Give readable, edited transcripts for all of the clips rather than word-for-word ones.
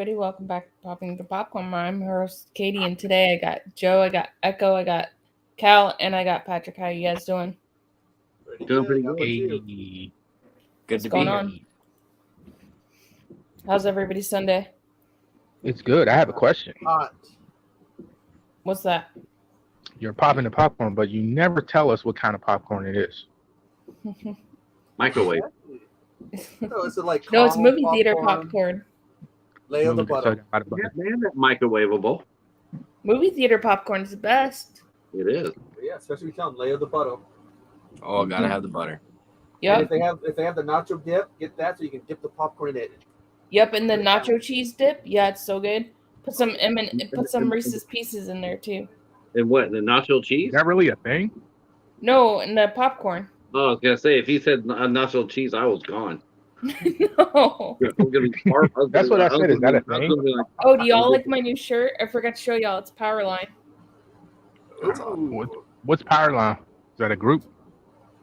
everybody. Welcome back to Popping the Popcorn. I'm your host, Katie, and today I got Joe, I got Echo, I got Cal, and I got Patrick. How you guys doing? Pretty Doing good. pretty How good. about you? Hey, What's good to going be on? here. How's everybody's Sunday? It's good. I have a question. Hot. What's that? You're popping the popcorn, but you never tell us what kind of popcorn it is. Microwave. So is it like No, it's caramel movie theater popcorn, popcorn. lay of the So I butter? got butter. Yeah, man, that microwavable. Movie theater popcorn's the best. It is. Yeah, especially if you tell them lay of the butter. Oh, gotta have the butter. And Yep. if they have the nacho dip, get that so you can dip the popcorn in it. Yep, and the nacho cheese dip. Yeah, it's so good. Put some put some Reese's Pieces in there too. And what? The nacho Is cheese? that really a thing? No, and the popcorn. Oh, I was gonna say if he said nacho cheese, I was gone. No. I was gonna be far- was That's gonna- what I said, is that a was thing? gonna be like, Oh, do y'all like my new shirt? I forgot to show y'all. It's Powerline. Ooh. What's Powerline? Is that a group?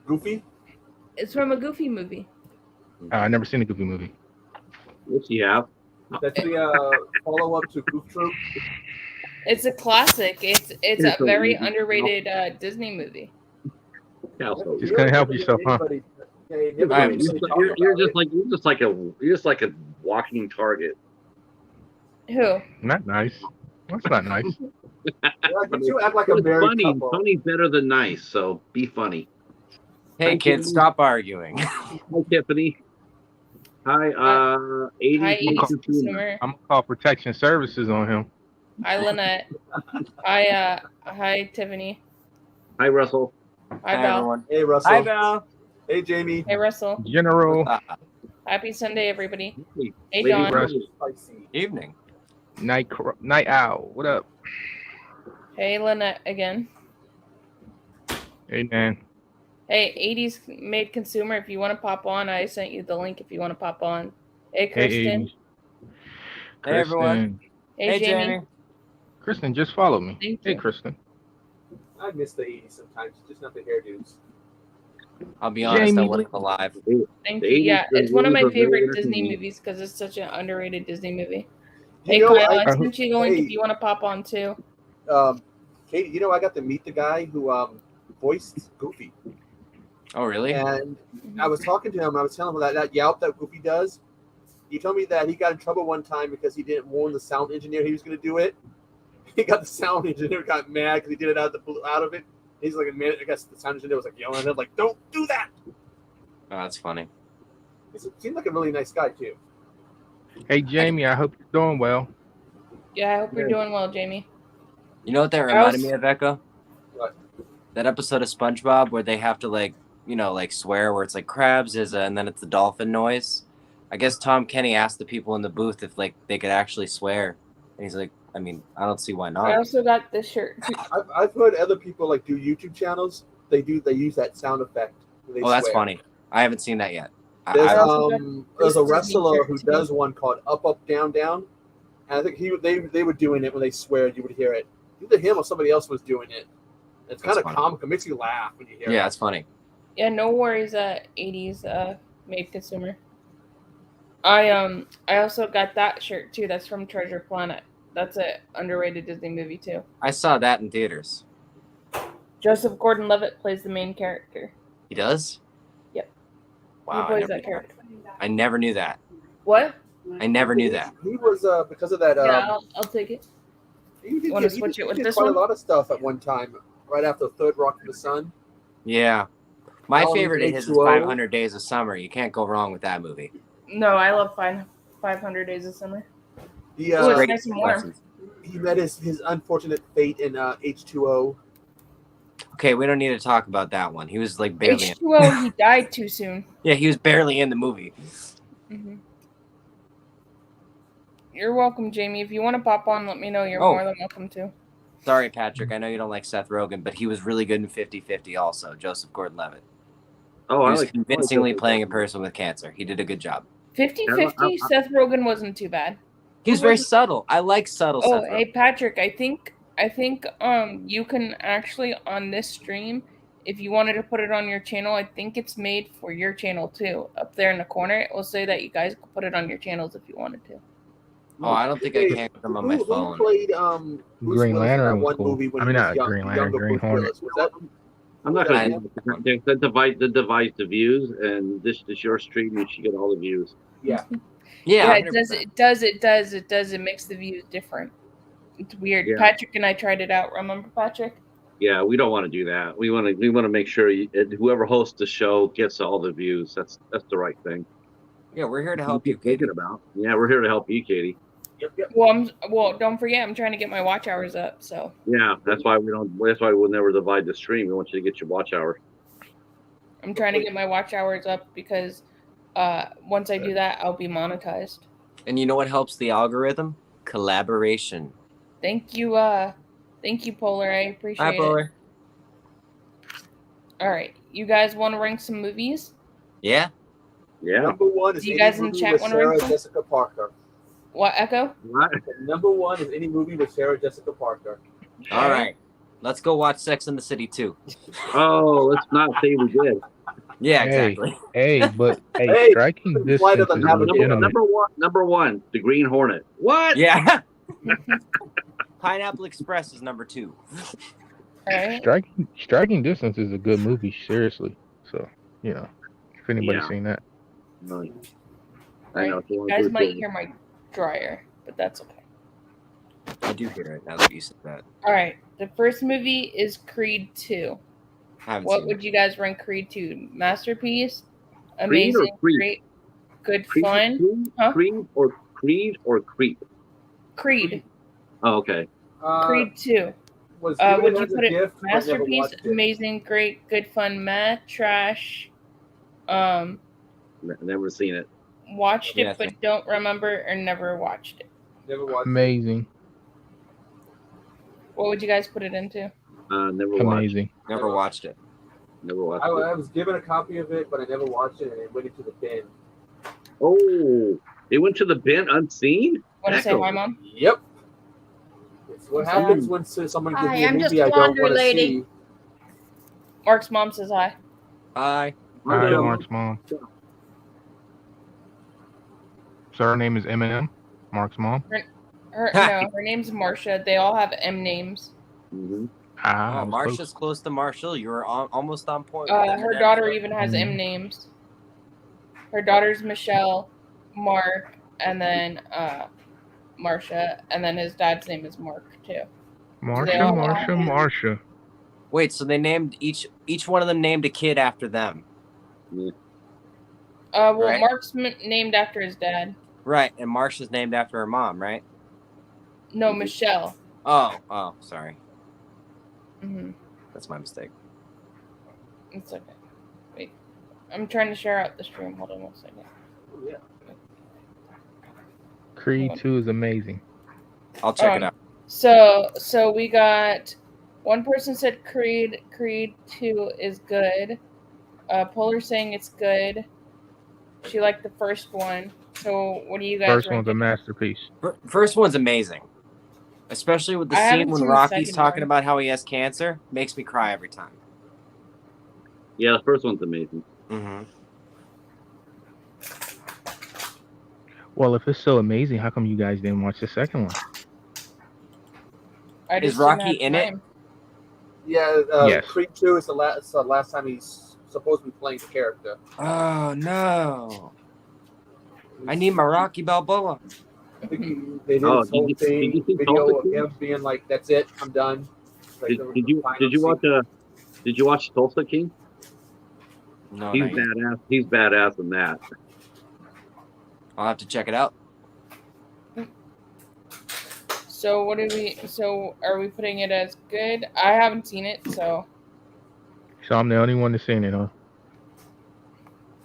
Goofy? It's from a Goofy movie. I've never seen a Goofy movie. What you have? That's the follow-up to Goof Troop. It's a classic. It's It's a so very easy. underrated Disney movie. Yeah, so Just couldn't help yourself, huh? you're just like a walking target. Who? Not nice. That's not nice. You act like a It's married funny. couple. Funny's better than nice, so be funny. Hey Hi, kids, Tiffany. stop arguing. Hi, Tiffany. Hi, Hi, 80s consumer. consumer. I'm gonna call protection services on him. Hi, Lynette. Hi, Tiffany. Hi, Russell. Hi, Hi Belle. everyone. Hey, Russell. Hi Val. Hey, Jamie. Hey, Russell. General Happy Sunday, everybody. Hey, Lady Dawn. Russ. Spicy. Evening. Night Owl. What up? Hey, Lynette again. Hey man. Hey, 80s made consumer. If you want to pop on, I sent you the link. If you want to pop on. Hey, Hey, Kristen. 80s. Hey, everyone. Kristen. Hey, Jamie. Kristen just followed me. Thank Hey you. Kristen. I miss the 80s sometimes, just not the hairdos. I'll be honest, I Jamie. wasn't alive. Thank The you. Yeah, 80s it's one of my movies are very favorite Disney entertaining. movies because it's such an underrated Disney movie. You Hey, know, Kyle, I I- sent you the link hey. if you want to pop on too. Katie, I got to meet the guy who voiced Goofy. Oh really? And I was talking to him. I was telling him that Yelp that Goofy does. He told me that he got in trouble one time because he didn't warn the sound engineer he was going to do it. He got the sound engineer got mad because he did it out of it. He's like, man, I guess the sound engineer was like yelling at him, like, "Don't do that." Oh, that's funny. He seemed like a really nice guy too. Hey Jamie, I hope you're doing well. Yeah, I hope you're doing well, Jamie. You know what that I reminded was- me of, Echo? What? That episode of SpongeBob where they have to like swear where it's like crabs is and then it's the dolphin noise. I guess Tom Kenny asked the people in the booth if like they could actually swear. And he's like, I mean, I don't see why I not. also got this shirt. I've heard other people like do YouTube channels. They use that sound effect. when they Oh, that's swear. funny. I haven't seen that yet. There's I also there's a Disney wrestler shirt who too. does one called Up Up Down Down, and I think they were doing it when they swear. You would hear it. Either him or somebody else was doing it. It's kind That's of funny. comical. It makes you laugh when you hear Yeah, it. it's funny. Yeah, no worries. 80s made consumer. I also got that shirt too. That's from Treasure Planet. That's a underrated Disney movie too. I saw that in theaters. Joseph Gordon-Levitt plays the main character. He does? Yep. Wow. He plays that character. I never knew that. What? I never knew that. He was because of that. Yeah, I'll take it. He did, Wanna he switch did- it with he did this quite one? a lot of stuff at one time. Right after Third Rock from the Sun. Yeah. My Oh, favorite of his is H2O. 500 Days of Summer. You can't go wrong with that movie. No, I love 500 Days of Summer. He Ooh, it's Great nice and warm. lessons. he met his unfortunate fate in H2O. Okay, we don't need to talk about that one. He was like barely in. H2O, he died too soon. Yeah, he was barely in the movie. hmm You're welcome, Jamie. If you want to pop on, let me know. You're Oh. more than welcome to. Sorry, Patrick. I know you don't like Seth Rogen, but he was really good in 50-50 also, Joseph Gordon-Levitt. Oh, He I was like convincingly I like playing a that. person with cancer. He did a good job. 50-50, Seth Rogen wasn't too bad. He was very subtle. I like subtle Oh, Seth hey Rogen. Patrick, I think you can actually on this stream, if you wanted to put it on your channel, I think it's made for your channel too. Up there in the corner, it will say that you guys can put it on your channels if you wanted to. Oh, I don't think I can get them on my Who phone. played Bruce Green Willis in that Lantern was one cool. movie when I mean, he was not young, Green Lantern, younger Green Bruce Hornet. Willis? Was that? I'm not I- going to the device the views, and this is your stream. You should get all the views. Yeah. Yeah, it does. 100%. It does. It makes the views different. It's weird. Yeah. Patrick and I tried it out. Remember, Patrick? Yeah, we don't want to do that. We want to make sure whoever hosts the show gets all the views. That's the right thing. Yeah, we're here to That's help what you, we're Katie. thinking about. Yeah, we're here to help you, Katie. Yep. Well, don't forget, I'm trying to get my watch hours up. So Yeah, that's why we don't. That's why we'll never divide the stream. We want you to get your watch hour. I'm trying to get my watch hours up because once I do that, I'll be monetized. And you know what helps the algorithm? Collaboration. Thank you, Polar. I appreciate Hi, it. Polar. All right, you guys want to rank some movies? Yeah. Yeah. Number one is Do you any guys in movie chat with wanna Sarah rank them? Jessica Parker. What, Echo? What? Number one is any movie with Sarah Jessica Parker. All right. Let's go watch Sex in the City 2. Oh, let's not say we did. Yeah, Hey. exactly. Hey, but Hey, striking why distance doesn't is have a legitimate. Number one, the Green Hornet. What? Yeah. Pineapple Express is number 2. All right. Striking distance is a good movie, seriously. So, you know, if anybody's Yeah. seen that. No. All I know. right. it's a long You guys way might to- hear my dryer, but that's okay. I do hear it now that you said that. All right. The first movie is Creed 2. I haven't What seen would you guys rank Creed 2? Masterpiece? Creed or Amazing? Creed? Great? Good Creed, fun? Creed, Huh? Creed or Creep? Creed. Oh, okay. Creed 2. Was Would given you as a put it gift, but never masterpiece, watched it. amazing, great, good fun, meh, trash, Never seen it. watched it Yeah, but don't remember or never watched it? Never watched it. Amazing. What would you guys put it into? Never watched. Amazing. Never watched it. Never watched I it. was given a copy of it, but I never watched it, and it went into the bin. Oh, it went to the bin unseen. Want to say Echo. hi, Mom? Yep. It's what Hi. happens when someone gives Hi, me a I'm just movie I don't laundry want to lady. see. Mark's mom says hi. Hi. Hi, Yeah. Mark's mom. So her name is Eminem. Mark's mom. Her name's Marcia. They all have M names. Mm-hmm. Ah, Oh, Marsha's close to Marshall. You were almost on point. with Her Eminem. daughter even has Mhm. M names. Her daughter's Michelle, Mark, and then Marcia, and then his dad's name is Mark too. Marsha. Wait, so they named each one of them named a kid after them. Well, Right. Mark's named after his dad. Right, and Marsha's named after her mom, right? No, Michelle. Oh, sorry. Mm-hmm. That's my mistake. It's okay. Wait, I'm trying to share out the stream. Hold on one second. Oh, yeah. Creed 2 is amazing. I'll check it out. So we got one person said Creed 2 is good. Polar saying it's good. She liked the first one. So what do you guys? First one's a rank masterpiece. First one's amazing. Especially with the I haven't scene when seen the Rocky's second talking one. about how he has cancer. Makes me cry every time. Yeah, the first one's amazing. Mm-hmm. Well, if it's so amazing, how come you guys didn't watch the second one? I Is just Rocky didn't have in it? time. Yeah, Yes. Creed 2 is the last time he's supposed to be playing the character. Oh no! I need my Rocky Balboa. I think they did Oh, this whole did thing, you see video Tulsa of King? him being like, "That's it, I'm done." Like, Did, there was did a you final did you watch scene. Did you watch Tulsa King? No, He's not yet. badass. He's badass in that. I'll have to check it out. So what do we? So are we putting it as good? I haven't seen it, so So I'm the only one that's seen it, huh?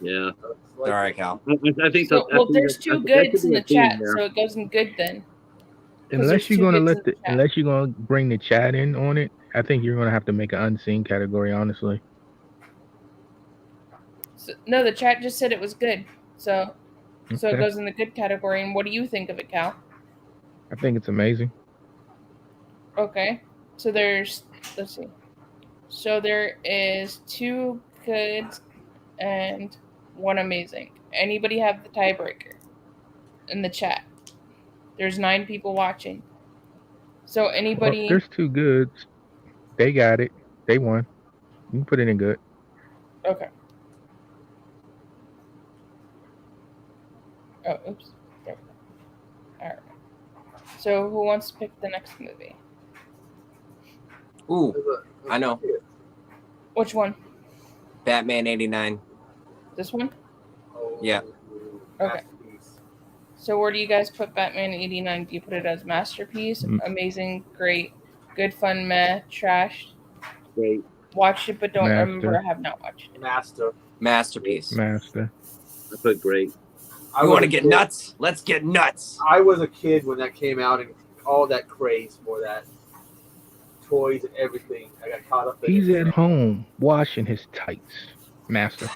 Yeah. It's All like- right, Cal. I think so that. well, there's two goods in the chat, There. so it goes in good then. Unless there's you're two gonna bits let in the chat. unless you're gonna bring the chat in on it, I think you're gonna have to make an unseen category, honestly. So, no, the chat just said it was good, so it Okay. goes in the good category. And what do you think of it, Cal? I think it's amazing. Okay, so let's see. So there is two goods and one amazing. Anybody have the tiebreaker in the chat? There's 9 people watching. So Well, anybody, there's 2 goods. They got it. They won. You can put it in good. okay. Oh, oops. There we go. All right. So who wants to pick the next movie? Ooh, I know. Which one? Batman '89. This one? Yeah. Okay. So where do you guys put Batman '89? Do you put it as masterpiece, amazing, great, good, fun, meh, trash? Great. Watched it but don't Master. remember. Have not watched it. Masterpiece. Master. I put great. You want to get nuts? Let's get nuts. I was a kid when that came out, and all that craze for that, toys and everything. I got caught up in He's it. at home washing his tights. Master.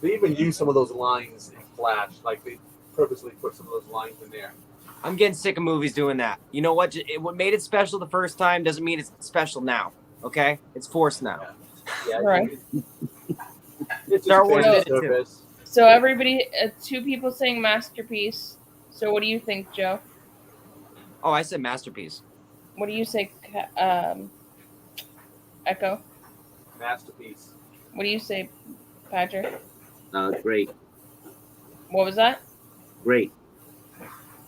They even use some of those lines in Flash, like they purposely put some of those lines in there. I'm getting sick of movies doing that. You know what? What made it special the first time doesn't mean it's special now. Okay? It's forced now. Yeah, Right. It's Star just Wars fan did it too. service. So everybody, 2 people saying masterpiece. So what do you think, Joe? Oh, I said masterpiece. What do you say, Echo? Masterpiece. What do you say, Patrick? Great. What was that? Great.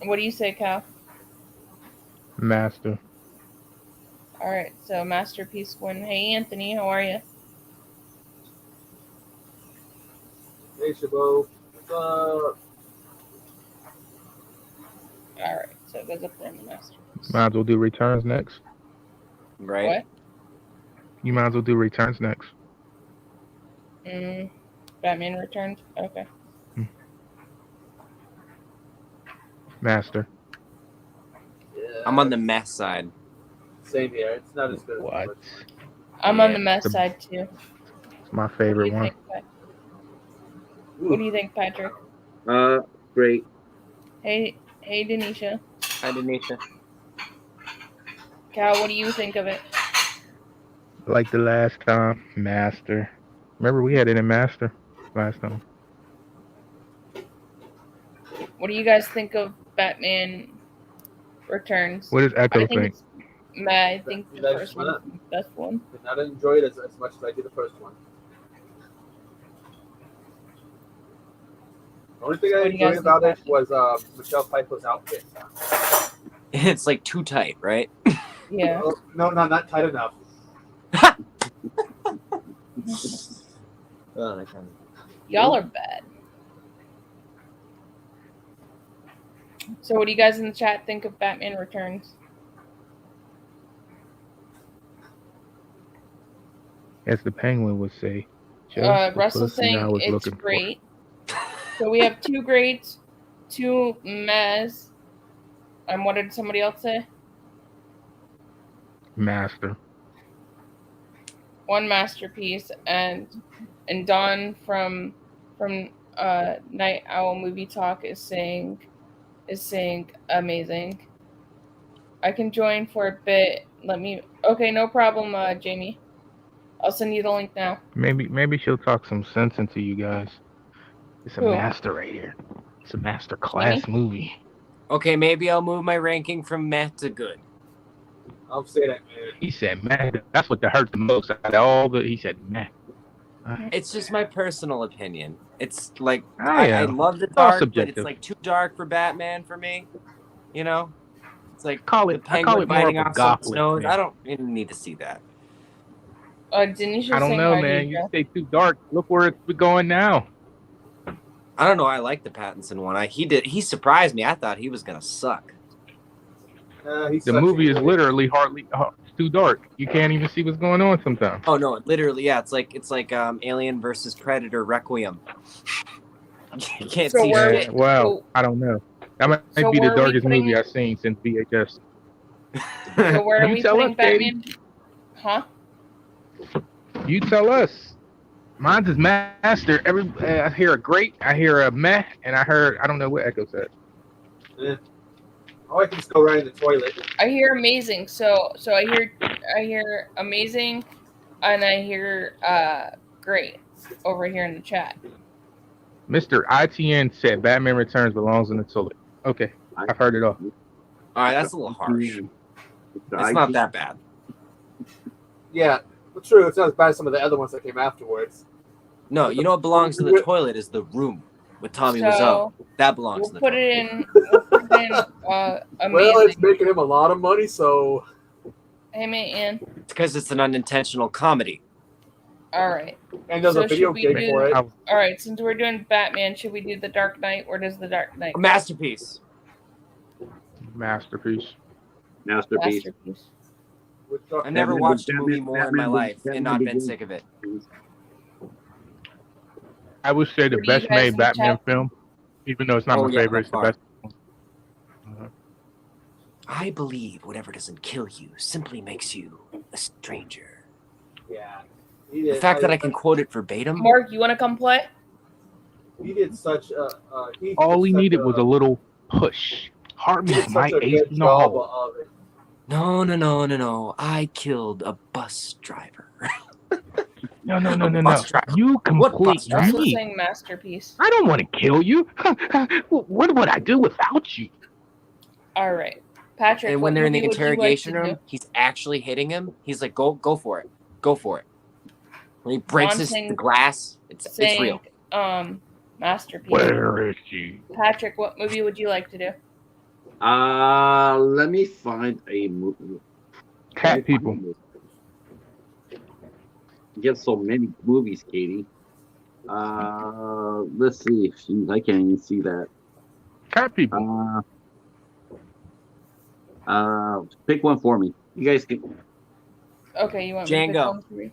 What do you say, Cal? Master. All right, so masterpiece win. Hey, Anthony, how are you? Hey, Chabot. What's up? All right, so it goes up there in the masterpiece. Might as well do returns next. Right? What? You might as well do returns next. Batman Returns. Okay. Master. Yeah, I'm on the mess side. Same here. It's not as good as What? the first one. I'm on Yeah. the mess side too. It's my What do favorite you one. think, What do you think, Patrick? Great. Hey, Denisha. Hi, Denisha. Cal, what do you think of it? Like the last time, Master. Remember we had it in Master last time. What do you guys think of Batman Returns? What does Echo I think think? it's meh. I think the That's first one's the best one. Did not enjoy it as much as I did the first one. The only thing I What do you guys enjoyed about it think, was Michelle Pfeiffer's outfit. It's like too tight, right? Yeah. Oh, no, not tight enough. Oh, that kind Y'all are bad. So what do you guys in the chat think of Batman Returns? As the Penguin would say. Just the Russell pussy I saying was it's looking for. great. So we have 2 greats, 2 mehs. And what did somebody else say? Master. 1 masterpiece, and Don from Night Owl Movie Talk is saying amazing. I can join for a bit. Okay, no problem, Jamie. I'll send you the link now. Maybe she'll talk some sense into you guys. It's a Who? master right here. It's a master class movie. Okay, maybe I'll move my ranking from meh to good. I'll say that, man. He said, "Man, that's what hurt the most out of all the." He said, "Man." It's just my personal opinion. It's like I I am. love the all dark, but subjective. it's like too dark for Batman for me. You know, it's like I call the it penguin more biting of a off someone's Gotham nose. thing. I don't even need to see that. Denisha I don't saying know, hi to man. you, You Joe. stay too dark. Look where it's going now. I don't know. I like the Pattinson one. He surprised me. I thought he was gonna suck. The movie is literally it's too dark. You can't even see what's going on sometimes. Oh no, literally, yeah. It's like Alien versus Predator Requiem. You can't So see where- shit. Well, I don't know. That might So be where the are we darkest putting- movie I've seen since VHS. So where are You we tell putting us, Katie. Batman? Huh? You tell us. Mine's is master. I hear a great, I hear a meh, and I don't know what Echo said. Oh, I can just go right in the toilet. I hear amazing. So I hear amazing, and I hear great over here in the chat. Mr. ITN said Batman Returns belongs in the toilet. Okay. I've heard it all. All right, that's a little harsh. It's not that bad. Yeah, but true. It's not as bad as some of the other ones that came afterwards. No, you know what belongs in the toilet is the room with Tommy Wiseau. That belongs in the toilet. We'll put it in amazing. Well, it's making him a lot of money, so. Hey, man. It's because it's an unintentional comedy. All right. And there's a video game for it. All right, since we're doing Batman, should we do The Dark Knight? Where does The Dark Knight A masterpiece. Masterpiece. I've never watched a movie more in my life and not been sick of it. I would say the What do you best guys made think, Batman Chad? film, even though it's not Oh, my yeah, favorite, it's the by best. I believe whatever doesn't kill you simply makes you a stranger. Yeah. The fact that I can quote it verbatim. Mark, you want to come play? He did such a. All he needed was a little push. Harvey might ace in the hole. of it. No. I killed a bus driver. No. Bus driver. You What complete bus driver? Also me. saying masterpiece. I don't want to kill you. What would I do without you? All right, Patrick. And what when they're in the movie would you like interrogation to do? room, he's actually hitting him. He's like, go for it. Go for it. When he breaks the glass, it's real. Masterpiece. Where is she? Patrick, what movie would you like to do? Let me find a movie. Cat people. You get so many movies, Katie. Let's see. I can't even see that. Cat people. Pick one for me. You guys can. Okay, you want me to pick Django. one for you?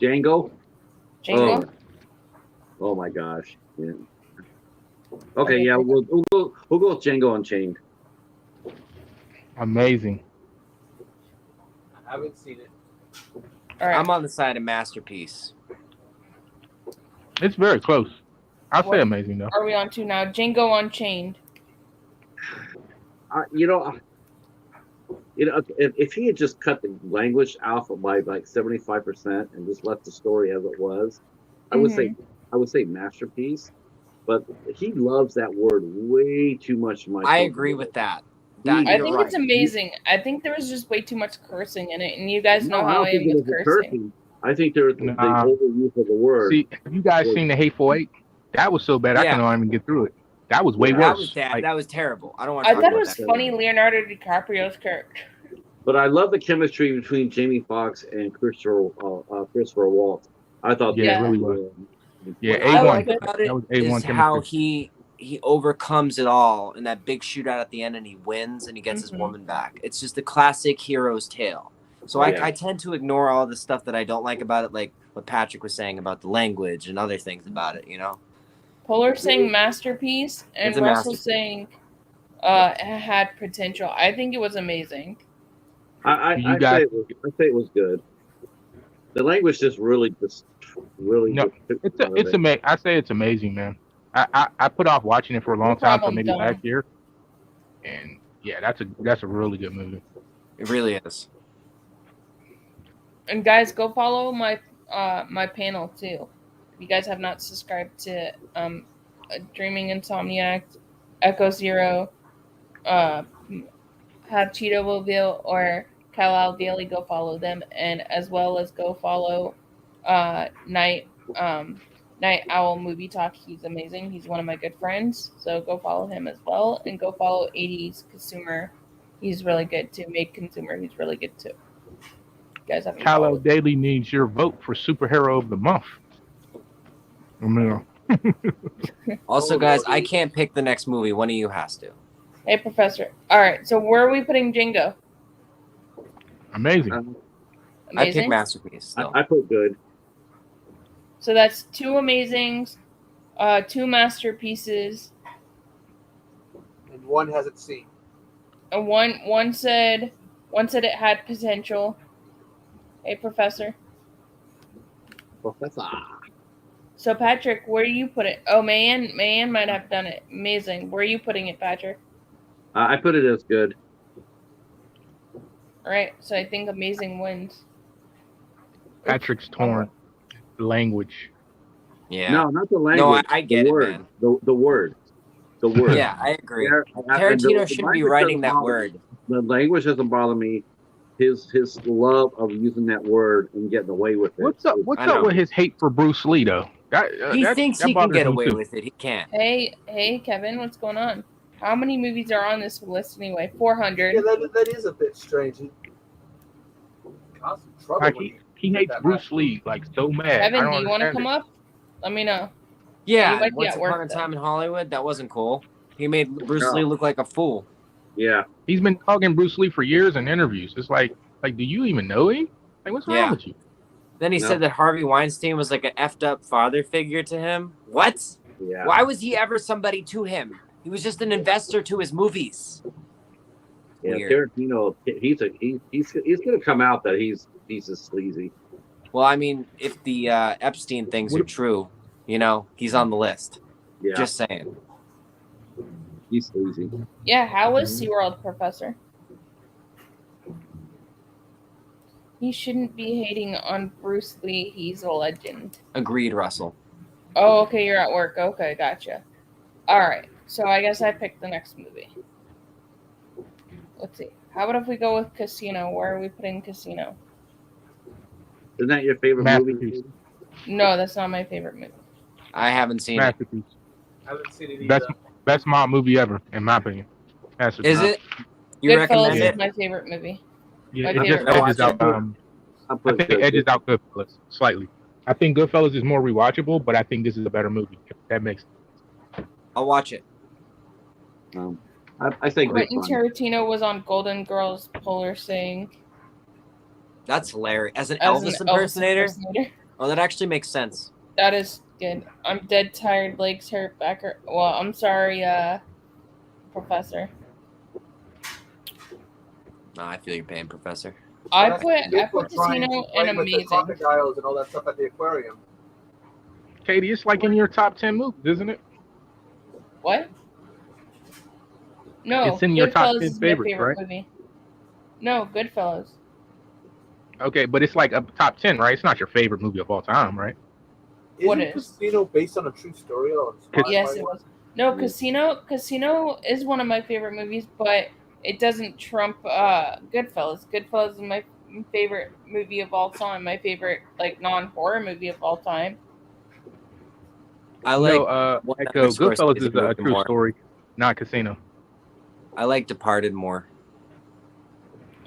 Django. Django? Oh my gosh. Yeah. Okay, yeah, we'll go with Django Unchained. Amazing. I haven't seen it. All right. I'm on the side of masterpiece. It's very close. I'll What say amazing though. Are we on to now? Django Unchained. If he had just cut the language out by like 75% and just left the story as it was, I would say masterpiece. But he loves that word way too much. I agree with that. I You're think right. it's amazing. I think there was just way too much cursing in it, and you guys know I how don't I think am it with was a cursing. I think there's the Nah. overuse of the word. See, have you guys seen the Hateful Eight? That was so bad I Yeah. couldn't even get through it. That was way Yeah, That worse. was bad. Like, That was terrible. I don't want I to thought talk it about was that. funny Leonardo DiCaprio's character. But I love the chemistry between Jamie Foxx and Christopher Waltz. I thought yeah, Yeah. it really was. Yeah, What I I A1. like about That it was A1 is how chemistry. he overcomes it all in that big shootout at the end, and he wins and he gets his Mhm. woman back. It's just the classic hero's tale. So Yeah. I tend to ignore all the stuff that I don't like about it, like what Patrick was saying about the language and other things about it. You know, Polar saying masterpiece, and It's a Russell masterpiece. saying it had potential. I think it was amazing. I You say guys- it was good. The language just really No, took It's me out of it. amazing. I say it's amazing, man. I put off watching it for a long No time, so problem, maybe Dom. last year. And yeah, that's a really good movie. it really is. And guys, go follow my my panel too. If you guys have not subscribed to Dreaming Insomniac, Echo Zero, Have Cheeto Mobile, or Kal Daily, go follow them, and as well as go follow Night Owl Movie Talk. He's amazing. He's one of my good friends, so go follow him as well, and go follow 80s Consumer. He's really good too. Made Consumer. He's really good too. You guys haven't Kal-El followed. Daily needs your vote for Superhero of the Month. I mean, Also, guys, I can't pick the next movie. One of you has to. Hey, Professor. All right, so where are we putting Django? amazing. I Amazing. pick masterpiece. Still. I put good. So that's two amazings, two masterpieces, And one hasn't seen. and one said it had potential. Hey, Professor. Professor. So Patrick, where do you put it? Oh, Mayan might have done it. Amazing. Where are you putting it, Patrick? I put it as good. All right. So I think amazing wins. Patrick's torn. Language. Yeah. No, not the language. No, I get the it, word. man. The word. the word. Yeah, I agree. Yeah, and the Tarantino shouldn't be language writing doesn't that bother word. me. The language doesn't bother me. His love of using that word and getting away with it. What's up? is- What's I up know. with his hate for Bruce Lee though? He thinks that he can bothers get me away too. with it. He can't. Hey, Kevin, what's going on? How many movies are on this list anyway? 400. Yeah, that is a bit strange. He caused some trouble Like when he did hates that Bruce last Lee like so mad. Kevin, I don't do you want to understand come it. up? Let me know. Yeah, You might be Once at work, Upon a though. Time in Hollywood, that wasn't cool. He made Bruce No. Lee look like a fool. Yeah. He's been talking Bruce Lee for years in interviews. It's like do you even know him? Like, what's Yeah. wrong with you? Then he No. said that Harvey Weinstein was like an effed up father figure to him. What? Yeah. Why was he ever somebody to him? He was just an investor to his movies. Yeah, Weird. Tarantino, he's gonna come out that he's just sleazy. Well, I mean, if the Epstein things are true, he's on the list. Yeah, Just saying. he's sleazy. Yeah, how was SeaWorld, Professor? He shouldn't be hating on Bruce Lee. He's a legend. Agreed, Russell. Oh, okay, you're at work. Okay, gotcha. All right, so I guess I picked the next movie. Let's see. How about if we go with Casino? Where are we putting Casino? Isn't that your favorite Masterpiece. movie? No, that's not my favorite movie. I haven't seen it. Masterpiece. I haven't seen it Best either. best mob movie ever, in my opinion. Masterpiece. Is it? You Goodfellas recommend is it? my favorite movie. Yeah, my it just favorite edges movie. out. I'm I putting think it good. edges out Goodfellas slightly. I think Goodfellas is more rewatchable, but I think this is a better movie. If that makes I'll watch it. I say good Quentin fun. Tarantino was on Golden Girls Polar saying That's hilarious. As an as Elvis an impersonator? Elvis impersonator. Oh, that actually makes sense. That is good. I'm dead tired, legs hurt, back hurt. Well, I'm sorry, Professor. No, I feel your pain, Professor. I That's put good for trying Casino to play and with the Amazing. crocodiles and all that stuff at the aquarium. Katie, it's like in your top 10 movies, isn't it? What? No, It's in your top Goodfellas 10 is my favorites, favorite right? movie. No, Goodfellas. Okay, but it's like a top 10, right? It's not your favorite movie of all time, right? What Isn't is? Casino based on a true story or inspired Yes, by it one? was. No, Casino is one of my favorite movies, but it doesn't trump Goodfellas. Goodfellas is my favorite movie of all time. My favorite non-horror movie of all time. I like No, one Echo, that Scorsese Goodfellas is a movie true more. story, not Casino. I like Departed more.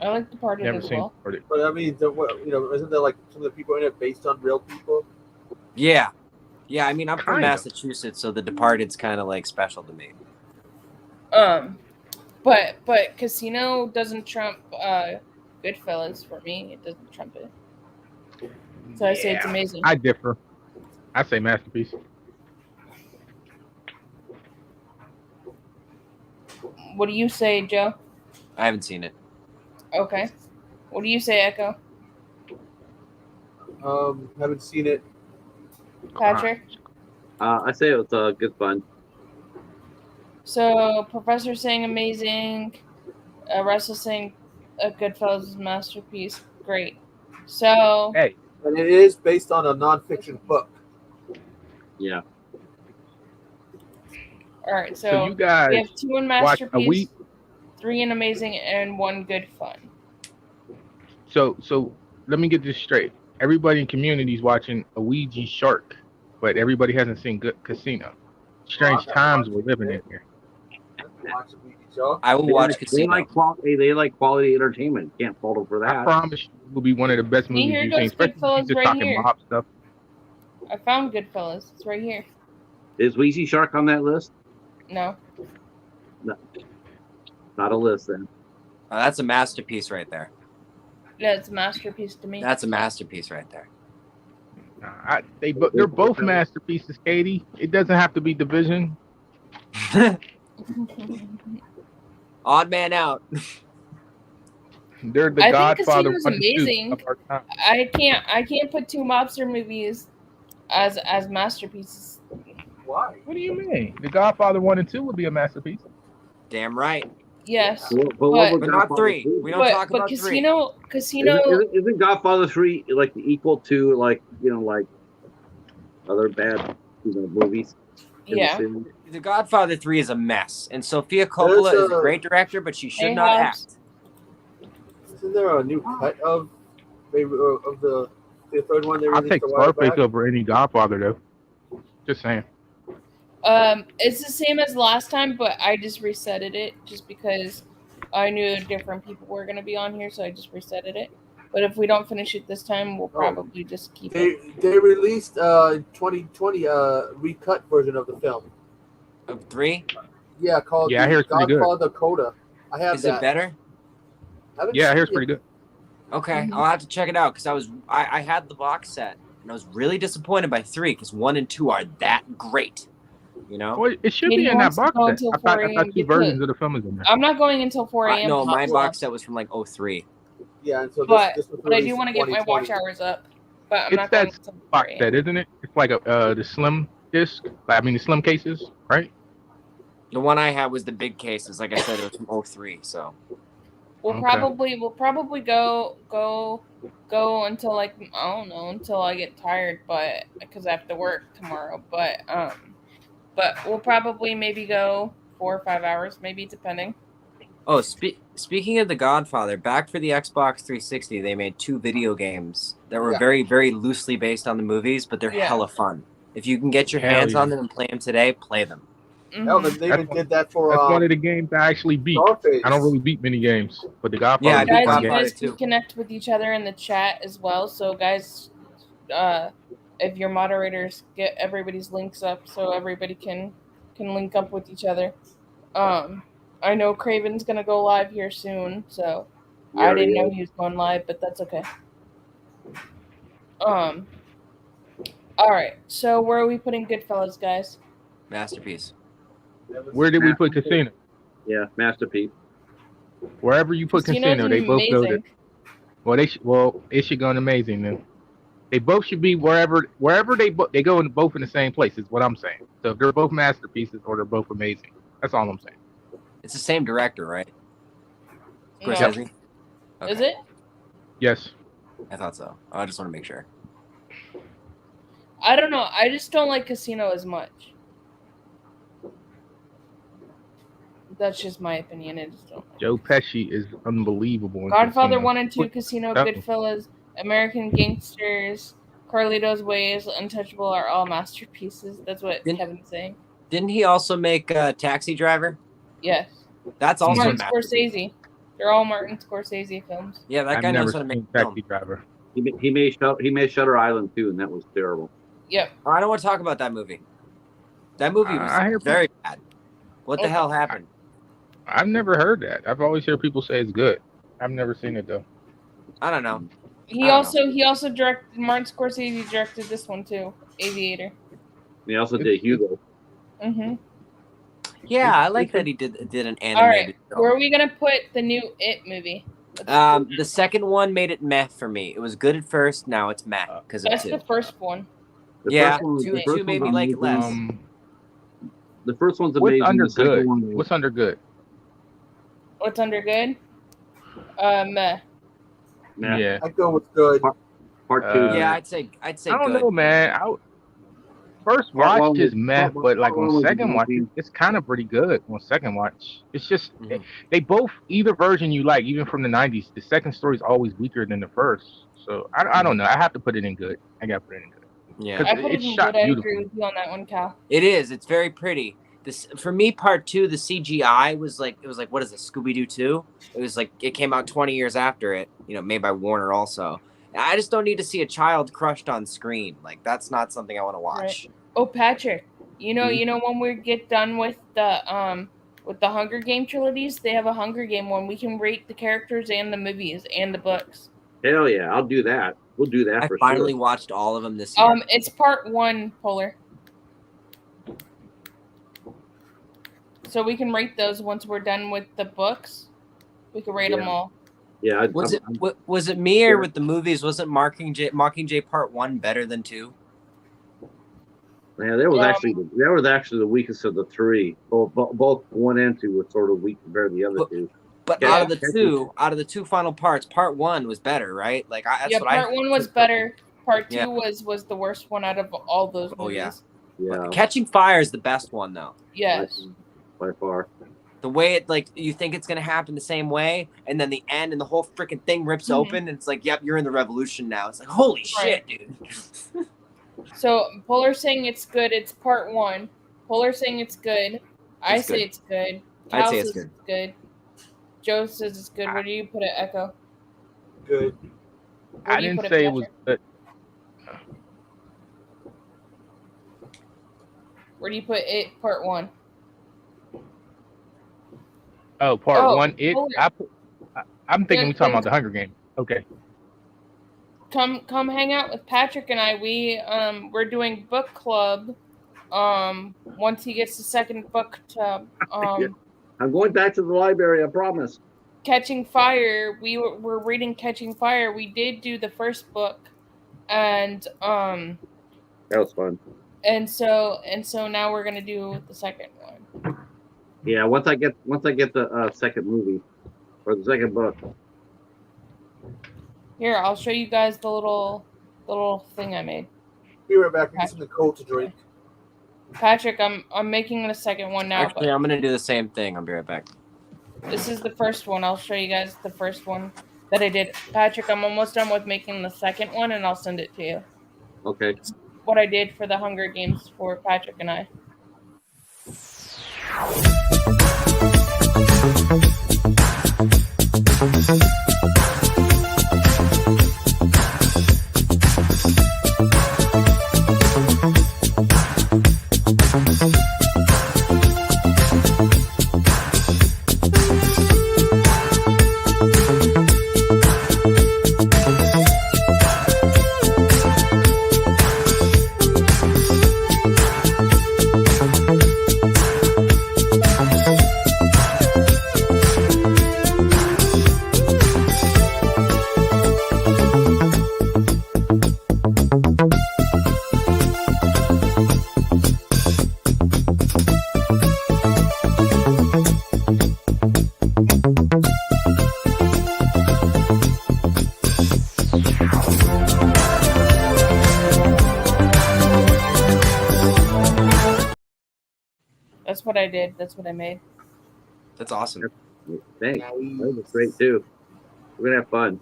I like Departed Never as seen well. it. But I mean, isn't there like some of the people in it based on real people? Yeah. Yeah, I mean, I'm from Kinda. Massachusetts, so The Departed's kind of like special to me. But Casino doesn't trump Goodfellas for me. It doesn't trump it. So I say it's Yeah, amazing. I differ. I say masterpiece. What do you say, Joe? I haven't seen it. Okay. What do you say, Echo? Haven't seen it. Patrick? I say it was good fun. So Professor saying amazing. Russell saying Goodfellas is a masterpiece. Great. So Hey, And it is based on a nonfiction book. Yeah. all right. so So you guys we have 2 in watch a masterpiece, week. 3 in amazing, and 1 good fun. So let me get this straight. Everybody in community is watching a Ouija Shark, but everybody hasn't seen Good Casino. Strange times we're living in here. Watch the movie, Joe. I will watch They Casino. like quality entertainment. Can't fault them for I that. promise you, it will be one of the best See, movies here you've goes seen. Especially if Goodfellas you're just right talking here. mob stuff. I found Goodfellas. It's right here. Is Ouija Shark on that list? No. Not a list then. Oh, that's a masterpiece right there. Yeah, it's a masterpiece to me. That's a masterpiece right there. They're both masterpieces, Katie. It doesn't have to be division. Odd man out. They're the I think Godfather Casino's 1 and 2 amazing. of our time. I can't put 2 mobster movies as masterpieces. Why? What do you mean? The Godfather 1 and 2 would be a masterpiece. Damn right. Yes. But what But- was But not Godfather 3. 3? We don't talk But about 3. Casino Isn't Godfather 3 like equal to like other bad movies? in the yeah. series? The Godfather 3 is a mess, and Sofia Coppola is a great director, but she should not act. Isn't there a new cut of the third one they I'll released take a while Scarface back? over any Godfather though. Just saying. It's the same as last time, but I just resetted it just because I knew different people were going to be on here, so I just resetted it. But if we don't finish it this time, we'll probably just keep it. They released 2020 recut version of the film. Of 3? Yeah, called Yeah, I hear it's pretty good. Godfather Coda. I have Is that. it better? Yeah, I hear it's pretty good. Okay, I'll have to check it out because I had the box set and I was really disappointed by 3 because 1 and 2 are that great. You know? Well, it should Katie be in that wants to box go set. until I thought 4 a.m. 2 versions of the film is in there. I'm not going until 4 a.m. No, my Possible. box set was from like 03. Yeah, and so But this was I do released want to in get my watch 2020. hours up. But I'm It's not going that until 4 box a.m. set, isn't it? It's like the slim disc. I mean, the slim cases, right? The one I had was the big cases. Like I said, it was from 03. So We'll Okay. probably go until like I don't know until I get tired, but because I have to work tomorrow. But we'll probably maybe go 4 or 5 hours, maybe depending. oh, speaking of The Godfather, back for the Xbox 360, they made 2 video games that were Yeah. very, very loosely based on the movies, but they're Yeah. hella fun. If you can get your Hell hands yeah. on them and play them today, play them. Hell, Mhm. they even did that for That's one of the games I actually beat. Scarface. I don't really beat many games, but the Godfather. Yeah, I is beat one Guys, you game. Godfather guys can too. connect with each other in the chat as well. So, guys, if your moderators get everybody's links up, so everybody can link up with each other. I know Craven's gonna go live here soon, so I Yeah, didn't yeah. know he was going live, but that's okay. All right. So where are we putting Goodfellas, guys? Masterpiece. Where did we put Casino? Yeah, masterpiece. Wherever you put Casino's Casino, they both go there. amazing. Well, it should go in amazing then. They both should be wherever they go in both in the same place. Is what I'm saying. So if they're both masterpieces or they're both amazing, that's all I'm saying. It's the same director, right? No. Scorsese? Is Okay. it? Yes. I thought so. I just want to make sure. I don't know. I just don't like Casino as much. That's just my opinion. I just don't. Joe Pesci is unbelievable. in Godfather Casino. 1 and 2, Casino, Oh. Goodfellas, American Gangsters, Carlito's Ways, Untouchable are all masterpieces. That's what Didn't- Kevin's saying. Didn't he also make Taxi Driver? Yes. That's also a Martin masterpiece. Scorsese. They're all Martin Scorsese films. Yeah, that I've guy never knows how to make seen film. Taxi Driver. He made Shutter Island too, and that was terrible. Yep. I don't want to talk about that movie. That movie was I hear very bad. What the Okay. hell happened? I've never heard that. I've always heard people say it's good. I've never seen it though. I don't know. He I don't also directed Martin Scorsese directed this one too, Aviator. He also did Hugo. Mm-hmm. Yeah, I like that he did an All right. animated Where film. are we gonna put the new It movie? The second one made it meh for me. It was good at first, now it's meh because of That's 2. the first one. The Yeah, first one- two- the two first made one's me like it amazing. less. The first one's What's amazing. under the second good? one- What's under good? What's under good? Meh. Nah, Yeah. I go with good. Part two. Uh, Yeah, I'd say I don't good. know, man. First Part watch one is was- meh, part- but like part one on was second watch, amazing. it's kind of pretty good. On second watch, it's just Mhm. they both either version you like, even from the '90s. The second story is always weaker than the first. So I don't know. I have to put it in good. I got to put it in good. Yeah, Cause I put it it's in shot good. I beautifully. agree with you on that one, Cal. it is. It's very pretty. This for me, part 2, the CGI was like what is it, Scooby Doo 2? It was like it came out 20 years after it. Made by Warner also. I just don't need to see a child crushed on screen. Like that's not something I want to watch. Oh, Patrick, you know when we get done with the Hunger Game trilogies, they have a Hunger Game one. We can rate the characters and the movies and the books. Hell yeah, I'll do that. We'll do that I for finally sure. watched all of them this year. It's part 1, Polar. So we can rate those once we're done with the books. We can rate them Yeah. all. Yeah, Was it me or Yeah. with the movies? Wasn't Mockingjay Part 1 better than 2? yeah, that was actually the weakest of the three. Both 1 and 2 were sort of weak compared to the other two. But Yeah. out of the two final parts, Part 1 was better, right? Like that's Yeah, what I. part 1 was better. Part 2 Yeah. was the worst one out of all those movies. Oh, yeah. Yeah, Catching Fire is the best one though. Yes. by far. The way it like you think it's gonna happen the same way, and then the end and the whole freaking thing rips Mhm. open, and it's like, yep, you're in the revolution now. It's like, holy shit, dude. So Polar saying it's good. It's part 1. Polar saying it's good. I It's say good. it's good. I'd Cal say it's says it's good. Joe says it's good. Where do you put it, Echo? Good. Where I do you didn't put say it was Patrick? good. Where do you put it? Part 1. Oh, part Oh, 1. Polar. I'm thinking Yeah, we're talking then- about the Hunger Games. Okay. Come hang out with Patrick and I. We're doing book club. Once he gets the second book to I'm going back to the library. I promise. Catching Fire. We're reading Catching Fire. We did do the first book, and That was fun. so now we're gonna do the second one. Yeah, once I get the second movie or the second book. Here, I'll show you guys the little thing I made. Be right back. Get something cold to drink. Patrick, I'm making the second one now. Actually, I'm gonna do the same thing. I'll be right back. But this is the first one. I'll show you guys the first one that I did. Patrick, I'm almost done with making the second one, and I'll send it to you. Okay. What I did for the Hunger Games for Patrick and I. That's what I did. That's what I made. That's awesome. Thanks. That was great too. We're gonna have fun.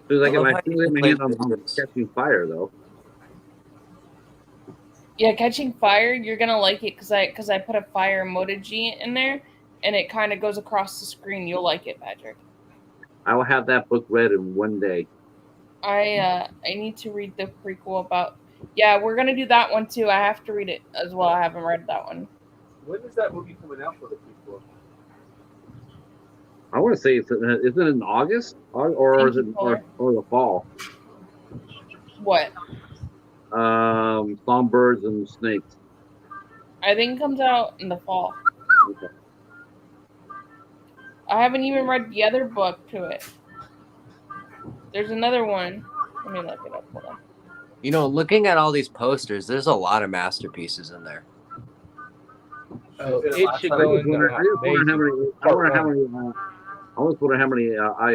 As soon as I get love my, how as soon as I you get my play hand on videos. Catching Fire though. Yeah, Catching Fire, you're gonna like it because I put a fire emoji in there, and it kind of goes across the screen. You'll like it, Patrick. I will have that book read in one day. I need to read the prequel about. Yeah, we're gonna do that one too. I have to read it as well. I haven't read that one. When is that movie coming out for the prequel? I want to say isn't it in August or Thank is it you, Paul. or the fall? What? Songbirds and Snakes. I think it comes out in the fall. Okay. I haven't even read the other book to it. There's another one. Let me look it up. Hold on. You know, looking at all these posters, there's a lot of masterpieces in there. Oh, It's it should I go I in wonder how many. I wonder how amazing. many. I always wonder how many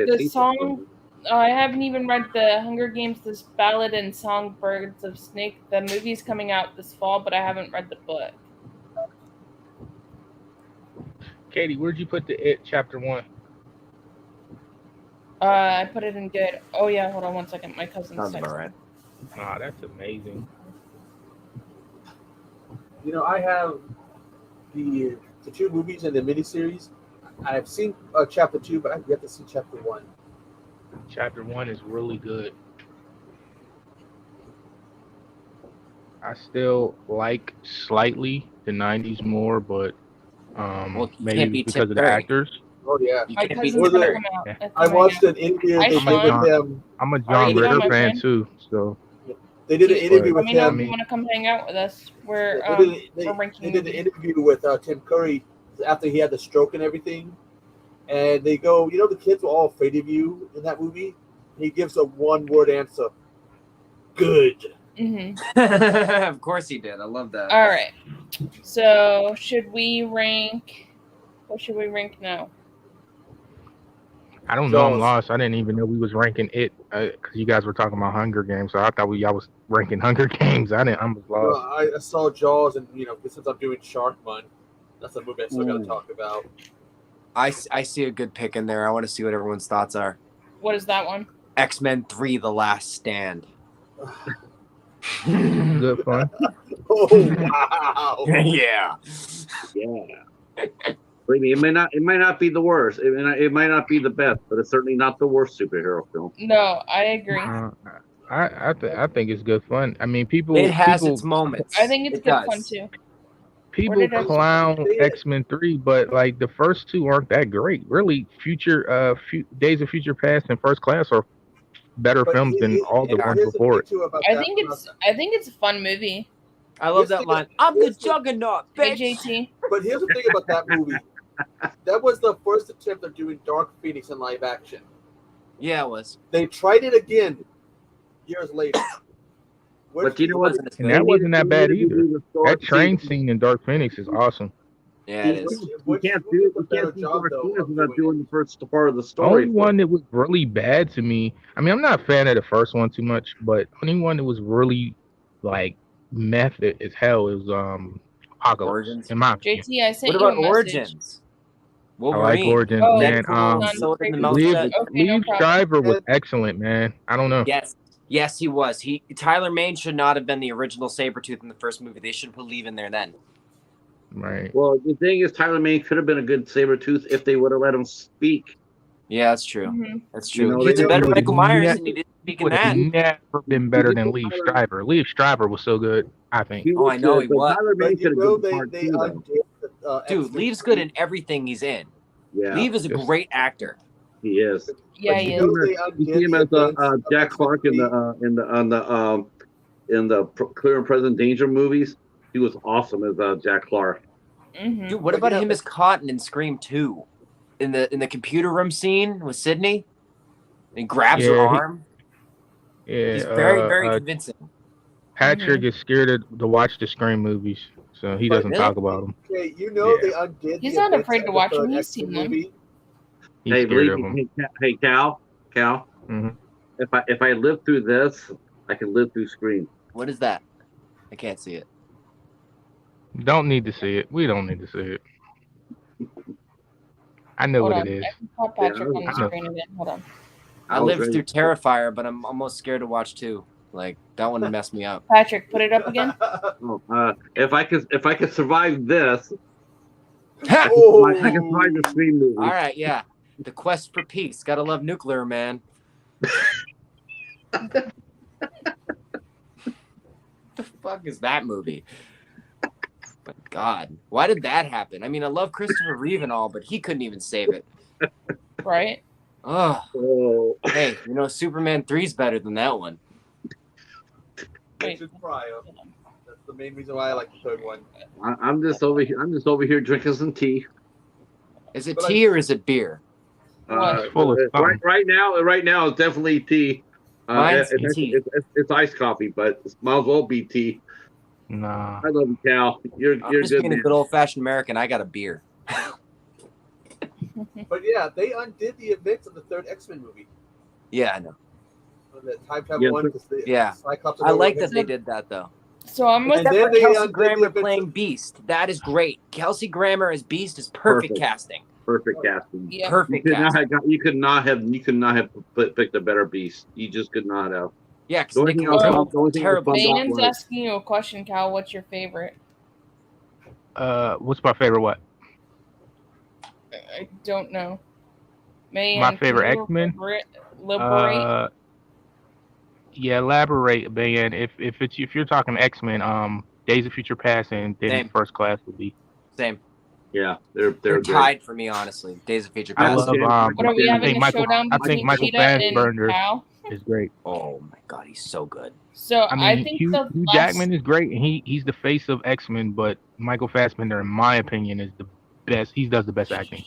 IST. The song. I haven't even read the Hunger Games, this Ballad and Songbirds of Snake. The movie's coming out this fall, but I haven't read the book. Katie, where'd you put the It chapter 1? I put it in good. Oh yeah, hold on one second. My cousin's Sounds about texting. right. Ah, that's amazing. You know, I have the two movies and the miniseries. I've seen chapter 2, but I've yet to see chapter 1. Chapter 1 is really good. I still like slightly the 90s more, but Well, you maybe can't be because Tim of the Curry. actors. Oh yeah, You My can't beat cousin's Tim gonna Curry. come out. Yeah. That's I coming watched out. an interview Hi, they did Sean. with him. I'm a Are John you doing, Ritter my fan friend? too, so They did an interview Let with me know if him. you want to come hang out with us. We're They ranking did an movies. interview with Tim Curry after he had the stroke and everything, and they go, you know, the kids were all afraid of you in that movie. He gives a one-word answer: good. Of course he did. I love that. All right. So should we rank? What should we rank now? I don't know. I'm Jaws. lost. I didn't even know we was ranking it because you guys were talking about Hunger Games. So I thought y'all was ranking Hunger Games. I was No, lost. I saw Jaws, and since I'm doing Shark Month, that's a movie I still got to Ooh. talk about. I see a good pick in there. I want to see what everyone's thoughts are. What is that one? X-Men 3: The Last Stand. Good fun. Oh wow! Yeah. Yeah. Believe me, it might not be the worst. It might not be the best, but it's certainly not the worst superhero film. No, I agree. I think it's good fun. I mean, people It has its moments. I think it's It good does. fun too. people did I- clown X-Men 3, but like the first two aren't that great. Really, Days of Future Past and First Class are better But films than all the yeah. ones Here's the before thing it. too about I that think it's a fun movie. I love Here's that the- line. I'm the here's the- Juggernaut, Hey, bitch. JT. But here's the thing about that movie. That was the first attempt of doing Dark Phoenix in live action. Yeah, it was. They tried it again years later. But you know what? Wasn't as And good. that wasn't that bad either. The story- That train scene in Dark Phoenix is awesome. Yeah, it is. You can't do Dark Phoenix without doing the first part of the The story. only one that was really bad to me, I mean, I'm not a fan of the first one too much, but only one that was really like method as hell is Apocalypse. Origins? In my opinion. JT, I sent What you about a message. Origins? I like Wolverine. Origins, Oh, man. Deadpool, Sounds Sword in the great. Mouth Liev, Set. Okay, no Liev problem. Schreiber was excellent, man. I don't know. Yes, he was. Tyler Mane should not have been the original Sabretooth in the first movie. They should put Liev in there then. Right. Well, the thing is, Tyler Mane could have been a good Sabretooth if they would have let him speak. Yeah, that's true. Mhm. That's true. You know, He's a they better would- Michael Myers, Yeah. and he didn't speak in Would that. have never been better than Liev Schreiber. Liev Schreiber was so good, I think. He Oh, I know good, he but was. Tyler Mane But could you have know been the they part they too, though. undid the Dude, X-Men Liev's good 3. in everything he's in. Yeah, Liev is a Just- great actor. he is. Yeah, But he you is. know they You undid see him the as events of Jack X-Men Clark in 3. the Clear and Present Danger movies. He was awesome as Jack Clark. Mhm. Dude, what But about yeah, him but- as Cotton in Scream 2? In the computer room scene with Sydney? And he grabs her Yeah, he- arm. Yeah. He's very convincing. Patrick is scared to watch the Scream movies, so he But doesn't really? talk about them. Okay, you know Yeah. they undid. He's the not events afraid of to the watch third them. He's X-Men seen them. movie. He's Hey, scared believe of me, them. hey, Cal. Mhm. If I live through this, I can live through Scream. What is that? I can't see it. Don't need to see it. We don't need to see it. I know Hold what on. it is. I can pop Patrick on I the know. screen again. Hold on. I was lived ready. through Terrifier, but I'm almost scared to watch 2. Like, that one messed me up. Patrick, put it up again. Oh, if I could survive this, Oh. I can survive the Scream movie. All right, yeah. The Quest for Peace. Gotta love Nuclear Man. The fuck is that movie? My God, why did that happen? I mean, I love Christopher Reeve and all, but he couldn't even save it. Right? Oh, Oh, hey, Superman 3's better than that one. Wait. Richard Pryor. That's the main reason why I like the third one. I'm just over here drinking some tea. Is it But tea or is it beer? What? It's full of something. right now, it's definitely tea. Mine's it's, tea. it's iced coffee, but it might as well be tea. Nah. I love you, Cal. You're I'm just good. being a Man. good old-fashioned American. I got a beer. But yeah, they undid the events of the third X-Men movie. Yeah, I know. The time travel Yeah, one. but- 'Cause the Yeah. Cyclops I are like going that they to- did that, though. So I'm with And Except then for they Kelsey undid the Grammer events playing of- Beast. That is great. Kelsey Grammer as Beast is perfect Perfect. casting. Perfect casting. yeah. Perfect casting. You could not have picked a better beast. You just could not have. Yeah, because The only Nick thing I was Kroll, the only thing I was terrible. bummed out Bayan's was- asking you a question, Cal. What's your favorite? What's my favorite? What? I don't know. Mayan, My favorite can you X-Men? Liberate. Yeah, elaborate, man. If you're talking X-Men, Days of Future Past and then Same. First Class would be. Same. Yeah, they're They're great. tied for me, honestly. Days of Future I Past. love What are we I having think a showdown I think between Michael Cheetah and Fassbender Cal? is great. Oh my God, he's so good. So I I, mean, think Hugh, the Hugh last, Jackman is great, and he's the face of X-Men. But Michael Fassbender, in my opinion, is the best. He does the best acting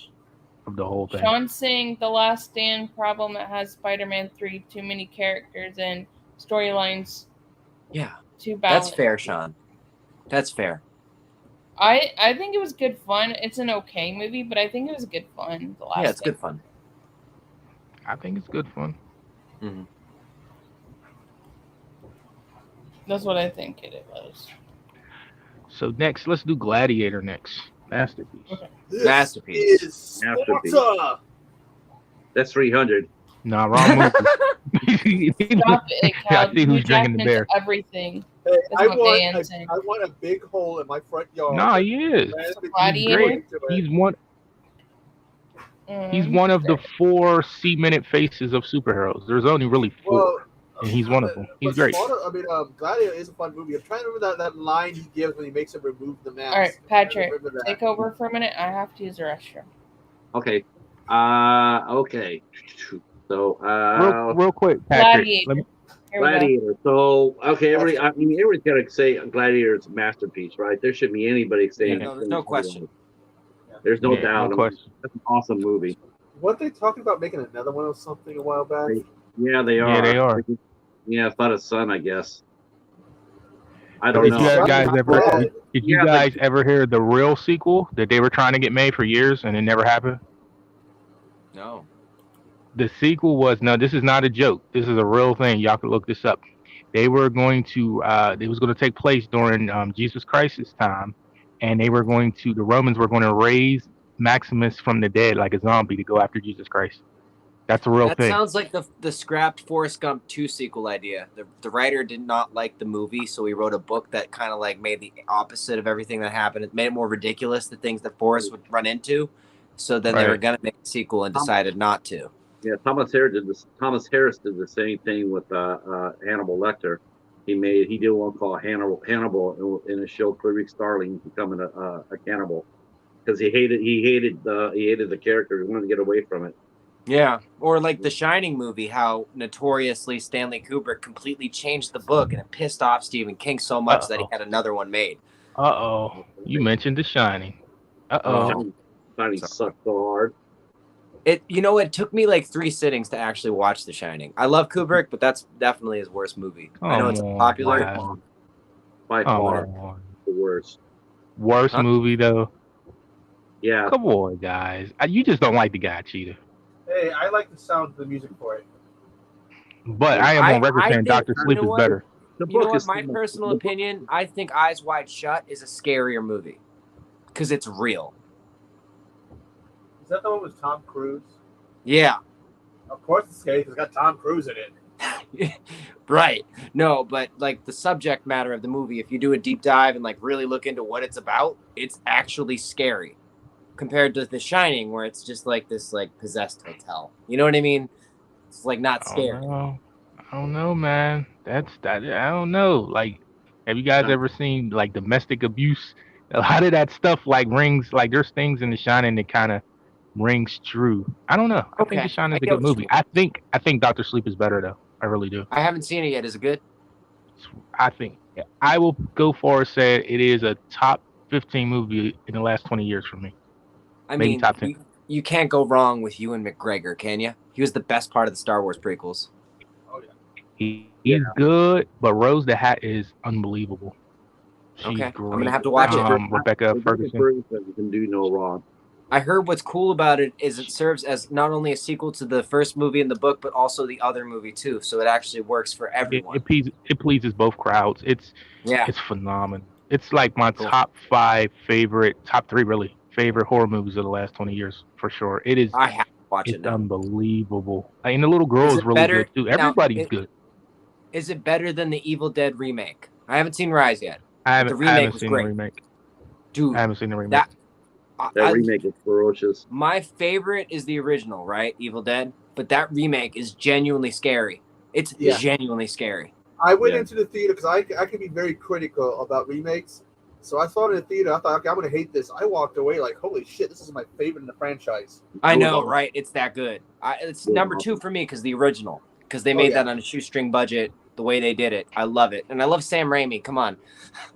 of the whole thing. Sean's saying the Last Stand problem that has Spider-Man 3 too many characters and storylines Yeah, too balanced. that's fair, Sean. That's fair. I think it was good fun. It's an okay movie, but I think it was good fun. The last Yeah, it's Stand. good fun. I think it's good fun. Mhm. That's what I think it was. So next, let's do Gladiator next. Masterpiece. Okay. This Masterpiece. is Masterpiece. Sparta. That's 300. Nah, wrong movie. Stop it, Cal. I see who's Hugh drinking the Jackman's beer. everything. Hey, That's I what want, Dan's saying. I want a big hole in my front yard. Nah, he is. Gladiator? He's one. He's one of the 4 cemented faces of superheroes. There's only really 4, Well, and he's one of them. He's but great. Sparta, I mean, Gladiator is a fun movie. I'm trying to remember that line he gives when he makes him remove the mask. All right, I'm trying to Patrick, remember that. take over for a minute. I have to use the restroom. Okay. Okay. So, Real quick, Patrick. Gladiator. Let me, Here we go. Gladiator. So, okay, everybody's got to say Gladiator is a masterpiece, right? There shouldn't be anybody saying No, there's no question. There's no Yeah, doubt. no question. That's an awesome movie. Weren't they talking about making another one of something a while back? Yeah, they are. Yeah, they are. Yeah, it's not a son, I guess. I don't Did know. you guys ever? Yeah. Did you Yeah, guys ever hear the real sequel that they were trying to get made for years and it never happened? No. The sequel was this is not a joke. This is a real thing. Y'all can look this up. They were going to it was going to take place during Jesus Christ's time, and the Romans were going to raise Maximus from the dead like a zombie to go after Jesus Christ. That's a real That thing. sounds like the scrapped Forrest Gump 2 sequel idea. The writer did not like the movie, so he wrote a book that kind of like made the opposite of everything that happened. It made it more ridiculous, the things that Forrest would run into. So then they were Right. going to make a sequel and decided not to. Yeah, Thomas Harris did the same thing with Hannibal Lecter. He did one called Hannibal in a show, Clarice Starling becoming a cannibal because he hated the character. He wanted to get away from it. Yeah. Or like the Shining movie, how notoriously Stanley Kubrick completely changed the book and it pissed off Stephen King so much that he had another one made. You mentioned The Shining. Shining sucked so hard. It took me like 3 sittings to actually watch The Shining. I love Kubrick, but that's definitely his worst movie. I know it's popular. By far the worst. Worst movie though. Yeah. Come on, guys. You just don't like the guy, Cheetah. Hey, I like the sound of the music for it. But I am on record saying think- Doctor Sleep is better. The You know book what? is My personal opinion, I think Eyes Wide Shut is a scarier movie because it's real. Is that the one with Tom Cruise? Yeah. Of course it's scary because it's got Tom Cruise in it. Right. No, but like the subject matter of the movie, if you do a deep dive and like really look into what it's about, it's actually scary compared to The Shining, where it's just like this like possessed hotel. You know what I mean? It's like not scary. I don't know, man. I don't know. Like, have you guys ever seen like domestic abuse? A lot of that stuff like rings. Like, there's things in The Shining that kind of rings true. I don't know. I think The Shining is a good movie. I think Doctor Sleep is better though. I really do. I haven't seen it yet. Is it good? I think I will go far and say it is a top 15 movie in the last 20 years for me. I Maybe mean, top 10. you can't go wrong with Ewan McGregor, can you? He was the best part of the Star Wars prequels. Oh yeah. He's good, but Rose the Hat is unbelievable. She's Okay, great. I'm gonna have to watch it. Rebecca Ferguson. can do no wrong. I heard what's cool about it is it serves as not only a sequel to the first movie in the book, but also the other movie too. So it actually works for everyone. It pleases both crowds. It's phenomenal. It's like my top 3 really favorite horror movies of the last 20 years for sure. It is. I have to watch it It's now. unbelievable. And the little girl Is is it really better- good too. now, Everybody's good. Is it better than the Evil Dead remake? I haven't seen Rise yet. I the haven't remake was seen great. the remake. Dude, I haven't seen the remake. That remake is ferocious. My favorite is the original, right? Evil Dead. But that remake is genuinely scary. It's genuinely scary. I went into the theater because I can be very critical about remakes. So I saw it in the theater. I thought, okay, I'm going to hate this. I walked away like, holy shit, this is my favorite in the franchise. I know, right? It's that good. It's number 2 for me because the original. Because they made that on a shoestring budget. The way they did it, I love it, and I love Sam Raimi. Come on,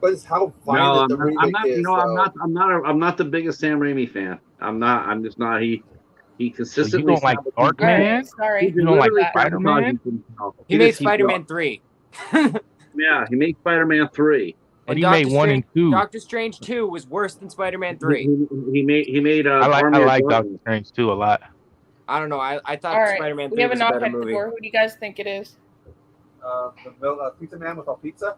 but it's how violent the remake is. I'm not the biggest Sam Raimi fan. I'm just not. He consistently. You don't like Darkman? Sorry. You don't like Spider-Man? He made Spider-Man 3. Yeah, he made Spider-Man 3. But he made 1 and 2. Doctor Strange 2 was worse than Spider-Man 3. He made. I like Doctor Strange 2 a lot. I don't know. I thought All right, Spider-Man we 3 have a was a knock better at the movie. door. Who do you guys think it is? The Pizza Man with all pizza.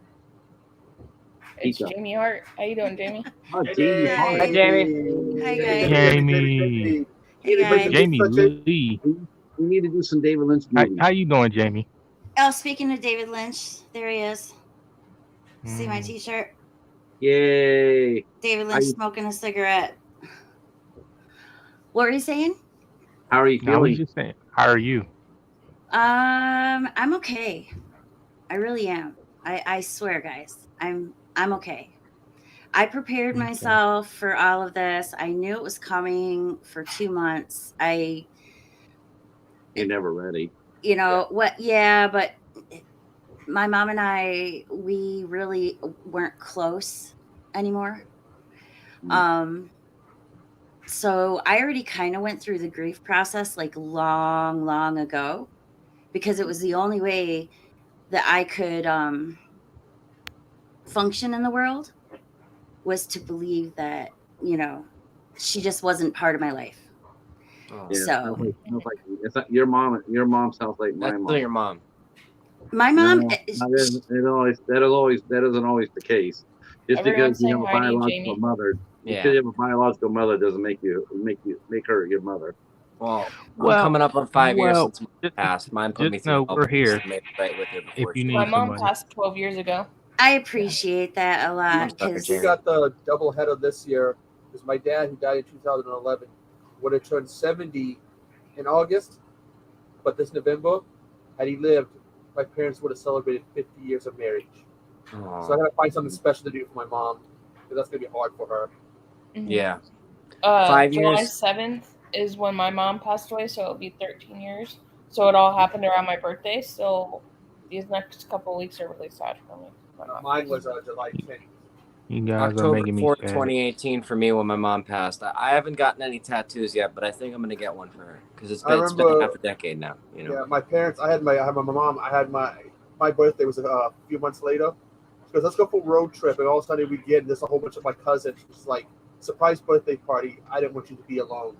It's Pizza. Jamie Hart. How you doing, Jamie? Oh, Jamie Hi. Hart. Hi, Jamie. Hi, guys. Jamie. Hey guys. Jamie Lee. We need to do some David Lynch How, movies. how you doing, Jamie? Oh, speaking of David Lynch, there he is. See my T-shirt? Yay! David Lynch you- smoking a cigarette. What were you saying? How are you No, I was feeling? just saying. How are you? I'm okay. I really am. I swear, guys, I'm okay. I prepared Okay. myself for all of this. I knew it was coming for 2 months. You're never ready. You know what? Yeah, but my mom and I, we really weren't close anymore. So I already kind of went through the grief process like long ago, because it was the only way that I could function in the world, was to believe that, you know, she just wasn't part of my life. Oh, Yeah, So- sounds like it's not, your mom. Your mom sounds like my that's mom. still your mom. My mom, No, that isn't always the case. Just Everyone's because you have saying a hi to you, biological Jamie. mother, Yeah. because you have a biological mother doesn't make her your mother. Well, Well, I'm coming up on 5 years well, since mine just- passed. Mine put me just through know hell, we're but here I made it right with her before if you she need My died. mom somebody. passed 12 years ago. I appreciate that a lot, Sucker because She got the double head of this year because my dad, who died in 2011, would have turned 70 in August, but this November, had he lived, my parents would have celebrated 50 years of marriage. Aw. So I gotta find something special to do for my mom because that's gonna be hard for her. Mhm. Yeah. 5 July years. 7th is when my mom passed away, so it'll be 13 years. So it all happened around my birthday. So these next couple weeks are really sad for me. Mine was July 10th. You guys are October making me 4th, sad. 2018 for me when my mom passed. I haven't gotten any tattoos yet, but I think I'm gonna get one for her because it's I been remember- half a decade now. You know. Yeah, my parents. I had my mom. I had my birthday was a few months later. Because let's go for a road trip, and all of a sudden we get and there's a whole bunch of my cousins. It's like surprise birthday party. I didn't want you to be alone.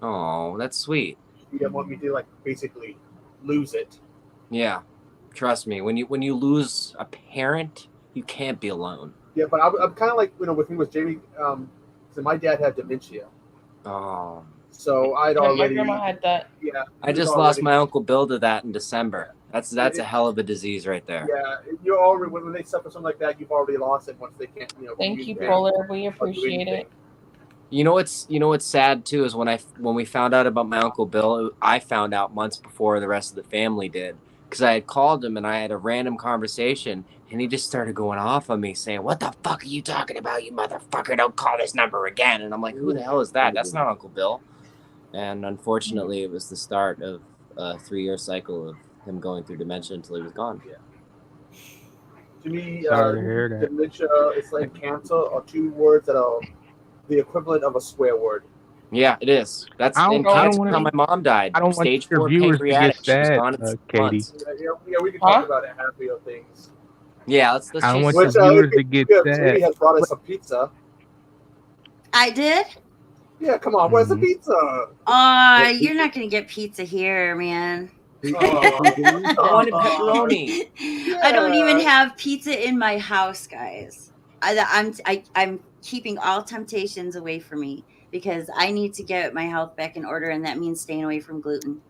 Oh, that's sweet. You didn't want me to like basically lose it. Yeah. Trust me, when you lose a parent, you can't be alone. Yeah, but I'm kind of like with me with Jamie. So my dad had dementia, Oh. so I'd Yeah, my already. grandma had that. Yeah, I just lost my Uncle Bill to that in December. That's a hell of a disease right there. Yeah, you're already when they suffer something like that, you've already lost it once they can't. Thank you, can't Polar. We do appreciate anything. it. You know what's sad too is when we found out about my Uncle Bill, I found out months before the rest of the family did, because I had called him and I had a random conversation and he just started going off on me saying, "What the fuck are you talking about, you motherfucker? Don't call this number again." And I'm like, "Who the hell is that? That's not Uncle Bill." And unfortunately, it was the start of a 3-year cycle of him going through dementia until he was gone. To me, Sorry to hear that. dementia is like cancer are two words that are the equivalent of a swear word. Yeah, it is. That's I don't- and I don't cancer wanna- how my mom died. I don't want Stage your 4 viewers to get pancreatic. She was sad, gone in Katie. months. Yeah, we can Huh? talk about it happier things. Yeah, let's I don't change want Which, your viewers to get Jamie sad. has brought us some pizza. I did. Yeah, come on, where's the Mhm. pizza? You're not gonna get pizza here, man. I wanted pepperoni. I don't even have pizza in my house, guys. I'm keeping all temptations away from me because I need to get my health back in order, and that means staying away from gluten.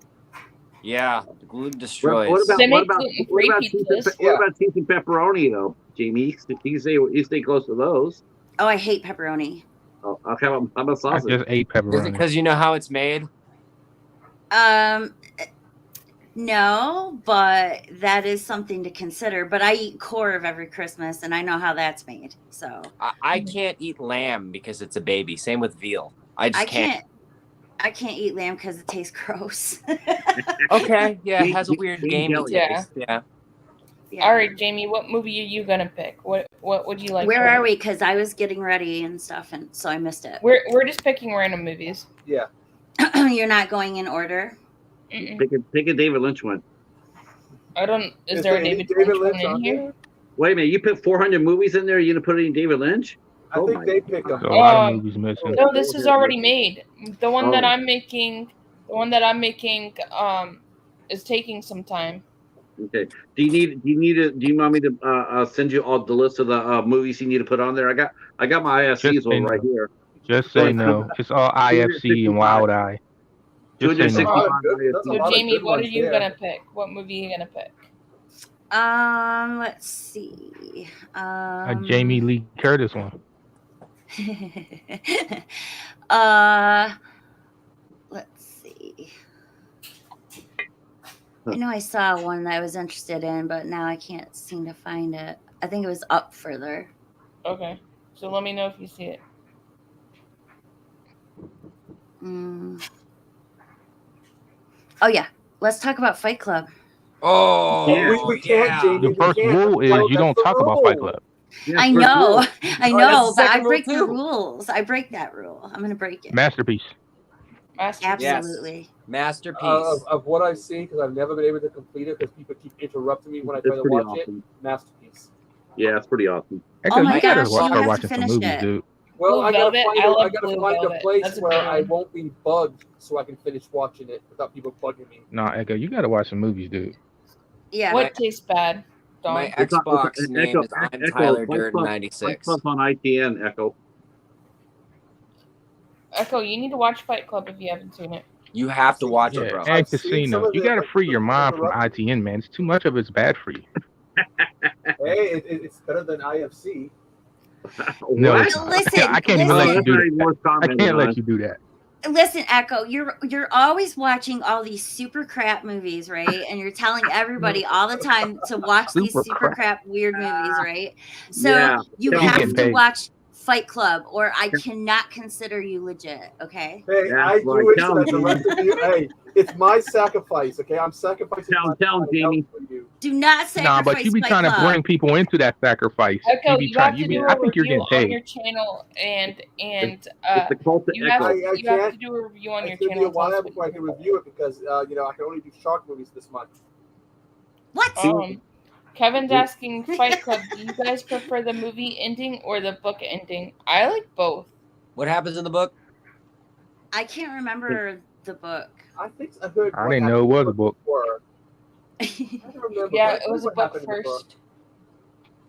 Yeah, the gluten destroys. What about They what make about gluten-free what about cheese and, pizzas. what about cheese and pepperoni though, Jamie? You stay close to those. Oh, I hate pepperoni. Oh, okay, how about I sausage? just ate Is it pepperoni. because you know how it's made? No, but that is something to consider. But I eat Corv every Christmas, and I know how that's made. So I can't eat lamb because it's a baby. Same with veal. I just I can't eat lamb because it tastes gross. Okay, yeah, it Bean- has a weird bean gamey jelly. taste. Yeah. Yeah. All right, Jamie, what movie are you gonna pick? What would you like? Where to- are we? Because I was getting ready and stuff, and so I missed it. We're just picking random movies. Yeah, You're not going in order. Mm-mm. Pick a David Lynch one. I don't. Is Is there a there any David David Lynch one Lynch in on here? there? Wait a minute, you put 400 movies in there. You gonna put any David Lynch? I Oh think my they pick them. So a lot of Um, movies missing. No, this is already made. The one that Oh. I'm making The one that I'm making is taking some time. Okay. Do you want me to send you all the list of the movies you need to put on there? I got my IFCs Just one say right no. here. Just say no. It's all IFC and Wild Eye. Just say no. 265 That's a So lot of Jamie, good what are ones you there. gonna pick? What movie are you gonna pick? Let's see. A Jamie Lee Curtis one. Let's see. I know I saw one that I was interested in, but now I can't seem to find it. I think it was Up Further. Okay. So let me know if you see it. Oh yeah, let's talk about Fight Club. Oh, we can't, yeah. Jamie. The first rule is you don't talk about Fight Club. Yeah, I first know, rule. I that's know, the but I second rule, break the too. rules. I break that rule. I'm gonna break it. Masterpiece. Masterpiece. Yes. Absolutely. Masterpiece. Of what I've seen, because I've never been able to complete it because people keep interrupting me when I It's try to pretty watch awesome. it. Masterpiece. Yeah, it's pretty awesome. Echo, Oh my you gotta gosh, you start have to watching some finish movies, it. dude. Well, Blue I gotta Velvet? find, I love I gotta Blue find a Velvet. place That's a where good I one. won't be bugged, so I can finish watching it without people bugging me. Nah, Echo, you gotta watch some movies, dude. Yeah. What tastes bad? My Dom? Xbox name is I'm Tyler Durden 96. Fight Club on ITN, Echo. Echo, you need to watch Fight Club if you haven't seen it. You have to watch it, Yeah, bro. and I've seen some Casino. of You the- gotta like, free your the mind from interruptions. ITN, man. It's too much of it's bad for you. Hey, it's better than IFC. No, What? it's not. Listen, I can't even let listen. you do That's not even that. worth I commenting can't on. let you do that. Listen, Echo, you're always watching all these super crap movies, right? And you're telling everybody all the time to watch these Super super crap. crap weird movies, right? So Yeah. you He's have getting to paid. watch Fight Club, or I cannot consider you legit. Okay. Hey, Yeah, I well, do it tell so that the him. rest of you. Hey, it's my sacrifice. Okay, I'm sacrificing Tell my him, time Jamie. for you. Do not sacrifice Nah, but you be Fight trying Club. to bring people into that sacrifice. Echo, You be you trying. have You to be. do I a think you're review getting on paid. your channel, and It's the cult of you have Echo. I you have can't. to do a review on your It's gonna be channel. a while and tell us before I what can you review it because I can only do shark movies this month. What? think. Kevin's asking Fight Club. Do you guys prefer the movie ending or the book ending? I like both. What happens in the book? I can't remember the book. I think I heard. I what didn't know happened it in was the a book. before. I don't remember. Yeah, but I it was a heard what book happened in the book. first.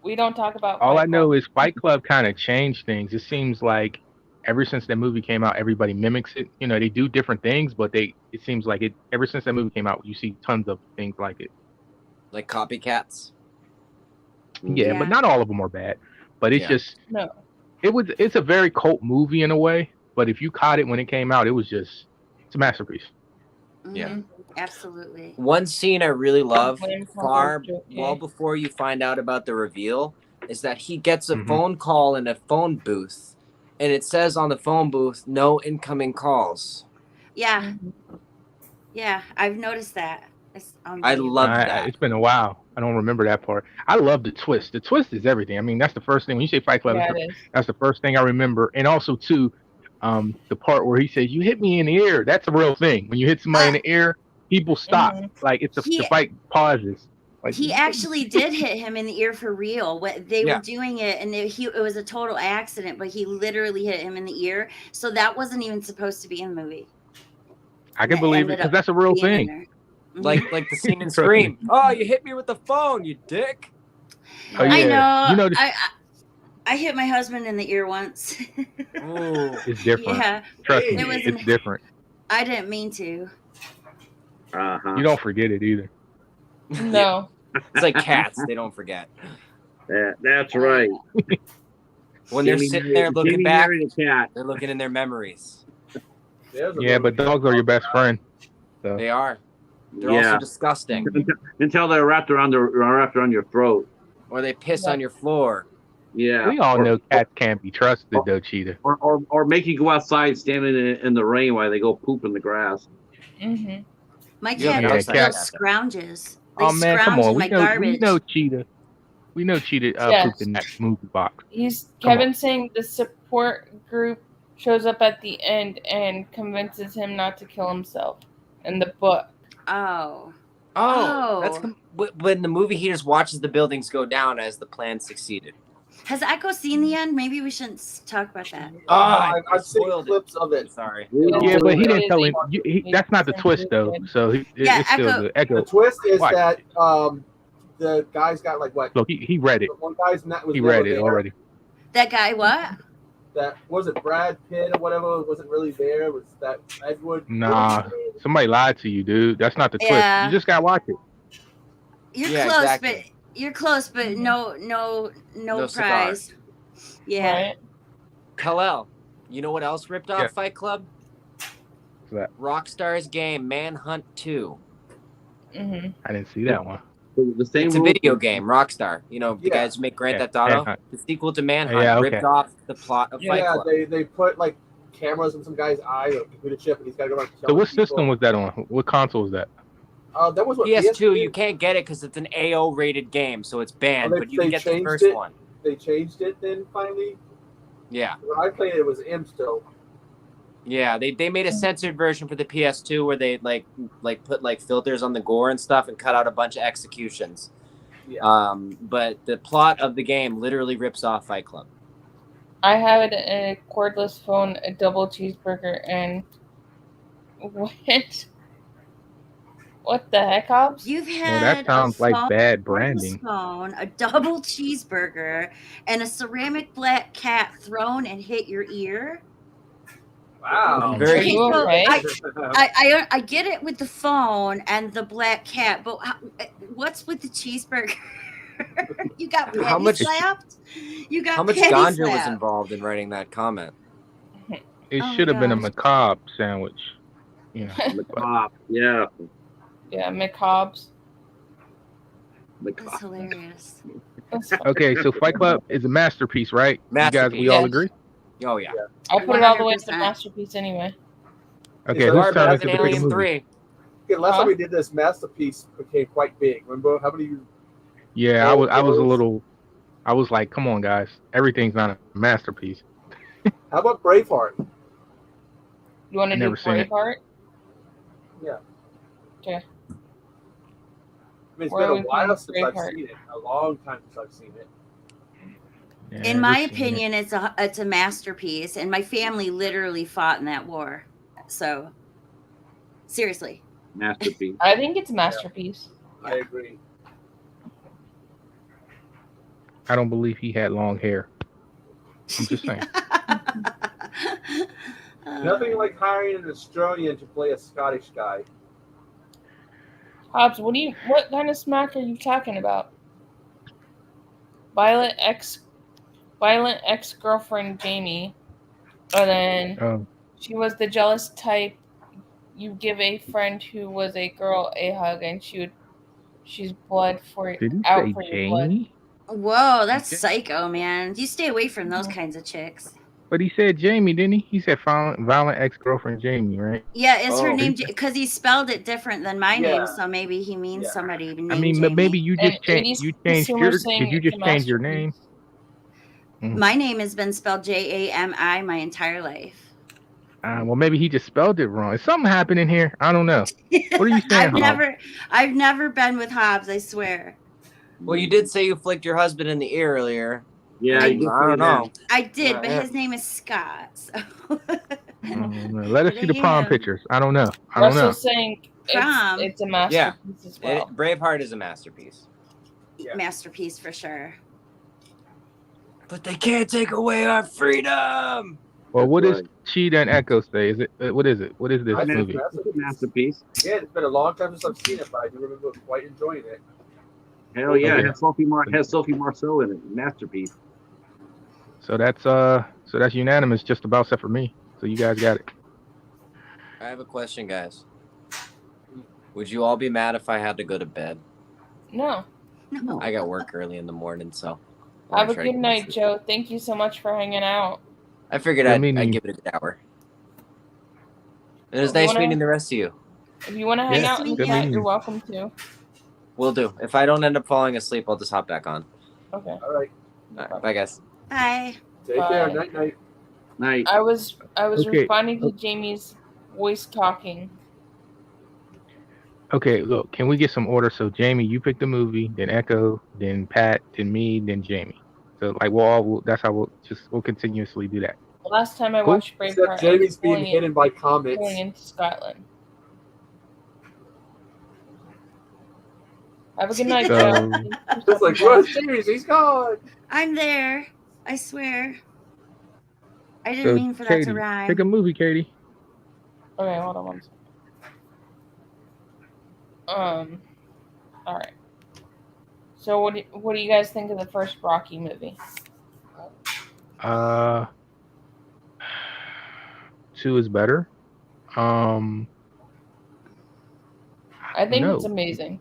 We don't talk about. All Fight I know Club. is Fight Club kind of changed things. It seems like ever since that movie came out, everybody mimics it. You know, they do different things, but it seems like it. Ever since that movie came out, you see tons of things like it. Like copycats? Yeah, Yeah. but not all of them are bad. But it's Yeah. just No. it's a very cult movie in a way. But if you caught it when it came out, it's a masterpiece. Yeah. Mhm. Absolutely. One scene I really love, Blame someone far else, okay. well before you find out about the reveal, is that he gets a Mhm. phone call in a phone booth, and it says on the phone booth, "No incoming calls." Yeah. Yeah, I've noticed that. I love I- that. It's been a while. I don't remember that part. I love the twist. The twist is everything. I mean, that's the first thing when you say Fight Club. Yeah, it is. That's the first thing I remember. And also too, the part where he says, "You hit me in the ear." That's a real thing. When you hit somebody in the ear, people stop. Like the fight pauses. Like He actually did hit him in the ear for real. What they Yeah. were doing it, and it was a total accident. But he literally hit him in the ear, so that wasn't even supposed to be in the movie. I can That believe it ended because up that's a real being in thing. there. Mhm. Like the scene in Trust me. Scream. Oh, you hit me with the phone, you dick. Oh, I yeah. know. You know, I hit my husband in the ear once. Ooh. it's different. Yeah, Trust It me, was it's an- different. I didn't mean to. Uh-huh. You don't forget it either. No. It's like cats; they don't forget. That's right. When they're Jamie sitting there married- looking Jamie back, married a cat. they're looking in their memories. There's a Yeah, movie. but dogs are your best friend. So They are. They're Yeah. also disgusting. Until they're wrapped around your throat. Or they piss Yeah. on your floor. Yeah. we all Or- know cats can't be trusted, though, Cheetah. Or make you go outside standing in the rain while they go poop in the grass. Mm-hmm. My You have cat an still outside cat. scrounges. They Oh man, come scrounge on. in my garbage. We know Cheetah. We know Cheetah Yes. pooped in that movie box. Come Kevin saying the support group shows up at the end and convinces him not to kill himself in the book. Oh. Oh, Oh. when the movie he just watches the buildings go down as the plan succeeded. Has Echo seen the end? Maybe we shouldn't talk about that. I've seen spoiled it. clips of it. Sorry. Yeah, but he didn't tell him. He- That's not the twist, though. So Yeah, it's still Echo- good. The Echo. twist is Watch. that the guy's got like what? Look, he read it. One guy's not was He never read it there. already. That guy, what? That was it. Brad Pitt or whatever wasn't really there. Was that Edward? Nah, somebody lied to you, dude. That's not the twist. Yeah. You just gotta watch it. You're Yeah, close, exactly. but you're close, but no No cigar. prize. Yeah. Right? Kal-El, you know what else ripped off Yeah. Fight Club? What's that? Rockstar's game Manhunt 2. Mm-hmm. I didn't see that one. The same It's a rules- video game, Rockstar. You know, the Yeah. guys who make Grand Yeah, Theft Auto. Manhunt. The sequel to Manhunt Yeah, okay. ripped off the plot of Fight Yeah, Club. they put like cameras in some guy's eye or computer chip, and he's got to go around. So killing what people. system was that on? What console was that? That was what PS2, PSP. you can't get it because it's an AO rated game, so it's banned. Oh, they- but you can they get the changed first it? one. They changed it then finally. Yeah, When I played it, it was M still. yeah. They made a censored version for the PS2 where they like put like filters on the gore and stuff and cut out a bunch of executions. Yeah. But the plot of the game literally rips off Fight Club. I had a cordless phone, a double cheeseburger, and what? What the heck, Hobbs? You've Well, had that sounds a like small bad cordless branding. phone, a double cheeseburger, and a ceramic black cat thrown and hit your ear. Wow. I'm very Are you so okay? I get it with the phone and the black cat, but what's with the cheeseburger? You got How penny much- slapped? You got How much penny ganja was slapped. involved in writing that comment? It Oh should have been a gosh. macabre sandwich. You know. Macabre. Yeah. Yeah, McHobbs. That's Macabre. hilarious. That's fine. Okay, so Fight Club is a masterpiece, right? You guys, Masterpiece. we all Yes. agree. Oh yeah. I put it all the way to 100%. masterpiece anyway. Okay, So whose our turn Better is than it to pick a Alien movie? 3. Okay, last Huh? time we did this, Masterpiece became quite big. Remember how many? Yeah, I was a Those- little. I was like, come on, guys, everything's not a masterpiece. How about Braveheart? You want to do Never seen it. Braveheart? Yeah. Okay. I mean, it's Where been we a while playing since I've Braveheart? seen it. A long time since I've seen it. Yeah, In my never seen it. opinion, it's a masterpiece, and my family literally fought in that war. So, seriously, Masterpiece. I think it's a masterpiece. I agree. I don't believe he had long hair. I'm just saying. Nothing like hiring an Australian to play a Scottish guy. Hobbs, what kind of smack are you talking about? Violent ex-girlfriend Jamie. And then she was the jealous type. You give a friend who was a girl a hug and she's blood for Did he out say for your blood. Jamie? Whoa, that's Okay. psycho, man. You stay away from those kinds of chicks. But he said Jamie, didn't he? He said violent ex-girlfriend Jamie, right? Yeah, is her Oh. name because he spelled it different than my Yeah. name, so maybe he means Yeah. somebody named I mean, Jamie. but maybe you And just changed. 80s You changed your. consumers saying Did you it's a just change your name? masterpiece. My name has been spelled Jami my entire life. Well, maybe he just spelled it wrong. Is something happening here? I don't know. What are you saying, I've never been with Hobbs, I swear. Well, you did say you flicked your husband in the ear earlier. Yeah, I you did I say don't know. I did, but Yeah. his name is Scott. So. I don't know. Let us see the Yeah. prom pictures. I don't know. I don't know. Russell's saying Prom. it's a masterpiece as well. Braveheart is a masterpiece. Yeah. Masterpiece for sure. But they can't take away our freedom. Well, what does Right. Cheetah and Echo say? Is it what is it? What is this I think movie? it's It's a masterpiece. Yeah, it's been a long time since I've seen it, but I do remember quite enjoying it. Hell yeah, Okay. it has Sophie Marceau in it. Masterpiece. So that's unanimous, just about except for me. So you guys got it. I have a question, guys. Would you all be mad if I had to go to bed? No. No. I got work early in the morning, so. Have a good night, Joe. Thank you so much for hanging out. I figured Yeah, I'd me neither. give it a good hour. It was You nice wanna- meeting the rest of you. If you want to hang Yeah, out in the good chat, meeting you're you. welcome to. Will do. If I don't end up falling asleep, I'll just hop back on. Okay. All right. All right, bye, guys. Hi. Take care. Bye. Night night. Night. I was Okay. responding to Jamie's voice talking. Okay, look, can we get some order? So Jamie, you pick the movie, then Echo, then Pat, then me, then Jamie. So like that's how we'll continuously do that. Last time I Cool. watched Braveheart, Except I was Jamie's being going hidden by comets. into Scotland. Have a good night, So- Joe. It's like, where's Jamie? He's gone. I'm there. I swear. I didn't So mean for that Katie, to rhyme. pick a movie, Katie. Okay, hold on one second. All right. So what do you guys think of the first Rocky movie? 2 is better. I think No. it's amazing.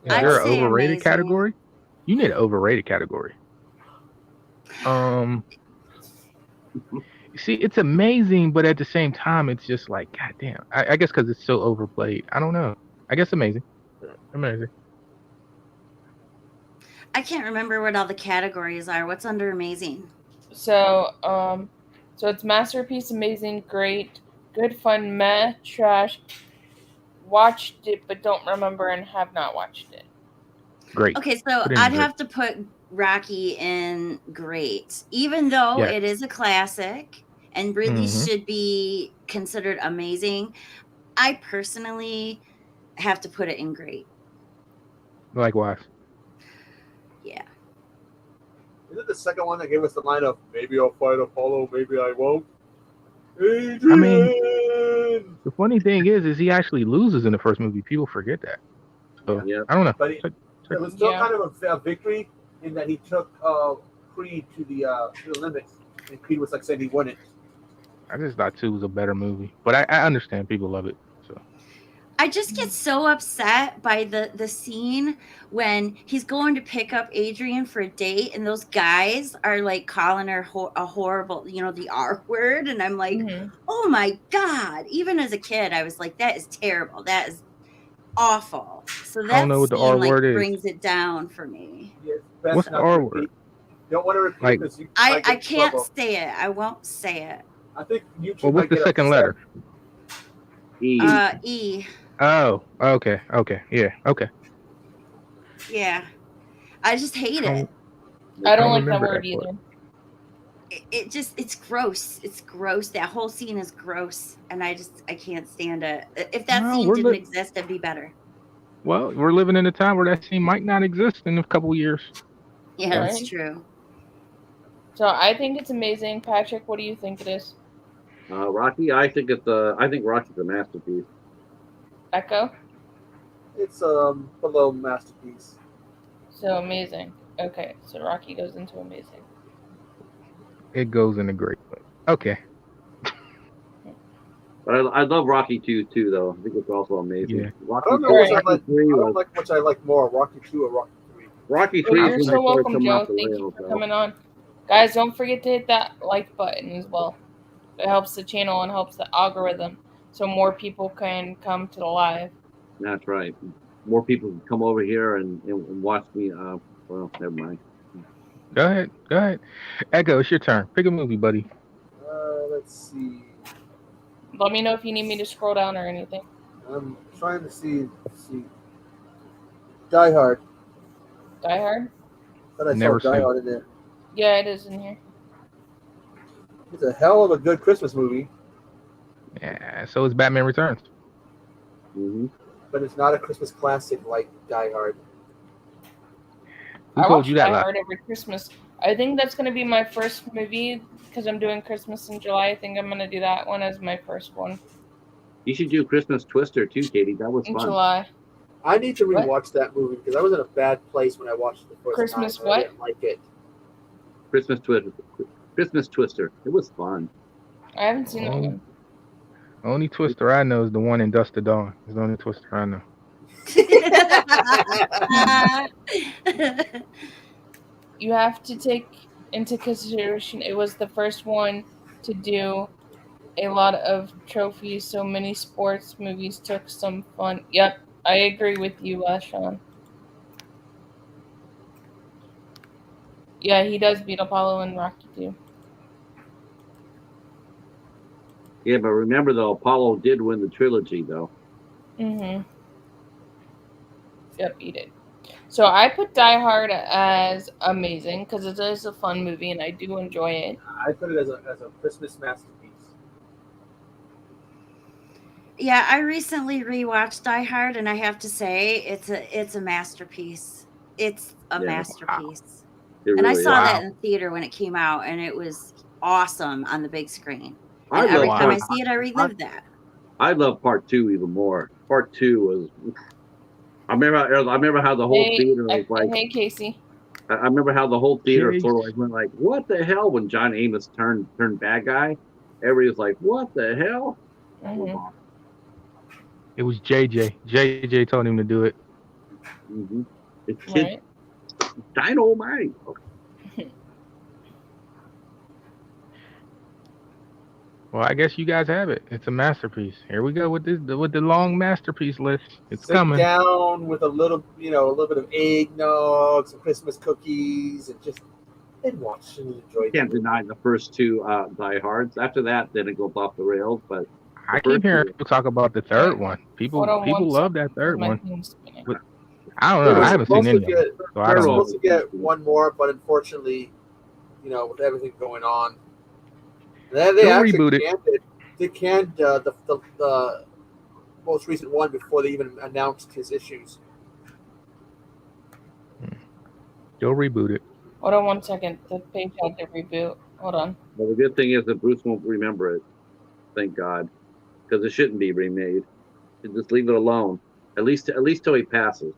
Is I'd there an say overrated amazing. category? You need an overrated category. See, it's amazing, but at the same time, it's just like, goddamn. I guess because it's so overplayed. I don't know. I guess amazing. Amazing. I can't remember what all the categories are. What's under amazing? So so it's masterpiece, amazing, great, good, fun, meh, trash. Watched it but don't remember and have not watched it. Great. Okay, so Put it in I'd great. have to put Rocky in great, even though Yes. it is a classic and really Mhm. should be considered amazing. I personally have to put it in great. Likewise. Yeah. Is it the second one that gave us the line of "Maybe I'll fight Apollo, maybe I won't"? Adrian! I mean, the funny thing is he actually loses in the first movie. People forget that. So Yeah. I don't know. But it was still Yeah. kind of a victory in that he took Creed to the limit, and Creed was like saying he wouldn't. I just thought 2 was a better movie, but I understand people love it. So I just get so upset by the scene when he's going to pick up Adrian for a date, and those guys are like calling her a horrible, the R word, and I'm like, Mhm. oh my god! Even as a kid, I was like, that is terrible. That is awful. So that don't know what the R scene like word is. brings it down for me. Yeah, it's best What's the not to R repeat. word? You don't want to repeat Like- because you I might get in can't trouble. say it. I won't say it. I think YouTube Well, what's might the get second upset. letter? E. E. Oh, okay, yeah, okay. Yeah. I just hate I it. don't- I don't don't like that remember word that part. either. It's gross. It's gross. That whole scene is gross, and I can't stand it. If that No, scene we're didn't li- exist, it'd be better. Well, we're living in a time where that scene might not exist in a couple years. Yeah, that's Right. true. So I think it's amazing. Patrick, what do you think it is? Rocky, I think Rocky's a masterpiece. Echo? It's below masterpiece. So amazing. Okay, so Rocky goes into amazing. It goes in a great way. Okay. But I love Rocky 2 too, though. I think it's also amazing. Yeah. I Rocky don't know 2, which I Rocky like. 3 I don't was like which I like more, Rocky 2 or Rocky 3. Rocky Well, 3 you're is so when they started welcome, coming Joe. off the Thank you rails, for though. coming on. Guys, don't forget to hit that like button as well. It helps the channel and helps the algorithm so more people can come to the live. That's right. More people can come over here and watch me. Well, never mind. Go ahead. Echo, it's your turn. Pick a movie, buddy. Let's see. Let me know if you need me to scroll down or anything. I'm trying to see. Die Hard. Die Hard? Thought I Never saw Die seen. Hard in there. Yeah, it is in here. It's a hell of a good Christmas movie, Yeah, so is Batman Returns. Hmm. but it's not a Christmas classic like Die Hard. Who I told watch you that Die lie? Hard every Christmas. I think that's going to be my first movie because I'm doing Christmas in July. I think I'm going to do that one as my first one You should do Christmas Twister too, Katie. That was in fun. July. I need to What? rewatch that movie because I was in a bad place when I watched it the first Christmas time. and I what? didn't like it. Christmas Twister. Christmas Twister. It was fun. I haven't seen that Oh. one. Only Twister I know is the one in Dust to Dawn. It's the only Twister I know. You have to take into consideration it was the first one to do a lot of trophies, so many sports movies took some fun. Yep, I agree with you, Sean. Yeah, he does beat Apollo and Rocky too. Yeah, but remember though, Apollo did win the trilogy though. Mm-hmm. Yep, he did. So I put Die Hard as amazing because it is a fun movie and I do enjoy it. I put it as a Christmas masterpiece. Yeah, I recently rewatched Die Hard, and I have to say it's a masterpiece. It's a Yeah. masterpiece. It And I really saw is. that in theater when it came out, and it was awesome on the big screen. I And every love time I part- see it, I relive that. I love part 2 even more. Part 2 was. I remember how the whole theater was like. Hey, Casey. I remember how the whole theater Jeez. sort of like went like, "What the hell?" When John Amos turned bad guy, everybody was like, "What the hell?" Mhm. It was JJ. JJ told him to do it. Mm-hmm. It's kid Right. dynamite. Well, I guess you guys have it. It's a masterpiece. Here we go with the long masterpiece list. It's Sit coming. down with a little bit of eggnog, some Christmas cookies, and watch and enjoy. Can't deny the first 2 Die Hards. After that, then it goes off the rails. But I keep hearing people talk about the third one. People Hold on one love that third My one. thing's spinning. I don't know. I haven't seen any of it. So I We're don't know. supposed to get one more, but unfortunately, with everything going on, they They'll actually reboot it. canned it. They canned the most recent one before they even announced his issues. They'll reboot it. Hold on one second. The page had to reboot. Hold on. well, the good thing is that Bruce won't remember it. Thank God, because it shouldn't be remade. Just leave it alone. At least till he passes.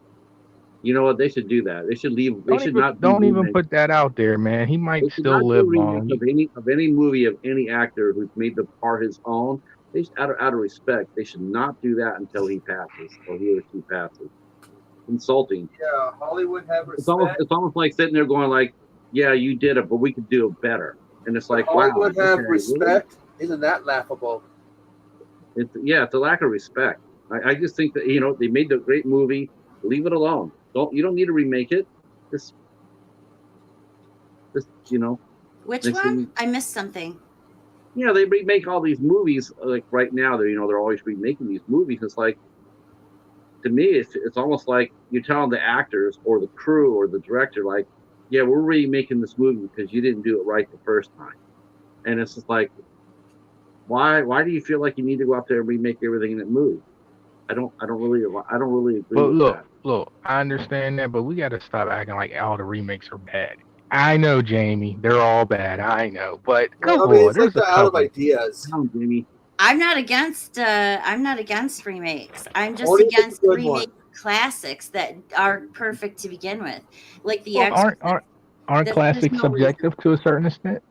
You know what? They should do that. They should leave. They should not. Don't even put that out there, man. He might They should still not do live remakes long. of any movie of any actor who's made the part his own. They should, out of respect, they should not do that until he passes or he or she passes. Insulting. Yeah, Hollywood have It's almost like sitting there going like, "Yeah, you did it, but we could do it better." And it's like, wow. Hollywood have okay, respect. Isn't that laughable? really? It's a lack of respect. I just think that they made the great movie. Leave it alone. You don't need to remake it. Just Which Next one? thing- I missed something. they remake all these movies like right now. They're always remaking these movies. It's like, to me, it's almost like you're telling the actors or the crew or the director, like, yeah, we're remaking this movie because you didn't do it right the first time. And it's just like, why do you feel like you need to go out there and remake everything that moved? I don't really agree But with that. look, I understand that, but we got to stop acting like all the remakes are bad. I know, Jamie, they're all bad. I know, but come on, it's there's like a they're out of couple. ideas. Come on, Jamie. I'm not against remakes. I'm just Only if it's a against good remake classics that are perfect to begin with. Like The Well, Exorcist. aren't There's classics no subjective to a certain extent?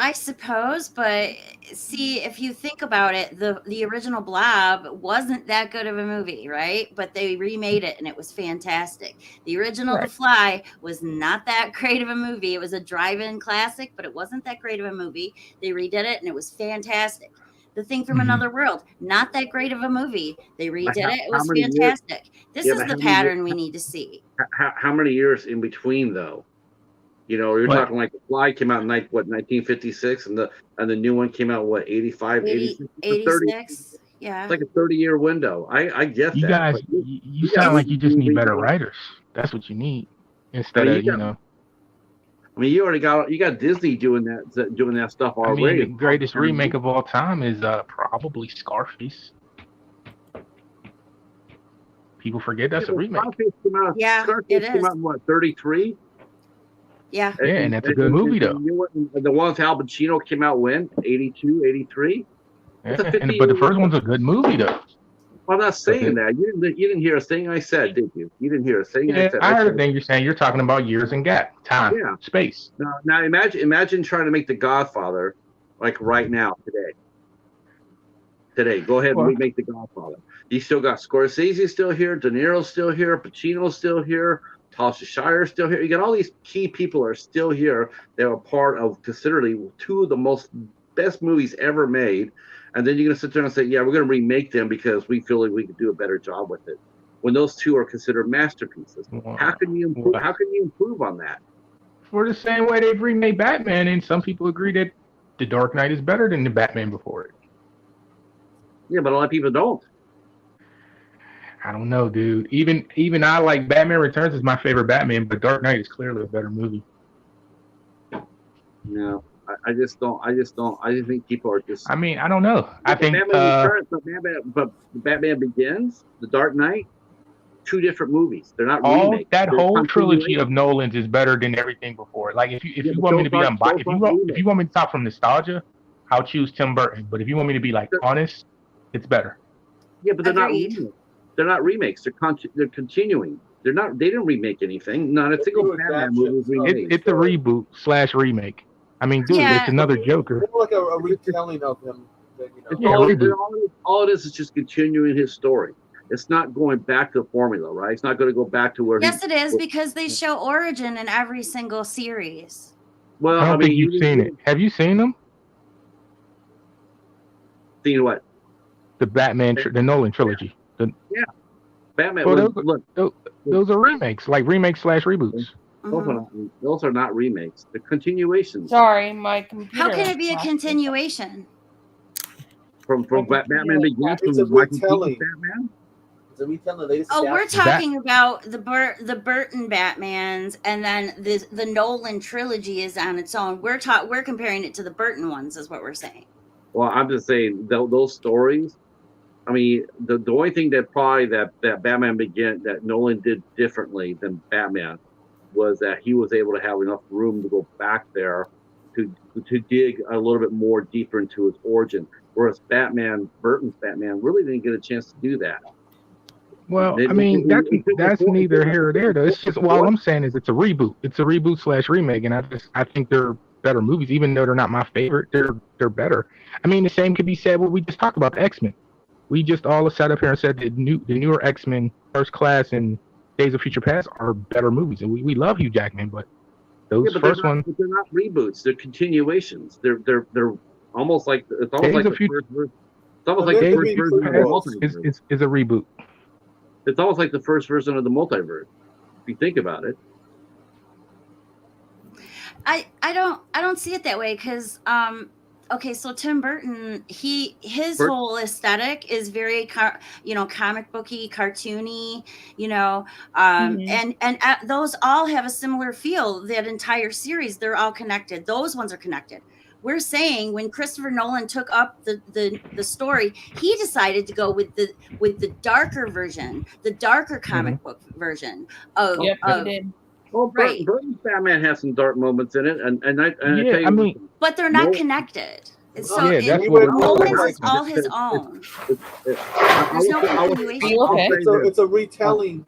I suppose, but see, if you think about it, the original Blob wasn't that good of a movie, right? But they remade it and it was fantastic. The original Right. The Fly was not that great of a movie. It was a drive-in classic, but it wasn't that great of a movie. They redid it and it was fantastic. The Thing from Mhm. Another World, not that great of a movie. They redid it. It how was many years- fantastic. This Yeah, is but the how many pattern years- we need to see. How many years in between though? You're What? talking like The Fly came out in 1956, and the new one came out 85, 86? It's a 86. Yeah. It's like a 30-year window. I get You that. guys, but you you sound got- like you just need better you- writers. That's what you need instead I mean, of you got- I mean, you got Disney doing that stuff I already. mean, the greatest remake of all time is probably Scarface. People forget that's a remake. Scarface came out, Yeah, Scarface it came is. out in what, 33? Yeah. Yeah, and that's a good movie, though. You know what, and the one with Al Pacino came out when? 82, 83? It's a Yeah, 50 but the year first one's a good movie, though. Well, I'm not saying Okay. that. You didn't hear a thing I said, did you? You didn't hear a thing I Yeah, said. I heard a said, thing you're saying. You're talking about years and gap, time, Yeah. space. Now imagine trying to make The Godfather like right now, today. Go ahead and Well- remake The Godfather. You still got Scorsese still here, De Niro's still here, Pacino's still here, Tasha Shire's still here. You got all these key people are still here. They were part of considerably two of the best movies ever made. And then you're gonna sit there and say, yeah, we're gonna remake them because we feel like we could do a better job with it. When those two are considered masterpieces. Wow. How can you improve on that? For the same way they've remade Batman, and some people agree that The Dark Knight is better than the Batman before it. Yeah, but a lot of people don't. I don't know, dude. Even I like Batman Returns is my favorite Batman, but Dark Knight is clearly a better movie. No, I just don't. I just think people are just. I mean, I don't know. I think Batman Returns, but Batman Begins, The Dark Knight, two different movies. They're not all remakes. that They're whole trilogy continuations. of Nolan's is better than everything before. Like if you but want me to those be aren't- unbiased, those aren't if you want me to talk from nostalgia, I'll choose Tim Burton. But if you want me to be like honest, it's better. Yeah, but they're Agreed. not remakes. They're not remakes. They're continuing. They're not. They didn't remake anything. Not a single new Batman movie was adaptations. remade. It's a reboot / remake. I mean, dude, Yeah. it's another Joker. More like a retelling of him. Than, It's Yeah, all, reboot. all it is just continuing his story. It's not going back to the formula, right? It's not going to go back to where. Yes, it is because they show origin in every single series. Well, I don't think you've you- seen it. Have you seen them? Seen what? The the Nolan trilogy. Batman. Well, look, Those are remakes, like remakes / reboots. those are not remakes. They're continuations Sorry, my computer. How can it be a was continuation? from Okay. Batman Begins. It's From a Michael retelling. Keaton's Batman. It's a retelling the latest. Oh, we're adaptation. talking about the Burton Batmans, and then the Nolan trilogy is on its own. We're comparing it to the Burton ones, is what we're saying. Well, I'm just saying those stories. I mean, the only thing that probably that Batman Begins that Nolan did differently than Batman was that he was able to have enough room to go back there to dig a little bit more deeper into his origin. Whereas Burton's Batman really didn't get a chance to do that. Well, They- I mean, they- that's they- neither here or there, though. It's just all I'm saying is it's a reboot. It's a reboot / remake, and I think they're better movies, even though they're not my favorite. They're better. I mean, the same could be said what we just talked about, the X-Men. We just all sat up here and said the newer X-Men, First Class and Days of Future Past are better movies, and we love Hugh Jackman, but those Yeah, but first ones. they're not reboots. They're continuations. They're almost like it's almost Days like of the Future- first version. It's almost like the Days of first Future version of the Past multiverse. is a reboot. It's almost like the first version of the multiverse. If you think about it. I don't see it that way because okay, so Tim Burton, his whole aesthetic is very comic booky, cartoony, and those all have a similar feel. That entire series, they're all connected. Those ones are connected. We're saying when Christopher Nolan took up the story, he decided to go with the darker version, the darker comic book version of. Yep, of he did. Well, Right. Burton's Batman has some dark moments in it, and I tell you, I mean, but they're not No. connected. So Yeah, that's what- Nolan's like, is all his own. There's no continuation. Okay. It's a retelling.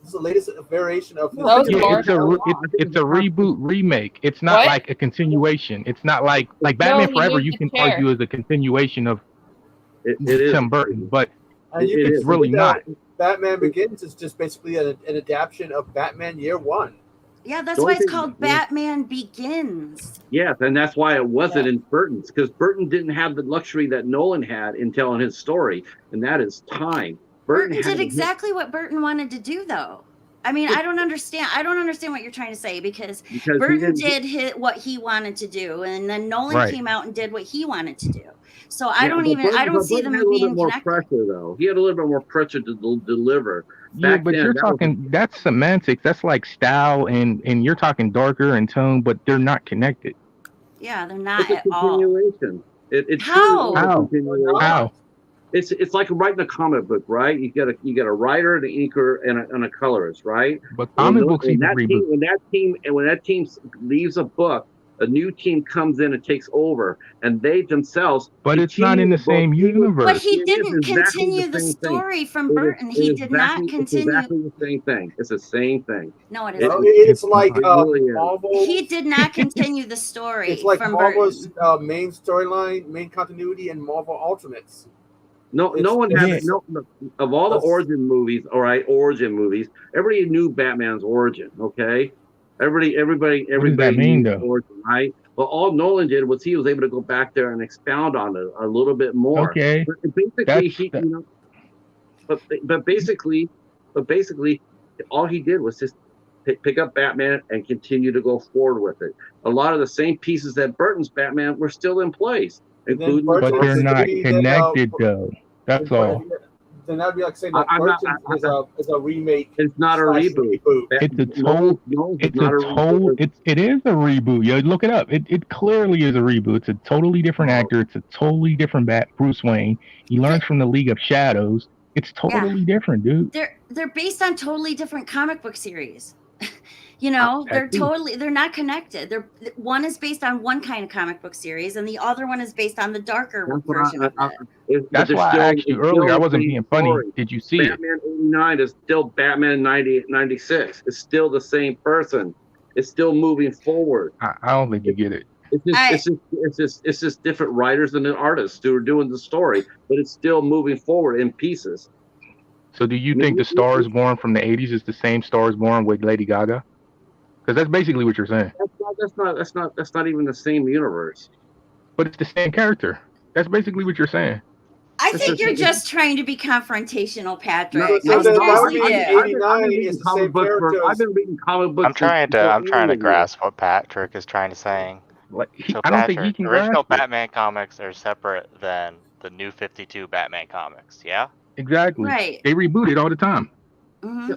This is the latest variation of. That was yeah, Marvel. it's a reboot remake. It's not What? like a continuation. It's not like Batman he Forever. moved You the can chair. argue as a continuation of it is Tim Burton, but And you It can is. see really that not. Batman Begins is just basically an adaptation of Batman Year One. Yeah, that's The why only it's thing- called Batman Begins. yes, and that's why it wasn't in Burton's, because Burton didn't have the luxury that Nolan had in telling his story, and that is time. Burton had did a- exactly what Burton wanted to do, though. I mean, I don't understand. I don't understand what you're trying to say because because he Burton didn't- what he wanted to do, and then Nolan Right. came out and did what he wanted to do. So Yeah, I don't but see Burton them had a little being bit more connected. pressure, though. He had a little bit more pressure to deliver. yeah, Back but then, you're that was- talking that's semantics. That's like style, and you're talking darker and tone, but they're not connected. Yeah, they're not It's a at all. continuation. It's How? truly a How? continuation. How? It's like writing a comic book, right? You got a writer, an inker, and a colorist, right? But comic books when even that reboot. when that team leaves a book, a new team comes in and takes over, and they themselves. But it's not in the same universe. But he It is didn't exactly continue the same thing. story from It is- Burton. it He is did not It's continue. exactly the same thing. It's the same thing. No, it It- isn't. It's like It really is. Marvel. He did not continue the story It's like from Marvel's Burton. main storyline, main continuity, and Marvel Ultimates. No It's- one Yeah. has no of all the That's- origin movies. All right, origin movies. Everybody knew Batman's origin. Okay, everybody that mean, knew though? his origin, right? But all Nolan did was he was able to go back there and expound on it a little bit more. Okay, But basically, That's- but basically, all he did was just pick up Batman and continue to go forward with it. A lot of the same pieces that Burton's Batman were still in place, And then including. Burton- but they're not That, connected though. That's all. then that'd be like saying that I'm not- Burton is a remake. It's not a slash reboot. It's a total. It's a total. It is a reboot. Yo, look it up. It clearly is a reboot. It's a totally different actor. It's a totally different Bruce Wayne. He learns from the League of Shadows. It's totally different, dude. They're based on totally different comic book series. You know, they're not connected. One is based on one kind of comic book series, and the other one is based on the darker version of it. That's why I asked you earlier. I wasn't being funny. Did you see Batman 89 is still Batman 96. It's still the same person. It's still moving forward. I don't think you get it. It's just different writers and artists who are doing the story, but it's still moving forward in pieces. So do you think the Star is Born from the 80s is the same Star is Born with Lady Gaga? Because that's basically what you're saying. That's not even the same universe. But it's the same character. That's basically what you're saying. I think you're just trying to be confrontational, Patrick. No, that would be Yeah. 89 is the same characters. I've been reading comic books. I'm trying to grasp what Patrick is trying to say. So I don't think he can original grasp it. Batman comics are separate than the new 52 Batman comics, yeah? Exactly. Right. They reboot it all the time. Mm-hmm.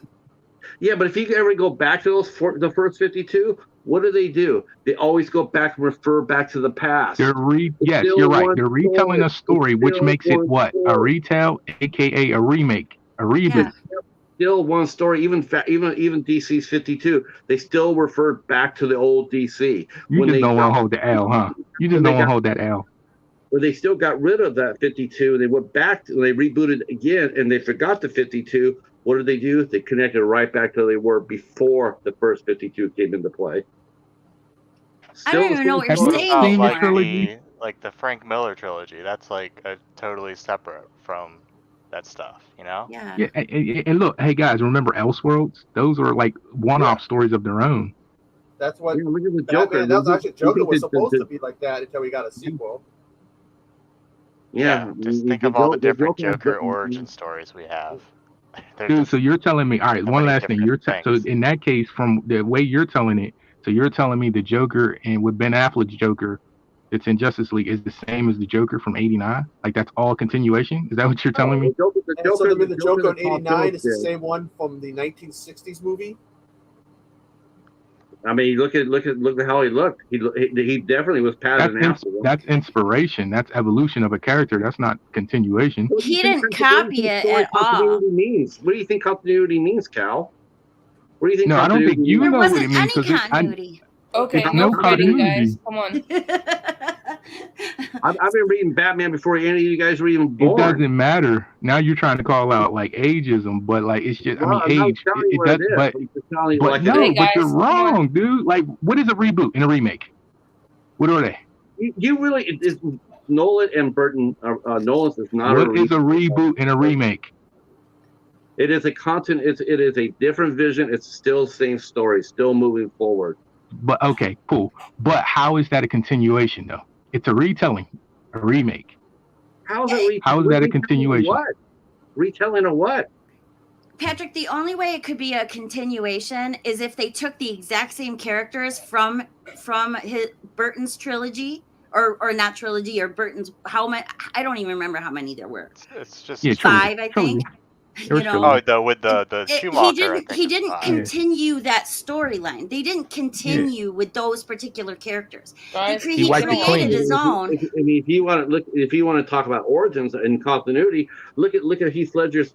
Yeah, but if you ever go back to the first 52, what do? They always go back and refer back to the past. Yes, you're right. They're retelling a story, which makes it what? A retell, aka a remake, a reboot. Yeah. Still one story. Even DC's 52, they still refer back to the old DC. You just don't want to hold the L, huh? You just don't want to hold that L. But they still got rid of that 52. They went back and they rebooted again, and they forgot the 52. What did they do? They connected right back to they were before the first 52 came into play. I don't even know what you're saying anymore. Like the Frank Miller trilogy, that's like a totally separate from that stuff, you know? Yeah. Yeah, and look, hey guys, remember Elseworlds? Those are like one-off stories of their own. That's what. Look at the Batman, Joker. actually Joker was supposed to be like that until we got a sequel. Yeah, just think of all the different Joker origin stories we have. Dude, so you're telling me, all right, one last thing. So in that case, from the way you're telling it, so you're telling me the Joker and with Ben Affleck's Joker that's in Justice League is the same as the Joker from 89? Like that's all continuation? Is that what you're telling me? The Joker in 89 is the same one from the 1960s movie. I mean, look at how he looked. He definitely was patted an apple. That's inspiration. That's evolution of a character. That's not continuation. He didn't copy it at all. Means? What do you think continuity means, Cal? What do you think? No, I don't think you there know what wasn't it means. any continuity. Okay, There's no no fighting, continuity. guys. Come on. I've been reading Batman before any of you guys were even born. It doesn't matter. Now you're trying to call out like ageism, but like it's just, Well, I mean, age. It does, but no, but you're wrong, dude. Like, what is a reboot and a remake? What are they? You really is Nolan and Burton. Nolan's is not. What is a reboot and a remake? It is a content. It is a different vision. It's still the same story, still moving forward. But okay, cool. But how is that a continuation though? It's a retelling, a remake. How is it? How is that a continuation? What? Retelling of what? Patrick, the only way it could be a continuation is if they took the exact same characters from Burton's trilogy, or not trilogy, or Burton's how many? I don't even remember how many there were. It's just 5, I think. You know, with the Schumacher. He didn't continue that storyline. They didn't continue with those particular characters. He created his own. I mean, if you want to talk about origins and continuity, look at Heath Ledger's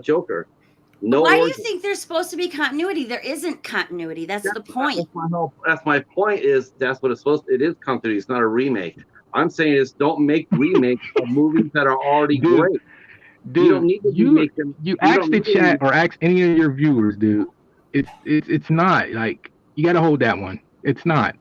Joker. Why do you think there's supposed to be continuity? There isn't continuity. That's the point. That's my point. Is that's what it's supposed to. It is continuity. It's not a remake. I'm saying is don't make remakes of movies that are already great. Dude, you don't need to remake them. You ask the chat or ask any of your viewers, dude. It's not like you got to hold that one. It's not.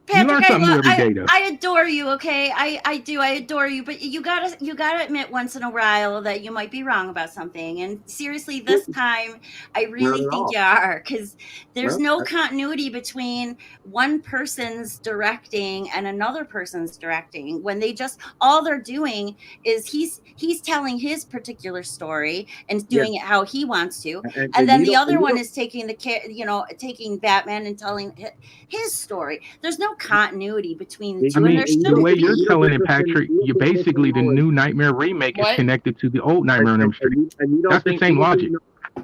Patrick, I adore you, okay? I do. I adore you, but you gotta admit once in a while that you might be wrong about something. And seriously, this time, I really think you are, because there's no continuity between one person's directing and another person's directing. When they just all they're doing is he's telling his particular story and doing it how he wants to, and then the other one is taking taking Batman and telling his story. There's no continuity between the I two, I and mean, there and the shouldn't way be. you're telling it, Patrick, you basically the new Nightmare remake is What? connected to the old Nightmare on Elm Street. and you don't That's the think same logic.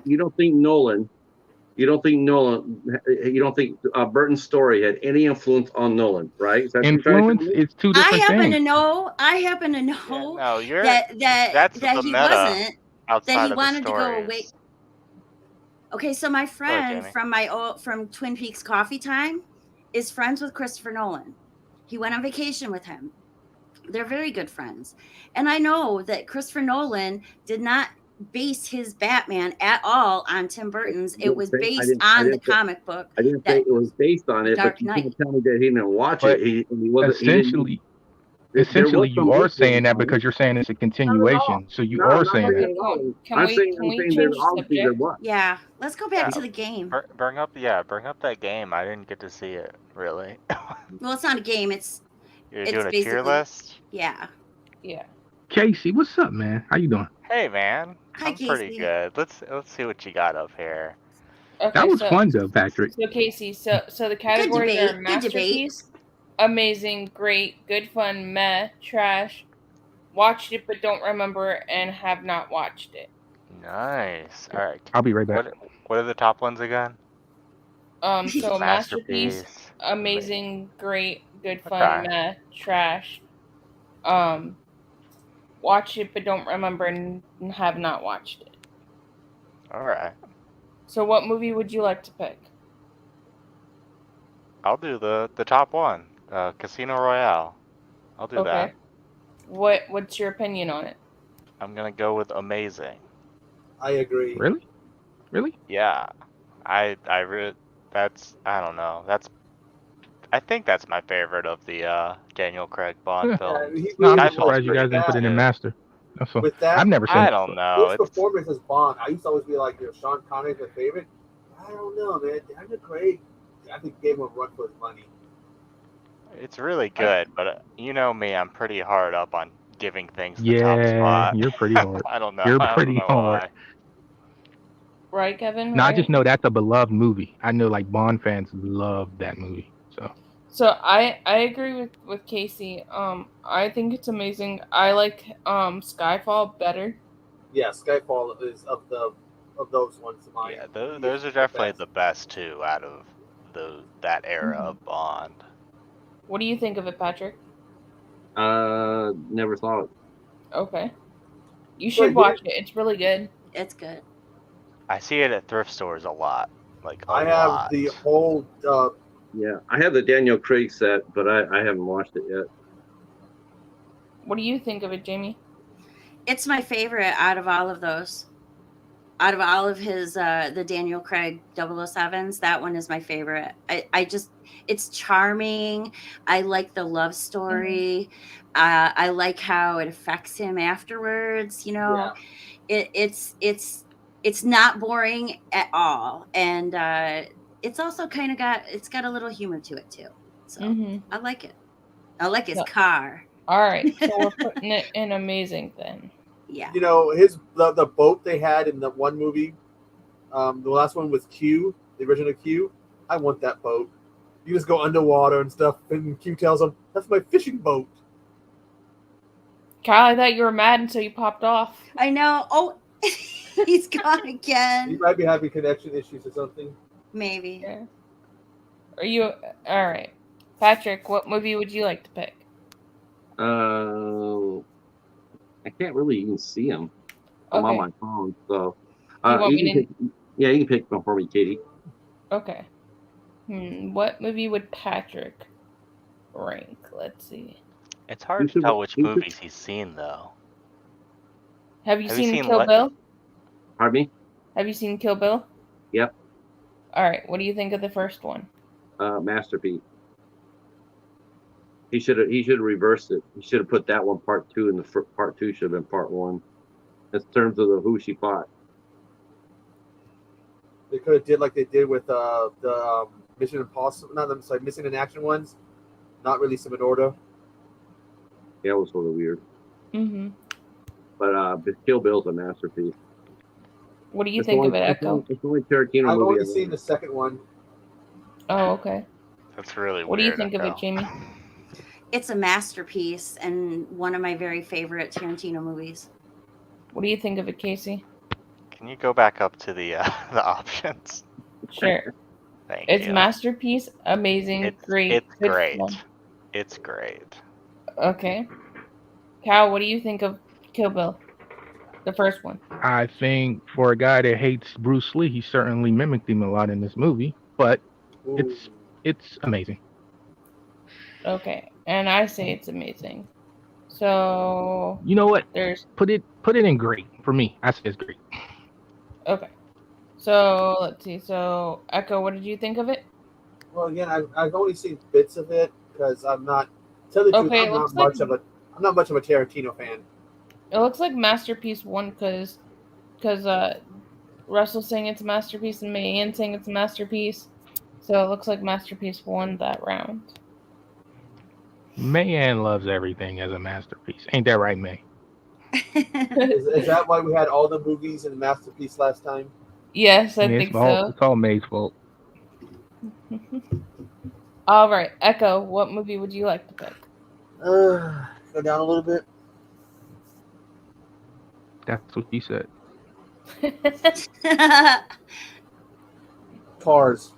You don't think Nolan. You don't think Burton's story had any influence on Nolan, right? Is that what you're trying to Influence, tell me? it's two I different happen things. to know. I happen to Yeah, know no, you're that that's the he meta wasn't. outside That he of the wanted to go stories. away. Okay, so my friend Jamie. from Twin Peaks Coffee Time is friends with Christopher Nolan. He went on vacation with him. They're very good friends. And I know that Christopher Nolan did not base his Batman at all on Tim Burton's. It was based on the comic book. I didn't say that it was based on it, Dark but you Knight. can't tell me that he didn't watch But it. He wasn't. Essentially, essentially, you are saying that because you're saying it's a continuation. So you are saying saying that. at all. Can I'm we saying change that the obviously there subject? was. Yeah, let's go back Yeah. to the game. Bring up that game. I didn't get to see it really. Well, it's not a game. It's You're doing a tier basically- list. yeah. Yeah. Casey, what's up, man? How you doing? Hey man, Hi, I'm pretty Casey. good. Let's see what you got up here. Okay, That was so, fun though, Patrick. So Casey, so the categories debate, are good debate. masterpiece, amazing, great, good fun, meh, trash, watched it but don't remember, and have not watched it. Nice. All right. I'll be right back. What are the top ones again? So masterpiece, amazing, great, good fun, Okay. meh, trash, watched it but don't remember and have not watched it. All right. So what movie would you like to pick? I'll do the top one. Casino Royale. I'll do that. What's your opinion on it? I'm gonna go with amazing. I agree. Really? Really? Yeah. I don't know. I think that's my favorite of the Daniel Craig Bond Yeah. films. He No, I'm really just Skyfall's surprised you guys pretty didn't put it in good. master. That's all. With that, I've never seen I it. don't know. his performance as Bond, I used to always be like, Sean Connery's my favorite. I don't know, man. Daniel Craig, I think gave him a run for his money. It's really good, but you know me, I'm pretty hard up on giving things the top Yeah, spot. you're pretty hard. I don't know. You're I don't pretty know hard. why. Right, Kevin? No, I Right? just know that's a beloved movie. I know like Bond fans love that movie. So I agree with Casey. I think it's amazing. I like Skyfall better. Yeah, Skyfall is of those ones of mine. Yeah, those are definitely the best two out of that era of Bond. What do you think of it, Patrick? Never saw it. Okay. You should watch it. It's really good. It's good. I see it at thrift stores a lot. Like I have lot. the whole. Yeah, I have the Daniel Craig set, but I haven't watched it yet. What do you think of it, Jamie? It's my favorite out of all of those. Out of all of his the Daniel Craig 007s, that one is my favorite. I just, it's charming. I like the love story. I like how it affects him afterwards. You know, it's not boring at all, and it's also kind of got a little humor to it too. So I like it. I like his car. All right, so we're putting it in amazing then. Yeah. You know, the boat they had in the one movie, the last one was Q, the original Q. I want that boat. You just go underwater and stuff, and Q tells him, "That's my fishing boat." Kyle, I thought you were mad until you popped off. I know. Oh, he's gone He again. might be having connection issues or something. Maybe. Yeah. Are you all right, Patrick? What movie would you like to pick? I can't really even see them. I'm on my phone, so You want me pick, yeah, you can pick one for me, Katie. Okay. What movie would Patrick rank? Let's see. It's hard to tell which movies he's seen though. Have you seen seen Kill what? Bill? Pardon me? Have you seen Kill Bill? Yep. All right. What do you think of the first one? Masterpiece. He should have reversed it. He should have put that one part 2, and the part 2 should have been part 1. In terms of who she fought. They could have did like they did with the Mission Impossible, Missing in Action ones. Not release them in order. Yeah, it was sort of weird. Mm-hmm. But Kill Bill's a masterpiece. What do you think of it, Echo? It's the only Tarantino I've movie only I've seen the second one. Oh, okay. That's really What do you weird. think of it, Echo. Jamie? It's a masterpiece and one of my very favorite Tarantino movies. What do you think of it, Casey? Can you go back up to the the options? Sure. Thank It's you. masterpiece, amazing, great, It's good great. film. It's great. Okay. Cal, what do you think of Kill Bill? The first one. I think for a guy that hates Bruce Lee, he certainly mimicked him a lot in this movie, but Ooh. it's amazing. Okay. And I say it's amazing. So You know what? there's Put it in great for me. I say it's great. okay. So let's see. So Echo, what did you think of it? Well, again, I've only seen bits of it because I'm not. Tell the truth, Okay, I'm it not looks much like- of a. I'm not much of a Tarantino fan. It looks like Masterpiece 1 because Russell's saying it's a masterpiece and Mayan saying it's a masterpiece. So it looks like Masterpiece 1 that round. Mayan loves everything as a masterpiece. Ain't that right, May? Is that why we had all the movies in Masterpiece last time? Yes, I Yeah, think it's all May's fault. so. All right, Echo, what movie would you like to pick? Go down a little bit. That's what he said. Cars.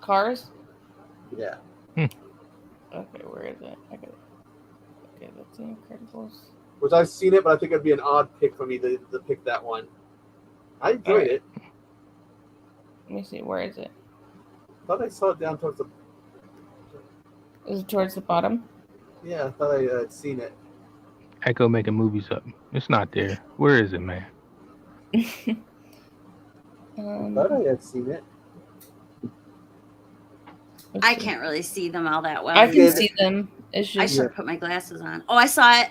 Cars? Yeah. Okay, where is it? Okay, that's The Incredibles. Which I've seen it, but I think it'd be an odd pick for me to pick that one. I enjoyed Alright. it. Let me see, where is it? Thought I saw it down towards the. Is it towards the bottom? Yeah, I thought I had seen it. Echo making movies up. It's not there. Where is it, man? I thought I had seen it. let's I see. can't really see them all that well. I can Yeah. see them. It's I just should have put my glasses on. Oh, I saw it.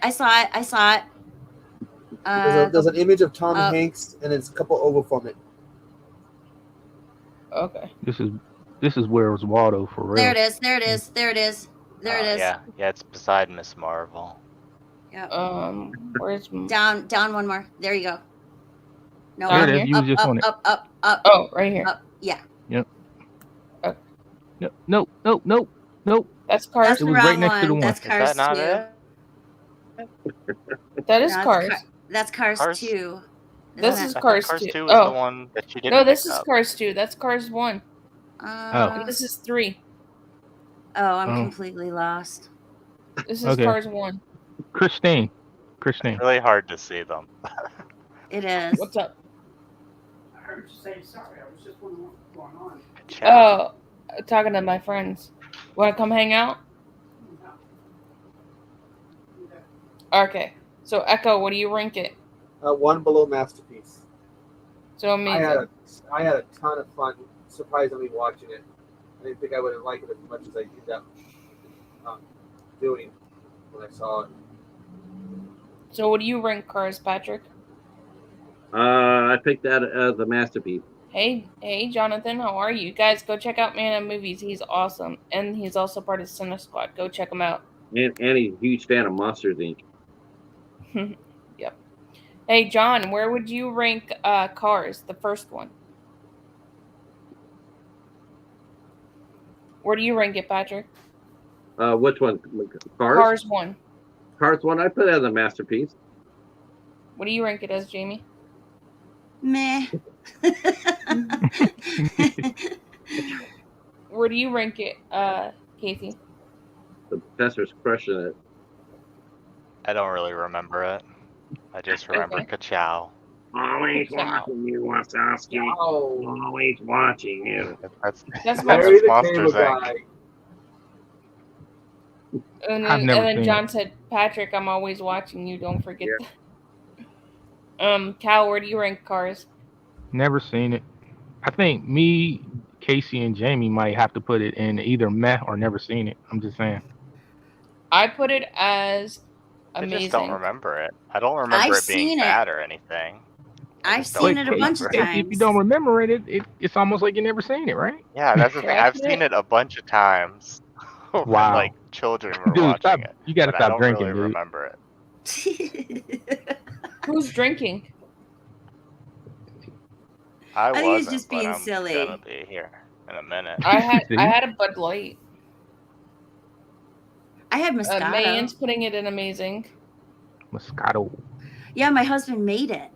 There's an image of Tom uh, Hanks, and it's a couple over from it. okay. This is where it's Waldo for real. There it is. There it is. Yeah, it's beside Miss Marvel. Yep. Where's Down one more. There you go. No, There up, it is. You was just up, on it. up. Oh, right here. Up. Yeah. No. That's Cars. That's It the was right wrong next to the one. one. That's Is Cars that not 2. it? That is No, Cars. That's Cars Cars- 2. This Isn't is it? Cars Cars 2. 2 is Oh. the one that she didn't No, this pick is up. Cars 2. That's Cars 1. Uh, This is 3. oh, I'm Oh. completely lost. This is Okay. Cars 1. Christine. Really hard to see them. It is. What's up? I heard you say sorry. I was just wondering what's going on. Ciao. Oh, talking to my friends. Want to come hang out? Okay. So, Echo, what do you rank it? One below Masterpiece. So amazing. I had a ton of fun, surprisingly, watching it. I didn't think I would have liked it as much as I ended up doing when I saw it. So, what do you rank Cars, Patrick? I picked that as a masterpiece. Hey, Jonathan, how are you? Guys, go check out Man of Movies. He's awesome. And he's also part of Cine Squad. Go check him out. And he's a huge fan of Monsters Inc. Yep. Hey, John, where would you rank Cars, the first one? Where do you rank it, Patrick? Which one? Cars 1. Cars 1, I put that as a masterpiece. What do you rank it as, Jamie? Meh. Where do you rank it, Casey? The professor's crushing it. I don't really remember it. I just remember Okay. Ka-chow. Always Wow. watching you, Wazowski. Oh, Always watching you. That's That's my Harry the Monsters, Cable Inc. Guy. And I've then, never and then seen John it. said, Patrick, I'm always watching you. Don't forget that. Cal, where do you rank Cars? Never seen it. I think me, Casey, and Jamie might have to put it in either meh or never seen it. I'm just saying. I put it as I amazing. just don't remember it. I don't remember I've it being seen it. bad or anything. I've just don't seen it a Wait, bunch of Casey, times. if you don't remember it, it's almost like you never seen it, right? Yeah, that's the thing. I've Watching seen it? it a bunch of times. When, Wow. like children were Dude, watching stop. it. You gotta But I stop don't drinking, really dude. remember it. Who's drinking? I think he's wasn't, just but being I'm silly. gonna be here. in a minute. I See? had a Bud Light. I had Moscato. Mayann's putting it in amazing. Moscato. Yeah, my husband made it.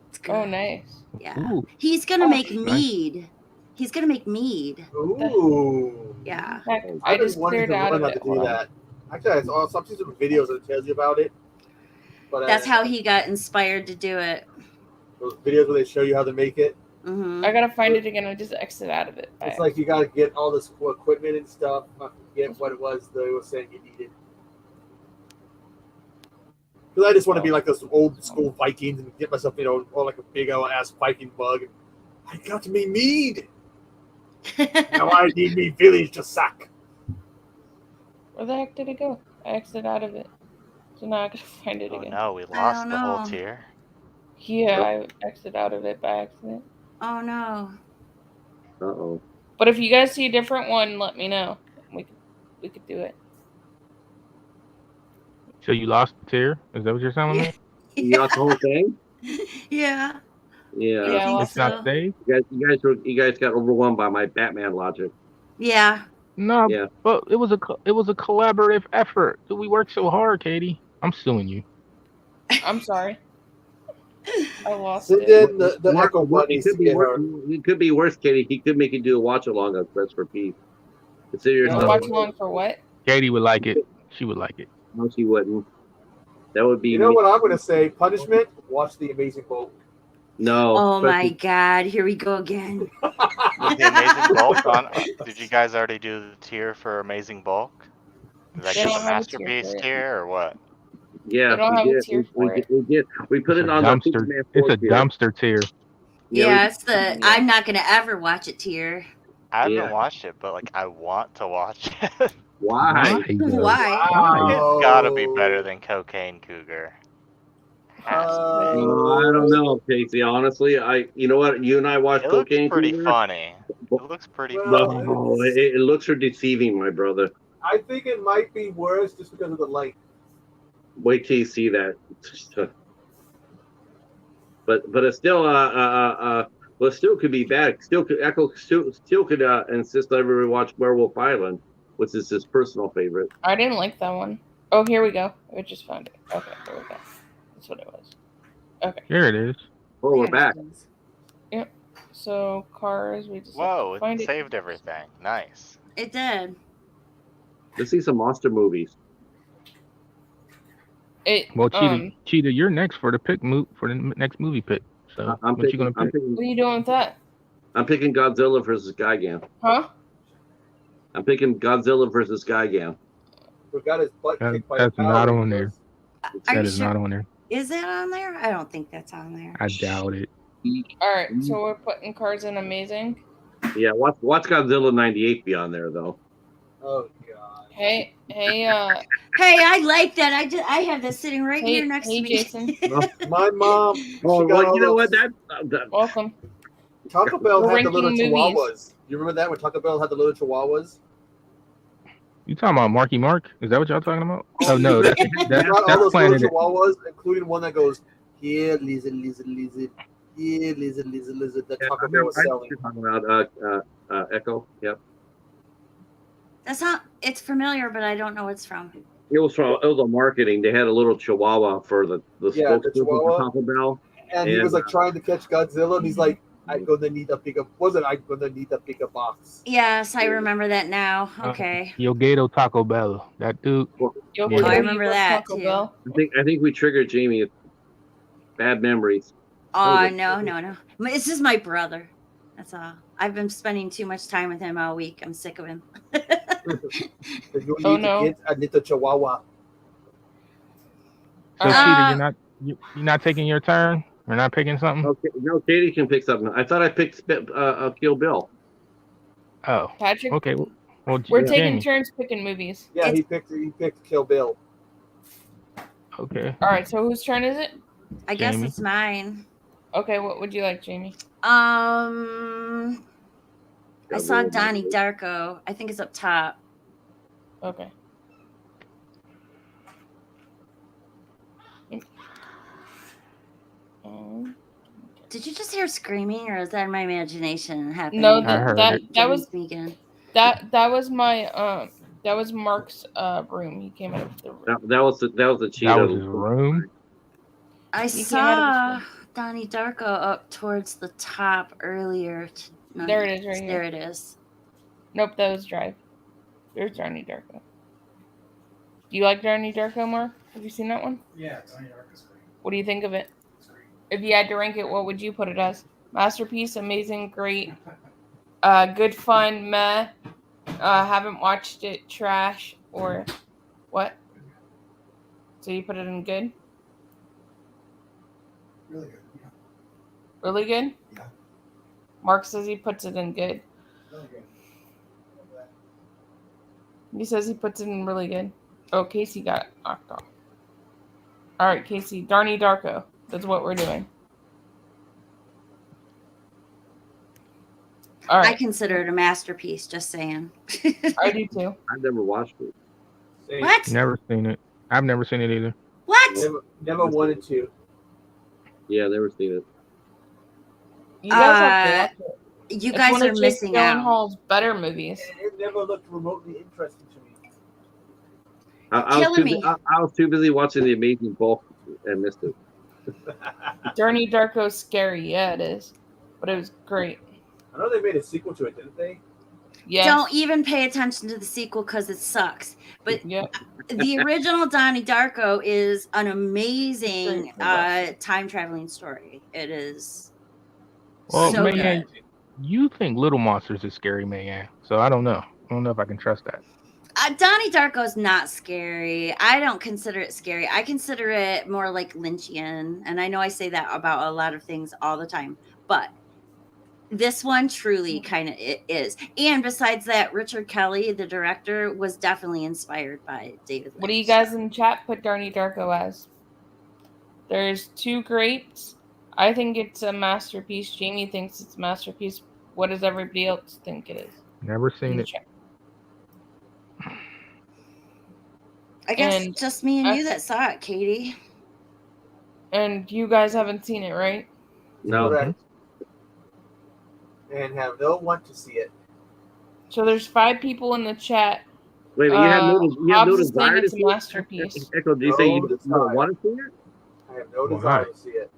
It's good. Oh, nice. Yeah. Ooh. He's gonna Oh, make nice. mead. He's gonna make mead. Ooh. Yeah. Heck, I I've been just wanting cleared to out learn of how to it. do Hold on. that. Actually, I've seen some videos that tells you about it. But That's how he got inspired to do it. those videos where they show you how to make it. Hmm. I gotta find it again. I just exited out of it. It's like you gotta get all this equipment and stuff. I forget what it was they were saying you needed. Because I just want to be like those old school Vikings and get myself, or like a big old ass Viking bug. I got me mead. Now I need me village to sack. Where the heck did it go? I exited out of it. So now I gotta find it Oh again. no, we lost don't the whole know. tier. Yeah, I exited out of it by accident. Oh no. Uh-oh. But if you guys see a different one, let me know. We could do it. So you lost the tier? Is that what you're telling me? You got the whole thing? Yeah. Yeah. I Yeah, I think lost It's not so. saved? You guys got overwhelmed by my Batman logic. Yeah. No, Yeah. but it was a collaborative effort. We worked so hard, Katie. I'm suing you. I'm sorry. I lost Send it. in the Echo Bunnies to get her. It could be worse, Katie. He could make you do a watch along of Quest for Peace. Consider yourself. Watch along for what? Katie would like it. She would like it. No, she wouldn't. That would be. You know what I'm going to say? Punishment? Watch The Amazing Bulk. No. Oh my especially- God. Here we go again. Was the Amazing Bulk on? Did you guys already do the tier for Amazing Bulk? Did I They get don't the have a tier masterpiece for it. tier or what? Yeah, They don't we have a did. tier for it. We did. We put It's it a on dumpster. the Superman It's 4 a tier. dumpster tier. Yeah, it's the Yeah. I'm not gonna ever watch it tier. I haven't Yeah. watched it, but like I want to watch it. Why? though? Why? It's gotta be better than Cocaine Cougar. Has to be. I don't know, Casey. Honestly, you know what? You and I watched It looks Cocaine pretty Cougar. funny. It looks pretty Well, funny. No, it looks are deceiving, my brother. I think it might be worse just because of the length. Wait till you see that. But it still well, still could be bad. Still could insist everybody watch Werewolf Island, which is his personal favorite. I didn't like that one. Oh, here we go. I just found it. Okay, here we go. That's what it was. Okay, Here it is. Oh, we're back. so Cars, we just Whoa, find it it. saved everything. Nice. It did. Let's see some monster movies. Well, Cheetah, you're next for the next movie pick. So I'm what you gonna picking. pick? What are you doing with that? I'm picking Godzilla versus Gigan. Huh? I'm picking Godzilla versus Gigan. We got his butt kicked by That's the not Power on there. Rangers. Are That you is sure? not on there. Is that on there? I don't think that's on there. I doubt it. All right, so we're putting Cars in Amazing. Yeah, watch Godzilla '98 be on there though. Oh god. Hey, Hey, I like that. I have this sitting right Hey- here next hey, to me. Jason. My mom. Oh, she got all you know those- what? That welcome. Taco Bell We're had the little ranking movies. chihuahuas. You remember that when Taco Bell had the little chihuahuas? You talking about Marky Mark? Is that what y'all talking about? Oh no, that's They got all that's those Planet. little chihuahuas, including one that goes, "Here, lizard, lizard, lizard. Here, lizard, lizard, lizard." That Taco Bell was I know selling. what you're talking about Echo. Yep. That's not. It's familiar, but I don't know what it's from. It was on marketing. They had a little chihuahua for the Yeah, the spokesperson chihuahua. for Taco Bell. And he And, was like trying to catch Godzilla, and he's like, "I'm gonna need a bigger. Wasn't I gonna need a bigger box?" Yes, I remember that now. Okay. Yo Gato Taco Bell. That dude. Yo, Yeah. Cody, I remember you love that, Taco too. Bell? I think we triggered Jamie. Bad memories. Oh Okay. no. This is my brother. That's all. I've been spending too much time with him all week. I'm sick of him. You Oh, need no. to get a little chihuahua. So Uh, Cheetah, you're not taking your turn. You're not picking something. Okay, no, Katie can pick something. I thought I picked Kill Bill. Oh, Patrick, okay. Well, we're Jamie. taking turns picking movies. Yeah, he picked Kill Bill. Okay. All right, so whose turn is it? I guess Jamie. it's mine. Okay, what would you like, Jamie? I saw Donnie Darko. I think it's up top. Okay. Did you just hear screaming, or is that my imagination happening? No, I heard that was me again. that was my that was Mark's room. He came out of the room. That was the That was Cheeto. his room. I He came out of saw his Donnie Darko up towards the top earlier. There it is, right There here. it is. Nope, that was Drive. There's Donnie Darko. Do you like Donnie Darko more? Have you seen that one? Yeah, Donnie Darko's great. What do you think of it? It's great. If you had to rank it, what would you put it as? Masterpiece, amazing, great, good fun, meh, haven't watched it, trash, or what? So you put it in good? Really good. Yeah. Really good? Yeah. Mark says he puts it in good. Really good. He says he puts it in really good. Oh, Casey got knocked off. Alright, Casey, Donnie Darko. That's what we're doing. I Alright, consider it a masterpiece. Just saying. I do too. I've never watched it. Same. What? Never seen it. I've never seen it either. What? Never wanted to. Yeah, never seen it. You guys have to watch it. You It's guys one are of Jake missing out. Gyllenhaal's better movies. And it never looked remotely interesting to me. I was too busy watching The Amazing Bulk and missed it. Donnie Darko's scary. Yeah, it is. But it was great. I know they made a sequel to it, didn't they? Yeah. Don't even pay attention to the sequel because it sucks. But Yeah. the original Donnie Darko is an amazing time traveling story. It is Well, so man, good. you think Little Monsters is scary, man. So I don't know. I don't know if I can trust that. Donnie Darko is not scary. I don't consider it scary. I consider it more like Lynchian. And I know I say that about a lot of things all the time. But this one truly kind of is. And besides that, Richard Kelly, the director, was definitely inspired by David Lynch. What do you guys in chat put Donnie Darko as? There's two greats. I think it's a masterpiece. Jamie thinks it's a masterpiece. What does everybody else think it is? Never In seen the it. chat. I guess And just me and you that saw it, Katie. And you guys haven't seen it, right? No. Correct. And have no want to see it. So there's 5 people in the chat. Wait, you have no Hobbs is desire saying to it's a see it? masterpiece. Echo, did you say you No don't desire. want to see it? I have no Why? desire to see it.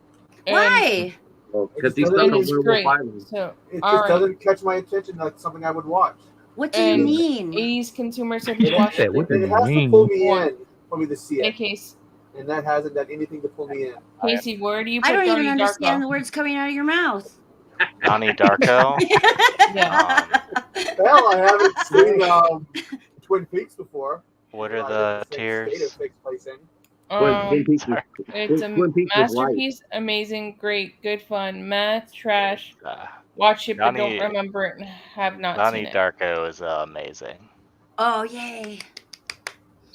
And- Why? Well, It because just he's doesn't- not And it's on great. Werewolf So, It just alright. doesn't catch my attention like something I would watch. What do you And mean? 80s consumer said It to watch said, it. what does It it has to mean? pull me in for me to see Hey, it. Case. And that hasn't done anything to pull me in. Casey, where do you put I don't Donnie even understand the Darko? words coming out of your mouth. Donnie Darko. Yeah. Hell, I haven't seen Twin Peaks before. What So are I the know same tiers? state it takes place in. Twin Peaks sorry. It's a Twin Peaks was light. masterpiece, amazing, great, good fun, math, trash. Uh, Watch it, but Donnie- don't remember it and have not Donnie seen it. Darko is amazing. Oh, yay.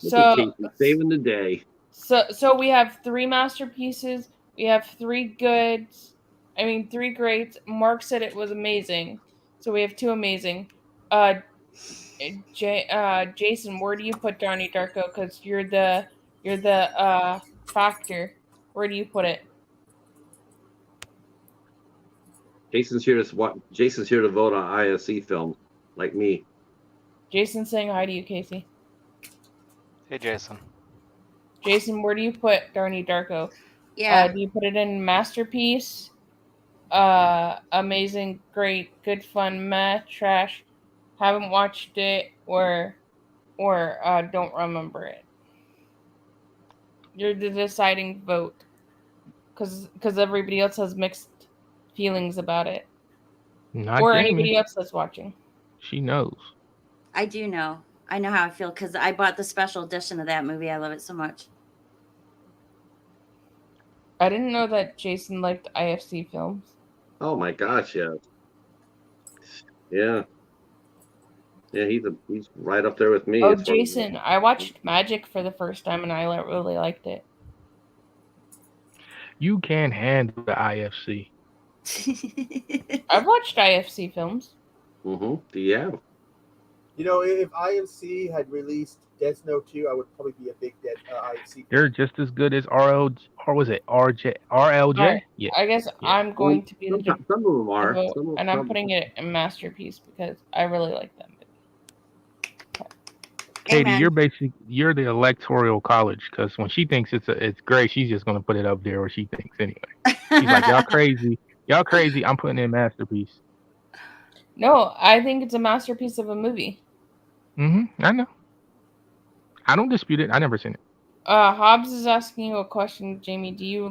Look at So, Casey saving the day. so we have 3 masterpieces. We have 3 goods. I mean, 3 greats. Mark said it was amazing. So we have 2 amazing. Jason, where do you put Donnie Darko? Because you're the factor. Where do you put it? Jason's here to vote on IFC film, like me. Jason's saying hi to you, Casey. Hey, Jason. Jason, where do you put Donnie Darko? Yeah. Do you put it in masterpiece? Amazing, great, good fun, meh, trash, haven't watched it, or don't remember it. You're the deciding vote, because everybody else has mixed feelings about it, Not or Jamie. anybody else that's watching. She knows. I do know. I know how I feel because I bought the special edition of that movie. I love it so much. I didn't know that Jason liked IFC films. Oh my gosh, yeah. Yeah. Yeah, he's right up there with me. Oh, as far as- Jason, I watched Magic for the first time and I really liked it. You can handle the IFC. I've watched IFC films. Yeah. You know, if IMC had released Death Note 2, I would probably be a big IMC. They're just as good as RL, or was it RLJ? Alright, Yeah. I guess Yeah. I'm going to be the Some of them are. vote, Some of, and I'm some- putting it in masterpiece because I really like that movie. Katie, Amen. you're the electoral college, because when she thinks it's great, she's just gonna put it up there where she thinks anyway. She's like, y'all crazy. I'm putting in masterpiece. No, I think it's a masterpiece of a movie. I know. I don't dispute it. I never seen it. Hobbs is asking you a question, Jamie. Do you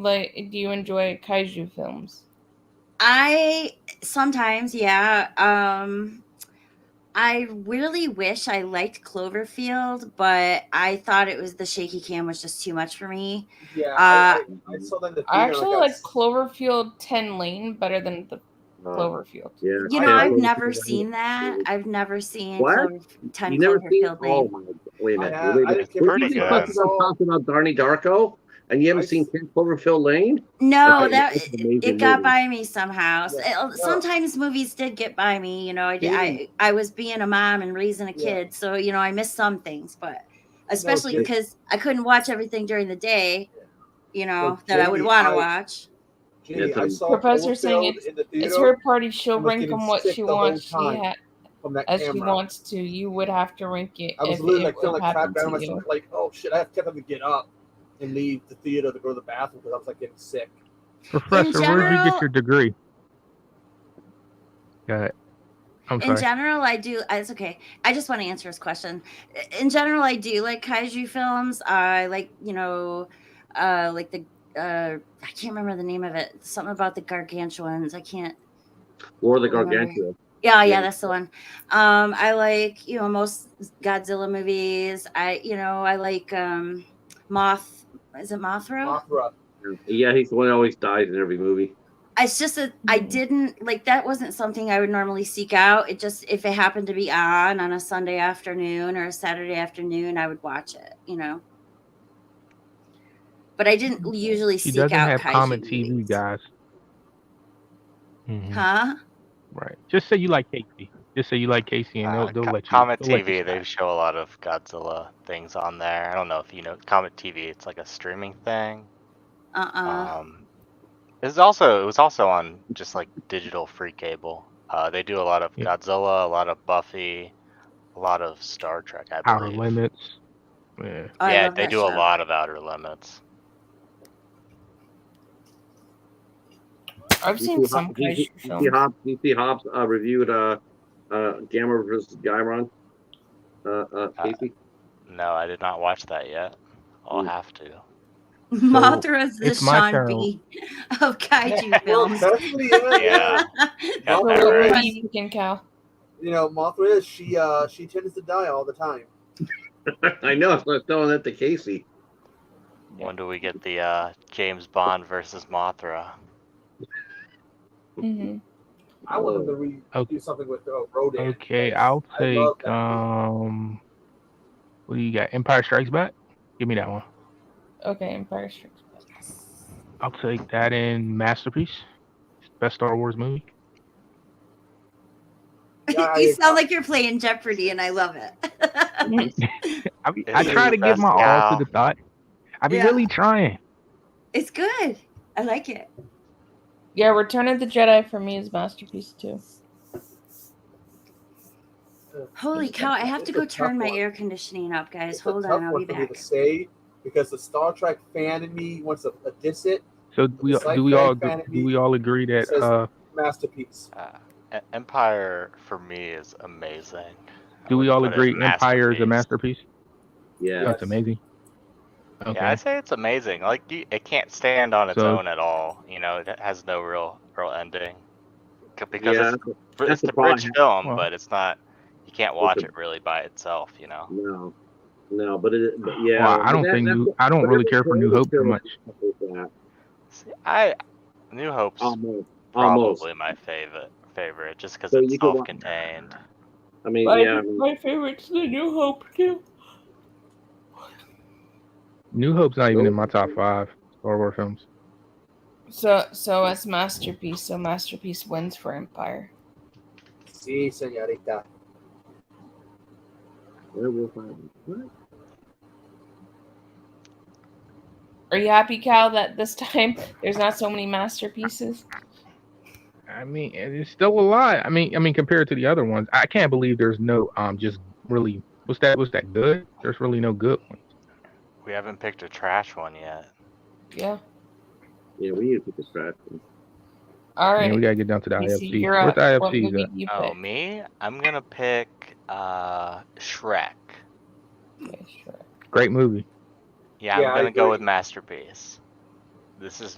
enjoy kaiju films? I sometimes, yeah. I really wish I liked Cloverfield, but I thought it was the shaky cam was just too much for me. Yeah, I saw that in the theater. I actually got like Cloverfield 10 Lane better than the Cloverfield. Yeah. You know, I I've like never Cloverfield. seen that. I've never seen What? 10 You never seen? Cloverfield Oh Lane. my! Wait a minute. I Wait a didn't minute. care Were for you it. just Pretty talking about Donnie Darko, and you haven't I seen s- 10 Cloverfield Lane? No, Okay, that it's an amazing it got movie. by me somehow. Yeah. Sometimes movies did get by me. You know, Katie. I was being a mom and raising a Yeah. kid, so you know I missed some things, but especially Katie. because I couldn't watch everything during the day. You know Well, that I would Jamie, want to I- watch. Jamie, It's I a- saw Professor saying Cloverfield in the theater It's her party. She'll and was rank getting them what sick she the whole wants. time from that As she camera. wants to. You would have to rank it I was if literally it like feeling would like crap happen down to myself, you. like, oh shit, I have to get up and leave the theater to go to the bathroom because I was like getting sick. Professor, where did you general- get your degree? Go ahead. I'm In sorry. general, I do. It's okay. I just want to answer his question. In general, I do like kaiju films. I like, you know, like the I can't remember the name of it. Something about the gargantuans. I can't. War of the remember. Gargantua. Yeah, Yeah. that's the one. I like, you know, most Godzilla movies. I like Moth. Is it Mothra? Mothra. Yeah, he's the one that always dies in every movie. It's just that I didn't like that wasn't something I would normally seek out. It just if it happened to be on a Sunday afternoon or a Saturday afternoon, I would watch it, you know. But I didn't usually She seek doesn't out have kaiju Comet TV, movies. guys. Mhm. Huh? Right. Just say you like Casey. Just say you like Casey, and they'll let you. Comet they'll let you TV, they slide. show a lot of Godzilla things on there. I don't know if you know Comet TV. It's like a streaming thing. It was also on just like digital free cable. They do a lot of Yeah. Godzilla, a lot of Buffy, a lot of Star Trek, I Outer believe. Limits. Yeah. I Yeah, love they that do a show. lot of Outer Limits. I've seen some kaiju films. You see Hobbs reviewed Gamma versus Gairon. Casey. No, I did not watch that yet. I'll Mm. have to. Mothra's the it's my Sean turn. B of kaiju Well, films. technically, yeah. Yeah. Got Mothra that What right. do you think, Cal? You know, Mothra is she tends to die all the time. I know. I was telling that to Casey. When do we get the James Bond versus Mothra? Mm-hmm. I want them to do something with Rodan. Okay, I'll I love take that what do you got? Empire Strikes Back? Give me that one. Okay, Empire Strikes Back. I'll take that in Masterpiece. Best Star Wars movie. Yeah, You sound like you're playing Jeopardy, and I love it. I try to give my all to the thought. I be Yeah. really trying. It's good. I like it. Yeah, Return of the Jedi for me is masterpiece too. Holy cow! I have to go turn my air conditioning up, guys. It's a Hold tough on, I'll one be for me back. to say because the Star Trek fan in me wants to diss it. So do we all agree that says masterpiece. Empire for me is amazing. I do we would all put it agree in Empire is a masterpiece. masterpiece? Yeah. That's amazing. Okay. Yeah, I'd say it's amazing. Like it can't stand on its So- own at all. You know, it has no real ending. Because Yeah, it's that's a the problem. bridge film, Well- but it's not. You can't watch it really by itself. You know. No, but yeah. Well, I don't but think that's- I don't but really every care for New Hope too film much. is that. See, New Hope's Almost. probably my favorite, just because So it's you could wa- self-contained. I mean, yeah. My favorite's the New Hope too. New Hope's not even in my top 5 Star Wars films. So as masterpiece, so masterpiece wins for Empire. Sí, señorita. Werewolf Island. What? Are you happy, Cal, that this time there's not so many masterpieces? I mean, it's still a lot. I mean, compared to the other ones, I can't believe there's no just really. What's that good? There's really no good ones. We haven't picked a trash one yet. Yeah. Yeah, we need to pick a trash one. All Yeah, we right. gotta get down to the PC, IFC. you're Where's up. the What IFCs movie at? do you Oh, pick? me? I'm gonna pick Shrek. Okay, sure. Great movie. Yeah, Yeah, I'm I gonna go with agree. Masterpiece.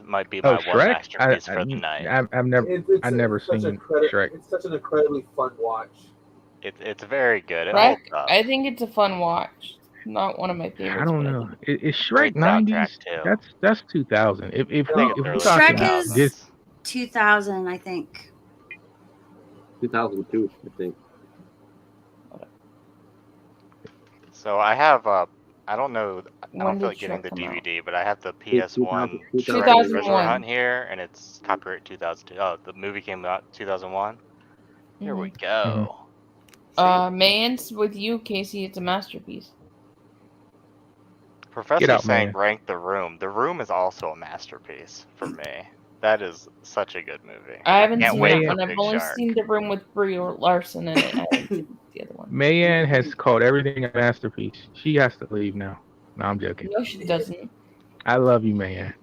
Might be Oh, my one Shrek. masterpiece for the night. I've never such seen a Shrek. It's such an incredibly fun watch. It's very good. It Shrek, holds up. I think it's a fun watch. Not one of my favorites. I don't but I know. think Is Great Shrek soundtrack 90s? too. That's 2000. If I think we it's if we're early talking Shrek is- this, 2000, I think. 2002, I think. So I have I don't know. I When don't feel did like getting Shrek the come out? DVD, but I have the PS1 Shrek 2001. Treasure Hunt here, and it's copyright 2002. Oh, the movie came out 2001. Here we go. Mayans with you, Casey. It's a masterpiece. Professor's out, saying man. rank The Room. The Room is also a masterpiece for me. That is such a good movie. I haven't Can't seen wait that for one. I've Big only Shark. seen The Room with Brie Larson in it. I haven't seen the other one. Mayan has called everything a masterpiece. She has to leave now. No, I'm joking. No, she doesn't. I love you, Mayan.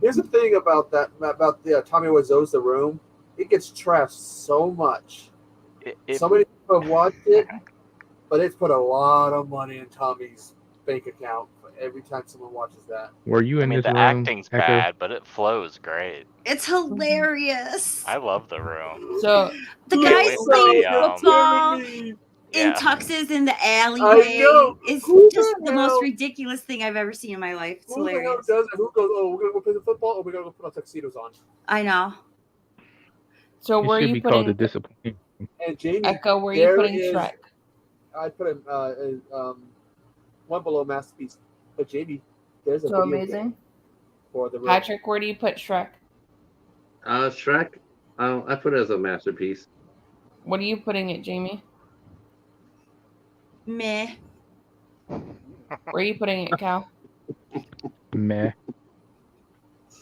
Here's the thing about the Tommy Wiseau's The Room. It gets trashed so much. So many people have watched it, but it's put a lot of money in Tommy's bank account every time someone watches that. Were you I in mean, this the room? acting's Echo? bad, but it flows great. It's hilarious. I love The Room. So The Can't guy wait for playing the, football Kidding me. in Yeah. tuxes in the I alleyway know. is Who just the the most hell- ridiculous thing I've ever seen in my life. It's Who the hell hilarious. does it? Who goes, oh, we're going to go play the football, or we're going to go put our tuxedos on? I know. So It where are should you be called the putting discipline. And Jamie, Echo? Where are you there putting is- Shrek? I put him one below Masterpiece. But Jamie, there's a So video amazing. game for The Room. Patrick, where do you put Shrek? Shrek, I put it as a masterpiece. What are you putting it, Jamie? Meh. Where are you putting it, Cal? Meh.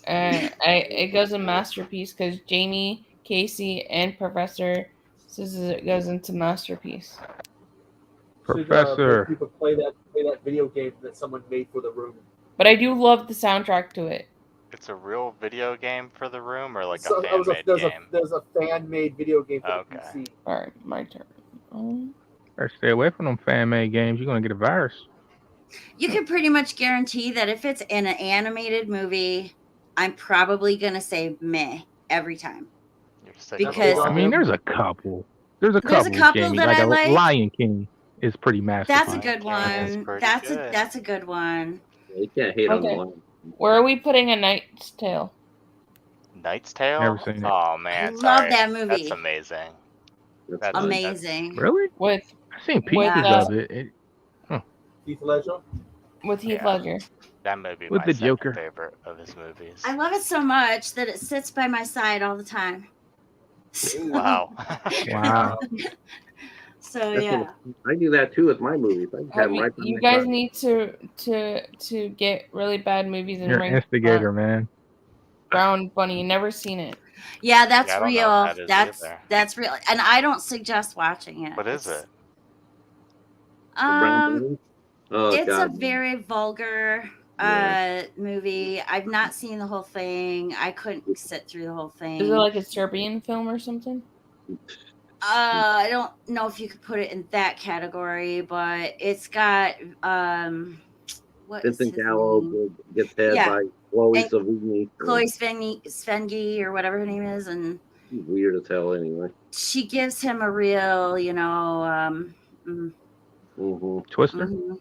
It goes in masterpiece because Jamie, Casey, and Professor says it goes into masterpiece. Should, Professor. people play that video game that someone made for The Room. But I do love the soundtrack to it. It's a real video game for The Room, or like So, a fan-made game? there's a fan-made video game for Okay. the PC. All right, my turn. Better stay away from them fan-made games. You're gonna get a virus. You can pretty much guarantee that if it's in an animated movie, I'm probably gonna say meh every time. You're sick Because- of I mean, there's a couple. There's a There's a couple Jamie. that like I a like. Lion King is pretty masterful. That's a good Yeah, it's one. pretty That's good. a good one. You can't hate Okay. on one. Where are we putting A Knight's Tale? Knight's Tale? Never seen it. Oh man, Love sorry. that movie. That's amazing. That's Amazing. Really? With I've seen pieces Yeah. of it. Heath Ledger. Heath Yeah. Ledger. That may be With my the second Joker. favorite of his movies. I love it so much that it sits by my side all the time. Wow. Wow. So That's yeah. I do that too with my movies. I just have them right by You my guys side. need to get really bad movies and You're an rank instigator, man. Brown Bunny. Never seen it. Yeah, that's Yeah, I don't know real. what that is either. That's real. And I don't suggest watching it. What is it? The brown Um bunny? Oh, it's God. a very vulgar Yeah. movie. I've not seen the whole thing. I couldn't sit through the whole thing. Is it like a Serbian film or something? I don't know if you could put it in that category, but it's got what is Vincent his Gallo name? gets head Yeah. by Chloe And Sevigny. Chloe Svengi or whatever her name is, and Weird as hell, anyway. she gives him a real, hmm Twister. mhm,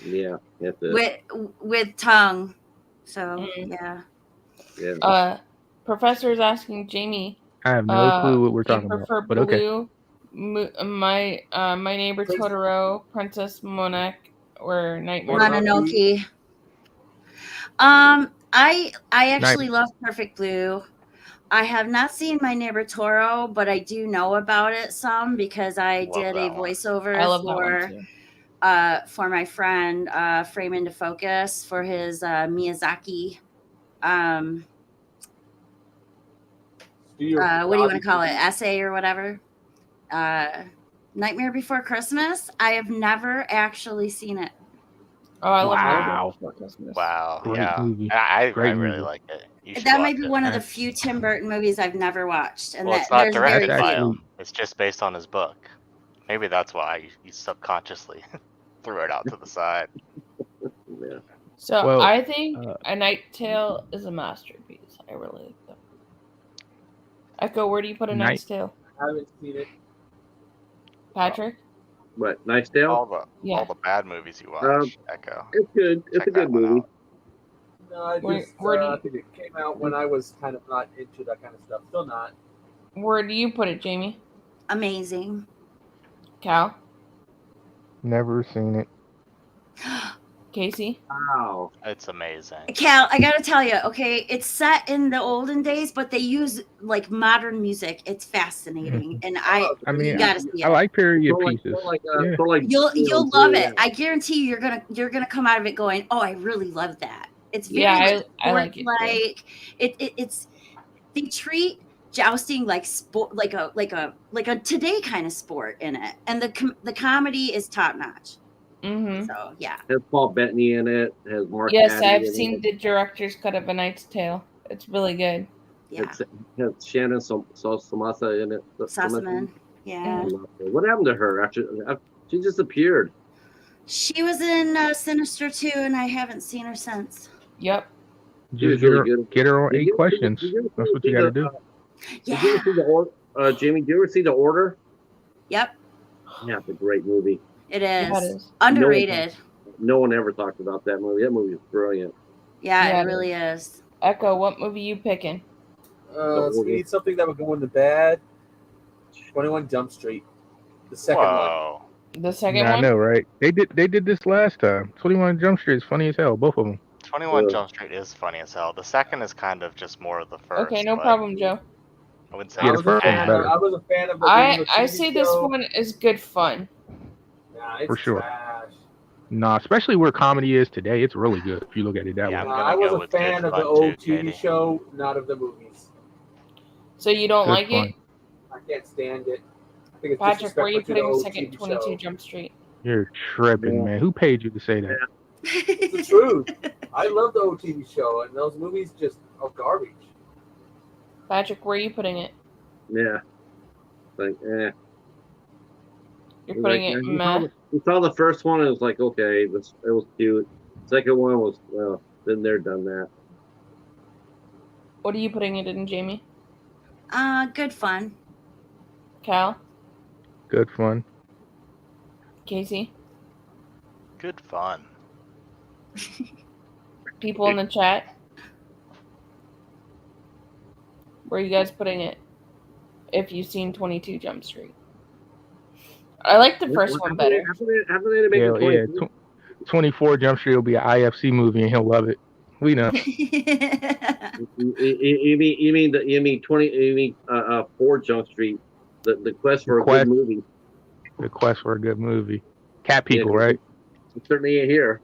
Yeah, that's it. with tongue. So Mhm. yeah. Yeah. Professor is asking Jamie. I have no clue what we're do you talking prefer about. But okay. Blue, my neighbor Prince- Totoro, Princess Mononoke, or Nightmare? Mononoke. Mononoke. I actually love Perfect Blue. I have not seen My Neighbor Toro, but I do know about it some because I Love did a that one. voiceover I love that for one too. for my friend Frame Into Focus for his Miyazaki. What do you want to call it? Essay or whatever. Nightmare Before Christmas. I have never actually seen it. Oh, I love Wow. Nightmare Before Christmas. Wow. Great yeah. movie. I Great really movie. like it. You should That watch might be it. one of the few Tim Burton movies I've never watched, and Well, that it's not there's very directed by few. him. It's just based on his book. Maybe that's why he subconsciously threw it out to the side. Yeah. So Well, I think A Night Tale is a masterpiece. I really like that. Echo, where do you put A Knight's Tale? I haven't seen it. Patrick? What? Nice Tale? All the bad movies you watch, Echo. It's good. It's Check a good that one movie. out. No, I Where- just where do I think it came out when I was kind of not into that kind of stuff. Still not. Where do you put it, Jamie? Amazing. Cal? Never seen it. Casey? Wow. It's amazing. Cal, I gotta tell you, okay, it's set in the olden days, but they use like modern music. It's fascinating, and I mean, you gotta see I it. like period So like, pieces. so like, Yeah. so like, You'll love it. I guarantee you're gonna come out of it going, oh, I really love that. It's very Yeah, I like it too. like it's they treat jousting like sport, like a today kind of sport in it, and the comedy is top notch. Mm-hmm. So yeah, Has Paul Bettany in it. Has Mark. Yes, Addy I've in seen it. the director's cut of A Knight's Tale. It's really good. yeah. Has Shannon Somasa in it. Sussman, yeah. What happened to her after she disappeared? She was in Sinister 2, and I haven't seen her since. Yep. She was Just really good. get her on Did 8 you- questions. did you That's what see you got to the, do. Did you ever see the Order? Jamie, did you ever see The Order? Yep, Yeah, it's a great movie. it Yeah, is it is. underrated. No one ever talked about that movie. That movie is brilliant. Yeah, Yeah, it really is. Echo, what movie you picking? So we need something that would go in the bad. 21 Jump Street, the second one. Whoa. The second I one? know, right? They did this last time. 21 Jump Street is funny as hell, both of them. 21 Jump Street is funny as hell. The second is kind of just more of the first. Okay, no but problem, Joe. I wouldn't say Yeah, it's the first one's bad. better. I was a fan of the I original TV say this show. one is good fun. Nah, it's For sure. trash. Nah, especially where comedy is today, it's really good if you look at it that Yeah, way. I'm Nah, gonna I was go a with fan good of the fun old too, TV Katie. show, not of the movies. So you don't Good like fun. it? I can't stand it. I think it's Patrick, where are you disrespectful to putting the old second TV 22 show. Jump Street? You're tripping, Yeah. man. Who paid you to say that? It's the truth. I love the old TV show, and those movies just are garbage. Patrick, where are you putting it? Yeah. Like, You're Like, putting it meh. we saw the first one and it was like, okay, it was cute. Second one was, well, been there, done that. What are you putting it in, Jamie? Good fun. Cal? Good fun. Casey? Good fun. People in the chat? Where are you guys putting it? If you've seen 22 Jump Street. I like the first one better. Haven't they made Yeah, the yeah. 22? 24 Jump Street will be an IFC movie, and he'll love it. We know. You mean 4 Jump Street, the quest for a Quest. good movie. The quest for a good movie. Cat people, Yeah. right? It certainly ain't here.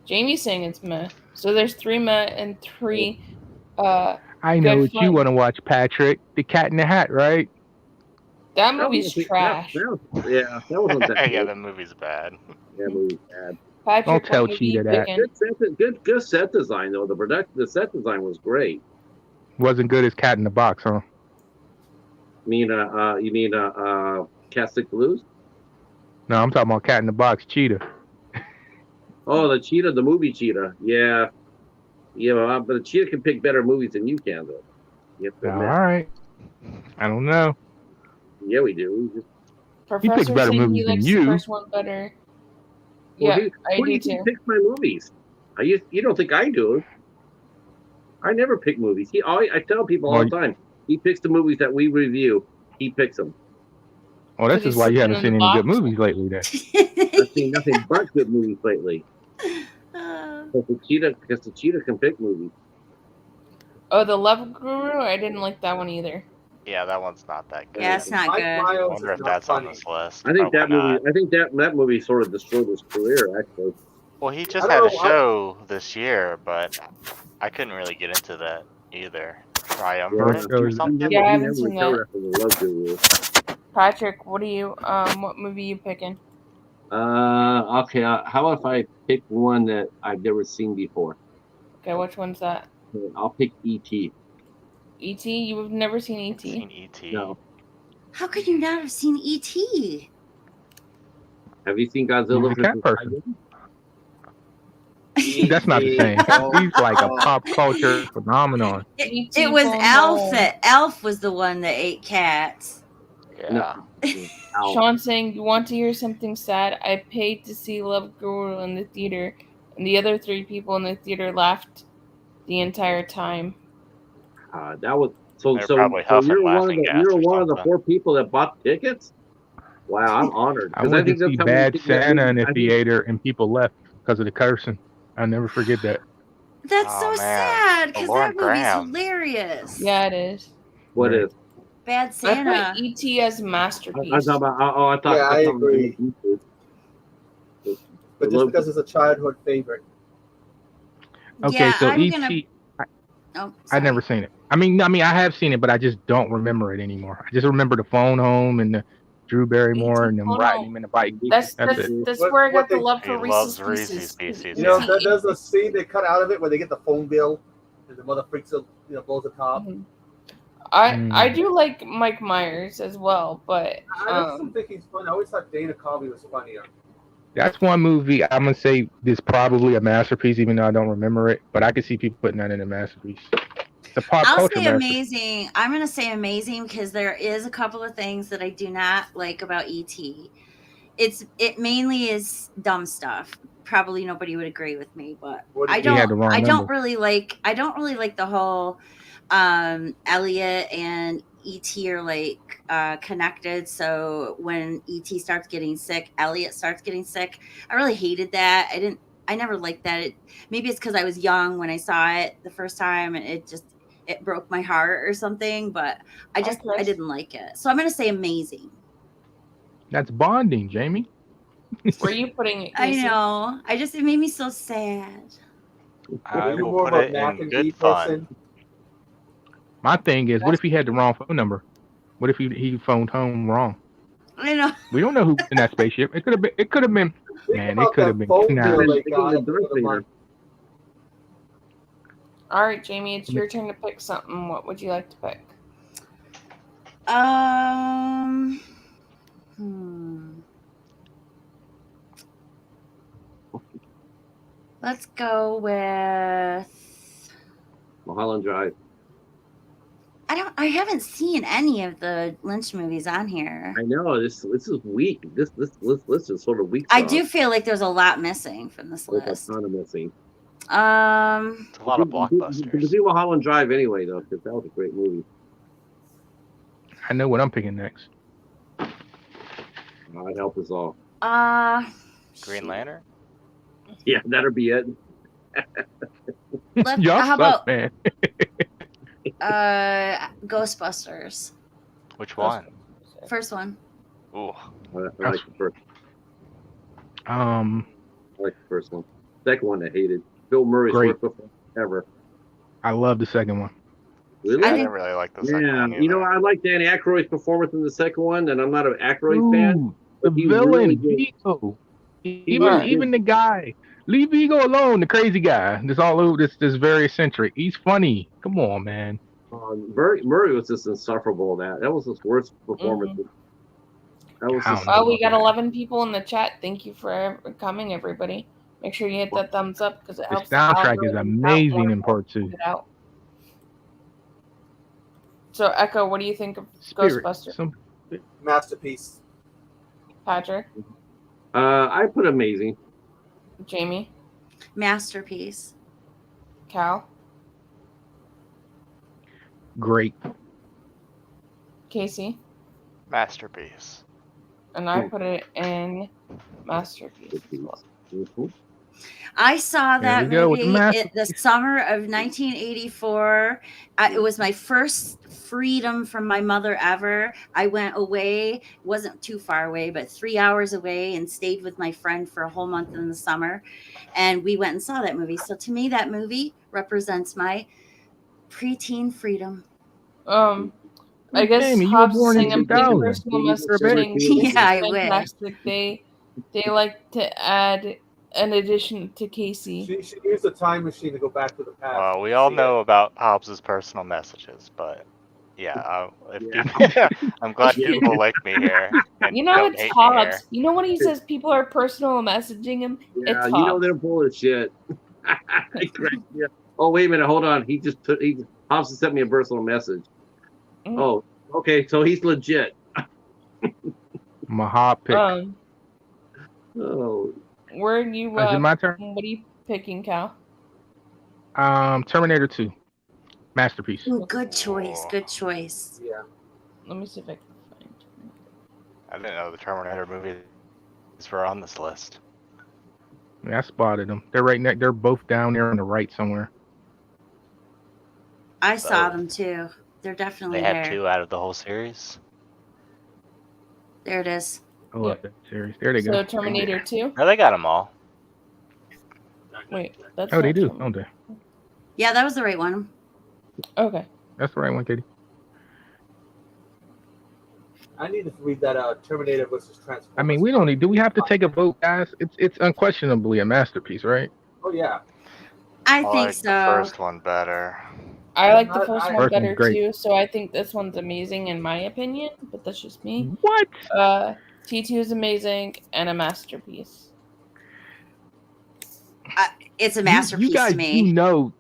Jamie's saying it's meh. So there's 3 meh and 3 I know Good what you fun. want to watch, Patrick. The Cat in the Hat, right? that movie's trash. Yeah, that wasn't that Yeah, good. the movie's bad. That movie's bad. Patrick, Don't tell what movie Cheetah you that. picking? Good set design though. The set design was great. Wasn't good as Cat in the Box, huh? You mean Catholic Blues? No, I'm talking about Cat in the Box, Cheetah. Oh, the Cheetah, the movie Cheetah. Yeah, but the Cheetah can pick better movies than you can though. You have to All admit. right. I don't know. Yeah, we do. We just, He picks Professor better saying movies he than likes you. the first one better. Well, Yeah, I do he too. picks my movies. You don't think I do? I never pick movies. I tell people all the time. He picks the movies that we review. He picks them. Well, this Did is he why you sit haven't in seen the any good box? movies lately, then. I've seen nothing but good movies lately. Because the cheetah can pick movies. Oh, the Love Guru? I didn't like that one either. Yeah, that one's not that good. Yeah, it's not Mike good. I Myers wonder is if not that's funny. on this list. I think Probably that movie. not. I think that movie sort of destroyed his career. Actually, Well, he I just don't had a know, show this year, but I couldn't really get into that either. Triumvirate Yeah, or he something. Yeah, I he haven't never seen recovered that. after the Love Guru. Patrick, what movie you picking? Okay. How if I pick one that I've never seen before? Okay, which one's that? I'll pick E.T. E.T. You've never seen E.T. Seen E.T. No. How could you not have seen E E.T.? Have you seen He's Godzilla? a cat versus person. Tiger? That's not the same. He's like a pop culture phenomenon. E.T. It was phone Elf. home. Elf was the one that ate cats. Yeah. Ow. Sean saying, "You want to hear something sad? I paid to see Love Guru in the theater, and the other 3 people in the theater laughed the entire time." That was so. They're So, probably so huffing you're one of laughing the gas you're or one of the something. 4 people that bought tickets. Wow, I'm honored. I 'Cause went think to see that's how many Bad people that Santa movie- in the I think- theater, and people left because of the cursing. I'll never forget that. That's Oh, so man. sad because Lauren that movie's Graham. hilarious. Yeah, it is. What Right. is? Bad I Santa. put E.T. as a I'm masterpiece. talking about. Oh, I thought. Yeah, I thought agree. But just Love- because it's a childhood favorite. Okay, Yeah, so I'm E.T. gonna. Oh, I've sorry. never seen it. I mean, I have seen it, but I just don't remember it anymore. I just remember the phone home and the Drew Barrymore and them Phone riding Home. him in the bike. That's That's it. that's What- where I got what the they- love He for loves Reese's Reese's Pieces. Pieces. You know, Yeah. there's a scene they cut out of it where they get the phone bill and the mother freaks out, blows the top. Mhm. I Mm. do like Mike Myers as well, but I don't think he's funny. I always thought Dana Carvey was funnier. That's one movie I'm gonna say is probably a masterpiece, even though I don't remember it. But I could see people putting that in a masterpiece. It's a pop I'll culture say masterpiece. amazing. I'm gonna say amazing because there is a couple of things that I do not like about ET. It mainly is dumb stuff. Probably nobody would agree with me, but What do I you- He had don't. the wrong I don't number. really like. I don't really like the whole Elliot and ET are like connected. So when ET starts getting sick, Elliot starts getting sick. I really hated that. I never liked that. Maybe it's because I was young when I saw it the first time, and it broke my heart or something. But I Okay. didn't like it. So I'm gonna say amazing. That's bonding, Jamie. where are you putting it? I Casey? know. It made me so sad. I You're will more put of a it Mac in and good D fun. person. My thing is, what if he had the wrong phone number? What if he phoned home wrong? I know. We don't know who's in that spaceship. It could have been. It could have been. Think Man, it about could that have been phone kidnapped. bill they They got go to at the end of the Darth month. All right, Jamie, it's your turn to pick something. What would you like to pick? Let's go with. Mulholland Drive. I haven't seen any of the Lynch movies on here. I know this is weak. This list is sort of weak. I do feel like there's a lot missing from this There's list. a ton of missing. It's a lot of You blockbusters. do Mulholland Drive anyway, though, because that was a great movie. I know what I'm picking next. I'd help us all. Green shoot. Lantern? Yeah, that'll be it. Y'all How suck, about man. Ghostbusters? Which one? First one. Ooh. I like the first. I like the first one. Second one I hated. Bill Murray's Great. worst performance ever. I love the second one. Really? I I didn't really like the second Yeah, one you know, either. I like Danny Aykroyd's performance in the second one, and I'm not an Aykroyd fan. Ooh, the he villain, really did. Vigo. really Even did. the guy. Leave Vigo alone, the crazy guy. This all over. This very eccentric. He's funny. Come on, man. Murray was just insufferable. That was his worst performance. That was just, Oh, we got 11 people in the chat. Thank you for coming, everybody. Make sure you hit that thumbs up because it The helps. soundtrack is algorithm amazing count in part 2. it out. So, Echo, what do you think of Spirit. Ghostbusters? Some, Masterpiece. Patrick, I put amazing. Jamie, Masterpiece. Cal, great. Casey, Masterpiece. and I put it in masterpiece as well. Mhm. I saw There that we go with the movie in the masterpiece. summer of 1984. It was my first freedom from my mother ever. I went away, wasn't too far away, but 3 hours away, and stayed with my friend for a whole month in the summer. And we went and saw that movie. So to me, that movie represents my preteen freedom. I guess Jamie, you were Hobbs born in saying I'm being 2000. personal You were a messaging. baby. This Yeah, is I wish. fantastic. They like to add an addition to Casey. She used a time machine to go back to the past. Well, we to all see know it. about Hobbs's personal messages, but yeah, if Yeah. people, I'm glad people like me here and You know don't it's hate me here. Hobbs. You know when he says people are personal messaging him? Yeah, It's you know Hobbs. they're full of shit. Yeah. Oh, wait a minute, hold on. Hobbs sent me a personal message. Mm. Oh, okay, so he's legit. Maha pick. Oh, Where are you? Is it my turn? What are you picking, Cal? Terminator 2. Masterpiece. Ooh, good choice. Good choice. Yeah. Let me see if I can find. I didn't know the Terminator movies were on this list. Yeah, I spotted them. They're right next. They're both down there on the right somewhere. I saw So- them too. They're definitely They had there. 2 out of the whole series. There it is. I love that series. There they So go. Terminator 2. No, they got them all. Wait, that's Oh, they not do, Terminator. don't they? Yeah, that was the right one. Okay. That's the right one, Katie. I need to read that Terminator versus Transformers. I mean, we don't need. Do we have to take a vote, guys? It's unquestionably a masterpiece, right? Oh yeah. I I think like so. the first one better. I like the I- first I- one First one's better great. too, so I think this one's amazing in my opinion, but that's just me. What? T2 is amazing and a masterpiece. It's a masterpiece you guys, to me. You know,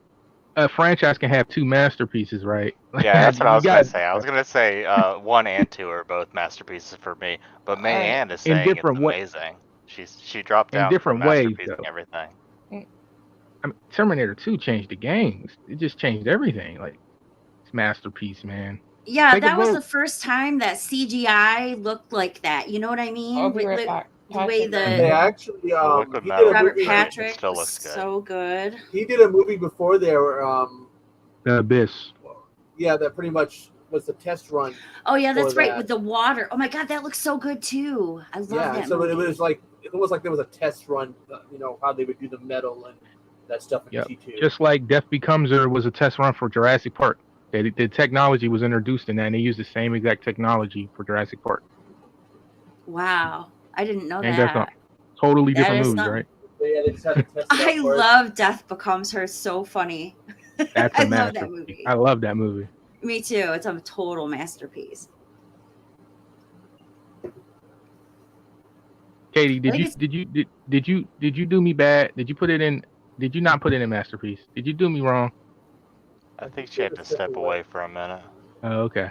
a franchise can have 2 masterpieces, right? Yeah, that's what I You was gonna guys- say. I was gonna say 1 and 2 are both masterpieces for me, but May Ann is In saying it's different wa- amazing. She dropped In down different from ways, masterpiece and though. everything. I mean, Terminator 2 changed the game. It just changed everything. Like, it's masterpiece, man. Yeah, Take a that was vote. the first time that CGI looked like that. You know what I mean? I'll be With right back. the way Patrick, the- They actually The liquid he metal. did a Robert movie. Patrick It still was looks good. so good. He did a movie before there where The Abyss. yeah, that pretty much was the test run. Oh yeah, that's For right, that. with the water. Oh my god, that looks so good too. I love Yeah, that so movie. it was like there was a test run. You know how they would do the metal and that stuff in Yep. T2. Just like Death Becomes Her was a test run for Jurassic Park. The technology was introduced in that, and they used the same exact technology for Jurassic Park. Wow, I didn't know And that's that. not totally That different is movies, not- right? Yeah, they just had to test it I out first. love Death Becomes Her. So funny. That's I a love that masterpiece. movie. I love that movie. Me too. It's a total masterpiece. Katie, I think did you do me bad? Did you put it in? Did you not put it in masterpiece? Did you do me wrong? I think she had to step away for a minute. Oh, okay.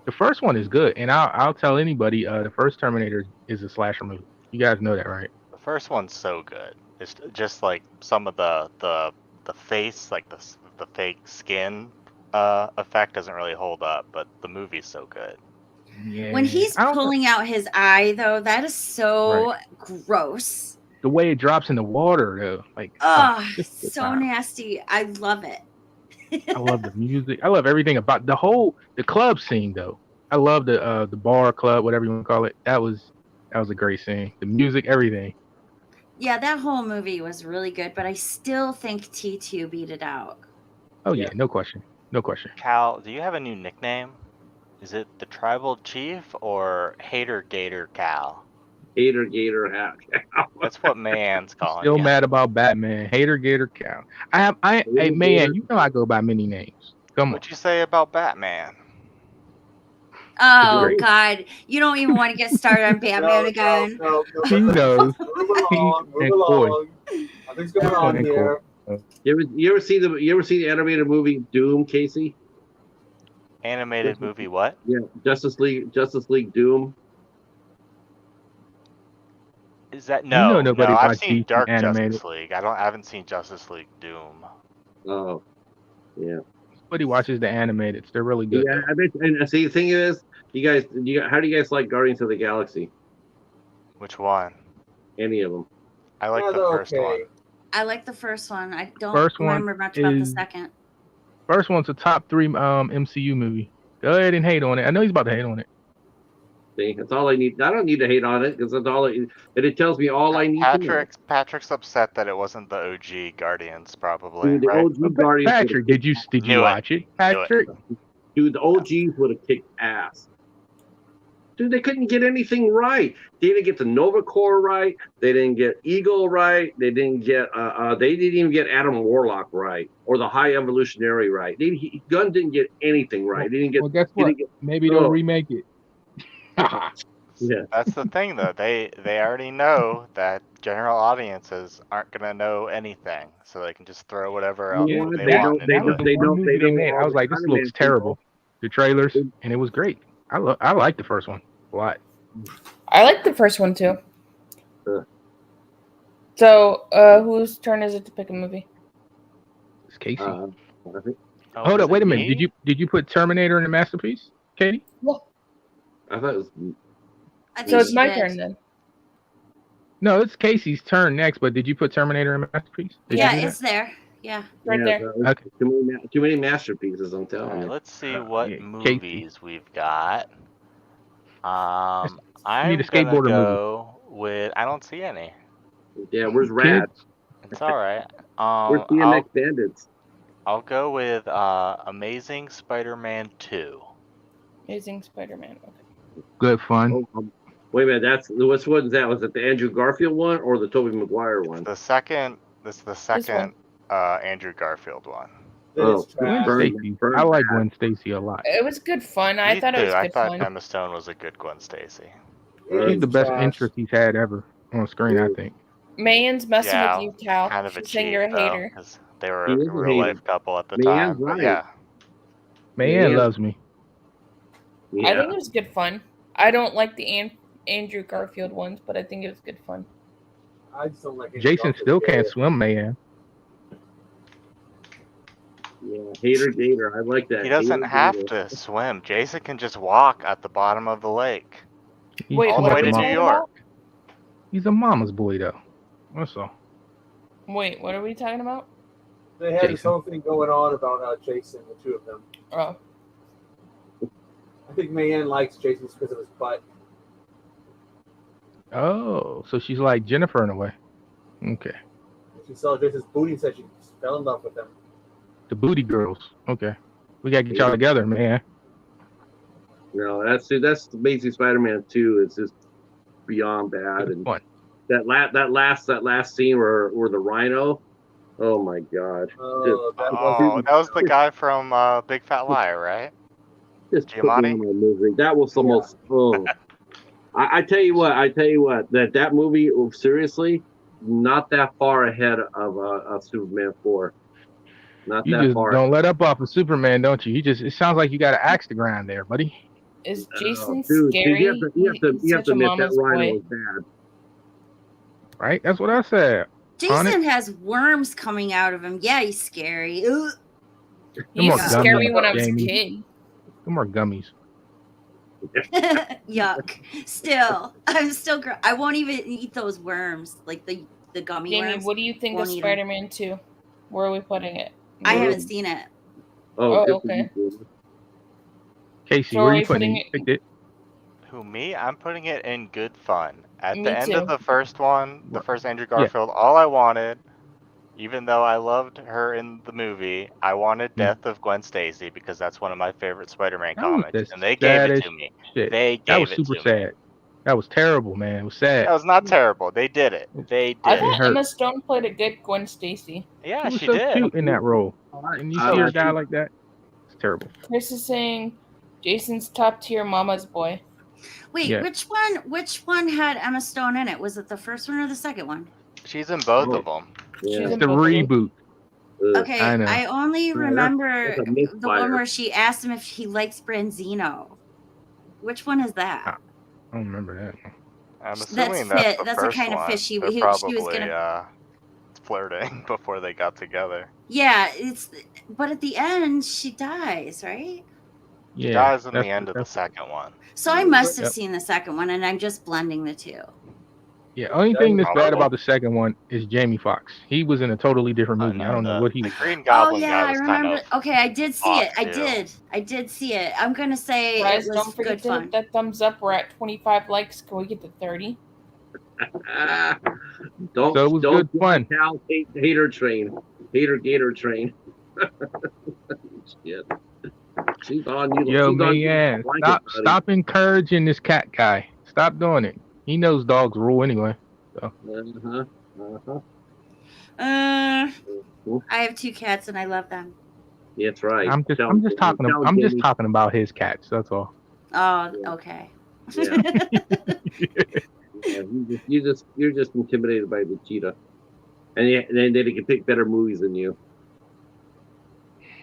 The first one is good, and I'll tell anybody. The first Terminator is a slasher movie. You guys know that, right? The first one's so good. It's just like some of the face, like the fake skin effect doesn't really hold up, but the movie's so good. Yeah. When he's I don't know. pulling out his eye, though, that is so gross. The way it drops in the water, though, like Oh, just the so time. nasty. I love it. I love the music. I love everything about the club scene, though. I love the bar club, whatever you want to call it. That was a great scene. The music, everything. Yeah, that whole movie was really good, but I still think T2 beat it out. Oh yeah, Yeah. no question, no question. Cal, do you have a new nickname? Is it the Tribal Chief or Hater Gator Cal? Hater, gator, hat. That's what Mayann's calling Still you. mad about Batman. Hater, Gator, Cow. Hey man, you know I go by many names. Come on. What'd you say about Batman? Oh Great. God, you don't even want to get started on Batman again. No, He knows. Move along, move And Coy. along. Nothing's going on And Coy. here. You ever see the animated movie Doom, Casey? Animated movie what? Yeah, Justice League Doom. Is that You no? know nobody no, I've watched seen DC Dark animated. Justice League. I haven't seen Justice League Doom. Oh, yeah. Nobody watches the animated. They're really good. Yeah, I bet. And see, the thing is, how do you guys like Guardians of the Galaxy? Which one? Any of them. I like Yeah, the they're first one. I like the first one. I don't First one remember much about the is- second. First one's a top 3 MCU movie. Go ahead and hate on it. I know he's about to hate on it. See, that's all I need. I don't need to hate on it because that's all. It tells me all I need to know. Patrick's upset that it wasn't the OG Guardians, probably. Dude, the Right? OG Guardians. Patrick, did you Knew it. watch it? Patrick, Dude, the OGs would have kicked ass. Dude, they couldn't get anything right. They didn't get the Nova Corps right. They didn't get Eagle right. They didn't get. They didn't even get Adam Warlock right or the High Evolutionary right. Gunn didn't get anything right. They didn't get. well, guess he what? didn't get- Maybe they'll Oh. remake it. Yeah. That's the thing, though. They already know that general audiences aren't gonna know anything, so they can just throw whatever else Yeah, they they want. don't- they into don't- it. they One don't- movie they don't made. all I was the like, this Iron looks Man terrible. people. The trailers, and it was great. I like the first one a lot. I like the first one too. Uh. So, whose turn is it to pick a movie? It's Casey. I think Oh, Hold is up, wait it a minute. me? Did you put Terminator in the masterpiece, Katie? I thought it was. I think So it's she my did. turn then. No, it's Casey's turn next. But did you put Terminator in the masterpiece? Did you Yeah, do that? it's there. Yeah. Right Yeah, there. that was Okay. Too many masterpieces. I'm telling Alright, you. let's see Uh, what yeah, Casey. movies we've got. I'm need a gonna skateboarder go with. I don't see any. Yeah, where's Rad? Kids? It's all right. Where's DMX Bandits? I'll go with Amazing Spider-Man 2. Amazing Spider-Man. Okay. Good fun. Oh, wait a minute. That's which one's that? Was it the Andrew Garfield one or the Tobey Maguire one? The second. This is the one. second Andrew Garfield one. Then Oh, it's Gwen trash. Burn- Stacy. burn I like bad. Gwen Stacy a lot. It was good fun. I Me thought it too. was I good thought fun. Emma Stone was a good Gwen Stacy. She's the best Trash. interest he's had ever on screen, I think. Mayann's messing Yeah, with you, Cal. Kind of a She's saying cheat, you're a though, hater. because they were He a is a real hater. life couple at the Mayan's time. But right. yeah, Man Yeah. loves me. Yeah. I think it was good fun. I don't like the Andrew Garfield ones, but I think it was good fun. I just don't like it. Jason still can't swim, man. Yeah, hater gator. I like that. he doesn't Hater have gator. to swim. Jason can just walk at the bottom of the lake. He's Wait, all what the are way we to New talking York. about? He's a mama's boy, though. That's all. Wait, what are we talking about? They had this Jason. whole thing going on about Jason, the two of them. Oh, I think Mayan likes Jason just because of his butt. Oh, so she's like Jennifer in a way. Okay. She saw Jason's booty and said she fell in love with him. The booty girls. Okay. We gotta get y'all together, man. No, that's Amazing Spider-Man 2. It's just beyond bad. It's And fun. that last scene where the Rhino. Oh my God. Oh, that Oh, was that was the guy from Big Fat Lie, right? Just put me Giamatti? on my movie. That was the most. Oh, I tell you what. That movie. Oh, seriously, not that far ahead of Superman 4. Not You that just far. don't let up off of Superman, don't you? It sounds like you got an axe to grind there, buddy. is Jason Dude, scary? you have to He's such a admit that mama's Rhino boy. was bad. Right? That's what I said. Jason has worms coming out of him. Yeah, he's scary. Ugh. He used to Come on, scare me gummies, when I was a Jamie. kid. Some more gummies. Yuck. Still, I won't even eat those worms, like the gummy Jamie, worms. what do you think Won't of eat 'em. Spider-Man 2? Where are we putting it? I haven't seen it. Oh, good for okay. you. Casey, So where are are you we putting putting it? Picked it? Who, me? I'm putting it in good fun. At Me the end too. of the first one, the first Andrew Yeah. Garfield, all I wanted, even though I loved her in the movie, I wanted Death of Gwen Stacy because that's one of my favorite Spider-Man That was comics, the and they gave it saddest to me. Shit. They That gave was it super to me. sad. That was terrible, man. It was sad. That was not terrible. They did it. They I did. thought hurt. Emma Stone played a good Gwen Stacy. Yeah, She was she so did. cute in that role. And you I see her like die it. like that? It's terrible. Chris is saying Jason's top tier mama's boy. Wait, Yeah. which one had Emma Stone in it? Was it the first one or the second one? She's in both Oh. of them. Yeah. She's It's in the both of them. reboot. Ugh. Okay, I know. I only Yeah, remember that's a the one misfire. where she asked him if he likes Branzino. Which one is that? I don't remember that. I'm That's assuming fit. that's the That's the first kind of one. fish he- They're he was probably gonna- flirting before they got together. Yeah, but at the end she dies, right? She Yeah. dies in the that's- end of the that's- second one. So I must have Yep. seen the second one, and I'm just blending the two. Yeah, only thing that's bad Probably. about the second one is Jamie Foxx. He was in a totally different I movie. I know don't know the, what he the was. Green Oh Goblin yeah, guy I was kind remember. of Okay, I did see off it. I too. did see it. I'm gonna say Guys, it was don't forget good to fun. hit that thumbs up. We're at 25 likes. Can we get to 30? Don't So it was good fun. Cal hater train, gator train. Shit. She's on you. Yo, She's on you like a man, blanket, buddy. stop encouraging this cat guy. Stop doing it. He knows dogs rule anyway. Uh-huh. I have 2 cats and I love them. That's right. I'm just talking about his cats. That's all. Oh, Yeah. okay. Yeah. Yeah, you're just intimidated by the cheetah, and then they can pick better movies than you.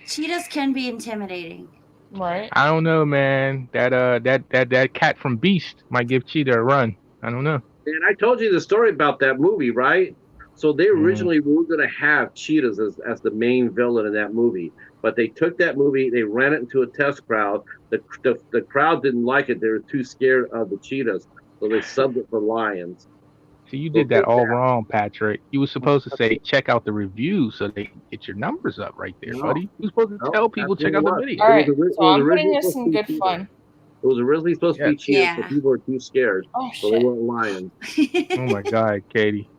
Cheetahs can be intimidating. Right. I don't know, man. That cat from Beast might give Cheetah a run. I don't know. And I told you the story about that movie, right? So they originally were going to have cheetahs as the main villain in that movie, but they took that movie, they ran it into a test crowd. The crowd didn't like it; they were too scared of the cheetahs, so they subbed it for lions. So you did that all wrong, Patrick. You were supposed to say check out the reviews so they can get your numbers up right there, buddy. You were supposed to tell people check out the video. All right, so I'm putting this in good fun. It was originally supposed to be cheetahs, but people were too scared, Oh so they shit! weren't lions. Oh my God, Katie.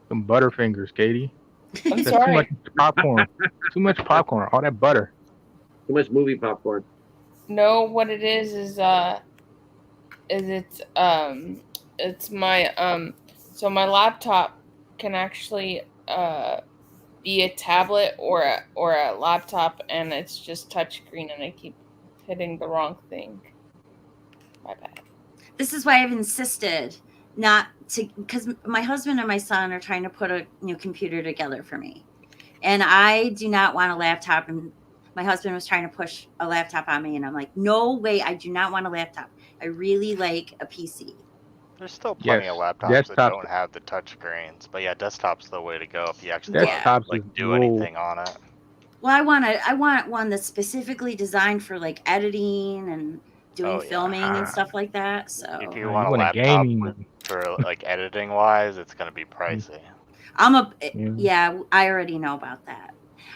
Some Butterfingers, Katie. I'm That's sorry. too much popcorn. Too much popcorn. All that butter. Too much movie popcorn. No, what it is it's my so my laptop can actually be a tablet or a laptop, and it's just touchscreen, and I keep hitting the wrong thing. My bad. This is why I've insisted not to, because my husband and my son are trying to put a new computer together for me, and I do not want a laptop. And my husband was trying to push a laptop on me, and I'm like, no way, I do not want a laptop. I really like a PC. There's still plenty of laptops that desktop- don't have the touch screens, but yeah, desktop's the way to go if you actually Desktops want is to do rule. anything on it. Well, I want one that's specifically designed for like editing and doing Oh, yeah. filming and stuff like that. So If you You want a want a laptop gaming. for like editing wise, it's gonna be pricey. yeah, I already know about that.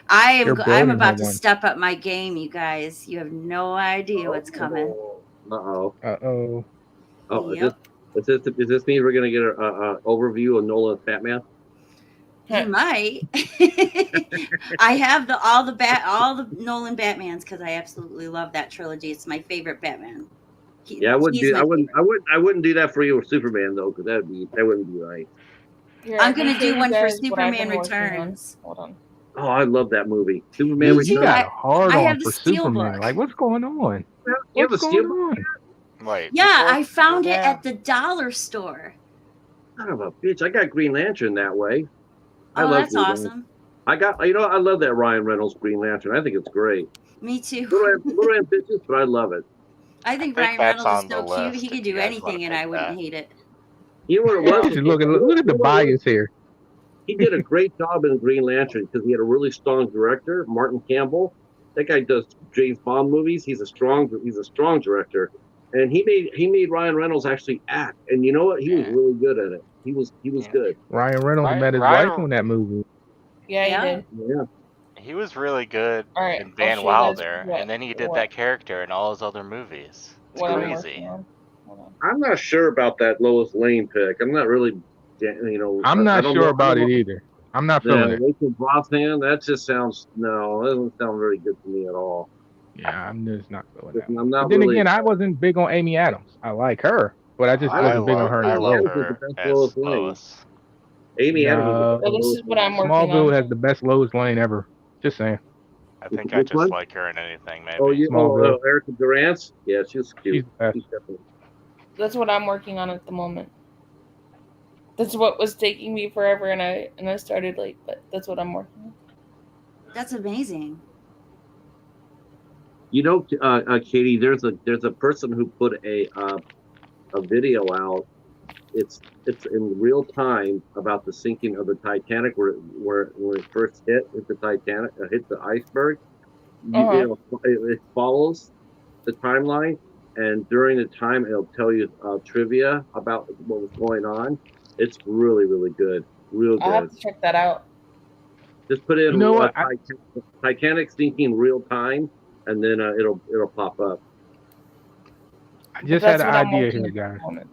I'm You're building about to one. step up my game, you guys. You have no idea what's coming. Uh-oh. Uh-oh. Oh, Yep. does this mean we're going to get an overview of Nolan's Batman? You might. I have all the Nolan Batmans because I absolutely love that trilogy. It's my favorite Batman. Yeah, I wouldn't he's my I wouldn't do that for you with Superman though, because that wouldn't be right. Here, I'm I can gonna show do you one for guys what I've been Superman working on. Returns. Hold on. Oh, I love that movie. Superman Me You too. Returns. got a hard I on have for the steel Superman. book. Like, what's going on? You have What's a going steelbook? on? Wait. Yeah, before I found it Superman? at the dollar store. Son of a bitch! I got Green Lantern that way. I Oh, love that's Green Lantern. awesome. I love that Ryan Reynolds Green Lantern. I think it's great. Me too. Little ambitious, but I love it. I think I Ryan think that's Reynolds is on so the cute. list He if could you do guys anything, wanna and I pick wouldn't that. hate it. You know what it was? Look at the bias here. He did a great job in Green Lantern because he had a really strong director, Martin Campbell. That guy does James Bond movies. He's a strong director, and he made Ryan Reynolds actually act. And you know what? He was really good at it. He was good. Ryan Reynolds met his Ryan- wife on that movie. Yeah, Yeah. you did. Yeah. He was really good All right, in I'll Van show you guys Wilder, what- and then he did what- that character in all his other movies. It's what I'm crazy. working on. Hold on. I'm not sure about that Lois Lane pick. I'm not really, I'm I not don't sure know- about it either. I'm not feeling it. Rachel Brosnan. That just sounds that doesn't sound very good to me at all. Yeah, I'm just not feeling that. I'm not But then really. again, I wasn't big on Amy Adams. I like her, but I just I wasn't big on her. I in the love role. Adams is her the best as Lois Lane. Lois. Amy Adams. No. So this is what I'm working Smallville on. has the best Lois Lane ever. Just saying. I think I Which just one? like her in anything, maybe. Smallville. Erica Durant. Yeah, she's cute. She's the best. She's definitely. That's what I'm working on at the moment. That's what was taking me forever, and I started late, but that's what I'm working on. That's amazing. You know, Katie, there's a person who put a video out. It's in real time about the sinking of the Titanic, where it first hit the Titanic, hit the iceberg. Uh-huh. It follows the timeline, and during the time it'll tell you trivia about what was going on. It's really, really good. Real I'll have good. to check that out. Just put in You know what? Titanic sinking real time, and then it'll pop up. I just But had that's an what I'm idea working here, at guys. the moment.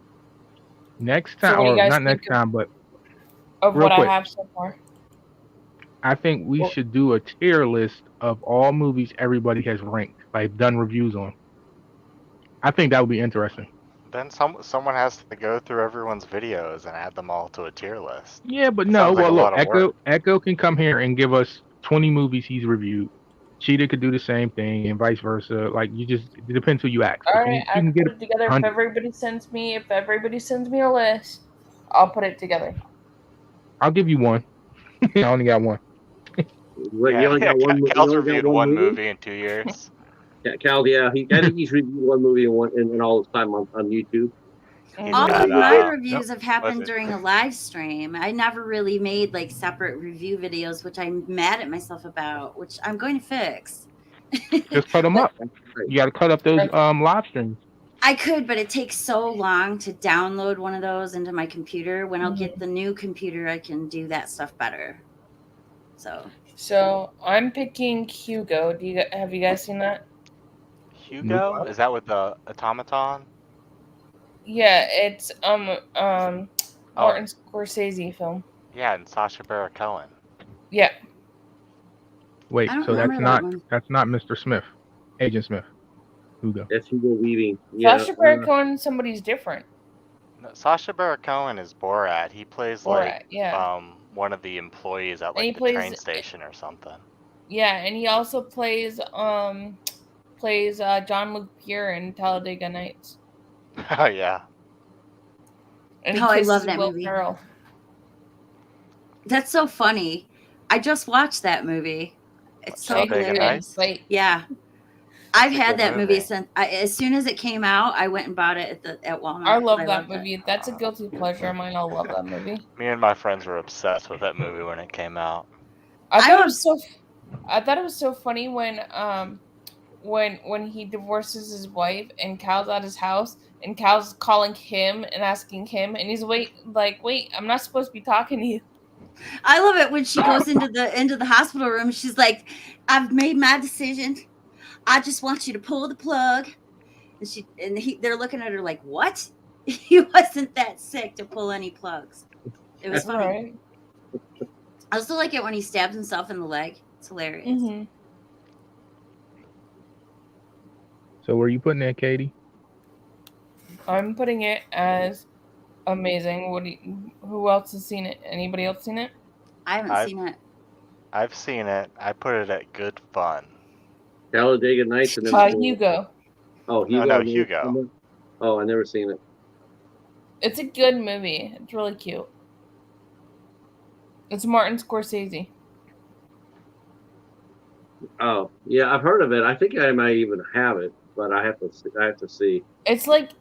Next So time, what do you or guys not think next time, but of real what quick. I have so far? I think we should do a tier list of all movies everybody has ranked, like done reviews on. I think that would be interesting. Then someone has to go through everyone's videos and add them all to a tier list. Yeah, but It no. sounds like Well, a look, lot of work. Echo can come here and give us 20 movies he's reviewed. Cheetah could do the same thing, and vice versa. Like it depends who you ask. All If right, you I can can get put it together. If 100. everybody sends me a list, I'll put it together. I'll give you one. I only got one. Wait, you only got one. Cal's you only got reviewed one movie in 2 years. Yeah, Cal. Yeah, I think he's reviewed one movie in all his time on YouTube. He's All got, of my uh, reviews have happened during a live stream. I never really made like separate review videos, which I'm mad at myself about, which I'm going to fix. Just cut them up. You got to cut up those live streams. I could, but it takes so long to download one of those into my computer. When I'll get the new computer, I can do that stuff better. So I'm picking Hugo. Have you guys seen that? Hugo? Is that with the automaton? Yeah, it's Martin Scorsese film. Yeah, and Sacha Baron Cohen. Yeah. Wait, I don't so that's remember not that one. Mr. Smith, Agent Smith. Hugo. That's Hugo Weaving. Yeah, Sacha Baron Cohen, somebody's different. No, Sacha Baron Cohen is Borat. He plays Borat, yeah. one of the employees at And he like the plays- train station or something. Yeah, and he also plays John Luke Pierre in Talladega Nights. Oh yeah. And he Oh, I love kisses that Will movie. Ferrell. That's so funny. I just watched that movie. It's so Talladega hilarious. Nights? Like, Yeah. I've It's a had good that movie movie. since as soon as it came out. I went and bought it at Walmart. I love that loved it. movie. That's a guilty pleasure of mine. I love that movie. Me and my friends were obsessed with that movie when it came out. I I thought it was- was so funny when he divorces his wife and Cal's at his house and Cal's calling him and asking him and he's wait, I'm not supposed to be talking to you. I love it when she goes into the hospital room. She's like, "I've made my decision. I just want you to pull the plug." And they're looking at her like, "What? He wasn't that sick to pull any plugs." It was funny. Right. I also like it when he stabs himself in the leg. It's hilarious. Mm-hmm. So where you putting that, Katie? I'm putting it as amazing. Who else has seen it? Anybody else seen it? I haven't seen it. I've seen it. I put it at good fun. Talladega Nights and then Hugo. Oh, Hugo. No, Hugo. Oh, I never seen it. It's a good movie. It's really cute. It's Martin Scorsese. Oh, yeah, I've heard of it. I think I might even have it, but I have to see. It's like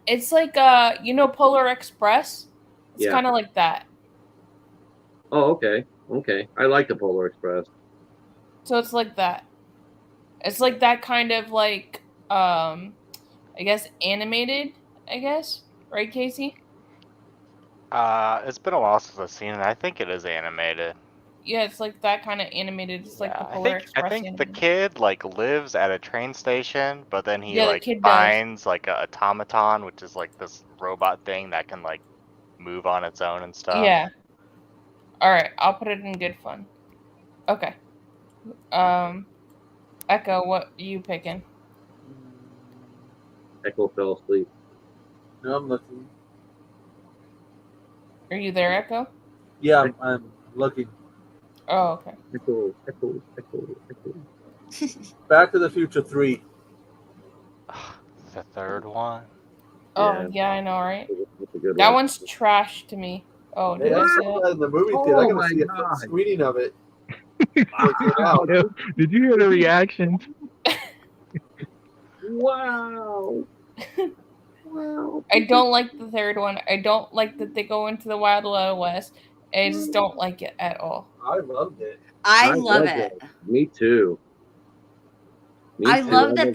Polar Express. It's Yeah. kind of like that. Oh, okay. I like the Polar Express. So it's like that. It's like that kind of like I guess animated, I guess. Right, Casey? It's been a while since I've seen it. I think it is animated. Yeah, it's like that kind of animated. It's like the I Polar think Express. the animated. kid like lives at a train station, but then he Yeah, the like kid does. finds like a automaton, which is like this robot thing that can like move on its own and stuff. Yeah. All right, I'll put it in good fun. Okay. Echo, what are you picking? Echo fell asleep. No, I'm looking. Are you there, Echo? Yeah, I'm looking. Oh, okay. Echo. Back to the Future 3. The third one. Oh, yeah, I know, right? That's a good That one. one's trash to me. Oh, did Hey, I I say saw it? that in the movie Oh theater. I got my to see a God. screening of it. Wow. Did you hear the reactions? Wow. Wow. I don't like the third one. I don't like that they go into the Wild Wild West. I just don't like it at all. I loved it. I love love it. Me too. Me I too. love that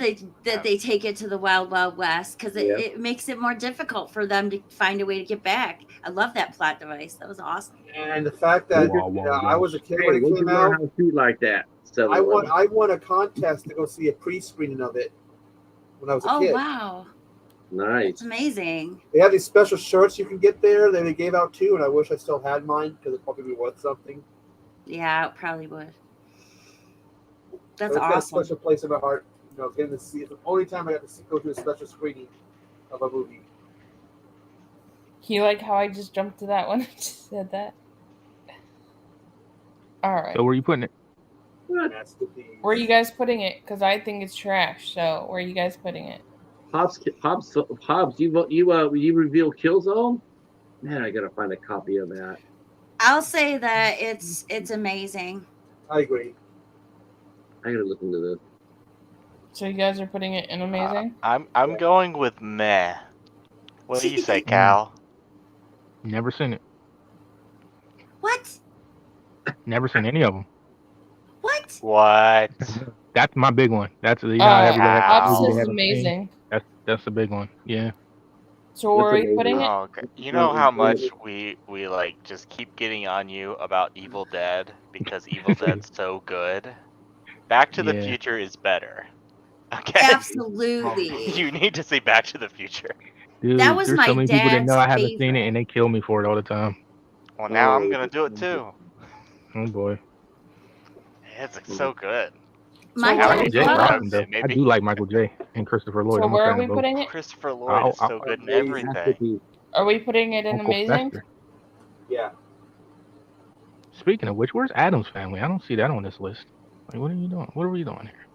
they take it to the Wild Wild West because Yeah. it makes it more difficult for them to find a way to get back. I love that plot device. That was awesome. And the fact that I was a kid when it When'd you came learn out. how to shoot like that? I won a contest to go see a pre-screening of it when I was a Oh kid. wow, Nice. it's amazing. They have these special shirts you can get there that they gave out too, and I wish I still had mine because it'd probably be worth something. Yeah, it probably would. That's But it's got a awesome. special place in my heart. You know, getting to see it's the only time I got to go to a special screening of a movie. You like how I just jumped to that one? I just said that. All right. So where you putting it? Masterpiece. Where are you guys putting it? Because I think it's trash. So where are you guys putting it? Hobbs, you reveal Killzone? Man, I gotta find a copy of that. I'll say that it's amazing. I agree. I gotta look into this. So you guys are putting it in amazing? I'm going with meh. What do you say, Cal? Never seen it. What? Never seen any of them. What? What? That's my big one. That's you know how everybody has Hobbs movies they is haven't seen? amazing. That's a big one. Yeah. So where are That's we putting it? Oh, okay. You know how much we like just keep getting on you about Evil Dead because Evil Dead's so good. Back to the Yeah. Future is better. Okay. Absolutely. You need to see Back to the Future. Dude, That was there's my so many people that know I dad's haven't seen it and they kill me for it all the time. Well, now I'm gonna do it too. Oh boy. It's so good. My How Michael many dad J. times loves- Awesome, though. I maybe? do like Michael J. and Christopher Lloyd. So I'm a where fan are we of both. putting it? Christopher Lloyd is so good in everything. Masterpiece. Are we putting it in Uncle amazing? Fester. Yeah. Speaking of which, where's Adam's Family? I don't see that on this list. Like, what are you doing? What are we doing here?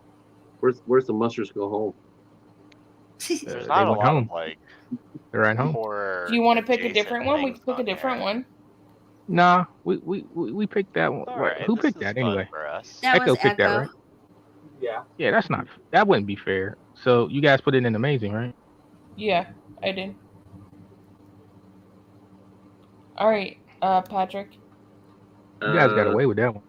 Where's the Musters Go Home? There's They not a went lot home. of like They're at home. horror. Do you want to pick a adjacent different one? We things can pick a on different here. one. Nah, we picked that one. All right, Who this picked is that fun anyway? for us. That Echo was picked that, Echo. right? Yeah. Yeah, that wouldn't be fair. So you guys put it in amazing, right? Yeah, I did. All right, Patrick. You guys got away with that one.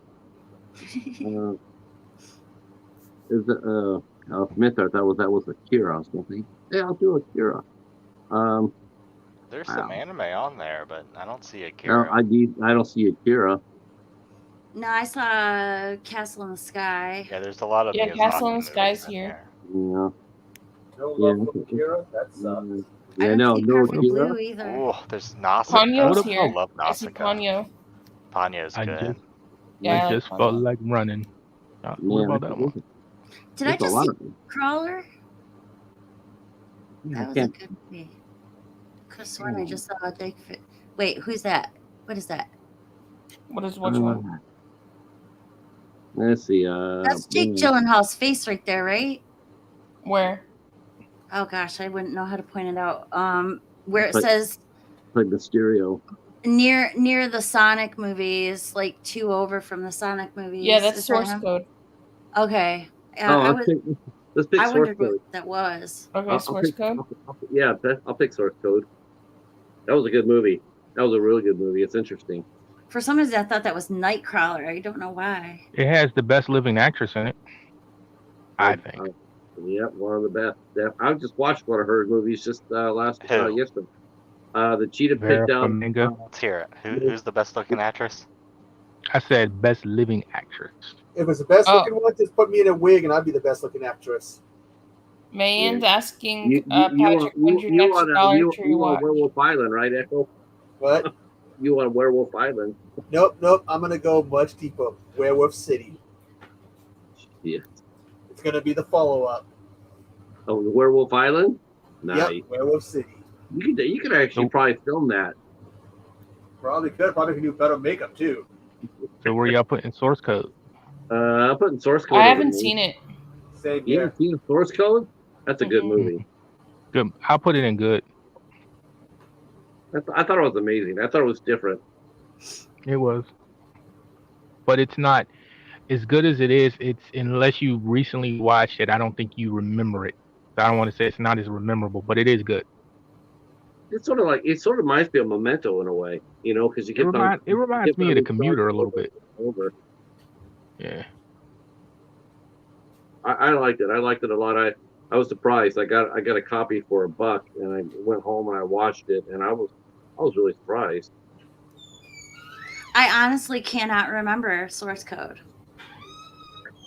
Is it Smith? I thought that was Akira or something. Yeah, I'll do Akira. There's some Wow. anime on there, but I don't see No, Akira. I don't see Akira. No, I saw Castle in the Sky. Yeah, there's a lot of Yeah, Miyazaki Castle in the movies Sky's in here. there. Yeah. No Yeah. love for Akira. That sucks. I Yeah, don't no, see no Perfect Akira. Blue either. Oh, there's Nausicaa. Ponyo's What here. I love I see Nausicaa. Ponyo. Ponyo's I good. just, Yeah, I I like just Ponyo. felt like running. What about that one? Did I There's a just lot see of them. Crawler? Yeah, That I was a can't. good movie. Could have sworn I just saw a Dick Fit. Wait, who's that? What is that? What is which one? Let's see. That's Jake Gyllenhaal's face right there, right? Where? Oh gosh, I wouldn't know how to point it out. Where it But- says Like Mysterio. near the Sonic movies, like 2 over from the Sonic movies. Yeah, that's Is that source him? code. Okay. Let's pick I source wondered code. what that was. Okay, I'll source pick- code. I'll pick source code. That was a good movie. That was a really good movie. It's interesting. For some reason, I thought that was Nightcrawler. I don't know why. It has the best living actress in it. I think. Yeah, one of the best. Yeah, I just watched one of her movies just Who? yesterday. The Cheetah Vera picked out. Farmiga. Let's hear it. Who's the best looking actress? I said best living actress. If it's the best Oh. looking one, just put me in a wig and I'd be the best looking actress. Mayan's asking You Patrick, when's your next Dollar Tree you watch? on Werewolf Island, right, Echo? What? You on Werewolf Island? Nope. I'm gonna go much deeper. Werewolf City. Yeah. It's gonna be the follow up. Oh, the Werewolf Island. Nice. Yep, Werewolf City. You could actually probably film that. Probably could. Probably could do better makeup too. So where y'all putting source code? I'm putting source code. I haven't seen it. Same You here. haven't seen source code? That's a good Mhm. movie. Good. I'll put it in good. I thought it was amazing. I thought it was different. It was. But it's not as good as it is. It's unless you recently watched it, I don't think you remember it. So I don't want to say it's not as memorable, but it is good. It sort of reminds me of Memento in a way, because you It, get reminds me of The Commuter a little bit. over. Yeah. I liked it. I liked it a lot. I was surprised. I got a copy for $1, and I went home and I watched it, and I was really surprised. I honestly cannot remember source code.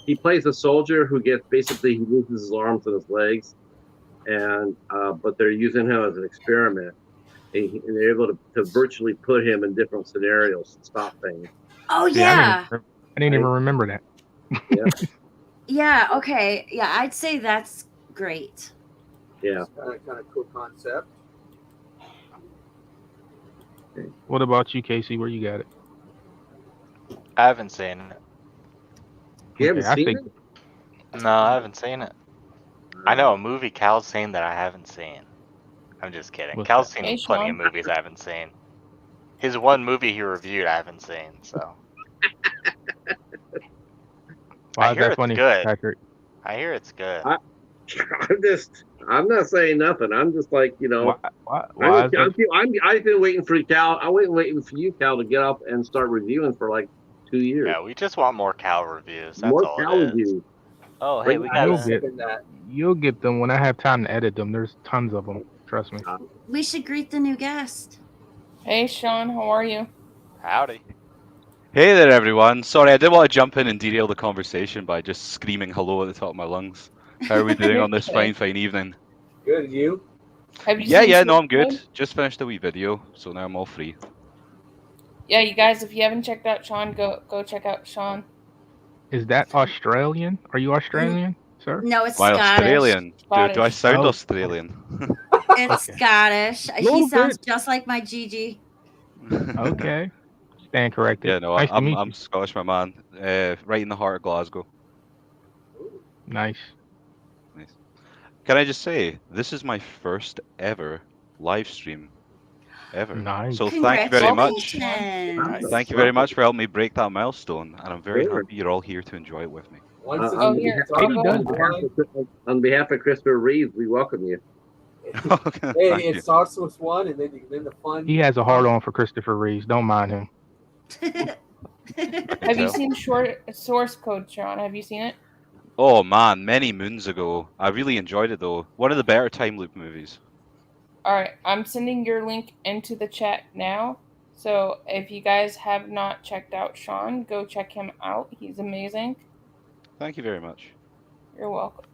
He plays a soldier who gets basically he loses his arms and his legs, and but they're using him as an experiment, and they're able to virtually put him in different scenarios and stop things. Oh See, yeah. I didn't even remember that. Yeah, Yeah, okay. Yeah, I'd say that's great. yeah. Kind of cool concept. What about you, Casey? Where you got it? I haven't seen it. You haven't Okay, I seen think- it? No, I haven't seen it. I know a movie Cal's seen that I haven't seen. I'm just kidding. What's Cal's that? seen Hey, plenty Sean. of movies I haven't seen. His one movie he reviewed I haven't seen, so Why is hear that it's funny, good. Patrick? I hear it's good. I'm not saying nothing. I'm just like, Why is that? I've been waiting for Cal. I was waiting for you, Cal, to get up and start reviewing for like 2 years. Yeah, we just want more Cal reviews. That's More all Cal it is. reviews. Oh, hey, we Bring got You'll out- get- Second that. You'll get them when I have time to edit them. There's tons of them. Trust me. We should greet the new guest. Hey, Sean, how are you? howdy. Hey there, everyone. Sorry, I did want to jump in and derail the conversation by just screaming hello at the top of my lungs. How are we doing on this Okay. fine evening? Good, and you? Have you Yeah, seen no, I'm Source good. Code? Just finished a wee video, so now I'm all free. Yeah, you guys, if you haven't checked out Sean, go check out Sean. Is that Australian? Are you Australian, sir? No, it's Why Scottish. Australian? Do I Scottish. sound Oh. Australian? It's Scottish. He Little sounds bit. just like my Gigi. Okay. Stand corrected. Yeah, no, nice to meet I'm you. Scottish, my man. Right in the heart of Glasgow. Nice. Can I just say, this is my first ever live stream. Ever. Nice. So thank you very much. Congratulations. Thank you very much for helping me break that milestone, and I'm very Sure. happy you're all here to enjoy it with me. Once Oh, here, I'll go. On behalf of Christopher Reeves, we welcome you. Thank Hey, you. it starts with one, and then the fun. He has a hard on for Christopher Reeves. Don't mind him. Have you tell. seen Source Code, Sean? Have you seen it? Oh man, many moons ago. I really enjoyed it though. One of the better time loop movies. All right, I'm sending your link into the chat now. So if you guys have not checked out Sean, go check him out. He's amazing. Thank you very much. You're welcome.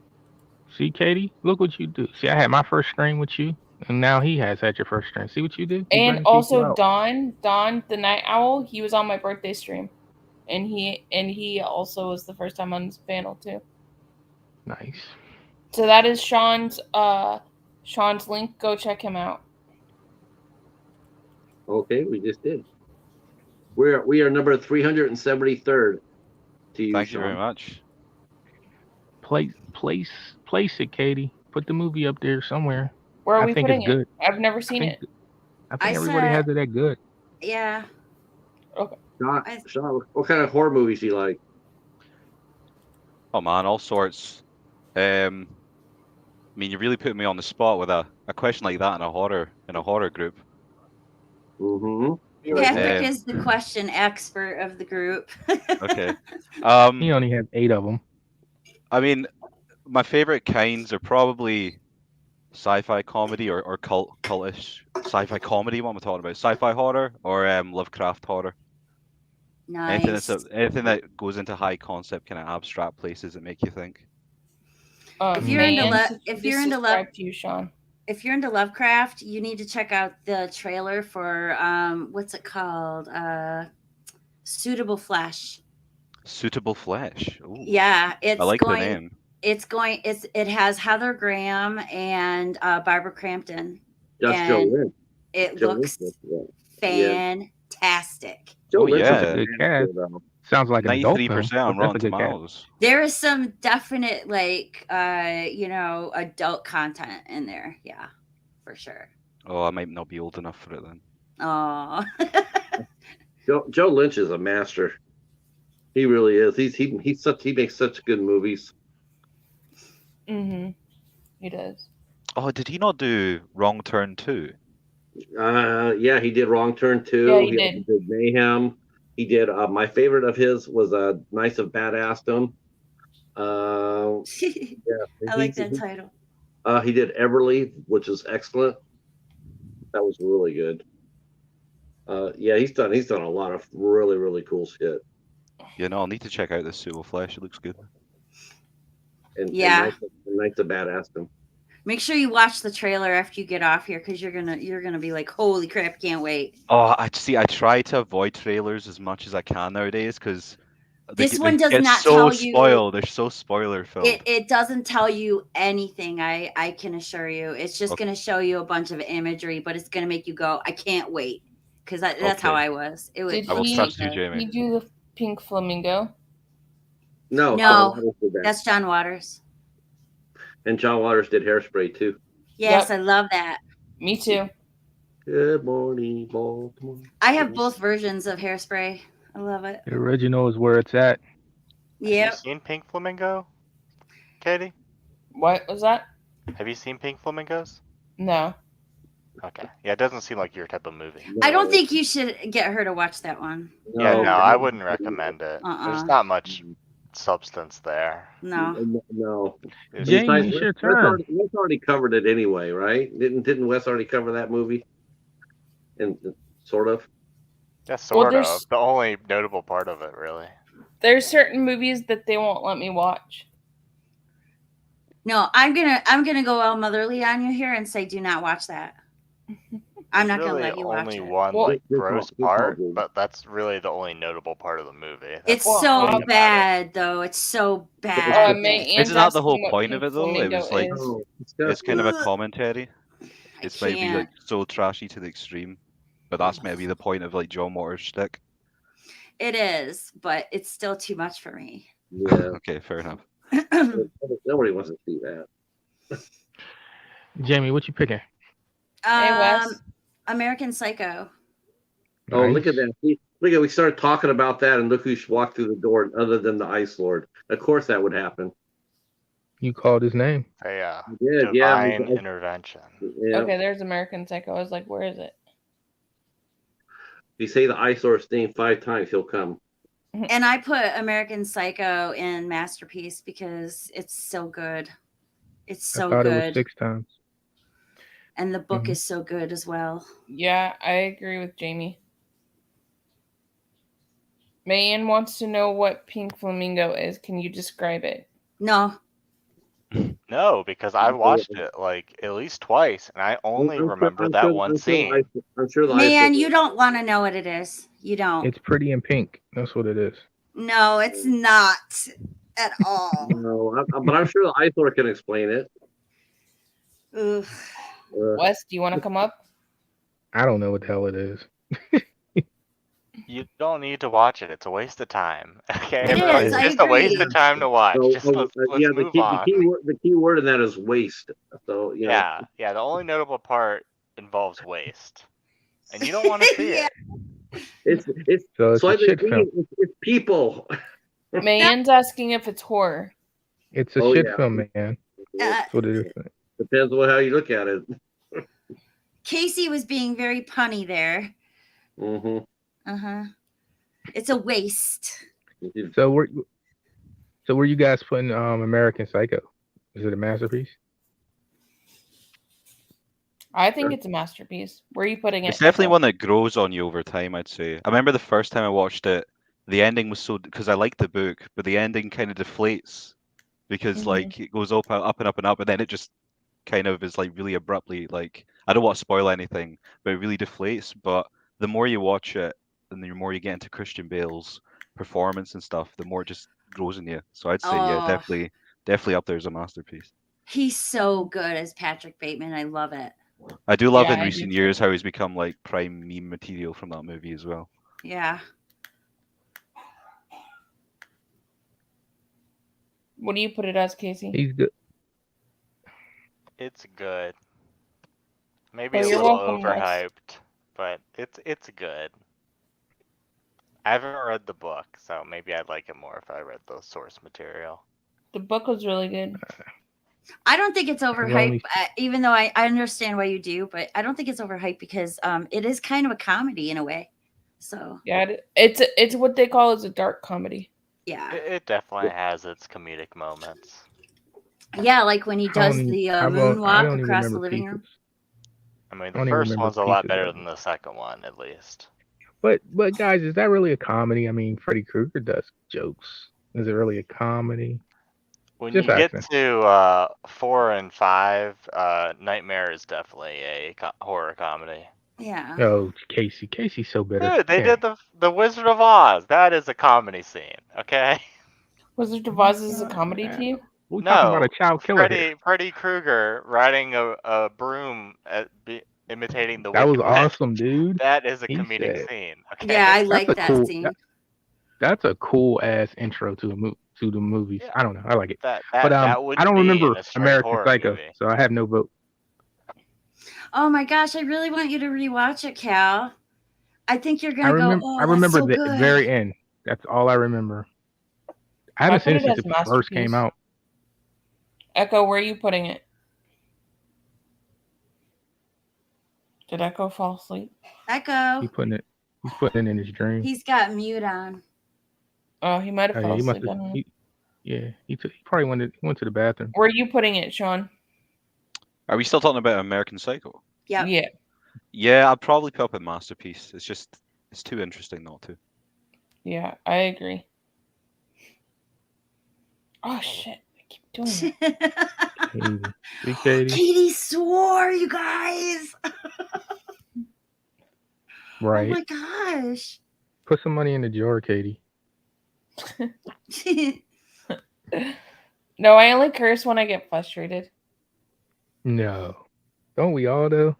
See, Katie, look what you do. See, I had my first stream with you, and now he has had your first stream. See what you do? He brings And people also out. Don the Night Owl, he was on my birthday stream. And he also was the first time on this panel too. Nice. So that is Sean's link. Go check him out. Okay, we just did. We are number 373rd. To you, Thank you very Sean. much. Place it, Katie. Put the movie up there somewhere. Where are I we think putting it's it? good. I've never seen I it. think, I I think everybody said- has it that good. Yeah. Sean, what kind of horror movies do you like? Oh man, all sorts. I mean, you really put me on the spot with a question like that in a horror group. Mm-hmm. Patrick Um, is the question expert of the group. Okay. He Um, only has 8 of them. I mean, my favorite kinds are probably sci-fi comedy or cultish sci-fi comedy. What am I talking about? Sci-fi horror or Lovecraft horror. Nice. Anything that goes into high concept, kind of abstract places that make you think. If you're into Mans, if you're into subscribe to you, Sean. If you're into Lovecraft, you need to check out the trailer for what's it called? Suitable Flesh. Suitable Flesh. Ooh, Yeah, it's I like going. the name. It has Heather Graham and Barbara Crampton. That's Joe And Lynch. It Joe looks Lynch, yeah. fantastic. Joe Oh, Lynch is yeah. a Good good cast. actor, though. Sounds like an adult 93% film. on but that's a Rotten good cast. Tomatoes. There is some definite adult content in there. Yeah, for sure. Oh, I might not be old enough for it then. Oh. Joe Lynch is a master. He really is. He makes such good movies. Mm-hmm. He does. Oh, did he not do Wrong Turn 2? Yeah, he did Wrong Turn 2. Yeah, he also did. did Mayhem. He did. My favorite of his was Nights of Badassdom. Yeah, I like that title. He did Everly, which is excellent. That was really good. Yeah, he's done a lot of really, really cool shit. Yeah, no, I'll need to check out this Suit of Flesh. It looks good. And Yeah. Knight's a badass him. Make sure you watch the trailer after you get off here, because you're gonna be like, holy crap, can't wait. Oh, I try to avoid trailers as much as I can nowadays because This one does get not so tell you. spoiled. They're so spoiler filled. It doesn't tell you anything. I can assure you. It's just gonna show you a bunch of imagery, but it's gonna make you go, I can't wait, because that's how I was. It was. Did I will he, trust you, Jamie. he do the Pink Flamingo? No, No, that's John Waters. And John Waters did Hairspray too. Yes, Yep. I love that. Me too. Good morning, Baltimore. I have both versions of Hairspray. I love it. The original is where it's at. Have Yep. you seen Pink Flamingo, Katie? What was that? Have you seen Pink Flamingos? No. Okay. Yeah, it doesn't seem like your type of movie. I don't think you should get her to watch that one. Yeah, no, I wouldn't recommend it. There's not much substance there. No. No. James, it's your turn. Wes already covered it anyway, right? Didn't Wes already cover that movie? And sort of. Yeah, sort there's- of. The only notable part of it, really. There's certain movies that they won't let me watch. No, I'm gonna go all motherly on you here and say, do not watch that. I'm not There's gonna really let you watch only it. one Well- like gross Good call, part, dude. but that's really the only notable part of the movie. It's That's the so thing about it. bad, though. It's so bad. Oh, Isn't that the whole point of it, though? It was like it's kind of a Ugh. commentary. It's maybe like can't. so trashy to the extreme, but that's maybe the point of like John Waters' shtick. It is, but it's still too much for me. Yeah. Okay, fair enough. Nobody wants to see that. Jamie, what you picking? Wes. American Psycho. Oh, look at that. We started talking about that, and look who walked through the door other than the Ice Lord. Of course that would happen. You called his name. A Yeah, divine intervention. Yeah. Okay, there's American Psycho. I was like, where is it? If you say the Ice Lord's name 5 times, he'll come. And I put American Psycho in Masterpiece because it's so good. It's so I thought good. it was 6 times. And the book is so good as well. Yeah, I agree with Jamie. Mayan wants to know what Pink Flamingo is. Can you describe it? No. No, because I watched it like at least twice, and I only remember that one scene. I'm sure the Man, you don't want to know what it is. You don't. It's pretty in pink. That's what it is. No, it's not at all. No, but I'm sure the Ice Lord can explain it. Oof. Wes, do you want to come up? I don't know what the hell it is. You don't need to watch it. It's a waste of time. Okay, It is, it's I just a waste agree. of time to watch. So, Just let's yeah, move the on. key word in that is waste. So Yeah, the only notable part involves waste, and you don't want to see it. it's So it's a slightly shit film. it's people. Mayan's asking if it's horror. It's a Oh, shit yeah. film, man. That's what it is. Depends on how you look at it. Casey was being very punny there. Mm-hmm. Uh-huh. It's a waste. So where you guys putting American Psycho? Is it a masterpiece? I think it's a masterpiece. Where are you putting it? It's definitely one that grows on you over time, I'd say. I remember the first time I watched it, the ending was so because I liked the book, but the ending kind of deflates because like it goes up and up and up, and then it just kind of is like really abruptly like I don't want to spoil anything, but it really deflates. But the more you watch it, and the more you get into Christian Bale's performance and stuff, the more it just grows in you. So I'd say yeah, Oh. definitely up there as a masterpiece. He's so good as Patrick Bateman. I love it. I do love Yeah, in I do recent too. years how he's become like prime meme material from that movie as well. Yeah. What do you put it as, Casey? He's good. It's good. Maybe Oh, a you're little welcome, Wes. overhyped, but it's good. I haven't read the book, so maybe I'd like it more if I read the source material. The book was really good. I don't think it's overhyped, only- even though I understand why you do, but I don't think it's overhyped because it is kind of a comedy in a way. So Yeah, it's what they call as a dark comedy. Yeah. It definitely has its comedic moments. Yeah, like when he I does don't even, the I don't moonwalk even across the remember living pieces. room. I mean, I the don't even first remember one's a lot pieces better of than it. the second one, at least. But guys, is that really a comedy? I mean, Freddy Krueger does jokes. Is it really a comedy? When Just you get asking. to 4 and 5, Nightmare is definitely a horror comedy. Yeah. Oh, Casey. Casey's so bitter. Dude, they Yeah. did the Wizard of Oz. That is a comedy scene, okay? Wizard of Oz is a comedy to you? We talking about No, a child killer here. Freddy Krueger riding a broom imitating the That was Wicked Witch. awesome, dude. That is a He comedic said scene, Yeah, I okay? like that cool. scene. That's a cool ass intro to to the movies. Yeah. I don't know. I like it. That But that I wouldn't don't be remember in a straight American horror Psycho, movie. so I have no vote. Oh my gosh, I really want you to rewatch it, Cal. I think you're I gonna go, remember. oh, I that's remember so the good. very end. That's all I remember. I I haven't put seen it it since as it first came masterpiece. out. Echo, where are you putting it? Did Echo fall asleep? Echo. He's putting it in his dream. He's got mute on. Oh, he might have Oh, fell yeah, he must asleep. I have. don't know. He probably went to the bathroom. Where are you putting it, Sean? Are we still talking about American Psycho? Yep. Yeah. Yeah, I'd probably put up a masterpiece. It's too interesting not to. Yeah, I agree. Oh shit! I keep doing it. See, Katie? Katie swore, you guys. Right. Oh my gosh. Put some money in the jar, Katie. No, I only curse when I get frustrated. No. Don't we all though?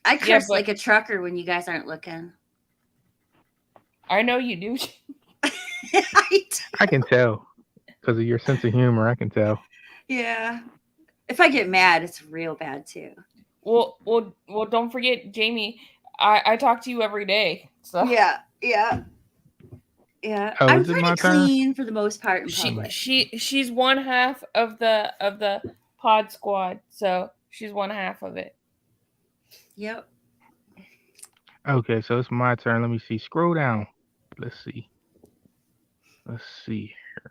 I curse but- like a trucker when you guys aren't looking. I know you do. I can tell because of your sense of humor. I can tell. Yeah. If I get mad, it's real bad too. Well, don't forget, Jamie. I talk to you every day. So Yeah. Oh, I'm is it pretty my turn? clean for the most part in public. she's one half of the pod squad, so she's one half of it. Yep. Okay, so it's my turn. Let me see. Scroll down. Let's see here.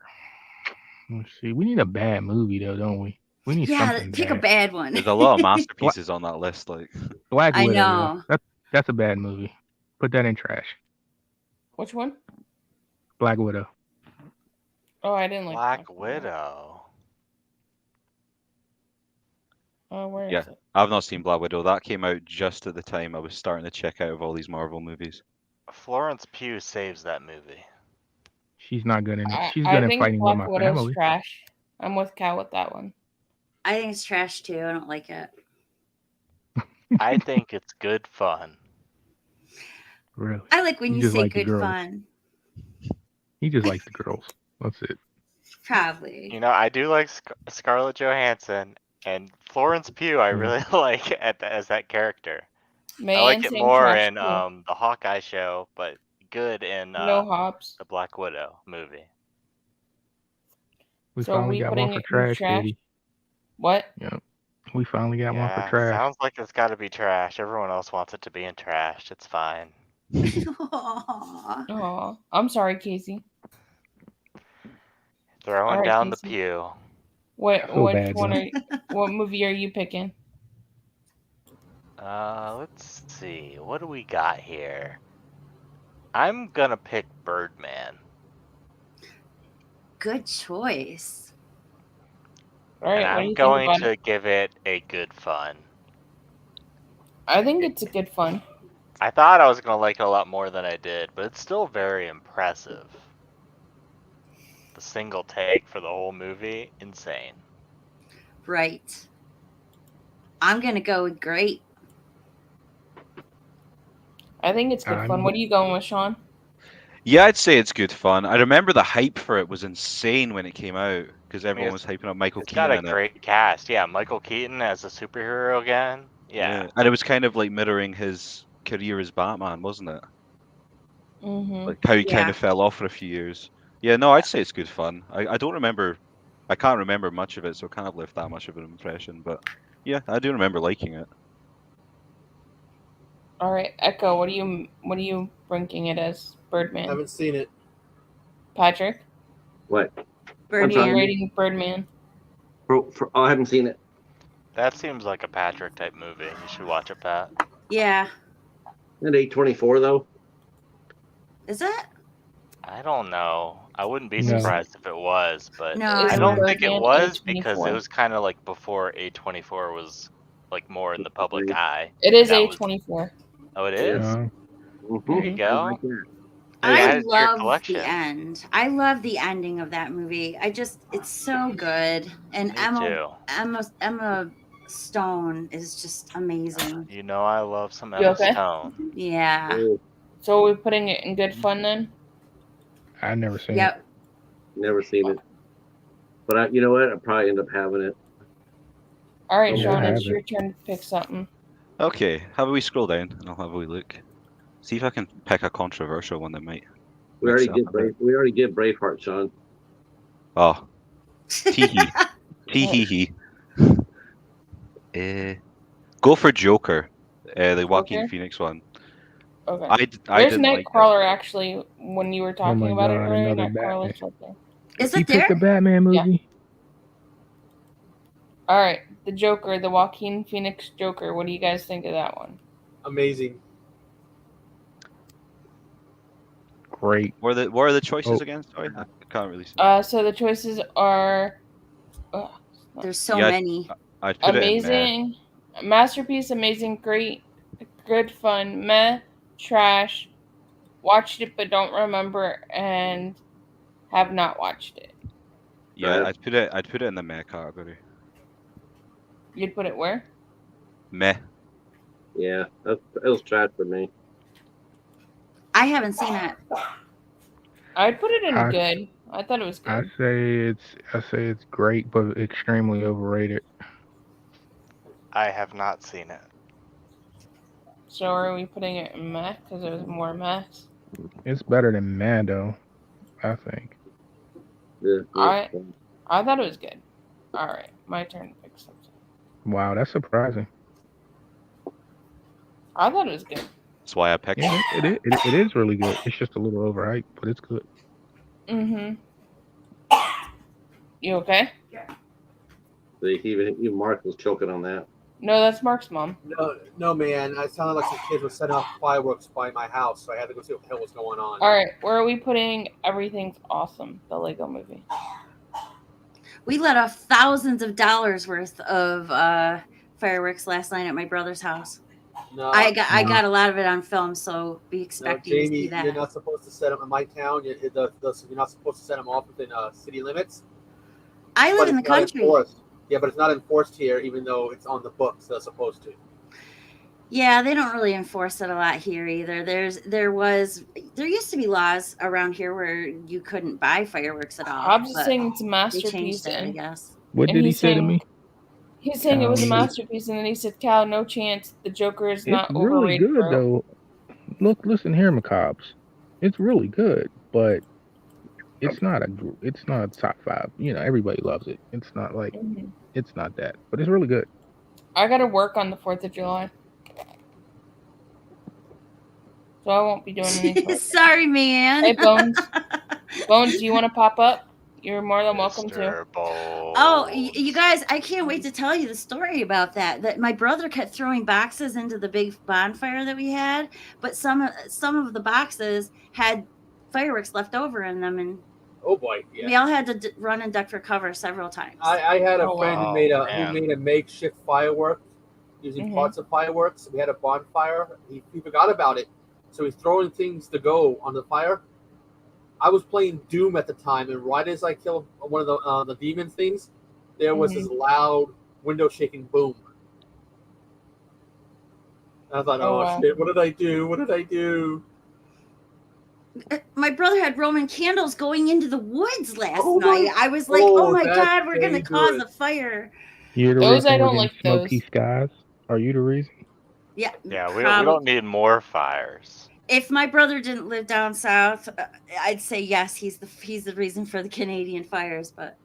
Let's see. We need a bad movie though, don't we? We need Yeah, something pick bad. a bad one. There's a lot of masterpieces on that list. Like Black I Widow. know. Yeah. That's a bad movie. Put that in trash. Which one? Black Widow. Oh, I didn't like Black Widow. Oh, where Yeah. is it? I've not seen Black Widow. That came out just at the time I was starting to check out of all these Marvel movies. Florence Pugh saves that movie. She's not good in it. She's I good in think fighting with Black my Widow's family. trash. I'm with Cal with that one. I think it's trash too. I don't like it. I think it's good fun. Really. I like when You you just say like the good girls. fun. He just likes the girls. That's it. Probably. You know, I do like Scarlett Johansson and Florence Pugh. I really like as that character. I like it saying more trash in too. the Hawkeye show, but good in No hops. the Black Widow movie. We So finally we got putting one for it in trash, trash? Katie. What? Yep. We finally got one for Yeah, trash. sounds like it's got to be trash. Everyone else wants it to be in trash. It's fine. Aw. Oh, I'm sorry, Casey. Throwing Alright, down the Casey. pew. What feel what bad, one though. what movie are you picking? Let's see. What do we got here? I'm gonna pick Birdman. Good choice. All right, And what do I'm you going think about to it? give it a good fun. I think it's a good fun. I thought I was gonna like it a lot more than I did, but it's still very impressive. The single take for the whole movie, insane. Right. I'm gonna go with great. I think it's good fun. What are you going with, Sean? Yeah, I'd say it's good fun. I remember the hype for it was insane when it came out because everyone was hyping up Michael It's Keaton got a in it. great cast. Yeah, Michael Keaton as a superhero again. Yeah. And it was kind of like mirroring his career as Batman, wasn't it? Mm-hmm. Like how he Yeah. kind of fell off for a few years. Yeah, no, I'd say it's good fun. I don't remember, I can't remember much of it, so I can't have left that much of an impression. But yeah, I do remember liking it. All right, Echo. What are you ranking it as? I Birdman. haven't seen it. Patrick, What? what are you sorry. rating Birdman? I haven't seen it. That seems like a Patrick type movie. You should watch it, Pat. Yeah. At 824 though. Is it? I don't know. I wouldn't be No. surprised if it was, but No, I I don't wouldn't. think it Birdman was because A24. it was kind of like before A24 was like more in the public eye. It is That was- A24. Oh, it is? Uh, There you go. Like that. Hey, I add it to your love collection. the end. I love the ending of that movie. It's so good. And Me Emma Stone is just amazing. You know I love some You Emma okay? Stone. Yeah. Oh, So are we putting it in good fun then? I never seen it. Yep. never seen it. But you know what? I'll probably end up having it. All right, Yeah, Sean, I it's have your turn to pick something. Okay, how about we scroll down and I'll have a wee look. See if I can pick a controversial one that might. We already mix it did up a bit. We already did Braveheart, Sean. Oh, tee hee. Go for Joker, the Joaquin Joker? Phoenix one. Okay. I Where's didn't like Nightcrawler actually when you were talking my about it God, earlier? another Nightcrawler's Batman. right there. Is He it picked there? the Batman movie. All right, the Joker, the Joaquin Phoenix Joker. What do you guys think of that one? Amazing. Great. What are the choices Oh. again? Sorry, I can't really see. So the choices are There's so Yeah, many. I'd put it in there. amazing, masterpiece, amazing, great, good fun, meh, trash, watched it but don't remember, and have not watched it. Yeah, Right. I'd put it in the meh category. You'd put it where? Meh. Yeah, it was trash for me. I haven't seen it. I'd put it in I- good. I thought it was I good. say it's great, but extremely overrated. I have not seen it. So are we putting it in meh because it was more mess? It's better than Mando, I think. Yeah, I thought it was good. All right, my turn to pick something. Wow, that's surprising. I thought it was good. That's why I picked Yeah, it. it is really good. It's just a little overhyped, but it's good. Mm-hmm. You okay? even Mark was choking on that. No, that's Mark's mom. No, man. I sounded like some kids were setting off fireworks by my house, so I had to go see what the hell was going on. All right, where are we putting Everything's Awesome, the Lego movie? We let off thousands of dollars worth of fireworks last night at my brother's house. No, I got a lot of it on film, so be no, expecting to see Jamie, that. you're not supposed to set them in my town. You're not supposed to set them off within city limits. I live But in the it's not country. enforced. Yeah, but it's not enforced here, even though it's on the books. They're supposed to. Yeah, they don't really enforce it a lot here either. There used to be laws around here where you couldn't buy fireworks at all. Hobbs is but saying it's a they masterpiece, changed it, I and guess. What And did he he's say to saying- me? he's saying it was a Um, masterpiece, and then he said, "Cal, no chance. The Joker is It's not really overrated." good bro." though. Listen here, Macabres. It's really good, but it's not a top 5. You know, everybody loves it. It's not like Mhm. it's not that, but it's really good. I gotta work on the 4th of July, so I won't be doing anything. Sorry, man. Hey, Bones. Bones, do you want to pop up? You're more than welcome to. Mr. Bones. Oh, you guys, I can't wait to tell you the story about that. That my brother kept throwing boxes into the big bonfire that we had, but some of the boxes had fireworks left over in them, and Oh boy, yeah. we all had to run and duck for cover several times. I had a Oh, friend wow. who made a makeshift firework using Mhm. parts of fireworks. We had a bonfire. He forgot about it, so he's throwing things to go on the fire. I was playing Doom at the time, and right as I killed one of the demon things, there was this loud window shaking boom. And I thought, Oh, oh wow. shit, what did I do? What did I do? My brother had Roman candles going into the woods last Oh my- night. I was like, Oh, oh my that's God, we're going to cause dangerous. a fire. You're the Those reason I don't we're like getting smoky those. skies. Are you the reason? Yeah. Yeah, we probably. don't need more fires. If my brother didn't live down south, I'd say yes, he's the reason for the Canadian fires, but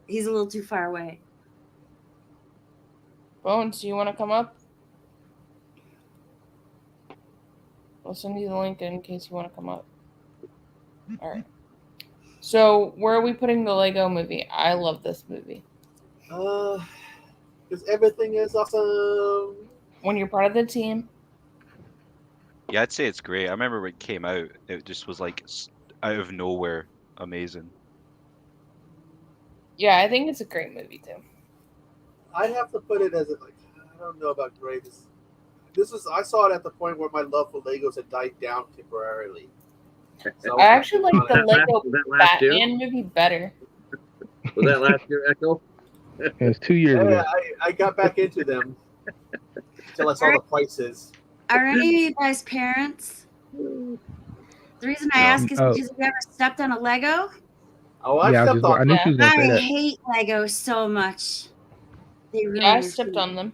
he's a little too far away. Bones, do you want to come up? I'll send you the link in case you want to come up. All right. So where are we putting the Lego Movie? I love this movie. Because everything is awesome. When you're part of the team, Yeah, I'd say it's great. I remember when it came out, it just was like out of nowhere amazing. yeah, I think it's a great movie too. I'd have to put it as like I don't know about greatest. I saw it at the point where my love for Legos had died down temporarily. So I actually like the Was that Lego last year? Batman movie better. Was that last year, Echo? It's 2 years ago. I got back into them until I saw the prices. Are any of you guys parents? The reason I ask is because have you ever stepped on a Lego? Oh, I Yeah, stepped on I knew she was gonna say I that. hate Legos so much. They ruin Yeah, I your stepped feet. on them.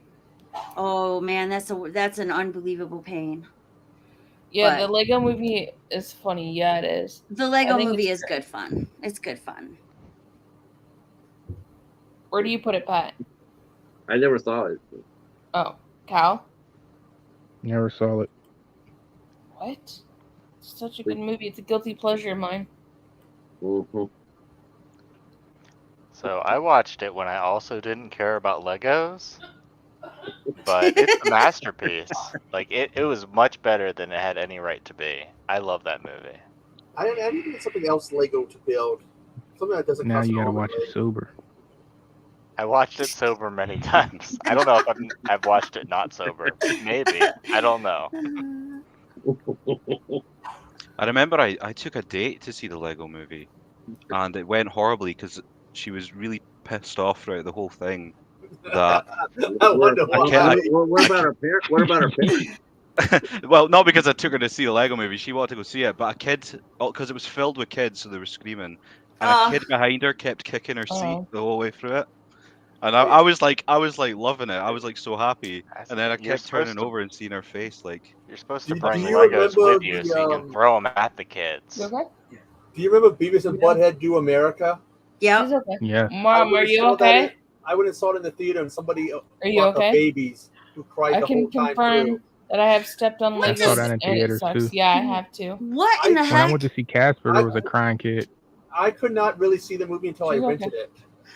Oh man, that's an unbelievable pain. Yeah, But the Lego Movie is funny. Yeah, it is. the I Lego think Movie it's is great. good fun. It's good fun. Where do you put it, Pat? I never saw it. Oh, Cal? Never saw it. What? It's such a good movie. It's a guilty pleasure of mine. Mm-hmm. So I watched it when I also didn't care about Legos, but it's a masterpiece. Like it was much better than it had any right to be. I love that movie. I need something else Lego to build. Something that doesn't Now cost you gotta an arm watch and it leg. sober. I watched it sober many times. I don't know if I've watched it not sober. Maybe. I don't know. I remember I took a date to see the Lego Movie, and it went horribly because she was really pissed off throughout the whole thing. That I wonder I why. can't- What about her parents? What about her parents? well, not because I took her to see the Lego Movie. She wanted to go see it, but a kid, because it was filled with kids, so they were screaming, and Oh. a kid behind her kept kicking her seat Oh. the whole way through it. And I was like loving it. I was like so happy, and then I You're kept turning supposed to- over and seeing her face like. You're supposed to Do bring you Legos remember with you the, so you can throw them at the kids. You okay? Do you remember Beavis and Butthead Do America? Yep. She's okay. Yeah. Mom, are you okay? I went and saw it in the theater, and somebody Are you brought the okay? babies who cried I the can whole time confirm through. that I have stepped on What Legos I saw that in and theaters, it sucks. too. Yeah, I have to. What in the When I heck? went to see Casper, there was a crying kid. I could not really see the movie until I She's rented okay. it.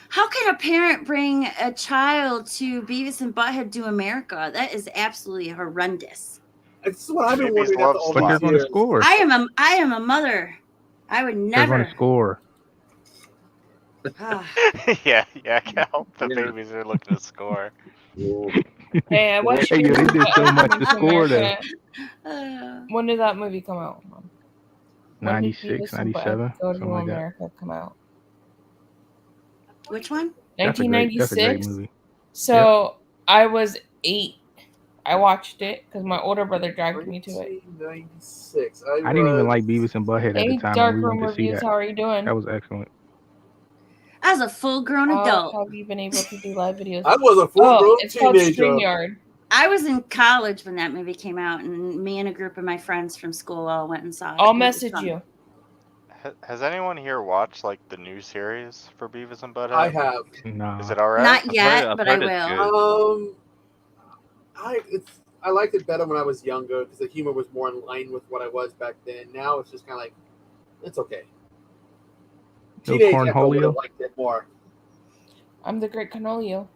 How can a parent bring a child to Beavis and Butthead Do America? That is absolutely horrendous. This is what I've been Babies wondering love after all But these there's on the years. score. I am a mother. I would There's on the never. score. Ah. yeah, Cal. The Yeah. babies are looking to score. Well, Hey, I watched Hey, yo, they did so much to score, though. When did that movie come out? Mom? When did 96, Beavis and 97, Butthead Go to something like that. America come out? Which one? That's a great 1996. movie. So I was 8. I watched it because my older brother dragged me to it. 1996. I didn't even like Beavis and Butthead at Hey, the time Dark when we Room went to see Reviews, that. how are you doing? That was excellent. As a full-grown adult. How have you been able to do live videos? I was a full-grown it's called teenager. StreamYard. I was in college when that movie came out, and me and a group of my friends from school all went and saw it. I'll It was message fun. you. Has anyone here watched like the new series for Beavis and Butthead? I have. Nah. Is it alright? Not yet, I've but I heard it's will. good. I liked it better when I was younger because the humor was more in line with what I was back then. Now it's just kind of like, it's okay. No Teenage Echo would cornholio? have liked it more. I'm the Great Canolio.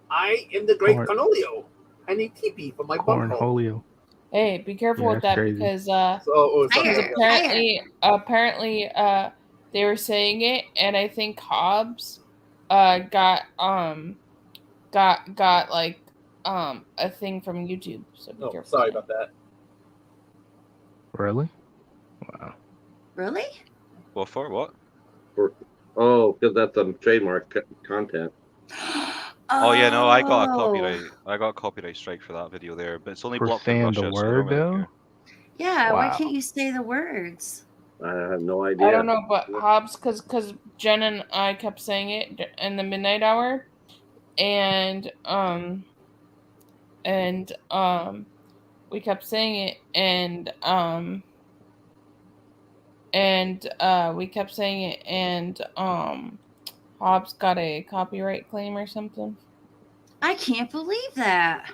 I am the great Corn- Canolio. I need teepee for my bunghole. Cornholio. Hey, be careful Yeah, with that's that crazy. because Sorry. apparently they were saying it, and I think Hobbs got like a thing from YouTube. So be careful. Sorry about that. Really? Wow. Really? Well, for what? because that's trademark content. Oh yeah, no, I got a Oh. copyright. I got a copyright strike for that video there, but it's only For blocked in saying Russia. the so I don't word, really though? care. Yeah, why Wow. can't you say the words? I have no idea. I don't know, but Hobbs, because Jen and I kept saying it in the midnight hour, and we kept saying it, and we kept saying it, and Hobbs got a copyright claim or something. I can't believe that.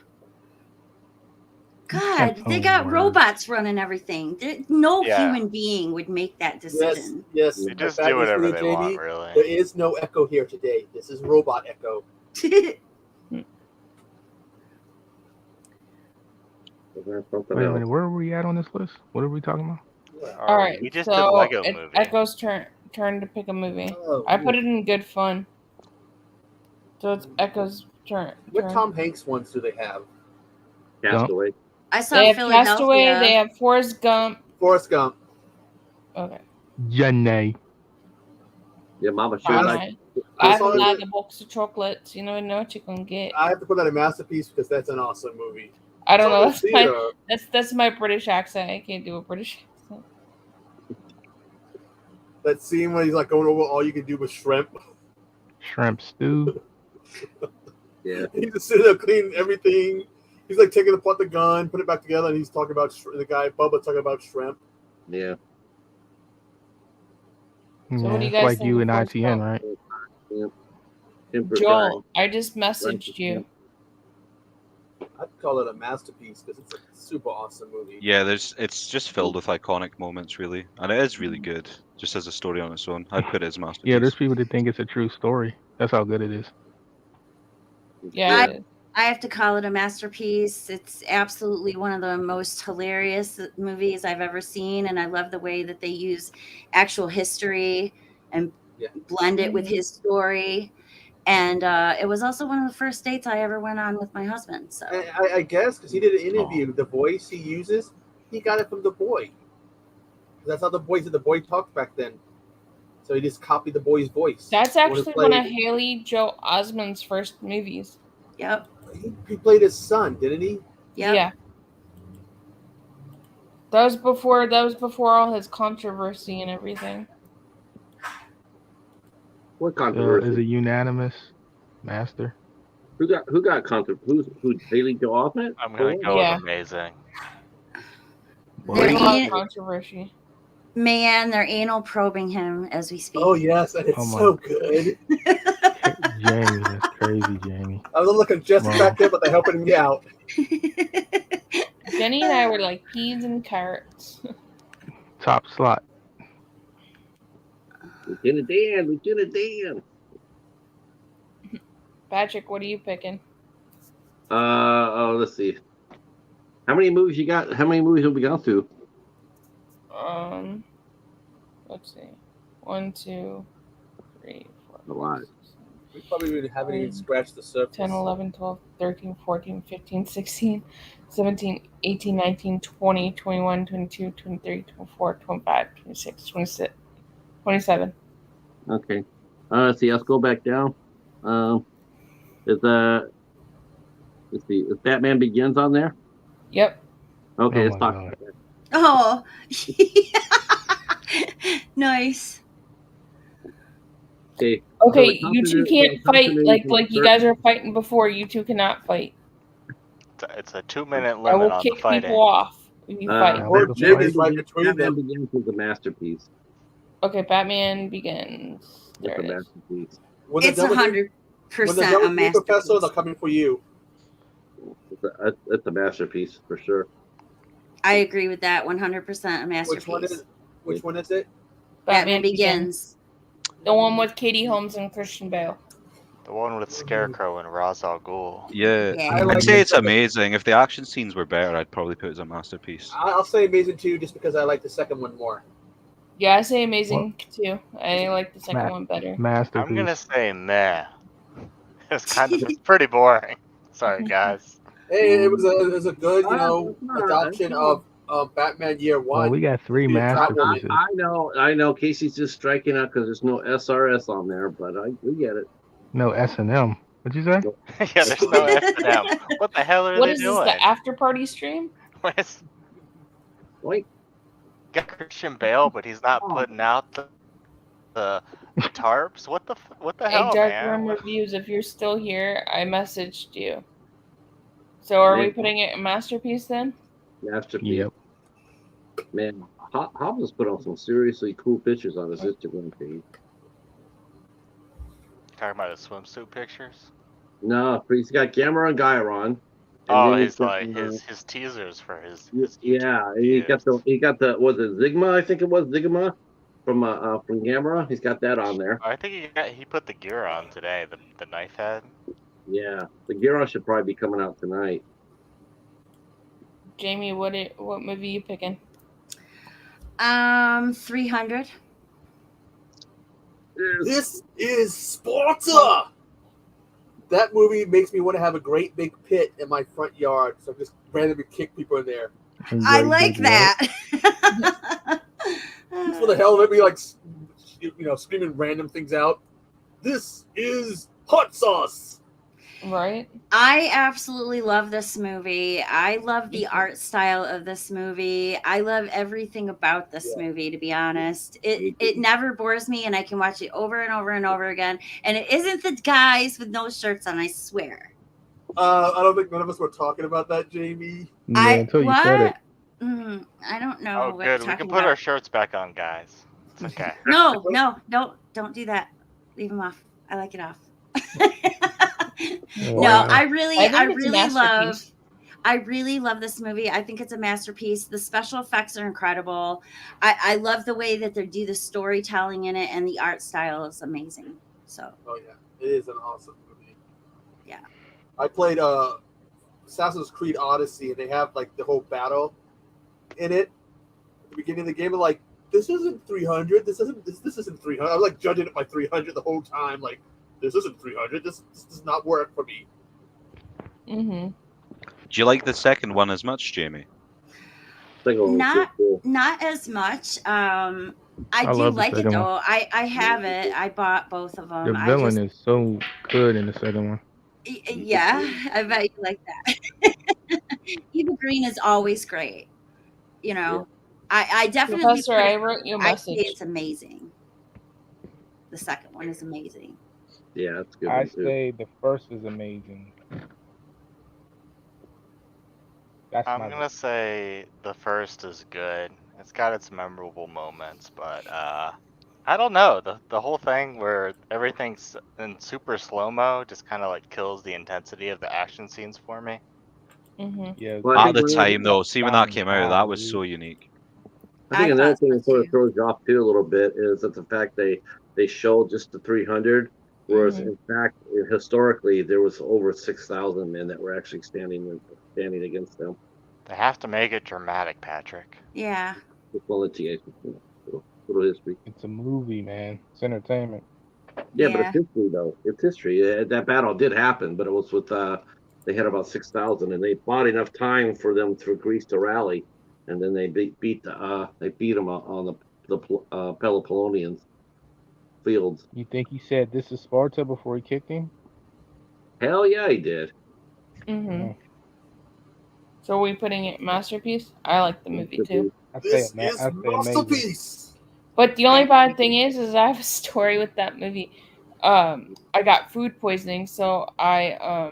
God, they Oh, got word. robots running everything. No Yeah. human being would make that Yes, decision. yes. They just Bad do news for whatever you, they Jamie. want, really. There is no Echo here today. This is Robot Echo. That's something Wait a else. minute, where are we at on this list? What are we talking about? All right, We just did so Lego it's movie. Echo's turn to pick a movie. Oh, I put it in good fun. So it's Echo's turn. What Tom Hanks ones do they have? Castaway. I saw They have Philadelphia. Castaway. They have Forrest Gump. Forrest Gump. Okay. Jenny. Yeah, Mama I Sure. like- Like, I have saw a lot it- of box of chocolates. You never know what you can get. I have to put that in Masterpiece because that's an awesome movie. I don't know. It's on the theater. That's my British accent. I can't do a British accent. That scene when he's like going over all you can do with shrimp. Shrimp stew. yeah. He's just sitting there cleaning everything. He's like taking apart the gun, put it back together, and he's talking about the guy Bubba talking about shrimp. Yeah. So Yeah, what do you it's guys like think you of and Forrest ITN, Gump? right? Yeah. Timber Joel, I just messaged you. I'd call it a masterpiece because it's a super awesome movie. Yeah, it's just filled with iconic moments, really, and it is really good, just as a story on its own. I'd put it as a masterpiece. Yeah, there's people that think it's a true story. That's how good it is. Yeah. it is. I have to call it a masterpiece. It's absolutely one of the most hilarious movies I've ever seen, and I love the way that they use actual history and blend it with his story. And it was also one of the first dates I ever went on with my husband. So I guess because he did an interview, the voice he uses, he got it from The Boy. That's how The Boy talked back then. So he just copied The Boy's voice. That's When he actually one of played- Haley Joel Osment's first movies. Yep. He played his son, didn't he? Yep. Yeah. That was before all his controversy and everything. What Is controversy? it unanimous? Master. Who got controversy? Who's Haley Joel Osment? I'm gonna go Yeah. with amazing. There's a lot They're, of controversy. man, they're anal probing him as we speak. Oh yes, and it's Oh, my so good. Jamie, that's crazy, Jamie. I was looking just Wow. back there, but they're helping me out. Jenny and I were like peas and carrots. Top slot. Lieutenant Dan. Patrick, what are you picking? Let's see. How many movies you got? How many movies have we gone through? Let's see. 1, 2, 3, 4, A lot. 5, 6, We probably haven't even scratched the surface. 10, 11, 12, 13, 14, 15, 16, 17, 18, 19, 20, 21, 22, 23, 24, 25, 26, 27. 27. Okay. Let's see. Let's go back down. Let's see. Is Batman Begins on there? Yep. Okay. Oh let's my talk. God. Oh, nice. Okay. Okay, So you two can't fight like you guys were fighting before. You two cannot fight. It's a 2-minute I limit will on kick the fighting. people off when you fight. Or Jim is right between Batman them. Begins is a masterpiece. Okay, Batman Begins. There It's a it is. masterpiece. When the It's devil- 100% When the a devil professor, masterpiece. they're coming for you. It's a masterpiece for sure. I agree with that. 100% a Which one masterpiece. is? Which one is it? Batman Begins. The one with Katie Holmes and Christian Bale. The one with Scarecrow and Ra's al Ghul. Yeah, Yeah. I I'd like say it. it's amazing. If the action scenes were better, I'd probably put it as a masterpiece. I'll say amazing too, just because I like the second one more. Yeah, I say Amazing too. I like the second one better. Masterpiece. I'm gonna say meh. It's pretty boring. Sorry, guys. Hey, it was a good, Alright. adoption of Batman Year Well, One. we got 3 Yeah, masterpieces. I know. Casey's just striking out because there's no SRS on there, but we get it. No S&M. What'd you say? Yeah, there's no S&M. What the hell are What they is this, doing? the after party stream? Where's Wait. got Christian Bale, but he's not putting out the tarps? What the Hey, hell, Dark man? Room Reviews, if you're still here, I messaged you. So are we putting it in Masterpiece then? Masterpiece. Yep. Man, Hobbs has put on some seriously cool pictures on his Instagram page. Talking about his swimsuit pictures? No, he's got Gamera and Gyron. Oh, then his he's got, like his teasers for his yeah, and he got the was it Zigma? I think it was Zigma from Gamera. He's got that on there. I think he put the gear on today, the knife head. Yeah, the Gira should probably be coming out tonight. Jamie, what movie you picking? 300. This is Sparta. That movie makes me want to have a great big pit in my front yard, so I just randomly kick people in there. I like that. Just for the hell of it, be like, screaming random things out. This is hot sauce. Right. I absolutely love this movie. I love the art style of this movie. I love everything about this movie, to be honest. It never bores me, and I can watch it over and over and over again. And it isn't the guys with no shirts on, I swear. I don't think none of us were talking about that, Jamie. Yeah, until you said it. I don't know. Oh, what good. you're We can talking put about. our shirts back on, guys. It's okay. No, don't do that. Leave them off. I like it off. No, I really love this movie. I think it's a masterpiece. The special effects are incredible. I love the way that they do the storytelling in it, and the art style is amazing. So. Oh yeah, it is an awesome movie. Yeah. I played Assassin's Creed Odyssey, and they have like the whole battle in it at the beginning of the game. And like, this isn't 300. This isn't 300. I was like judging it by 300 the whole time. Like, this isn't 300. This does not work for me. Mm-hmm. Do you like the second one as much, Jamie? Not as much. I do like it though. I have it. I bought both of them. The villain is so good in the second one. Yeah, I bet you like that. Eva Green is always great. I definitely. Professor, I wrote you a message. I say it's amazing. The second one is amazing. Yeah, that's good. I say the first is amazing. I'm gonna say the first is good. It's got its memorable moments, but I don't know. The whole thing where everything's in super slow mo just kind of like kills the intensity of the action scenes for me. Mm-hmm. Yeah. At the time, though, see when that came out, that was so unique. I think another thing that sort of throws you off too a little bit is that the fact they showed just the 300, whereas in fact historically there was over 6,000 men that were actually standing against them. They have to make it dramatic, Patrick. Yeah. Well, it's little history. It's a movie, man. It's entertainment. Yeah, but it's history though. It's history. That battle did happen, but it was with they had about 6,000, and they bought enough time for them for Greece to rally, and then they beat them on the Peloponnesian fields. You think he said this is Sparta before he kicked him? Hell yeah, he did. Mm-hmm. So are we putting it masterpiece? I like the movie too. This is masterpiece. But the only bad thing is I have a story with that movie. I got food poisoning, so I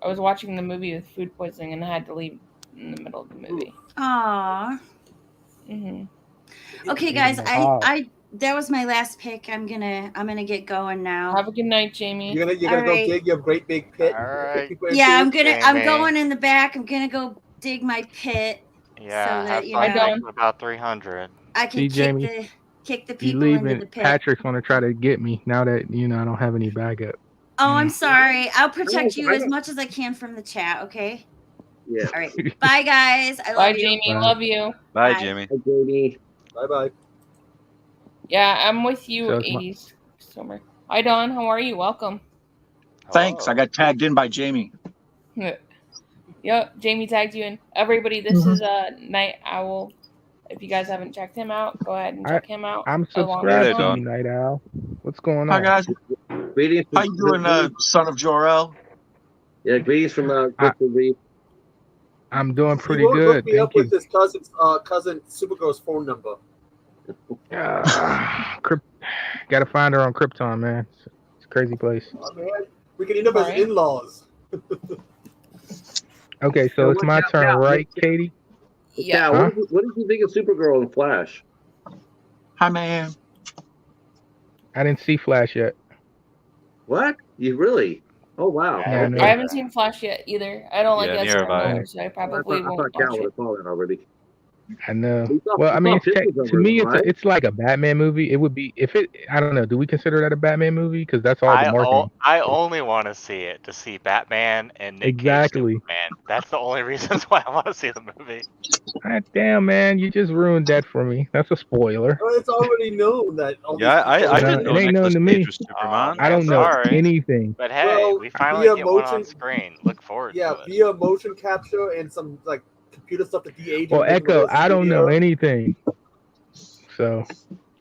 was watching the movie with food poisoning, and I had to leave in the middle of the movie. Aww. Mm-hmm. Okay, guys, I that was my last pick. I'm gonna get going now. Have a good night, Jamie. You're gonna go dig your great big pit. All right. Yeah, I'm going in the back. I'm gonna go dig my pit. Yeah, so that, have fun about 300. I can kick the people into the pit. Patrick's gonna try to get me now that I don't have any backup. Oh, I'm sorry. I'll protect you as much as I can from the chat. Okay. Yeah. All right. Bye, guys. I love Bye, you. Jamie. Love you. Bye, Jamie. Bye, Jamie. Bye. Yeah, I'm with you, So 80s Summer. Hi, Don. How are you? Welcome. Thanks. I got tagged in by Jamie. Yep, Jamie tagged you in. Everybody, this is Night Owl. If you guys haven't checked him out, go ahead and check him out. I'm subscribed to you, Night Owl. What's going on? Hi, guys. Greetings. How you doing, son of Jor-El? Yeah, greetings from Crystal Reef. I'm doing pretty He won't good. hook me up with his cousin Supergirl's phone number. Gotta find her on Krypton, man. It's a crazy place. Oh, man. We can end up as in-laws. Okay, so it's my turn, right, Katie? Yeah. Huh? What did you think of Supergirl and Flash? Hi, man. I didn't see Flash yet. What? You really? Oh wow. Yeah, I haven't seen Flash yet either. I don't like Yeah, Ezra neither have I. Miller, so I probably I won't thought Cal watch would it. have saw that already. I know. We saw- Well, I we mean, saw pictures of to her, me, right? it's like a Batman movie. It would be if it. I don't know. Do we consider that a Batman movie? Because that's all the marketing. I only want to see it to see Batman and Nick Exactly. Cage Superman. That's the only reasons why I want to see the movie. God damn, man, you just ruined that for me. That's a spoiler. Well, it's already known that. All these Yeah, people- I didn't It know ain't known Nicolas to me. Cage was Superman. I don't know sorry. anything. But hey, Well, we finally via get one on motion- screen. Look forward Yeah, to it. via motion capture and some like computer stuff to de-age. Well, and make Echo, them I don't know video. anything, so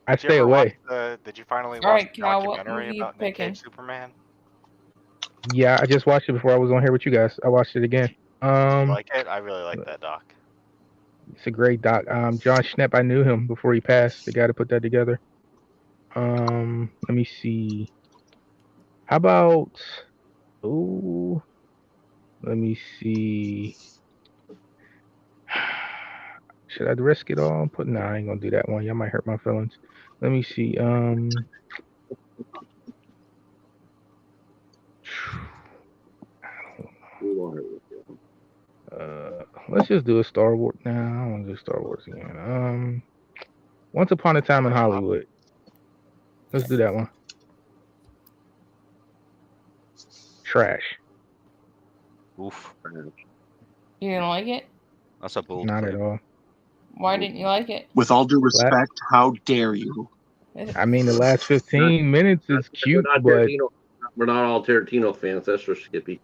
I Did you stay ever away. Did you finally watch Alright, the Cal, what documentary movie you about Nick picking? Cage Superman? Yeah, I just watched it before I was on here with you guys. I watched it again. You like it? I really like that doc. It's a great doc. John Schnepp, I knew him before he passed. The guy to put that together. Let me see. How about? Oh, let me see. Should I risk it all? Nah, I ain't gonna do that one. Y'all might hurt my feelings. Let me see. Let's just do a Star Wars. Nah, I don't want to do Star Wars again. Once Upon a Time in Hollywood. Let's do that one. Trash. Oof. You didn't like it? That's a bold Not claim. at all. Why didn't you like it? With all due respect, how dare you? I mean, the last 15 minutes is cute, but We're not all Tarantino fans. That's for Skippy.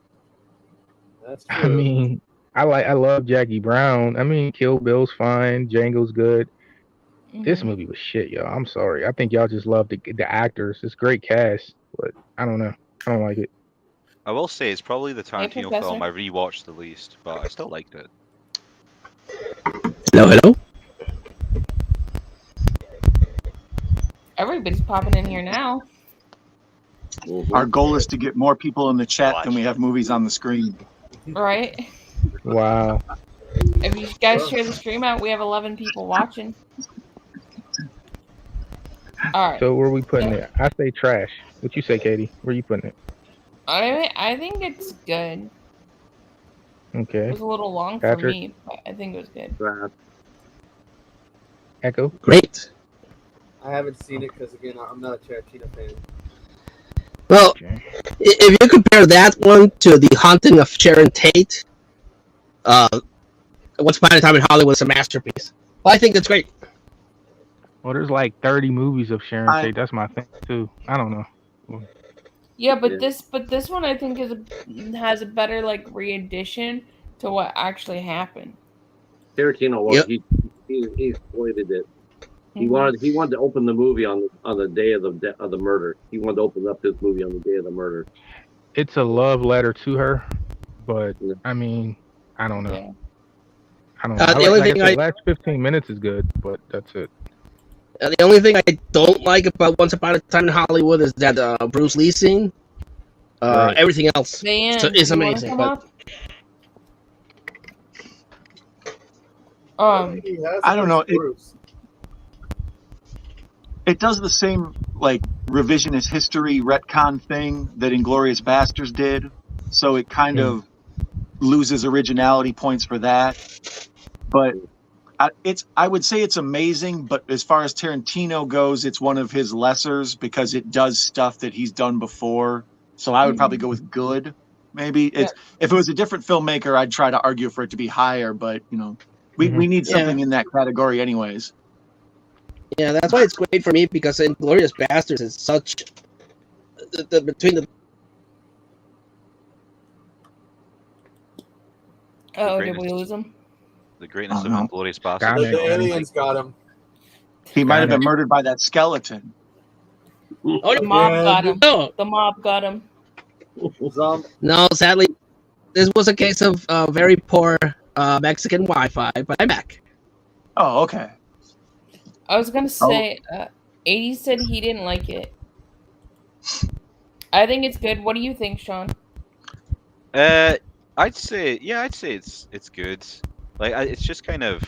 That's I true. mean, I love Jackie Brown. I mean, Kill Bill's fine. Django's good. This Mhm. movie was shit, y'all. I'm sorry. I think y'all just love the actors. It's great cast, but I don't know. I don't like it. I will say it's probably the Tarantino Professor. film I rewatched the least, but I still liked it. Hello. Everybody's popping in here now. Our goal is to get more people in the chat than we have movies on the screen. Right? Wow. If you guys share the stream out, we have 11 people watching. Alright. So where are we putting it? I say trash. What you say, Katie? Where you putting it? I think it's good. It Okay. was a little long for Patrick? me, but I think it was good. Echo? Great. I haven't seen it because again, I'm not a Tarantino fan. Well, if you compare that one to The Haunting of Sharon Tate, Once Upon a Time in Hollywood is a masterpiece. Well, I think it's great. Well, there's like 30 movies of Sharon Tate. That's my thing too. I don't know. Yeah, but this one I think has a better like re-edition to what actually happened. Tarantino, well, he exploited it. He wanted to open the movie on the day of the murder. He wanted to open up his movie on the day of the murder. It's a love letter to her, but I mean, I don't know. Yeah. I don't know. The only thing the last 15 minutes is good, but that's it. The only thing I don't like about Once Upon a Time in Hollywood is that Bruce Lee scene. Right. Everything else Dan, is you wanna amazing. come But up? I don't know. It does the same like revisionist history retcon thing that Inglourious Basterds did, so it kind of loses originality points for that. But I would say it's amazing, but as far as Tarantino goes, it's one of his lessers because it does stuff that he's done before. So I would probably go with good. Maybe if it was a different filmmaker, I'd try to argue for it to be higher. But you know, we need something in that category, anyways. yeah, that's why it's great for me because Inglourious Basterds is such between the Oh, did we lose him? The greatness Oh, of no. Inglourious Basterds. The aliens got him. He might have been murdered by that skeleton. Oh, The mob got him. No, The mob got him. no, sadly, this was a case of very poor Mexican Wi-Fi, but I'm back. Oh, okay. I was gonna say, 80 said he didn't like it. I think it's good. What do you think, Sean? I'd say it's good. Like it's just kind of,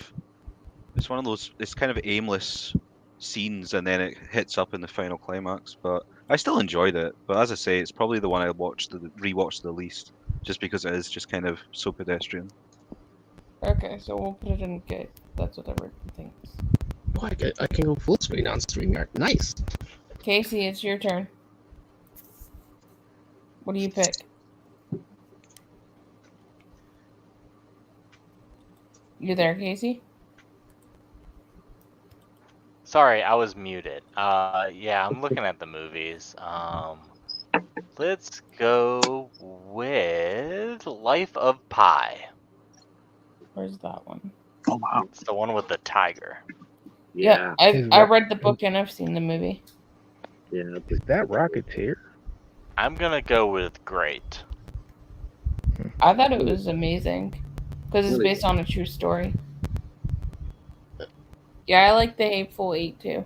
it's one of those, it's kind of aimless scenes, and then it hits up in the final climax. But I still enjoyed it, but as I say, it's probably the one I rewatched the least, just because it is just kind of so pedestrian. Okay, so we'll put it in good. That's what everyone thinks. Oh, I can go full screen on StreamYard. Nice. Casey, it's your turn. What do you pick? You there, Casey? Sorry, I was muted. Yeah, I'm looking at the movies. Let's go with Life of Pi. Where's that one? Oh wow. It's the one with the tiger. Yeah, I read the book and I've seen the movie. Yeah. Is that Rocketeer? I'm gonna go with Great. I thought it was amazing because it's based on a true story. Yeah, I like the Hateful Eight too.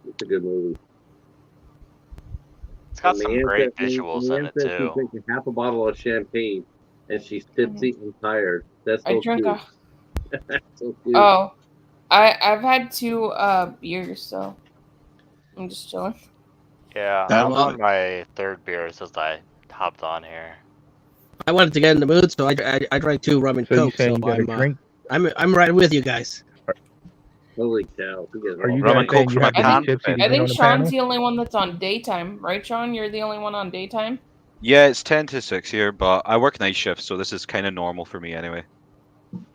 It's a good movie. It's got some great visuals in it She's too. drinking half a bottle of champagne, and she's tipsy and tired. That's so I drank cute. a. So cute. Oh, I've had 2 beers, so I'm just chilling. Yeah, I I'm love on it. my 3rd beer since I hopped on here. I wanted to get in the mood, so I drank 2 rum and So you coke. saying So you got a drink? I'm right with you guys. Holy cow! Are you Rum guys and saying Coke you from a have to can? be tipsy to I get on think the Sean's panel? the only one that's on daytime, right, Sean? You're the only one on daytime. Yeah, it's 10 to 6 here, but I work night shift, so this is kind of normal for me anyway.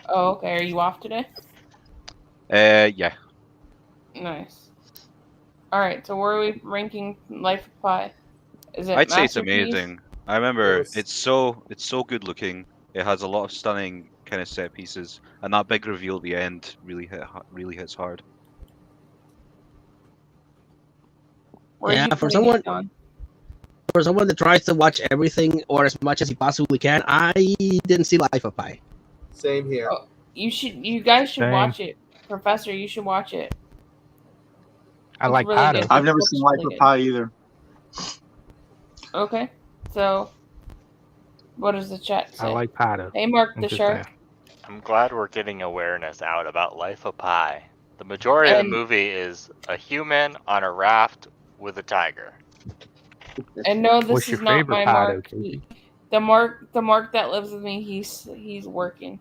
Oh, okay. Are you off today? Yeah. Nice. All right. So where are we ranking Life of Pi? Is it? I'd say it's Masterpiece? amazing. I remember Yes. it's so good looking. It has a lot of stunning kind of set pieces, and that big reveal at the end really hits hard. Where are Yeah, you for putting someone- it, Sean? For someone that tries to watch everything or as much as he possibly can, I didn't see Life of Pi. Same here. Oh, you guys should Same. watch it, Professor. You should watch it. I It's like really pie good. though. I've never Looks seen Life really of good. Pi either. Okay. So, what does the chat say? I like pie though. Hey, Mark I'm the just Shark. saying. I'm glad we're getting awareness out about Life of Pi. The majority of And- the movie is a human on a raft with a tiger. And no, this What's is your not favorite my pie Mark. though, Casey? The Mark that lives with me, he's working.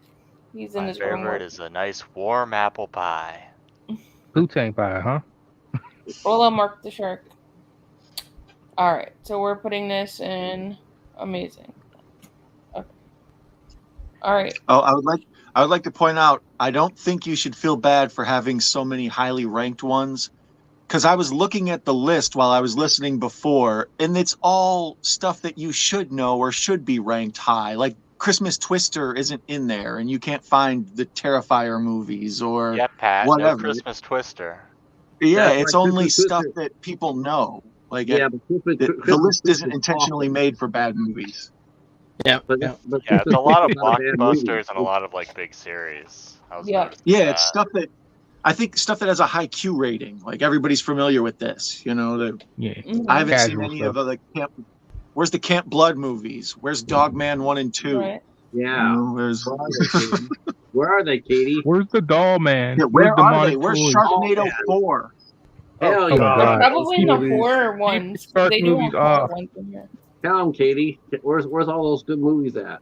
He's in My his room. favorite is a nice warm apple pie. Boontang pie, huh? Hola, Mark the Shark. All right, so we're putting this in amazing. Okay. All right. Oh, I would like to point out, I don't think you should feel bad for having so many highly ranked ones, because I was looking at the list while I was listening before, and it's all stuff that you should know or should be ranked high. Like Christmas Twister isn't in there, and you can't find the Terrifier movies or Yeah, Pat. whatever. No Christmas Twister. Yeah, That's it's like only Christmas stuff Twister. that people know. Like Yeah, but the list isn't intentionally made for bad movies. Yeah, But, yeah. but Yeah, it's a lot of Christmas is not a bad movie. blockbusters and a lot of like big series. I was Yeah. noticing Yeah, that. it's stuff that I think stuff that has a high Q rating. Like everybody's familiar with this. You know, Yeah. Mhm. I haven't seen Casual any stuff. of the Camp. Where's the Camp Blood movies? Where's Dogman 1 and 2? Right. Yeah. You know, there's Where are they, Katie? Where are they, Katie? Where's the doll man? yeah, where Where's the are they? Demonic Where's Toys? Sharknado man. 4? Hell Oh yeah. my God. Probably in the Movies. horror ones. Shark They do movies have horror off. ones in here. Tell them, Katie. Where's all those good movies at? Where's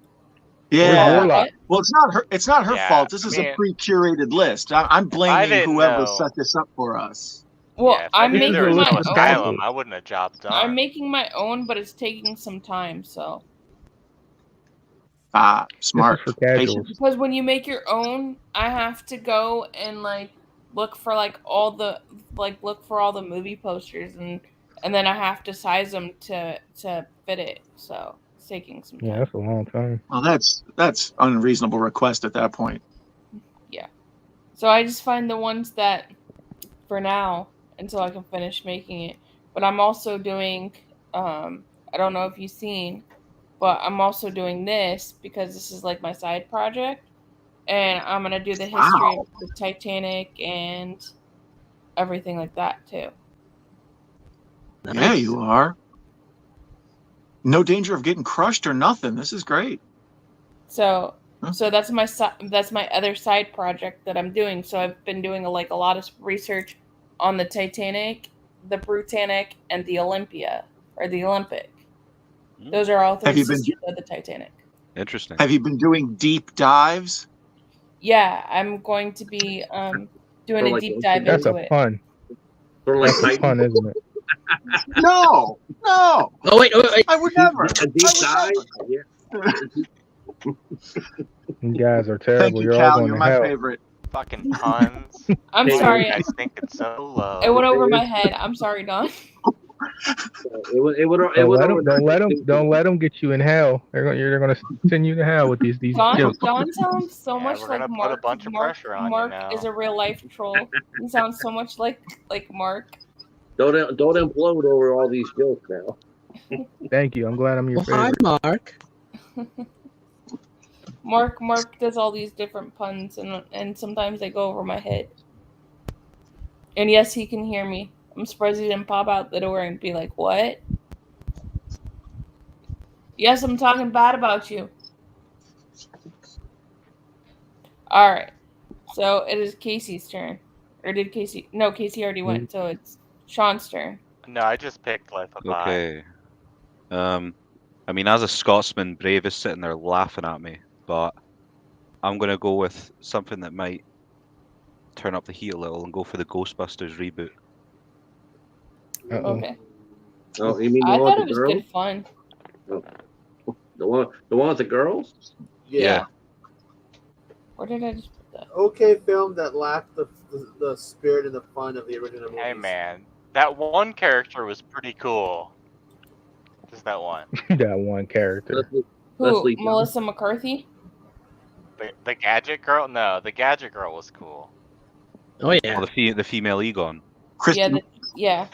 Yeah. Warlock? Well, it's not her. It's not her Yeah, fault. This I is mean- a pre-curated list. I'm blaming didn't whoever know. set this up for us. Well, Yeah, if I I'm knew making there was my no own. Asylum, I wouldn't have job done. I'm making my own, but it's taking some time. So Ah, This smart. is for casuals. Patient. because when you make your own, I have to go and look for all the movie posters and then I have to size them to fit it. So it's taking some time. Yeah, that's a long time. Well, that's unreasonable request at that point. So I just find the ones that, for now, until I can finish making it. But I'm also doing, I don't know if you've seen, but I'm also doing this because this is like my side project. And I'm going to do the history Wow. of the Titanic and everything like that, too. Yeah, you are. No danger of getting crushed or nothing. This is great. So Huh? so that's my other side project that I'm doing. So I've been doing a lot of research on the Titanic the Britannic, and the Olympia, or the Olympic. Those are all three Have you been- sisters of the Titanic. Interesting. Have you been doing deep dives? Yeah, I'm going to be doing For a like deep one dive thing? That's into a it. pun. Sort of like That's a Titan. pun, isn't it? No. Oh wait. I would never. A deep dive? Yeah. You guys are Thank terrible. you, You're all Cal. going You're to my hell. favorite. Fucking puns. I'm Hey, sorry. You guys think it's so low. It went over my head. I'm sorry, Don. Don't let them get you in hell. They're gonna send you to hell with these Don jokes. sounds so Yeah, much we're like gonna put Mark. a bunch of pressure on you Mark now. is a real life troll. He sounds so much like Mark. Don't implode over all these jokes now. Thank you. I'm glad I'm your Well, hi, favorite. Mark. Mark does all these different puns, and sometimes they go over my head. And yes, he can hear me. I'm surprised he didn't pop out the door and be like, "What?" Yes, I'm talking bad about you. All right. So it is Casey's turn. Or did Casey? No, Casey already went. So it's Sean's turn. No, I just picked Life of Pi. Okay. I mean, as a Scotsman, Brave is sitting there laughing at me, but I'm gonna go with something that might turn up the heat a little and go for the Ghostbusters reboot. Okay. Oh, you mean the I one thought with it the was girls? good fun. Oh. The one with the girls? Yeah. Where did I just put that? Okay, film that lacked the spirit and the fun of the original movies. Hey man, that one character was pretty cool. Just that one. That one character. Who? Melissa McCarthy? The Gadget Girl? No, the Gadget Girl was cool. Oh yeah. Oh, the female Egon. Kristen, Yeah.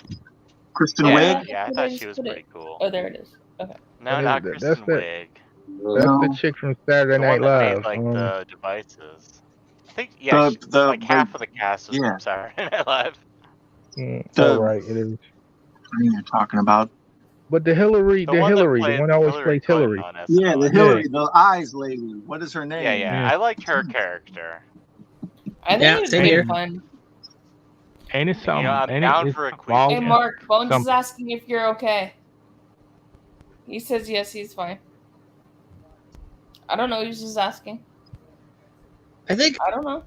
Kristen Yeah, Wiig. yeah, I thought she was pretty cool. Oh, there it is. Okay. No, What not is it? Kristen That's Wiig. That's the chick from Saturday The Night one that Live. made like the devices. I think like half of the cast was from Saturday Night Live. All right, it is. What are you talking about? But the Hillary, The one that Hillary, the played one that always Hillary plays Hillary. Clinton on Yeah, the SNL. Hillary, the eyes lady. What is her name? Yeah. I liked her character. I think it was same really here. fun. Ain't it something? I'm ain't down it, for a it's quiz. all- Hey, Mark, Bones is something. asking if you're okay. He says yes, he's fine. I don't know, he's just asking. I think I don't know.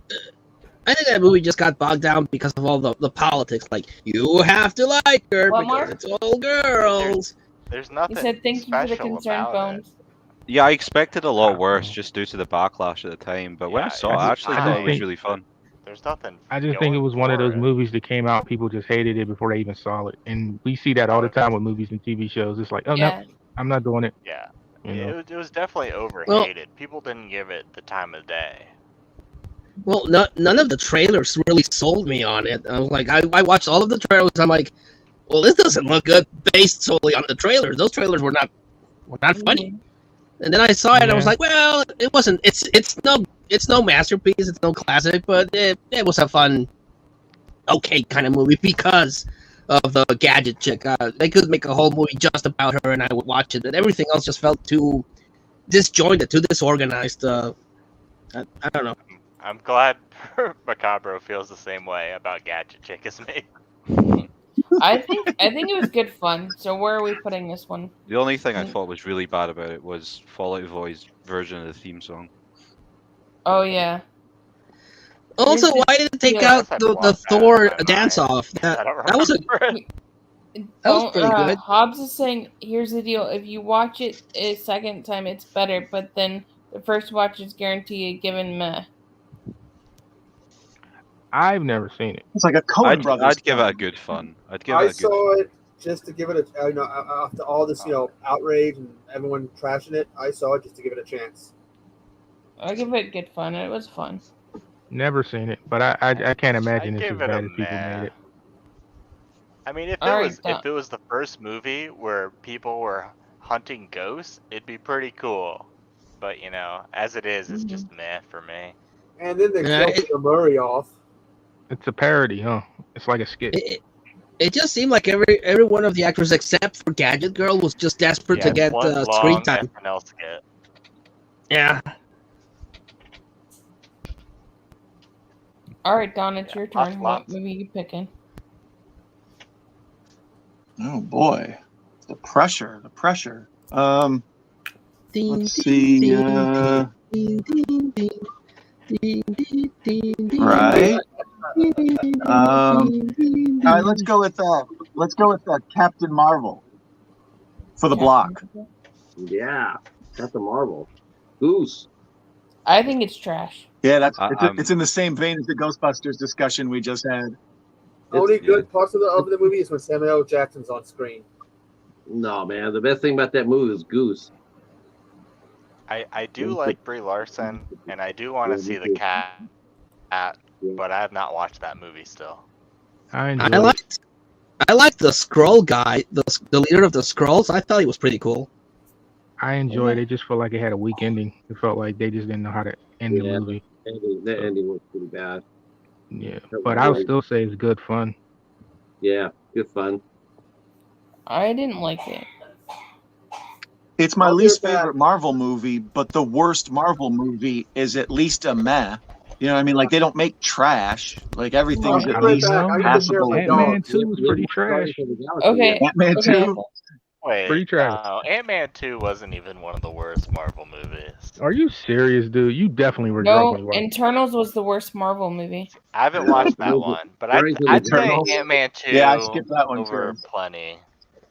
that movie just got bogged down because of all the politics. Like, you have to like her What, because Mark? it's all girls. There's nothing He said thank you for the special concern, about Bones. Yeah, I expected a lot worse just due to the backlash at the time, but when I Yeah, saw it, I actually I just thought it was think- really fun. There's nothing. I just think it was one of those movies that came out, people just hated it before they even saw it. And we see that all the time with movies and TV shows. It's like, oh, Yeah. no, I'm not doing it. Yeah. You know? It was definitely overhated. People didn't give it the time of day. Well, none of the trailers really sold me on it. I was like, I watched all of the trailers. I'm like, well, this doesn't look good based solely on the trailers. Those trailers were not funny. And then I saw it, and I was like, well, it wasn't. It's no masterpiece. It's no classic, but it was a fun, okay kind of movie because of the gadget chick. They could make a whole movie just about her, and I would watch it. And everything else just felt too disjointed, too disorganized. I don't know. I'm glad Macabro feels the same way about Gadget Chick as me. I think it was good fun. So where are we putting this one? The only thing I thought was really bad about it was Fall Out Boy's version of the theme song. Oh yeah. Also, Here's the why did it take deal. out the Thor dance off? That was a that was pretty good. Hobbs is saying, here's the deal. If you watch it a second time, it's better. But then the first watch is guaranteed given meh. I've never seen it. It's like a Coen Brothers. I'd give it a good fun. I'd give it I a good saw it just to give it a, after all this, outrage and everyone trashing it, I saw it just to give it a chance. I'll give it good fun. It was fun. Never seen it, but I can't imagine it's as give it a bad as people meh. made it. I mean, if Alright, it was the first movie where people were hunting ghosts, it'd be pretty cool. But as it is, it's just meh for me. And then they killed Bill Murray off. It's a parody, huh? It's like a skit. It just seemed like every one of the actors except for Gadget Girl was just desperate to get One screen long time. SNL skit. Yeah. All right, Don, it's your turn. lots. What movie are you picking? Oh boy, the pressure. Let's see. Right. All right. Let's go with Captain Marvel for the block. Yeah, Captain Marvel. Goose. I think it's trash. Yeah, it's in the same vein as the Ghostbusters discussion we just had. Only good parts of the movie is when Samuel L. Jackson's on screen. No, man, the best thing about that movie is Goose. I do like Brie Larson, and I do want to see the cat, but I have not watched that movie still. I liked the Skrull guy, the leader of the Skrulls. I thought he was pretty cool. I enjoyed it. Just felt like it had a weak ending. It felt like they just didn't know how to end the movie. The ending was pretty bad. Yeah, but I would still say it's good fun. Yeah, good fun. I didn't like it. It's my least favorite Marvel movie, but the worst Marvel movie is at least a meh. You know what I mean? Like, they don't make trash. Like, everything's at least passable. Ant-Man 2 was pretty trash. Okay. Ant-Man 2? Wait, Pretty trash. Ant-Man 2 wasn't even one of the worst Marvel movies. Are you serious, dude? You definitely were No, drunk. Internals was the worst Marvel movie. I haven't watched that one, but I'd say Ant-Man 2 Yeah, I skipped that one over too. plenty.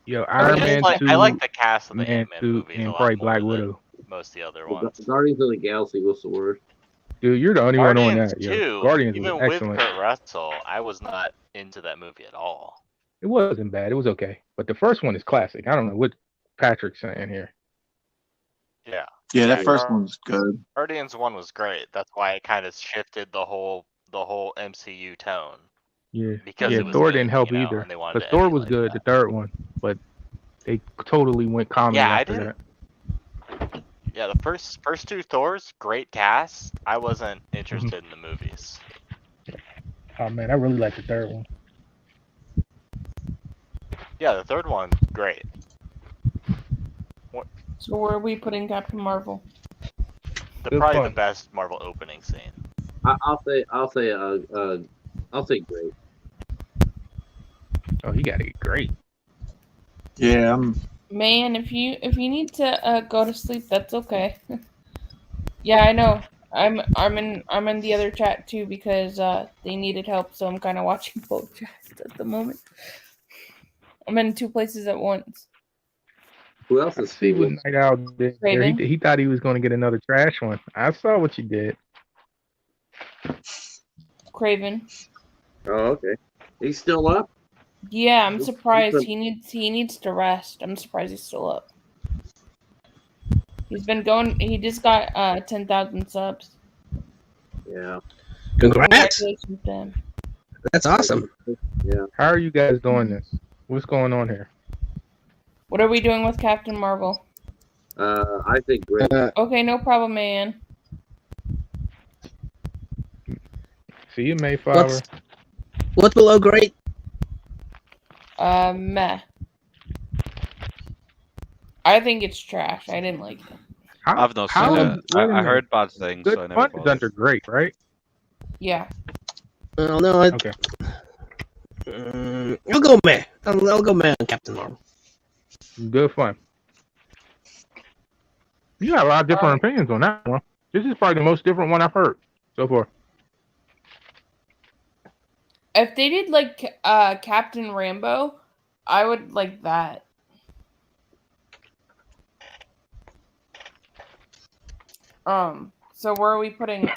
Yo, Iron Man 2. I like the cast of the Man Ant-Man 2 movies a and lot probably more Black than Widow. most of the other ones. Guardians of the Galaxy was the worst. Dude, you're the only one on Guardians that. 2, Yo. Guardians even was with excellent. Kurt Russell, I was not into that movie at all. It wasn't bad. It was okay. But the first one is classic. I don't know what Patrick's saying here. Yeah. Yeah, that first one's good. Guardians 1 was great. That's why it kind of shifted the whole MCU tone. Yeah, Because it was Thor good, didn't help you know, either. and they wanted But to Thor was emulate good, that. the third one. But they totally went comedy Yeah, I after didn't. that. Yeah, the first two Thors, great cast. I wasn't interested in the movies. Oh man, I really like the third one. Yeah, the third one, great. So where are we putting Captain Marvel? Probably fun. the best Marvel opening scene. I'll say great. Oh, he got it great. Yeah, Man, if you need to go to sleep, that's okay. Yeah, I know. I'm in the other chat too because they needed help, so I'm kind of watching both chats at the moment. I'm in two places at once. Who else is See what Night Owl did there. Raven? He thought he was going to get another trash one. I saw what you did. Craven. Oh, okay. He's still up? Yeah, I'm He's- surprised he's he needs to rest. I'm surprised he's still up. He's been going. He just got 10,000 subs. Yeah. Congrats. Congratulations to him. That's awesome. Yeah. How are you guys doing this? What's going on here? What are we doing with Captain Marvel? I think great. Okay, no problem, man. See you, Mayflower. What's below great? Meh. I think it's trash. I didn't like it. I've not how- seen it. wait a I minute. heard bad things, Good so I never fun is bothered. under great, right? Yeah. Oh no, Okay. I'll go man. I'll go man on Captain Marvel. Good fun. You got a lot of different opinions on that one. This is probably the most different one I've heard so far. If they did like Captain Rambo, I would like that. So where are we putting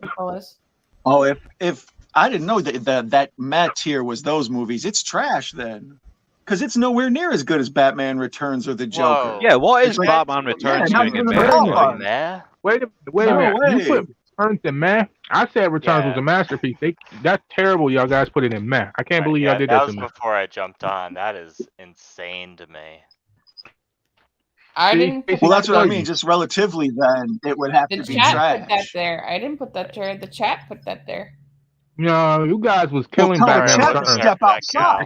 Nicholas? Oh, if I didn't know that Matt tier was those movies, it's trash then. Because it's nowhere near as good as Batman Returns or The Joker. Yeah, what It's is like- Batman Returns Yeah, doing in not bed? even Like, Nah. Wait a No minute. way. You put Returns in meh? I said Returns Yeah. was a masterpiece. That's terrible. Y'all guys put it in meh. I can't believe Yeah, y'all did that that was to me. before I jumped on. That is insane to me. I See, didn't. Put Well, that that's what I Tell mean. you. Just relatively, then it would have The to be chat put that trash. there. I didn't put that there. The chat put that there. No, you guys was Well, killing tell the Batman chat to Returns. step outside.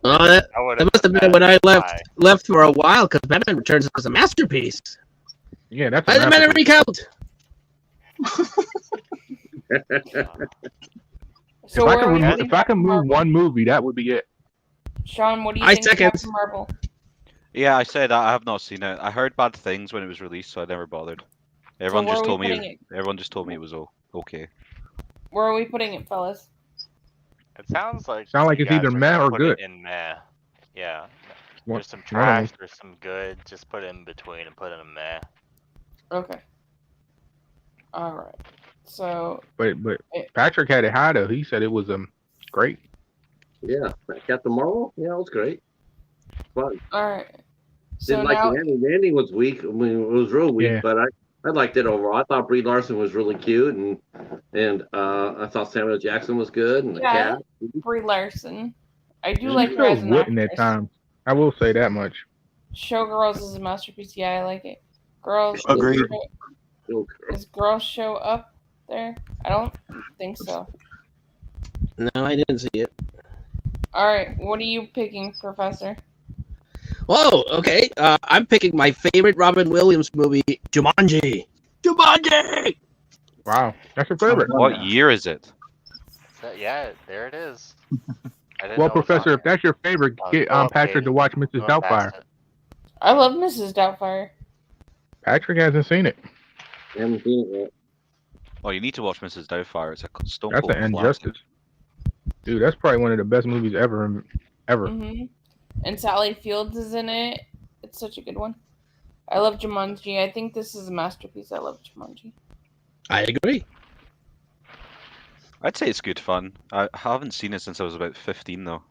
Oh, that I would must have been when I left for a while because Batman Returns was a masterpiece. Yeah, that's Why a did the man masterpiece. recount? So where are we putting If I can Captain move Marvel? one movie, that would be it. Sean, what do you I think of second. Captain Marvel? Yeah, I said I have not seen it. I heard bad things when it was released, so I never bothered. Everyone where just are we told me. putting it? Everyone just told me it was okay. Where are we putting it, fellas? It sounds like Sound you it's guys either are meh gonna or put good. it in meh. Yeah. One- There's some one of 'em. trash, there's some good. Just put it in between and put it in meh. Okay. All right. So. But Patrick had it high though. He said it was great. Yeah, Captain Marvel. Yeah, it was great. Fun. All right. So Didn't like now, the ending. The ending was weak. I mean, it was real weak, Yeah. but I liked it overall. I thought Brie Larson was really cute, and I thought Samuel Jackson was good, and the yeah, cat. Brie Larson. I do She like her as feels an wooden at actress. times. I will say that much. Showgirls is a masterpiece. Yeah, I like it. Girls. Agreed. Is Girls Show up there? I don't think so. No, I didn't see it. All right. What are you picking, Professor? Whoa, okay. I'm picking my favorite Robin Williams movie, Jumanji. Jumanji! Wow, that's your favorite. What year is it? Yeah, there it is. I didn't Well, know it was on Professor, if there. that's your favorite, get Go up, Patrick Katie. to watch Mrs. Go up past Doubtfire. it. I love Mrs. Doubtfire. Patrick hasn't seen it. I haven't seen it yet. Oh, you need to watch Mrs. Doubtfire. It's a stone That's cold an classic. injustice. Dude, that's probably one of the best movies ever. Mm-hmm. And Sally Fields is in it. It's such a good one. I love Jumanji. I think this is a masterpiece. I love Jumanji. I agree. I'd say it's good fun. I haven't seen it since I was about 15, though.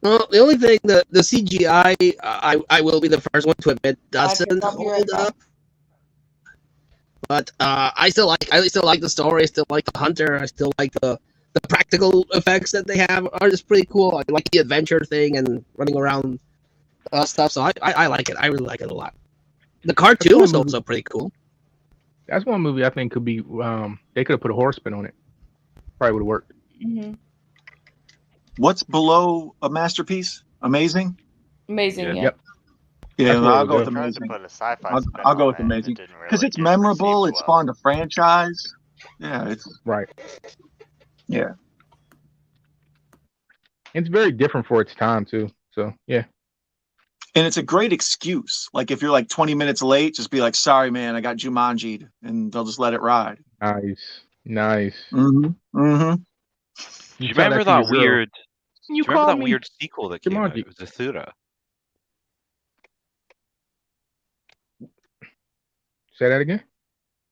Well, the only thing, the CGI, I will be the first one to admit, doesn't I'll be right hold back. up. But I still like the story. I still like the hunter. I still like the practical effects that they have are just pretty cool. I like the adventure thing and running around stuff. So I like it. I really like it a lot. The cartoon is also pretty cool. That's one movie I think could be. They could have put a horse spin on it. Probably would have worked. Mm-hmm. What's below a masterpiece? Amazing. Amazing. Yeah. Yeah. Yep. Yeah, That's what I'll it go was. with I tried to amazing. put a sci-fi I'll spin go on with it, amazing it didn't because really it's get memorable. received It well. spawned a franchise. Yeah, it's Right. yeah. It's very different for its time too. So yeah. And it's a great excuse. Like if you're like 20 minutes late, just be like, "Sorry, man, I got Jumanji'd," and they'll just let it ride. Nice. Mm-hmm. Mm-hmm. Do you tell remember to your that girl. weird? You Do you remember call that me weird sequel that came out? Jumanji. It was Zathura. Say that again.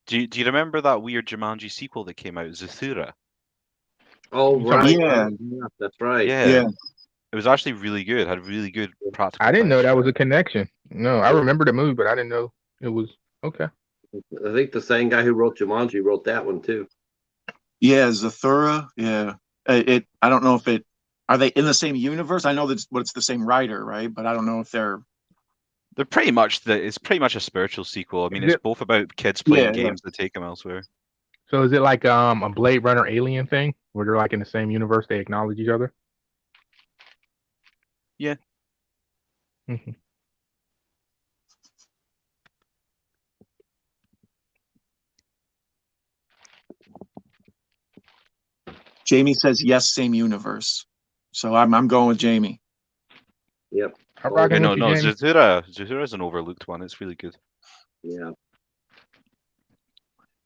Do you remember that weird Jumanji sequel that came out, Zathura? Oh, You right. talking- Yeah, that's right. Yeah. Yeah. It was actually really good. Had really good practical. I didn't know that effects. was a connection. No, I remember the movie, but I didn't know it was okay. I think the same guy who wrote Jumanji wrote that one too. Yeah, Zathura. Yeah. It. I don't know if it. Are they in the same universe? I know that's what it's the same writer, right? But I don't know if they're. They're pretty much it's pretty much a spiritual sequel. I mean, Is it's both about kids playing Yeah, yeah. games that take them elsewhere. So is it like a Blade Runner alien thing where they're like in the same universe, they acknowledge each other? Yeah. Mm-hmm. Jamie says yes, same universe. So I'm going with Jamie. Yep. I'm rocking Okay, no, with you, no, Jamie. Zathura is an overlooked one. It's really good. Yeah.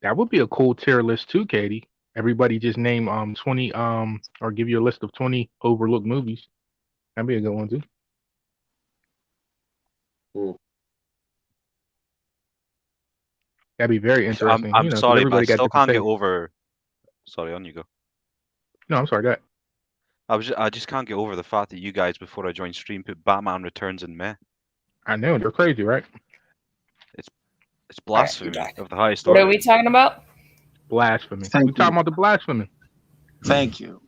That would be a cool tier list too, Katie. Everybody just name 20 or give you a list of 20 overlooked movies. That'd be a good one too. That'd be very interesting. I'm you know, 'cause sorry, but I everybody got still different can't get tastes. over. Sorry, on you go. No, I'm sorry. Go ahead. I just can't get over the fact that you guys, before I joined stream, put Batman Returns in meh. I know they're crazy, right? It's blasphemy of the highest What order. are we talking about? Blasphemy. Thank We talking about the blasphemy. Thank you.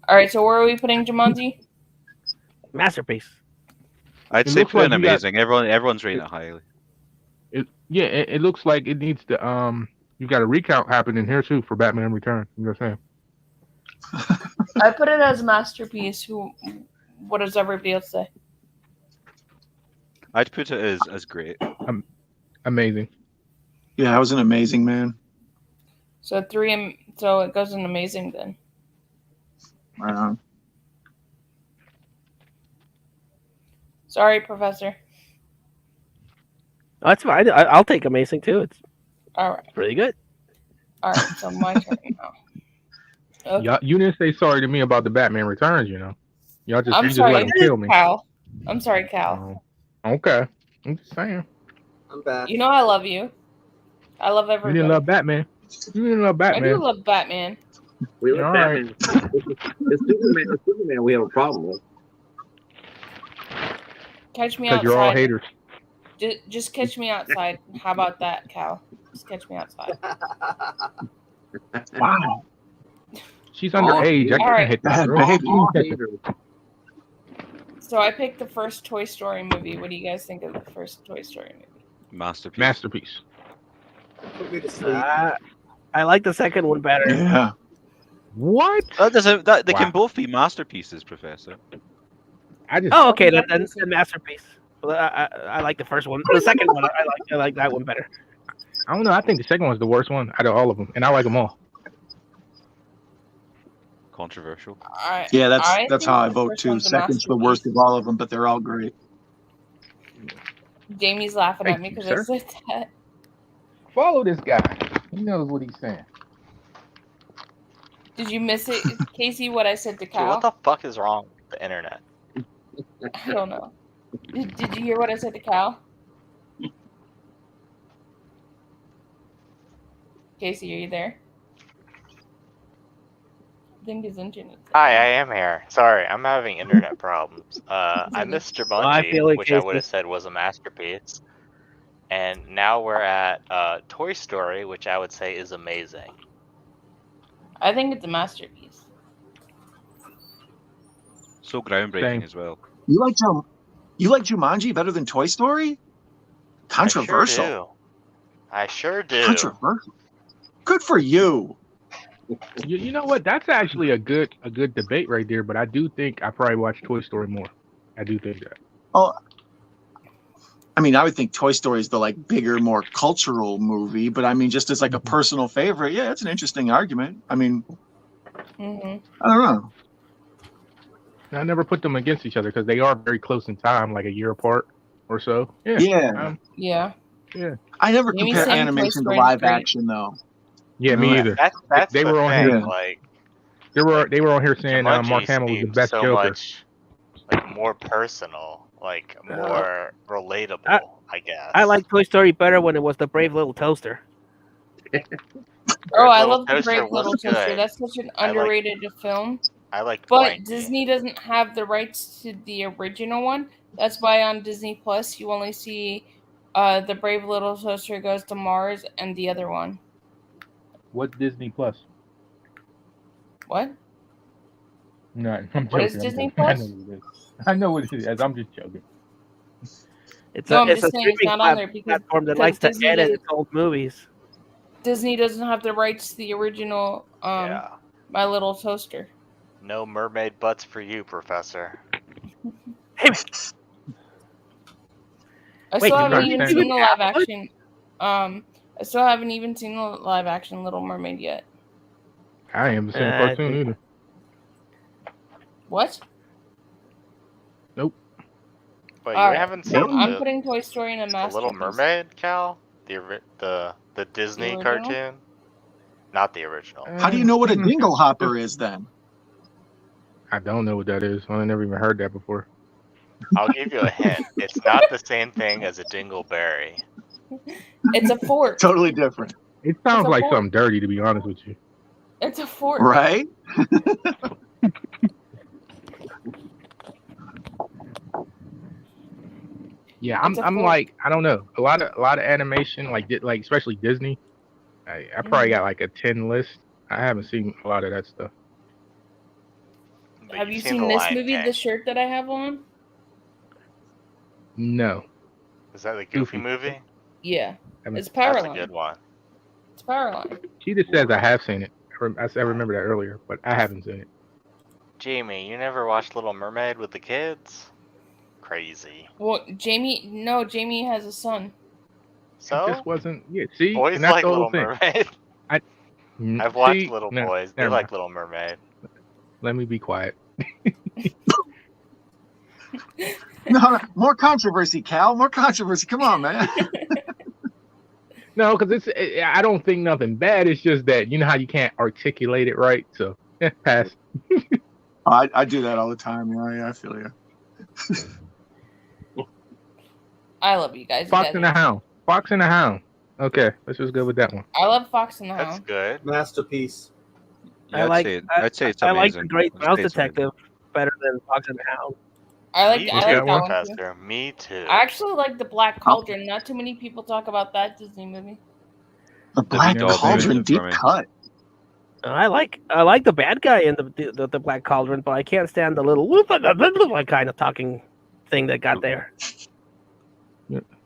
All right. So where are we putting Jumanji? Masterpiece. I'd It say looks put in like you got- amazing. Everyone's rating it highly. It looks like it needs to you got a recount happening here too for Batman Return. You know what I'm saying? I put it as a masterpiece. What does everybody else say? I'd put it as great. Amazing. Yeah, I was an amazing man. So 3. So it goes in amazing then. Uh, Sorry, Professor. Oh, that's fine. I'll take Amazing too. It's All right. pretty good. All right. So my turn now. Okay. Y'all, you didn't say sorry to me about the Batman Returns, you know. Y'all just I'm you just sorry, let him kill me. Cal. I'm sorry, Cal. Okay. I'm just saying. I'm back. You know I love you. I love You everybody. didn't love Batman. You didn't love I Batman. do love Batman. We love All Batman. It's Superman. It's Superman. We have a problem with. Catch me Because outside. you're all haters. Just catch me outside. How about that, Cal? Just catch me outside. Wow. She's underage. I All can't right. hit that Bad girl. baby. So I picked the first Toy Story movie. What do you guys think of the first Toy Story movie? Masterpiece. Masterpiece. Put me to sleep. I like the second one better. Yeah. What? They can Wow. both be masterpieces, Professor. I just. Oh, okay. That's a masterpiece. Well, I like the first one. The second one, I like that one better. I don't know. I think the second one's the worst one out of all of them, and I like them all. Controversial. Yeah, I that's think how I the vote first too. one's a Second's the worst of all of them, but they're all great. Jamie's laughing at Thank me you, because I sir. said that. Follow this guy. He knows what he's saying. Did you miss it, Casey? What I said to Dude, Cal? what the fuck is wrong with the internet? I don't know. Did you hear what I said to Cal? Casey, are you there? I think his internet. Hi, I am here. Sorry, I'm having internet problems. I missed Jumanji, feel like which I would have Casey. said was a masterpiece. And now we're at Toy Story, which I would say is amazing. I think it's a masterpiece. So groundbreaking Same. as well. You like Jumanji better than Toy Story? Controversial. I sure do. Controversial. Good for you. You know what? That's actually a good debate right there. But I do think I probably watch Toy Story more. I do think that. Oh, I mean, I would think Toy Story is the like bigger, more cultural movie, but I mean, just as like a personal favorite, yeah, it's an interesting argument. I mean, Mm-hmm. I don't know. I never put them against each other because they are very close in time, like a year apart or so. Yeah. Yeah. Yeah. Yeah. I never Maybe compare same Toy animation to Story is live great. action though. Yeah, me Yeah. either. That's They the were on thing. here. Like, They were on here saying Mark Jumanji Hamill was the seems best so Joker. much like more personal, like more relatable. I guess. I like Toy Story better when it was the Brave Little Toaster. Oh, I Little love the Toaster Brave Little was Toaster. good. That's such an I like- underrated film. I liked But Blanky. Disney doesn't have the rights to the original one. That's why on Disney Plus you only see the Brave Little Toaster Goes to Mars and the other one. What's Disney Plus? What? No, I'm joking. What is I'm Disney joking. Plus? I know what it is. I'm just joking. It's No, a I'm it's a just saying it's streaming not on there because platform that likes to Disney edit doesn't- its old movies. Disney doesn't have the rights to the original Yeah. My Little Toaster. No mermaid butts for you, Professor. I Wait, still haven't you even understand? seen the live action. I still haven't even seen the live action Little Mermaid yet. I ain't seen a I cartoon think- either. What? But All you right. haven't seen I'm the, putting Toy Story in a the masterpiece. Little Mermaid, Cal? The Disney original? cartoon? Not the original. How do you know what a dingle hopper is then? I don't know what that is. I never even heard that before. I'll give you a hint. It's not the same thing as a dingleberry. It's a fork. Totally different, It sounds a like fork. something dirty, to be honest with you. It's a fork. right? Yeah, It's a I'm fork. like, I don't know. A lot of animation, like especially Disney. I probably got like a 10 list. I haven't seen a lot of that stuff. But Have you've you The seen this Lion movie, King. the shirt that I have on? No. Is that the Goofy Goofy. movie? Yeah. I mean, It's That's a Powerline. good one. It's Powerline. She just says I have seen it. I remember that earlier, but I haven't seen it. Jamie, you never watched Little Mermaid with the kids? Crazy. Well, Jamie has a son. It So? just wasn't. Yeah, see, Boys and that's like the whole Little thing. Mermaid. I've watched See? Little No, Boys. They never like mind. Little Mermaid. Let me be quiet. No, more controversy, Cal. More controversy. Come on, man. No, because I don't think nothing bad. It's just that you know how you can't articulate it right. So pass. I do that all the time. Yeah, I feel you. I love you guys. Fox You guys and the are- Hound. Fox and the Hound. Okay, let's just go with that one. I love Fox and the That's Hound. good. Masterpiece. Yeah, I'd say it's I like amazing. the Great I'd say Mouse it's amazing. Detective better than Fox and the Hound. I like Me that too, one too. Professor. Me too. I actually like the Black Cauldron. Not too many people talk about that Disney movie. The Black Dog Cauldron, music deep for me. cut. I like the bad guy in the Black Cauldron, but I can't stand the little kind of talking thing that got there.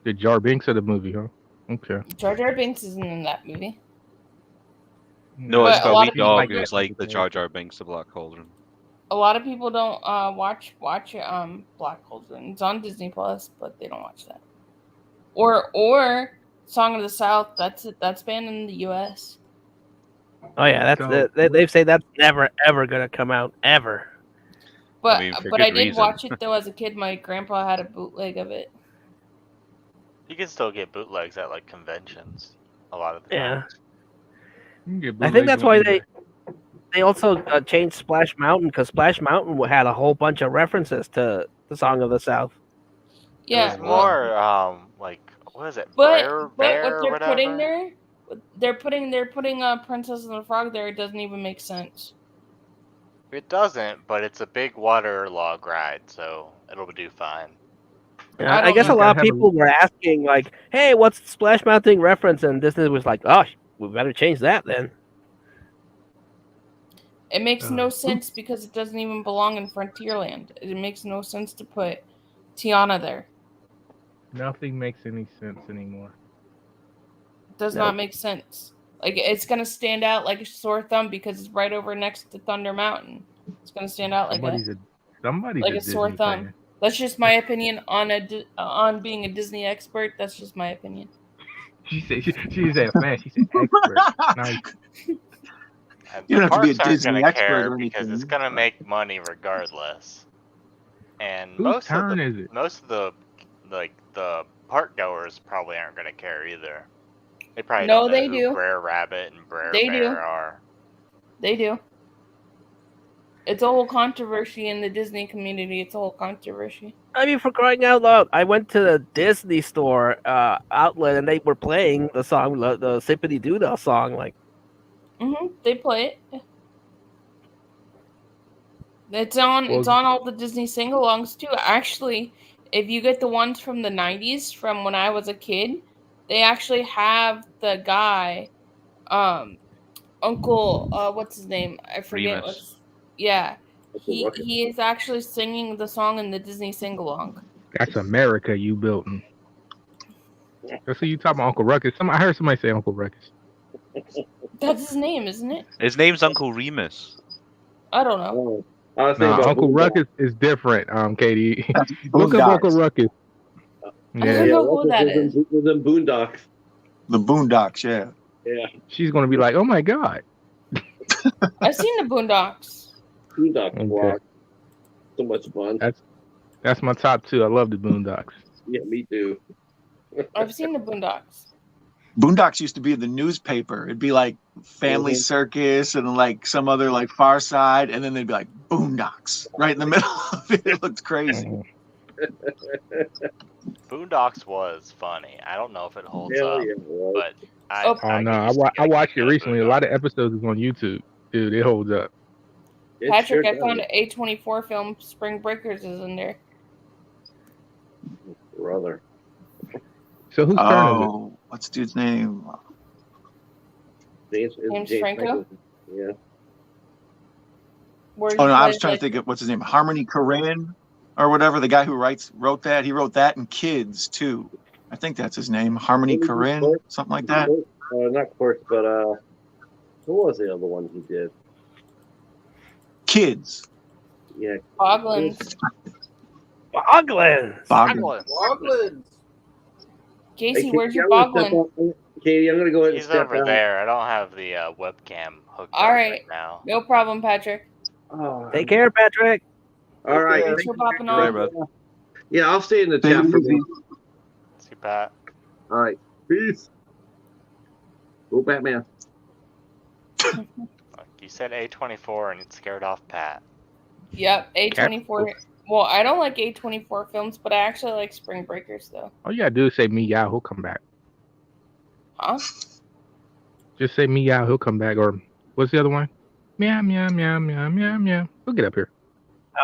The Jar Binks of the movie, huh? Okay. Jar Jar Binks isn't in that movie. No, But it's a got lot Wee of people Dog like who's that. like the Jar Jar Binks of Black Cauldron. A lot of people don't watch Black Cauldron. It's on Disney Plus, but they don't watch that. Or Song of the South. That's banned in the U.S. Oh yeah, they say that's never ever gonna come out ever. But I mean, for but good I did reason. watch it though as a kid. My grandpa had a bootleg of it. You can still get bootlegs at like conventions. A lot of the Yeah. times. I think that's why they also changed Splash Mountain, because Splash Mountain had a whole bunch of references to the Song of the South. Yeah, It was more like what is it? But Brer what Bear or they're whatever? putting there, they're putting Princess and the Frog there. It doesn't even make sense. It doesn't, but it's a big water log ride, so it'll do fine. Yeah, I I don't guess know. a lot of people were asking, like, "Hey, what's the Splash Mountain reference?" And Disney was like, "Oh, we better change that then." It makes no sense because it doesn't even belong in Frontierland. It makes no sense to put Tiana there. Nothing makes any sense anymore. It does not make sense. Like it's gonna stand out like a sore thumb because it's right over next to Thunder Mountain. It's gonna stand out like Somebody's a a sore Disney thumb. fan. That's just my opinion on being a Disney expert. That's just my opinion. She said she's a fan. She said expert. Nice. And You don't have to be a parks aren't Disney gonna expert care or because anything. it's gonna make money regardless. And Whose turn is it? most of the park goers probably aren't gonna care either. They probably No, don't know they who do. Brer Rabbit and Brer They Bear do. are. They do. It's a whole controversy in the Disney community. It's a whole controversy. I mean, for crying out loud, I went to the Disney store outlet and they were playing the song, the Zippity Doo song. Like, They play it. It's on all the Disney sing-alongs too. Actually, if you get the ones from the 90s, from when I was a kid, they actually have the guy, Uncle, what's his name? I forget. Remus. Yeah, Uncle Ruckus. he is actually singing the song in the Disney sing-along. That's America you built. That's who you talking about, Uncle Ruckus. I heard somebody say Uncle Ruckus. That's his name, isn't it? His name's Uncle Remus. I don't know. I was thinking No, about Uncle Boondock. Ruckus is different, Katie. Look up Uncle Boondocks. Ruckus. I Yeah, don't know who Ruckus that was is. in the Boondocks. The Boondocks, yeah. Yeah, she's gonna be like, "Oh my god." I've seen the Boondocks. Boondocks Okay. walk. So much fun. That's my top two. I love the Boondocks. Yeah, me too. I've seen the Boondocks. Boondocks used to be in the newspaper. It'd be like Family Circus and like some other like Far Side, and then they'd be like Boondocks right in the middle of it. It looked crazy. Boondocks was funny. I don't know if it holds Hell up, yeah, it was. but I Oh no, I watched it recently. A lot of episodes is on YouTube. Dude, it holds up. It Patrick, sure I found does. an A24 film, Spring Breakers is in there. Brother. So whose turn is Oh, what's the dude's name? James Franco? Yeah. Where Oh he no, I was plays, trying like- to think of what's his name, Harmony Korine or whatever. The guy who wrote that. He wrote that and Kids too. I think that's his name, Harmony Korine, something like that. Not Course, but who was the other one he did? Kids. Yeah. Boglins. Boglins. Boglins. Boglins. Casey, Hey, where's your I'm gonna step Boglin? out- Katie, I'm gonna go ahead and he's step over out. there. I don't have the webcam hooked All up right. right now. No problem, Patrick. Oh, Take care, Patrick. All right. Thanks for popping Bye, on. bro. Yeah, I'll stay in the Take chat it for easy. me. See, Pat. All right. Peace. Go Batman. Look, you said A24 and it scared off Pat. Yep, A24. Well, I don't like A24 films, but I actually like Spring Breakers though. All you gotta do is say meow, he'll come back. Huh? Just say meow, he'll come back. Or what's the other one? Meow, meow, meow, meow, meow, meow. He'll get up here.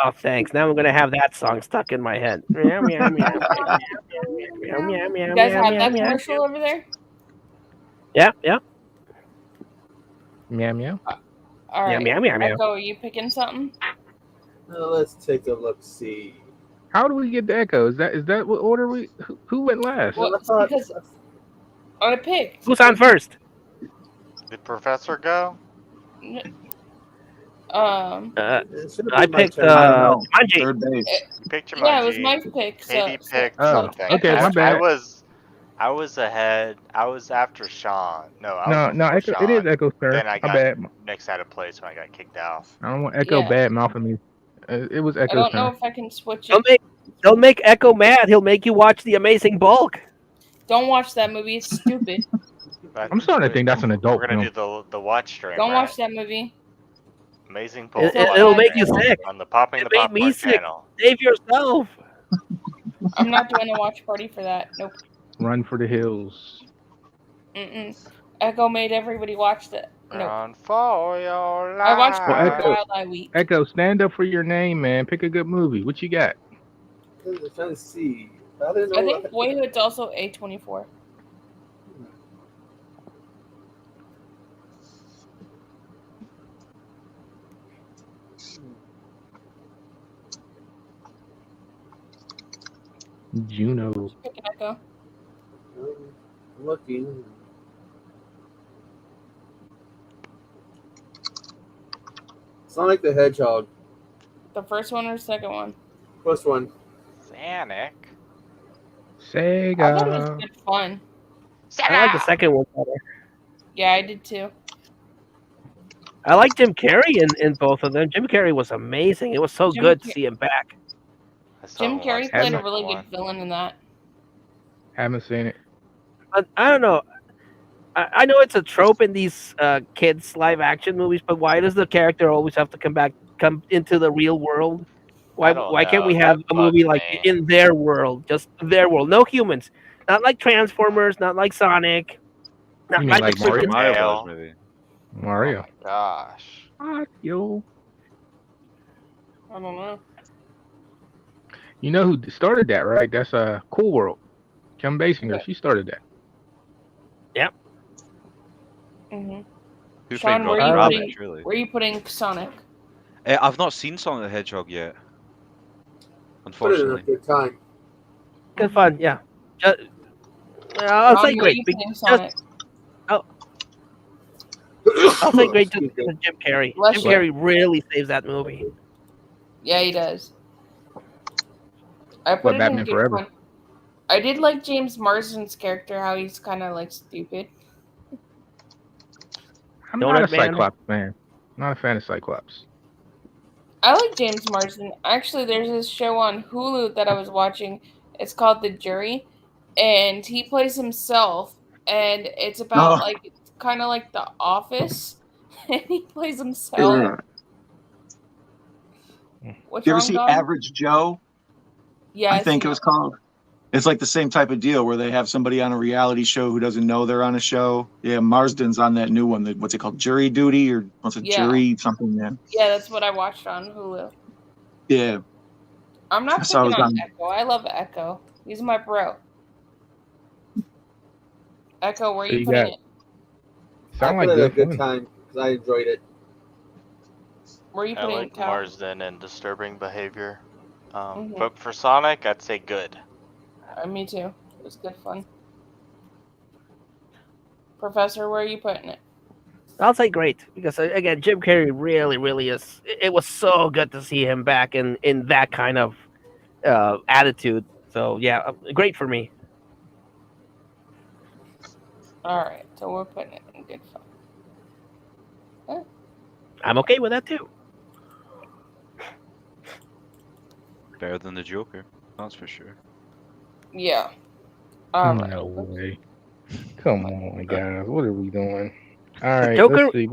Oh, thanks. Now I'm gonna have that song stuck in my head. Meow, meow, meow, meow, meow, meow, You guys meow, have meow, that meow. commercial over there? Yeah, yeah. Meow, meow. All right. Meow, meow, meow. Echo, are you picking something? Let's take a look. See. How do we get the echo? Is that what order we? Who went last? Well, it's because I picked. Who's on first? Did Professor go? I picked know. Manji. Third base. You picked your Yeah, it was Mike's pick. Katie So, picked Oh, something. okay, my bad. I was ahead. I was after Sean. No, I was No, before Echo, Sean. it is Echo's turn. Then I My got bad. next out of place when I got kicked out. I don't want Echo Yeah. bad mouthing me. It was I Echo's don't know turn. if I can switch it. Don't make Echo mad. He'll make you watch The Amazing Bulk. Don't watch that movie. It's stupid. I'm starting to think that's an adult We're gonna film. do the watch stream. Don't right? watch that movie. Amazing It, Bulk. it'll make you sick. On the Popping It the made me Popcorn sick. channel. Save yourself. I'm not doing a watch party for that. Nope. Run for the hills. Echo made everybody watch that. Nope. Run for your life. I watched Well, it Echo, while I weep. Echo, stand up for your name, man. Pick a good movie. What you got? I'm trying to see. I didn't I know. think Boyhood's also A24. Juno. Pick an Echo. I'm looking. Sonic the Hedgehog. The first one or second one? First one. Sonic. I thought it was Sega. good fun. I like the second one better. Yeah, I did too. I like Jim Carrey in both of them. Jim Carrey was amazing. It was so Jim good to Car- see him back. Jim Carrey played a Haven't- really good villain in that. Haven't seen it. But I don't know. I know it's a trope in these kids live action movies, but why does the character always have to come into the real world? Why can't we know. have That a movie bugs like me. in their world, just their world, no humans, not like Transformers, not like Sonic, not You mean like, like the Mario? freaking- Mario Tail. Bros. movie. Mario. Gosh. Yo. I don't know. You know who started that, right? That's Cool World. Kim Basinger. Yeah. She started that. Yep. Mm-hmm. Who Sean, Framed where Roger are you Rabbit, putting? really? Where are you putting Sonic? I've not seen Sonic the Hedgehog yet. Put it in a Unfortunately. good time. Good fun, yeah. I'll Ron, say where are great. you putting Sonic? I'll say great to Jim Carrey. Bless Jim you. Carrey really saves that movie. Yeah, he does. I put What, it Batman in good Forever? fun. I did like James Marsden's character, how he's kind of like stupid. I'm Donut not a Man? Cyclops fan. Not a fan of Cyclops. I like James Marsden. Actually, there's this show on Hulu that I was watching. It's called The Jury, and he plays himself, and it's about Oh. like kind of like The Office, and he plays himself. What's You ever wrong, see Dom? Average Joe? Yeah, I think see it was called. It's like the same type of deal where they have somebody on a reality show who doesn't know they're on a show. Yeah, Marsden's on that new one. What's it called? Jury Duty or what's it? Yeah. Jury something? Yeah. Yeah, that's what I watched on Hulu. Yeah. I'm not So I picking was on on- Echo. I love Echo. He's my bro. Echo, where So you you putting got- it? Sound I like put it in a good good fun. time because I enjoyed it. Where you I putting like it, Cal? Marsden and Disturbing Behavior. Mhm. But for Sonic, I'd say good. Me too. It was good fun. Professor, where are you putting it? I'll say great because again, Jim Carrey really is. It was so good to see him back in that kind of attitude. So yeah, great for me. All right, so we're putting it in good fun. I'm okay with that too. Better than the Joker, that's for sure. Yeah. All right. No way. Come on, guys. What are we doing? All right, Joker- let's see.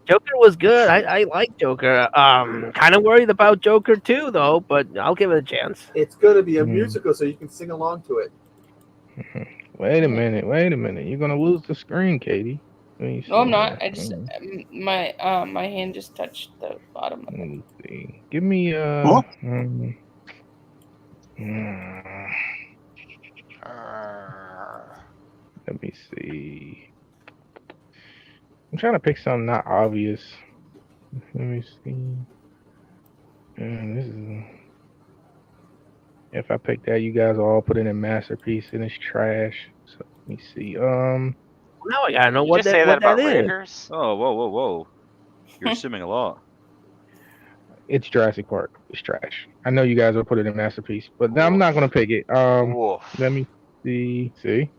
Joker was good. I like Joker. Kind of worried about Joker too, though, but I'll give it a chance. It's going to be a Mhm. musical, so you can sing along to it. Wait a minute. You're gonna lose the screen, Katie. Let me No, I'm see. not. I just my hand just touched the bottom of Let it. me see. Give me What? Let me see. I'm trying to pick something not obvious. Let me see. This is. If I pick that, you guys will all put it in masterpiece, and it's trash. So let me see. Now I gotta know You what just say that what about that is. Raiders? Oh, whoa. You're assuming a lot. It's Jurassic Park. It's trash. I know you guys will put it in masterpiece, but I'm not gonna pick it. Let me see.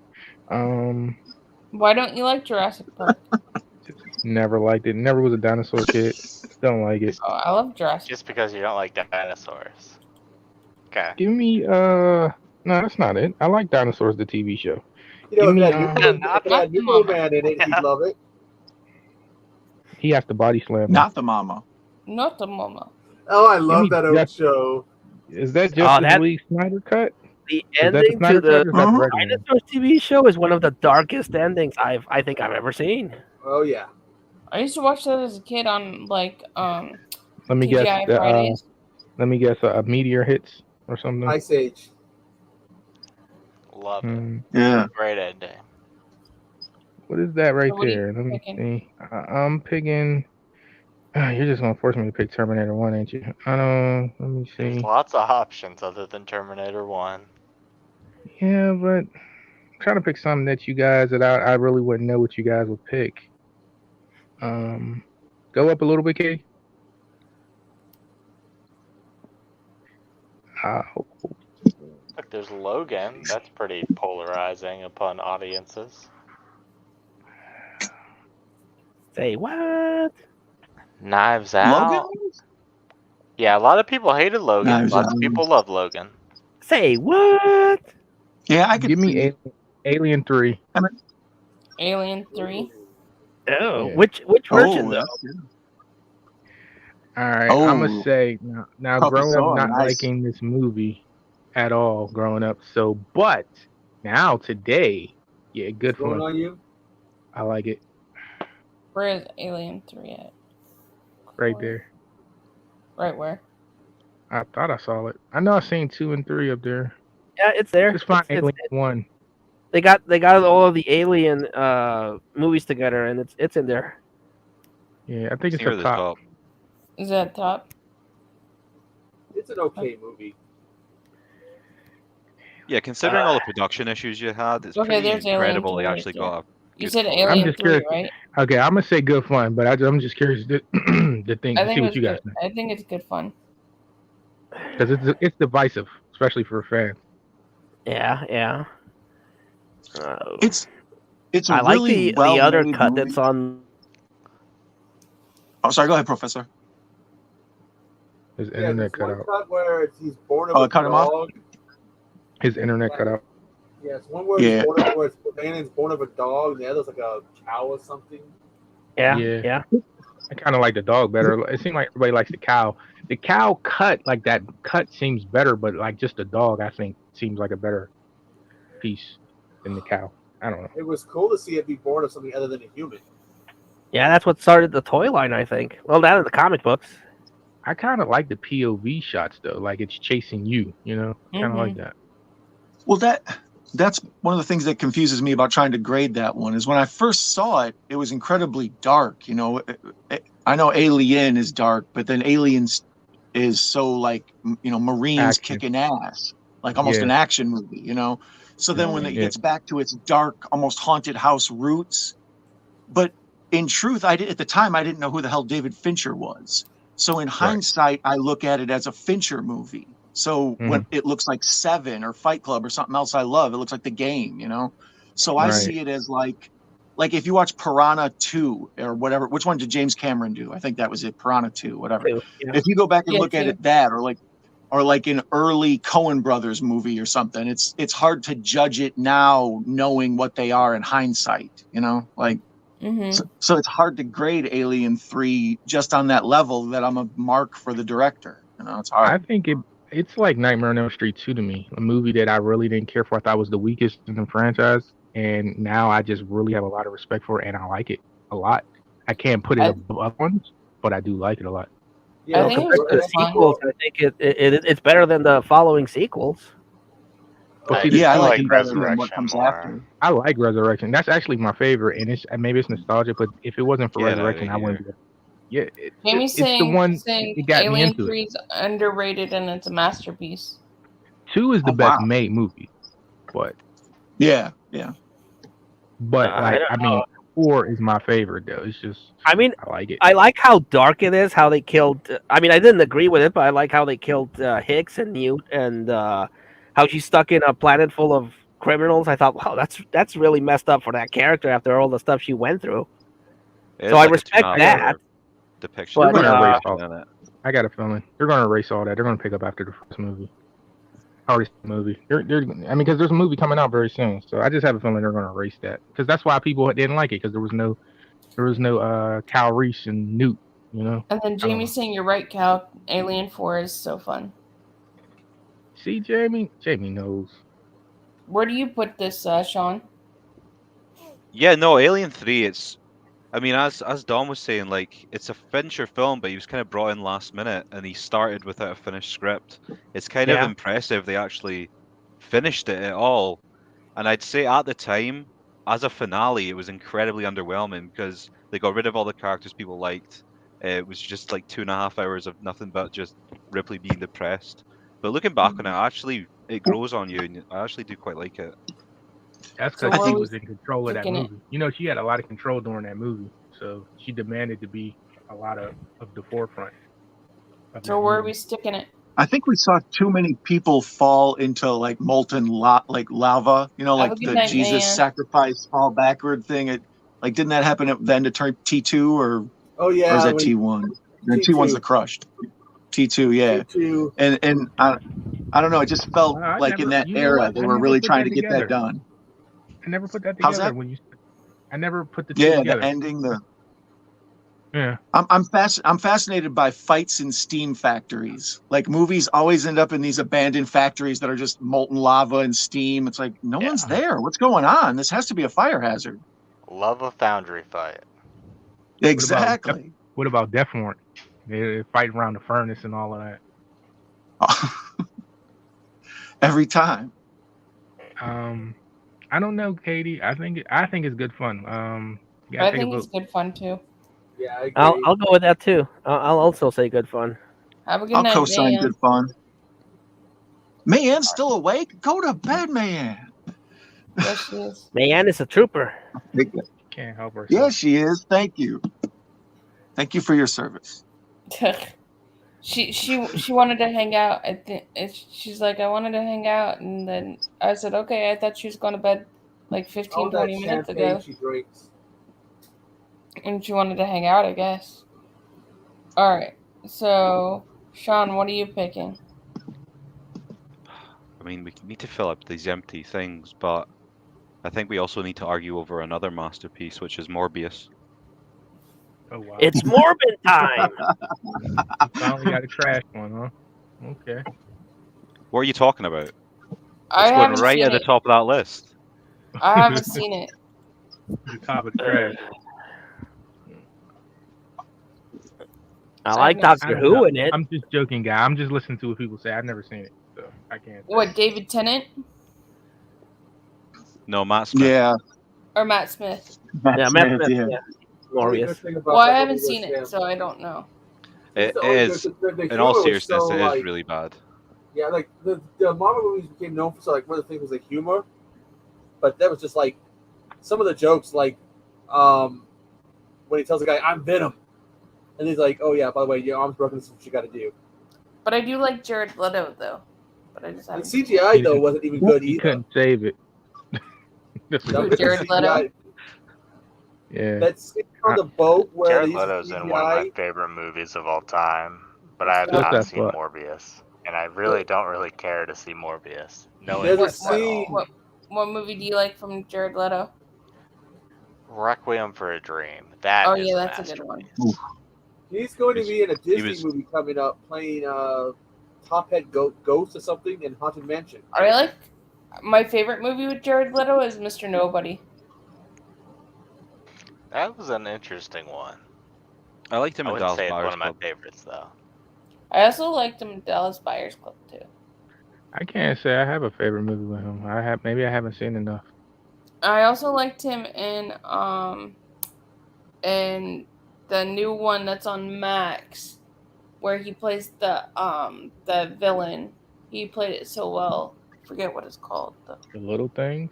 Why don't you like Jurassic Park? Never liked it. Never was a dinosaur kid. Don't like it. Oh, I love Jurassic. Just because you don't like dinosaurs. Okay. Give me no, that's not it. I like Dinosaurs, the TV show. You know, Give me, if it had Nuclear Man in it, he'd love it. He has to body slam. Not the mama. Not the mama. Oh, I Give love me that old Justice- show. Is that Justice that- League Snyder cut? The Is that the ending Snyder to cut or the is that the regular one? Dinosaurs TV show is one of the darkest endings I think I've ever seen. Oh yeah. I used to watch that as a kid on like Let me guess. TGI Fridays. Let me guess. A meteor hits or something. Ice Age. Love it. Yeah. Great ending. What is that right So what are you there? Let me picking? see. I'm picking. You're just gonna force me to pick Terminator 1, ain't you? I don't. Let me see. There's lots of options other than Terminator 1. Yeah, but I'm trying to pick something that you guys that I really wouldn't know what you guys would pick. Go up a little bit, Katie. Look, there's Logan. That's pretty polarizing upon audiences. Say what? Knives Out. Logan? Yeah, a lot of people hated Logan. Knives Lots of Out. people love Logan. Say what? Yeah, I could Give me see. Alien 3. Alien 3. Oh, Yeah. which version though? that's- All right, I'm Oh. gonna say now growing Professor, up not nice. liking this movie at all growing up. So, but now today, yeah, good Going fun. on you? I like it Where is Alien 3 at? right there. Right where? I thought I saw it. I know I seen 2 and 3 up there. Yeah, it's there. Just find It's- Alien 1. They got all of the Alien movies together, and it's in there. Yeah, I think it's Near up the top. top. Is that top? It's an okay movie. Yeah, considering all the production issues you had, it's Okay, pretty there's Alien incredible they 3 actually right got a You good said quality. Alien just 3, curious. right? Okay, I'm gonna say good fun, but I'm just curious to think I to see think what it's you guys good. think I think it's good fun. because it's divisive, especially for fans. Yeah. It's a I like really the other well-made cut movie. that's on. Oh, sorry. Go ahead, Professor. His Yeah, internet there's cut one out. cut where he's born of Oh, a it cut him off? dog. His internet cut out. Yeah, it's one where Yeah. he's born of, where Alien's born of a dog, and the other's like a cow or something. Yeah. I kind of like the dog better. It seemed like everybody likes the cow. The cow cut, like that cut seems better, but like just the dog, I think seems like a better piece than the cow. I don't know. It was cool to see it be born of something other than a human. Yeah, that's what started the toy line, I think. Well, that in the comic books. I kind of like the POV shots though, like it's chasing you. You know, kind of like that. Well, that's one of the things that confuses me about trying to grade that one is when I first saw it, it was incredibly dark. You know, I know Alien is dark, but then Aliens is so like, you know, Marines Action. kicking ass, like almost Yeah. an action movie, you know? So then when it Yeah. gets back to its dark, almost haunted house roots, but in truth, at the time, I didn't know who the hell David Fincher was. So in hindsight, I look at it as a Fincher movie. So when it looks like Seven or Fight Club or something else I love, it looks like The Game, you know? So I Right. see it as like if you watch Piranha 2 or whatever, which one did James Cameron do? I think that was it, Piranha 2, whatever. Yeah. If you go back and Yeah, look at 2. it that, or or like an early Coen Brothers movie or something. It's hard to judge it now, knowing what they are in hindsight. You know, like. So it's hard to grade Alien 3 just on that level that I'm a mark for the director. You know, it's hard. I think it's like Nightmare on Elm Street 2 to me, a movie that I really didn't care for. I thought was the weakest in the franchise, and now I just really have a lot of respect for it, and I like it a lot. I can't put it above ones, but I do like it a lot. Yeah, compared to the sequels, I think it's better than the following sequels. I like it better than what comes after. I like Resurrection. That's actually my favorite, and maybe it's nostalgia, but if it wasn't for Resurrection, I wouldn't. Yeah, Jamie's it's the one saying that got me Alien into 3 is underrated and it's a masterpiece. 2 is the best made movie, but yeah. But I mean, 4 is my favorite though. It's just I like it. I like how dark it is. How they killed. I mean, I didn't agree with it, but I like how they killed Hicks and Newt and. How she's stuck in a planet full of criminals. I thought, wow, that's really messed up for that character after all the stuff she went through. So I respect that. Depiction. But, I got a feeling they're going to erase all that. They're going to pick up after the first movie. Already the movie. Because there's a movie coming out very soon. So I just have a feeling they're going to erase that. Because that's why people didn't like it. Because there was no Kyle Reese and Newt. You know. And then Jamie's saying you're right, Cal. Alien 4 is so fun. See, Jamie knows. Where do you put this, Sean? Yeah, no, Alien 3, as Dom was saying, like, it's a Fincher film, but he was kind of brought in last minute, and he started without a finished script. It's kind of impressive they actually finished it at all. And I'd say at the time, as a finale, it was incredibly underwhelming, because they got rid of all the characters people liked. It was just like 2.5 hours of nothing but just Ripley being depressed. But looking back on it, it grows on you, and I actually do quite like it. That's because she was in control of that movie. You know, she had a lot of control during that movie, so she demanded to be a lot of the forefront. So where are we sticking it? I think we saw too many people fall into like molten lava. You know, like the Jesus sacrifice fall backward thing. Didn't that happen at the end of T2 or? Oh yeah. Or is that T1? T1's the crushed. T2, yeah. T2. And I don't know. It just felt like in that era they were really trying to get that done. I never put that together. How's that? I never put the two together. The ending. Yeah. I'm fascinated by fights in steam factories. Like movies always end up in these abandoned factories that are just molten lava and steam. It's like no one's there. What's going on? This has to be a fire hazard. Love a foundry fight. Exactly. What about Death Warrant? They fight around the furnace and all of that. Every time. I don't know, Katie. I think it's good fun. I think it's good fun too. Yeah, I agree. I'll go with that too. I'll also say good fun. Have a good night. I'll co-sign Mayan. good fun. Mayan's still awake? Go to bed, Mayan. Yes, she is. Mayan is a trooper. Can't help herself. Yes, she is. Thank you. Thank you for your service. She wanted to hang out. I think she's like, I wanted to hang out, and then I said, okay. I thought she was going to bed like 15, 20 minutes ago. She drinks. And she wanted to hang out, I guess. All right. So, Sean, what are you picking? I mean, we need to fill up these empty things, but I think we also need to argue over another masterpiece, which is Morbius. Oh, wow. It's Morbid time. Finally got a trash one, huh? Okay. What are you talking about? I It's going haven't right seen at the it. top of that list. I haven't seen it. The top of the trash. I like Doctor Who in it. I'm just joking, guy. I'm just listening to what people say. I've never seen it, so I can't. What, David Tennant No, Matt Smith. Yeah. or Matt Smith? Matt Smith, yeah. Glorious. Well, I haven't seen it, so I don't know. It The only is. good- the In all humor was seriousness, so, it like- is really bad. Yeah, like the Marvel movies became known for one of the things was like humor, but that was just like some of the jokes, like when he tells the guy, "I'm Venom," and he's like, "Oh yeah, by the way, your arm's broken. This is what you got to do." But I do like Jared Leto, though. But I just The haven't. CGI though wasn't even good He either. couldn't save it. That was Jared the CGI. Leto? Yeah. That scene on the boat where Jared they used Leto's CGI, in one of my favorite movies of all time, but I have What's not that seen for? Morbius. And I really don't really care to see Morbius. No There's a interest at scene. all. What movie do you like from Jared Leto? Requiem for a Dream. That Oh is yeah, a that's a good one. He's going to be in a Disney was- movie coming up, playing Top Hat Ghost or something in Haunted Mansion. I like my favorite movie with Jared Leto is Mr. Nobody. That was an interesting one. I liked him I in wouldn't Dallas say it's Buyers one of my Club. favorites though. I also liked him in Dallas Buyers Club too. I can't say I have a favorite movie with him. Maybe I haven't seen enough. I also liked him in the new one that's on Max, where he plays the villain. He played it so well. Forget what it's called. The Little Things.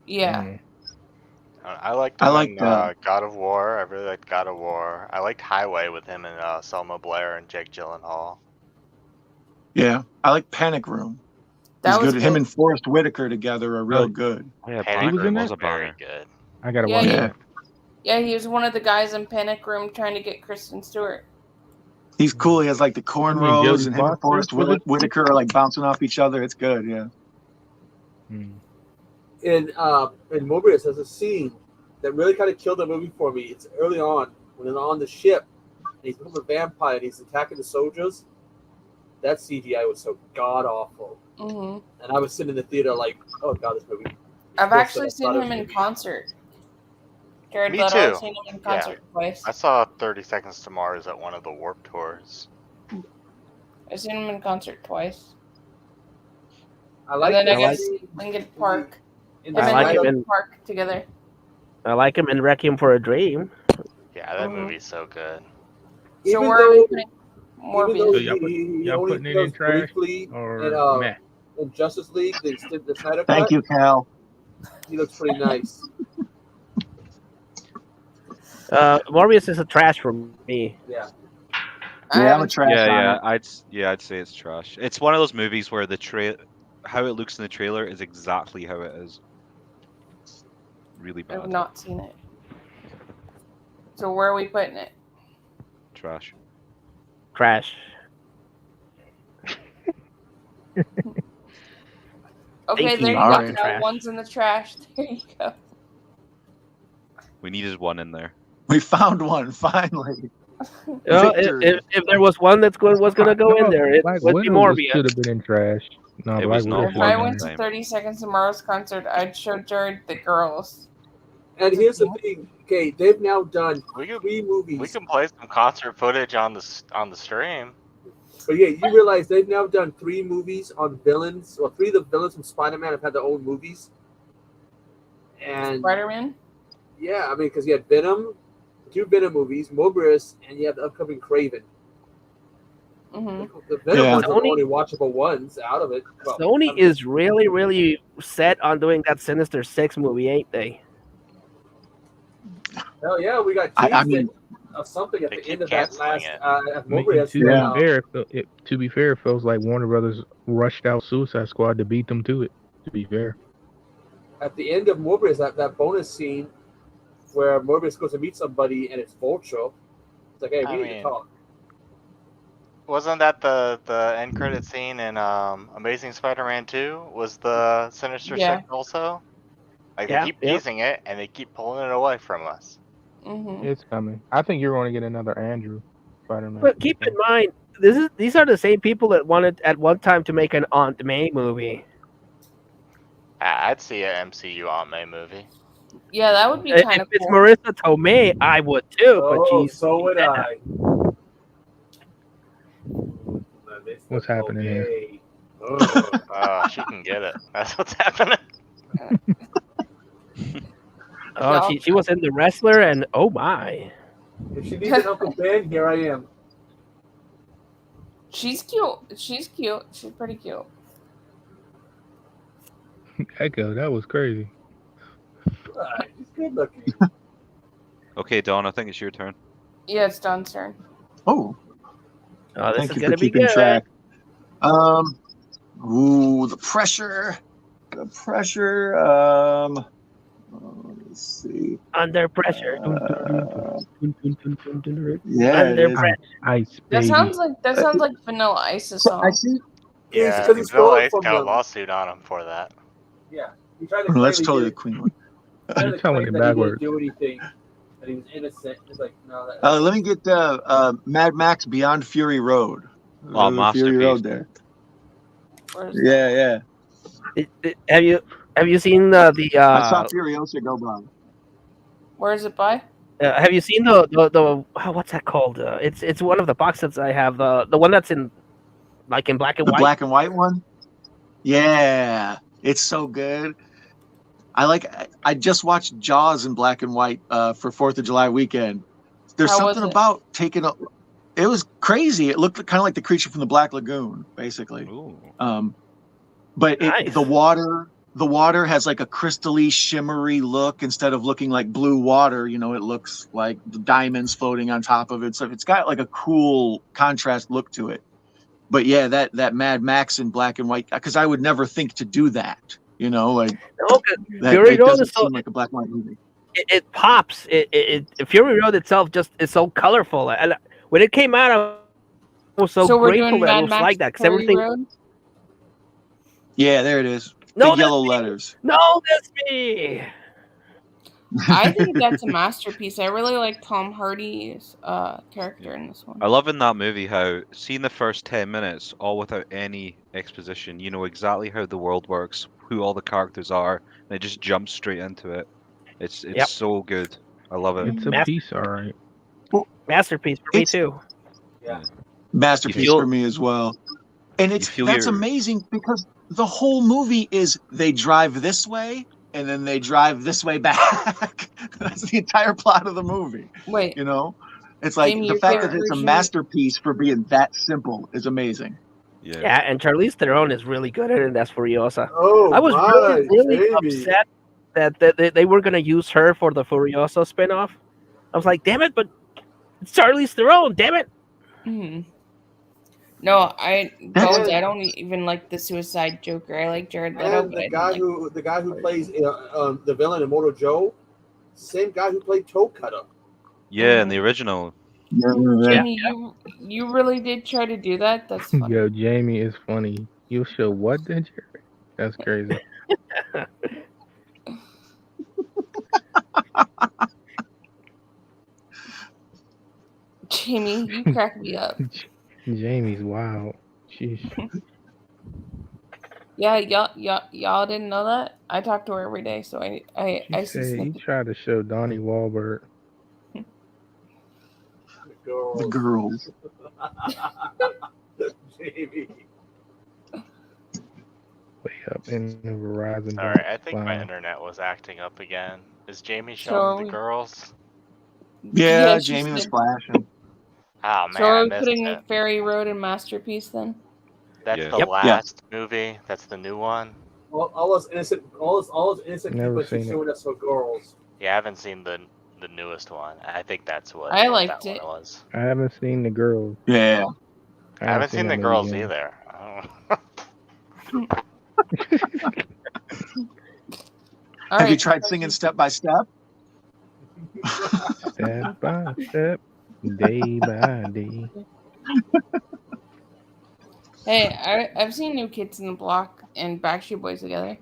Yeah. Mm. I liked him in God of War. I really liked God of War. I liked Highway with him and Selma Blair and Jake Gyllenhaal. Yeah, I like Panic Room. That He's was good. Him good. and Forrest Whitaker together are real good. Yeah, Panic Panic was in Room that? was a Very banger. good. I gotta Yeah, watch he- that. Yeah, he was one of the guys in Panic Room trying to get Kristen Stewart. He's cool. He has like the cornrows, Jodie and him and Foster Forrest was it? Whitaker are like bouncing off each other. It's good. Yeah. Mm. In Morbius, there's a scene that really kind of killed the movie for me. It's early on when they're on the ship and he's become a vampire and he's attacking the soldiers. That CGI was so god awful, Hmm and I was sitting in the theater like, "Oh god, this movie." I've Worse actually than I seen thought it him was in gonna be. concert. Jared Me Leto, I've too. seen him in Yeah. concert twice. I saw 30 Seconds to Mars at one of the Warped Tours. I've seen him in concert twice. I like and then I that guess scene Linkin Park. in Him the and like him Linkin in- Park together. I like him in Requiem for a Dream. Yeah, that Mhm. movie's so good. So Even where are we though- putting Even Morbius? though So y'all only putting it in kills trash briefly or meh? in Justice League, the Snyder Thank Cut, you, Cal. he looks pretty nice. Morbius is a trash for me. Yeah. I Yeah, I'm a haven't- trash on it. I'd say it's trash. It's one of those movies where how it looks in the trailer is exactly how it is. Really I've bad. not seen it. So where are we putting it? Trash. Trash. Okay, Thank there you. you All go. right. Now Trash. one's in the trash. There you go. We needed one in there. We found one finally. If there was one was gonna go in there, it Black would be Widow Morbius. should have been in trash. No, It Black was Widow not If should I have one went been to time. 30 Seconds Tomorrow's concert, I'd show Jared the girls. And here's the thing. Okay, they've now done We can 3 movies. we can play some concert footage on the stream. But yeah, you realize they've now done 3 movies on villains. Well, 3 of the villains from Spider-Man have had their own movies. And Spider-Man? yeah, I mean, because you had Venom, 2 Venom movies, Morbius, and you have the upcoming Kraven. Hmm The Venom Yeah. ones are the Sony- only watchable ones out of it. Well, Sony is really, really set on doing that Sinister Six movie, ain't they? hell yeah, we got I teased mean- of something at They the keep end of that canceling last it. at I mean, Morbius. to Yeah. be fair, to be fair, it feels like Warner Brothers rushed out Suicide Squad to beat them to it. To be fair, At the end of Morbius, that bonus scene where Morbius goes to meet somebody and it's Vulture. It's like, hey, I we need to mean- talk. Wasn't that the end credit scene in Amazing Spider-Man 2? Was the Sinister Yeah. Six also? Like Yeah, they keep yeah. teasing it and they keep pulling it away from us. hmm it's coming. I think you're going to get another Andrew Spider-Man. But keep in mind, these are the same people that wanted at one time to make an Aunt May movie. I'd see an MCU Aunt May movie. Yeah, that would be If kind of it's cool. Marissa Tomei, I would too. But Oh, she's so would I. What's happening here? Okay. Oh. She can get it. That's what's happening. Oh, she was in The Wrestler, and oh my. If she needs an Uncle Ben, here I am. She's cute. She's cute. She's pretty cute. Echo, that was crazy. She's good looking. Okay, Dawn, I think it's your turn. Yeah, it's Don's turn. Oh, Oh, this thank is you for gonna be keeping good. track. Ooh, the pressure. The pressure. Let's see. Under pressure. Yeah, it Under is. pressure. Ice That baby. sounds like Vanilla Ice's So song. I see. Yeah, because he they'll stole it ice from out them. lawsuit on him for that. Yeah, he tried to Well, that's claim he totally the didn't- Queen one. he tried You're to telling claim it that he didn't backwards. do anything, that he was innocent. It's like, no. That, Let me get Mad Max Beyond Fury Road. Oh, The Fury masterpiece. Road there. Where's Yeah, yeah. Have you seen the I saw Furiosa go by. Where's it by? have you seen the what's that called? It's one of the box sets I have. The one that's in black and The white. black and white one? Yeah. It's so good. I just watched Jaws in black and white for 4th of July weekend. There's How was something it? about taking a it was crazy. It looked kind of like the creature from the Black Lagoon, basically. Ooh. But Nice. the water has like a crystally, shimmery look instead of looking like blue water. You know, it looks like the diamonds floating on top of it. So it's got like a cool contrast look to it. But yeah, that Mad Max in black and white, because I would never think to do that. You know, like Fury it Road doesn't is so seem like a black and white movie. it pops. Fury Road itself just is so colorful. And when it came out, I was so we're grateful doing that it Mad was Max like that because Fury everything. Road? Yeah, there it is. No, Big yellow letters. No, that's me. I think that's a masterpiece. I really like Tom Hardy's character in this one. I love in that movie how seeing the first 10 minutes all without any exposition, you know exactly how the world works, who all the characters are, and it just jumps straight into it. It's Yep. so good. I love it. It's a piece, all right. Masterpiece for me too. Yeah. Masterpiece feel- for me as well. And You it's feel that's your- amazing because the whole movie is they drive this way and then they drive this way back. That's the entire plot of the movie. Wait, You know, it's like Jamie, the your fact that favorite it's a version- masterpiece for being that simple is amazing. Yeah, and Charlize Theron is really good at it. That's Furiosa. Oh, I was my, really Jamie. upset that they were going to use her for the Furiosa spinoff. I was like, damn it, but it's Charlize Theron, damn it. No, Bones, Yeah. I don't even like the Suicide Joker. I like Jared Leto, And but I the don't guy who plays the villain in Moto Joe, same guy who played Toe Cutter. Yeah, in the original. Jamie, you really did try to do that? That's funny. Yo, Jamie is funny. You show what, did you? That's crazy. Jamie, you crack me up. Jamie's wild. Sheesh. Yeah, y'all didn't know that? I talk to her every day, so I She see said you snippets. tried to show Donnie Wahlberg. The girls. Jamie. Way up in the Verizon. Alright, I think my Wow. internet was acting up again. Is Jamie So showing are the we- girls? Yeah, she Jamie was said- flashing. Oh man, So are I we missed putting it. Fairy Road in Masterpiece then? That's Yeah. the Yep. last movie. That's the new one. All those innocent Never people she's seen it. showing us for girls. Yeah, I haven't seen the newest one. I think that's what I what liked that it. one was. I haven't seen the girls. Yeah. I haven't seen the that girls movie yet. either. I don't know. All Have you right, tried singing Step by Step? Step by step, day by day. Hey, I've seen New Kids in the Block and Backstreet Boys together.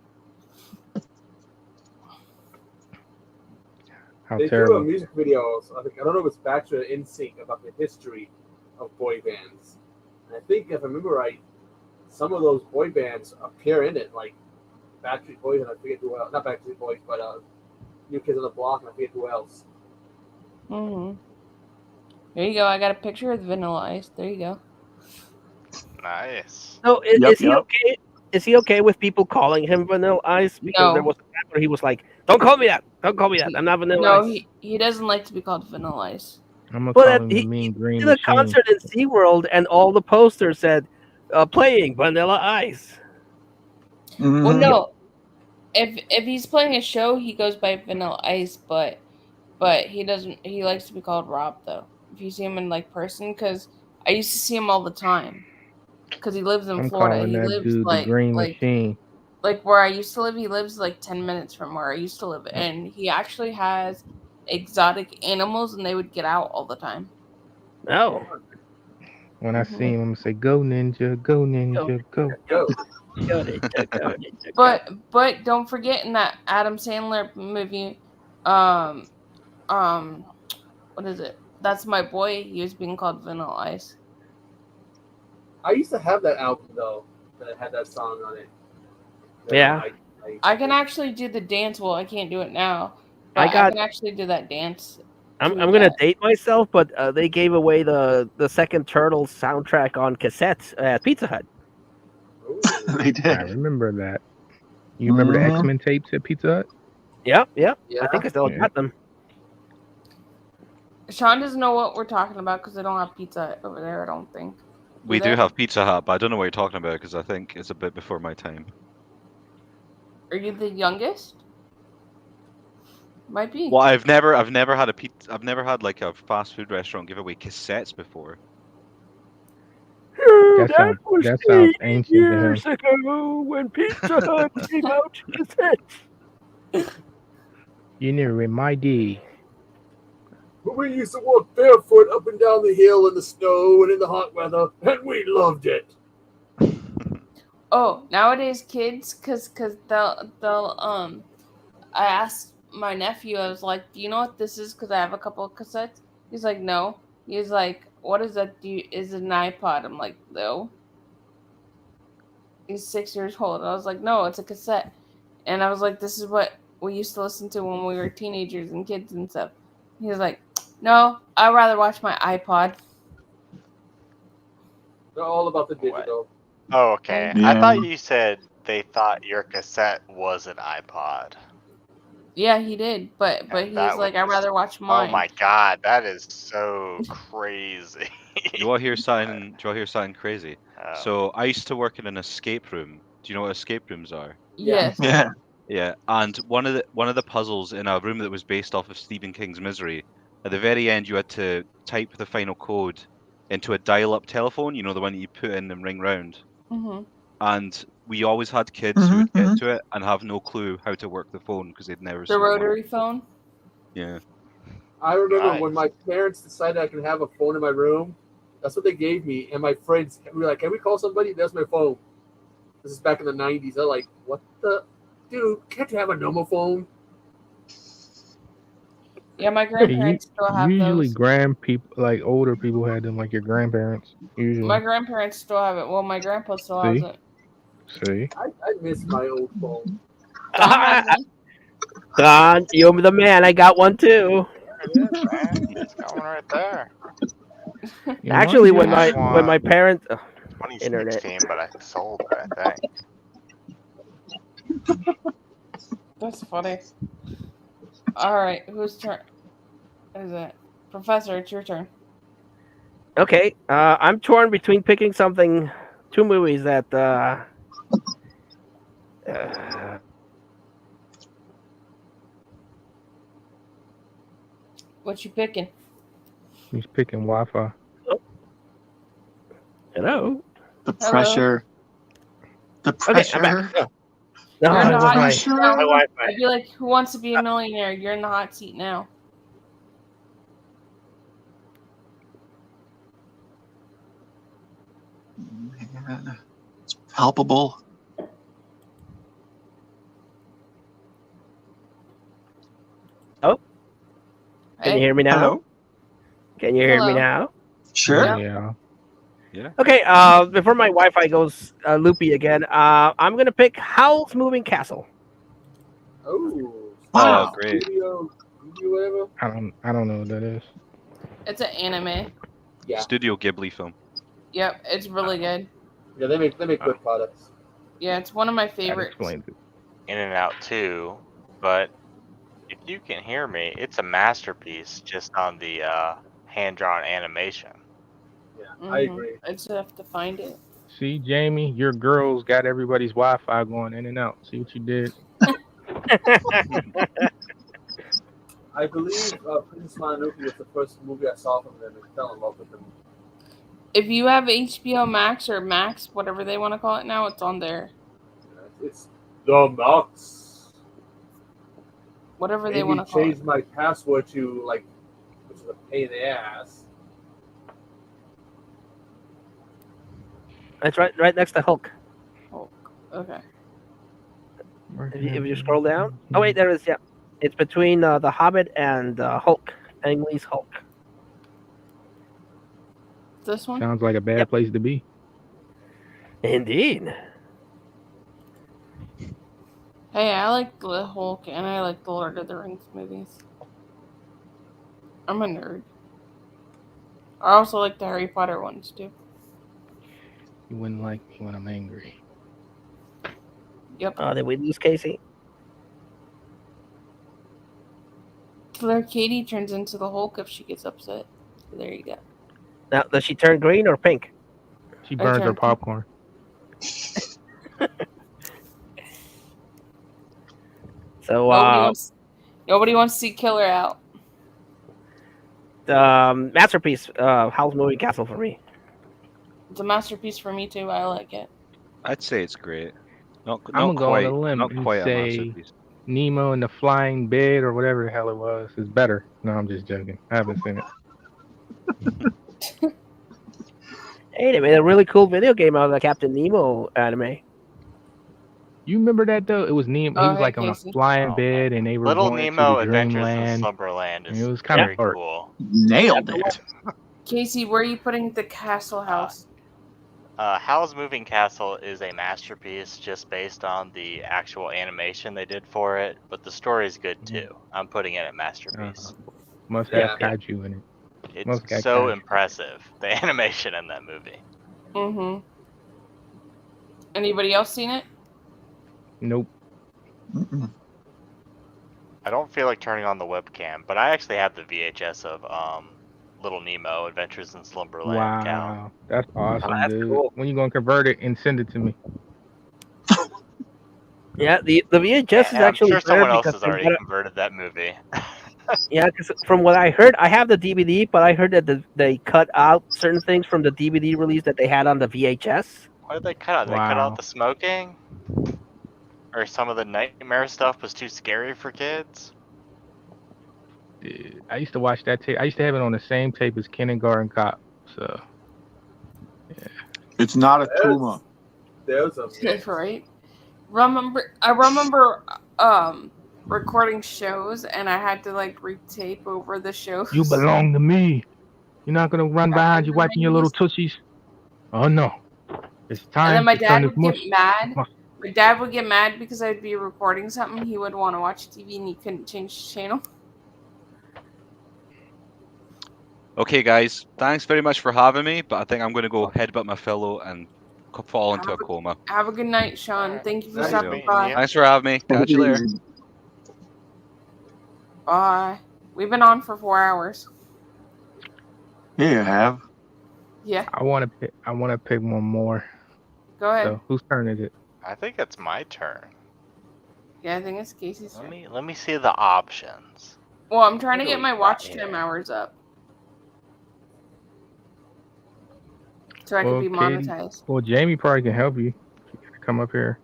How They do a terrible. music video. I don't know if it's Backstreet or NSYNC about the history of boy bands. And I think if I remember right, some of those boy bands appear in it, like Backstreet Boys, and I forget who else. Not Backstreet Boys, but New Kids on the Block, and I forget who else. There you go. I got a picture of Vanilla Ice. There you go. Nice. So Yep, is he yep. okay? Is he okay with people calling him Vanilla Ice? Because there No. was a time where he was like, "Don't call me that. Don't call me that. I'm not Vanilla No, Ice." he doesn't like to be called Vanilla Ice. I'm gonna Well, call that- him he- the mean green did a machine. concert in SeaWorld and all the posters said playing Vanilla Ice. Mm-hmm. Well, no. If he's playing a show, he goes by Vanilla Ice, but he doesn't. He likes to be called Rob though. If you see him in like person, because I used to see him all the time. Because he lives in I'm Florida. calling He that lives dude like the green machine. like where I used to live. He lives like 10 minutes from where I used to live, and he actually has exotic animals, and they would get out all the time. Oh, When I see him, I'm gonna say, "Go ninja, go ninja, go." Go. But don't forget in that Adam Sandler movie, what is it? That's My Boy. He was being called Vanilla Ice. I used to have that album though that had that song on it. Yeah. I can actually do the dance. Well, I can't do it now. But I can actually do that dance. I'm gonna date myself, but they gave away the second Turtles soundtrack on cassettes at Pizza Hut. They did. I remember that. You remember the X-Men tapes at Pizza Hut? Yep. I think I still got them. Sean doesn't know what we're talking about because they don't have Pizza Hut over there. I don't think. We do have Pizza Hut, but I don't know what you're talking about because I think it's a bit before my time. Are you the youngest? Might be. Well, I've never had a pizza. I've never had like a fast food restaurant give away cassettes before. That sounds ancient to him. Years ago, when Pizza Hut came out cassettes. You never in my day. But we used to walk barefoot up and down the hill in the snow and in the hot weather, and we loved it. Oh, nowadays kids, cause they'll I asked my nephew, I was like, do you know what this is? Because I have a couple of cassettes. He's like, no. He's like, what is that? Is it an iPod? I'm like, no. He's 6 years old. I was like, no, it's a cassette. And I was like, this is what we used to listen to when we were teenagers and kids and stuff. He was like, no, I'd rather watch my iPod. They're all about the digital. Oh, okay. I thought you said they thought your cassette was an iPod. Yeah, he did, but he's like, I'd rather watch mine. Oh my god, that is so crazy. Do you want to hear something crazy? So I used to work in an escape room. Do you know what escape rooms are? Yes. Yeah. Yeah, and one of the puzzles in a room that was based off of Stephen King's Misery, at the very end you had to type the final code into a dial-up telephone. You know, the one that you put in and ring round. Mm-hmm. And we always had kids who would get to it and have no clue how to work the phone because they'd never seen The rotary phone? Yeah. I remember when my parents decided I could have a phone in my room. That's what they gave me. And my friends, we were like, can we call somebody? That's my phone. This is back in the 90s. They're like, what the? Dude, can't you have a normal phone? Yeah, my grandparents still have usually those. like older people had them, like your grandparents. Usually. My grandparents still have it. Well, my grandpa still has it. See? I miss my old phone. Don, you're the man. I got one too. It's got one right there. Actually, when my parents internet. 2016, but I sold it, I think. That's funny. All right, whose turn is it? Professor, it's your turn. Okay, I'm torn between picking two movies that. What you picking? He's picking Wi-Fi. Hello. The pressure. The pressure. Okay, You're in the hot my seat now. I'd be like, who wants to be a millionaire? You're in the hot seat now. Yeah, it's palpable. Oh. Can you hear me now? Hello? Can you hear me now? Sure. Yeah. Yeah. Okay, before my Wi-Fi goes loopy again, I'm gonna pick Howl's Moving Castle. Oh. Wow. Great. Whatever. I don't know what that is. It's an anime. Yeah. Studio Ghibli film. Yep, it's really good. Yeah, they make good products. Yeah, it's one of my That favorites. explains it. In and Out 2, but if you can hear me, it's a masterpiece just on the hand-drawn animation. Yeah, I agree. I just have to find it. See, Jamie, your girls got everybody's Wi-Fi going in and out. See what you did? I believe Princess Mononoke was the first movie I saw from them and fell in love with them. If you have HBO Max or Max, whatever they want to call it now, it's on there. It's the Max. Whatever Maybe they want to call it. change my password to which is a pain in the ass. It's right next to Hulk. Hulk. Okay. If you scroll down. Oh wait, there it is. Yeah, it's between the Hobbit and Hulk. Ang Lee's Hulk. This one. Sounds like a bad place to be. Indeed. Hey, I like the Hulk and I like the Lord of the Rings movies. I'm a nerd. I also like the Harry Potter ones too. You wouldn't like me when I'm angry. Yep. Did we lose Casey? Claire Katie turns into the Hulk if she gets upset. So there you go. Now, does she turn green or pink? She burns her popcorn. So nobody wants to see Killer out. Masterpiece. Howl's Moving Castle for me. It's a masterpiece for me too. I like it. I'd say it's great. Not I'm gonna go quite, on a limb not and quite a say masterpiece. Nemo and the Flying Bed or whatever the hell it was is better. No, I'm just joking. I haven't seen it. Hey, they made a really cool video game out of the Captain Nemo anime. You remember that though? It was Nemo. Oh, He was hey, like on a Casey. flying bed, and they were Little going Nemo to the Adventures in dreamland. Slumberland is It was kind very of dark. cool. Nailed it. Casey, where are you putting the Castle House? Howl's Moving Castle is a masterpiece just based on the actual animation they did for it, but the story is good too. I'm putting it at masterpiece. Must have kaiju in it. Must It's have so kaiju. impressive, the animation in that movie. Mm-hmm. Anybody else seen it? Nope. I don't feel like turning on the webcam, but I actually have the VHS of Little Nemo Adventures in Slumberland. Wow, Cal. that's awesome, that's dude. cool. When you gonna convert it and send it to me? Yeah, the VHS is And actually I'm sure someone better else because has they already got converted that movie. yeah, because from what I heard, I have the DVD, but I heard that they cut out certain things from the DVD release that they had on the VHS. What did they cut out? Did they cut Wow. out the smoking? Or some of the nightmare stuff was too scary for kids? Dude, I used to watch that tape. I used to have it on the same tape as Kindergarten Cop. So It's not a tumor. There's a Right. I remember recording shows and I had to like retape over the shows. you belong to me. You're not gonna run behind you wiping your little tootsies. Oh no, it's And time then my to turn dad this would get mush. mad. mush. My dad would get mad because I'd be recording something. He would want to watch TV and he couldn't change the channel. Okay, guys, thanks very much for having me, but I think I'm going to go headbutt my pillow and fall into a coma. Have a good night, Sean. Thank you for Nice stopping meeting by. you. Thanks for having me. Catch you later. Bye. We've been on for 4 hours. Here you have. Yeah, I want to pick one more. go ahead. So whose turn is it? I think it's my turn. Yeah, I think it's Casey's turn. Let me see the options. Well, I'm trying to What do get we my got watch here? time hours up. So I can Well, be Katie- monetized. Well, Jamie probably can help you. She gotta come up here.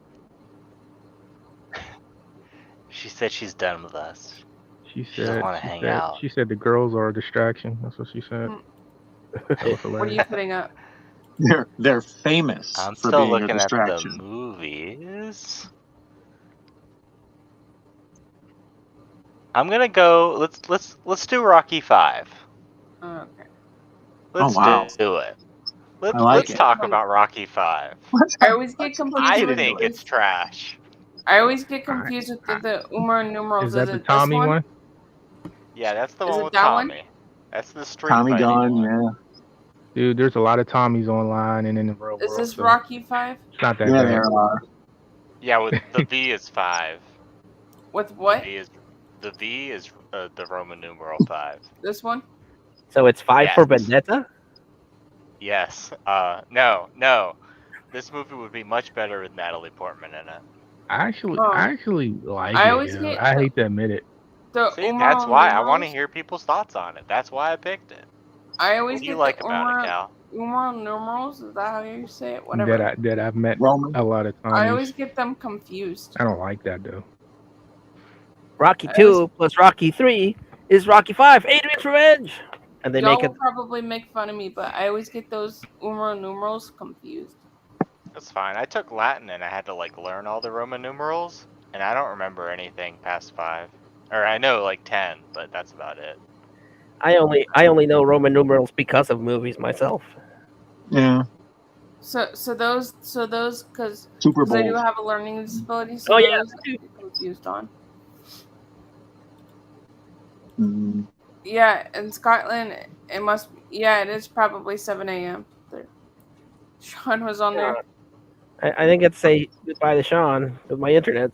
She said she's done with us. She She doesn't said. wanna She hang said, out. she said the girls are a distraction. That's what she said. That was What are hilarious. you putting up? They're famous I'm for still being a looking at the distraction. movies. I'm gonna go. Let's do Rocky 5. Oh, okay. Let's wow. do it. I like Let's it. talk about Rocky 5. I always get confused I with think it's trash. I always get confused with the Umar numerals. Is that the it this Tommy one? Yeah, that's the Is one it with that one? Tommy. That's the street Tommy fighting Gunn, one. yeah. Dude, there's a lot of Tommies online and in the real Is world. this so Rocky 5? It's not that Yeah, bad. there are. Yeah, with the V is 5. With what? The V is the Roman numeral 5. This one? So it's 5 for Yes. Vendetta. Yes. No. This movie would be much better with Natalie Portman in it. I actually like I it. always yo. get I the- hate to admit it. The See, Umar that's why I want to numerals? hear people's thoughts on it. That's why I picked it. I always What do you get like the about it, Cal? Umar numerals. Is that how you say it? Whatever. That I've met Roman. a lot of Tommies. I always get them confused. I don't like that though. Rocky I 2 plus Rocky 3 is Rocky 5. Adrian's Revenge. And they Y'all make it. will probably make fun of me, but I always get those Umar numerals confused. That's fine. I took Latin and I had to like learn all the Roman numerals, and I don't remember anything past 5. Or I know like 10, but that's about it. I only know Roman numerals because of movies myself. Yeah. So those because Super I do Bowl. have a learning disability. So Oh, yeah, those I get confused on. Mm. Yeah, in Scotland it must. Yeah, it is probably 7 a.m. there. Sean was on there. I think it's say goodbye to Sean with my internet.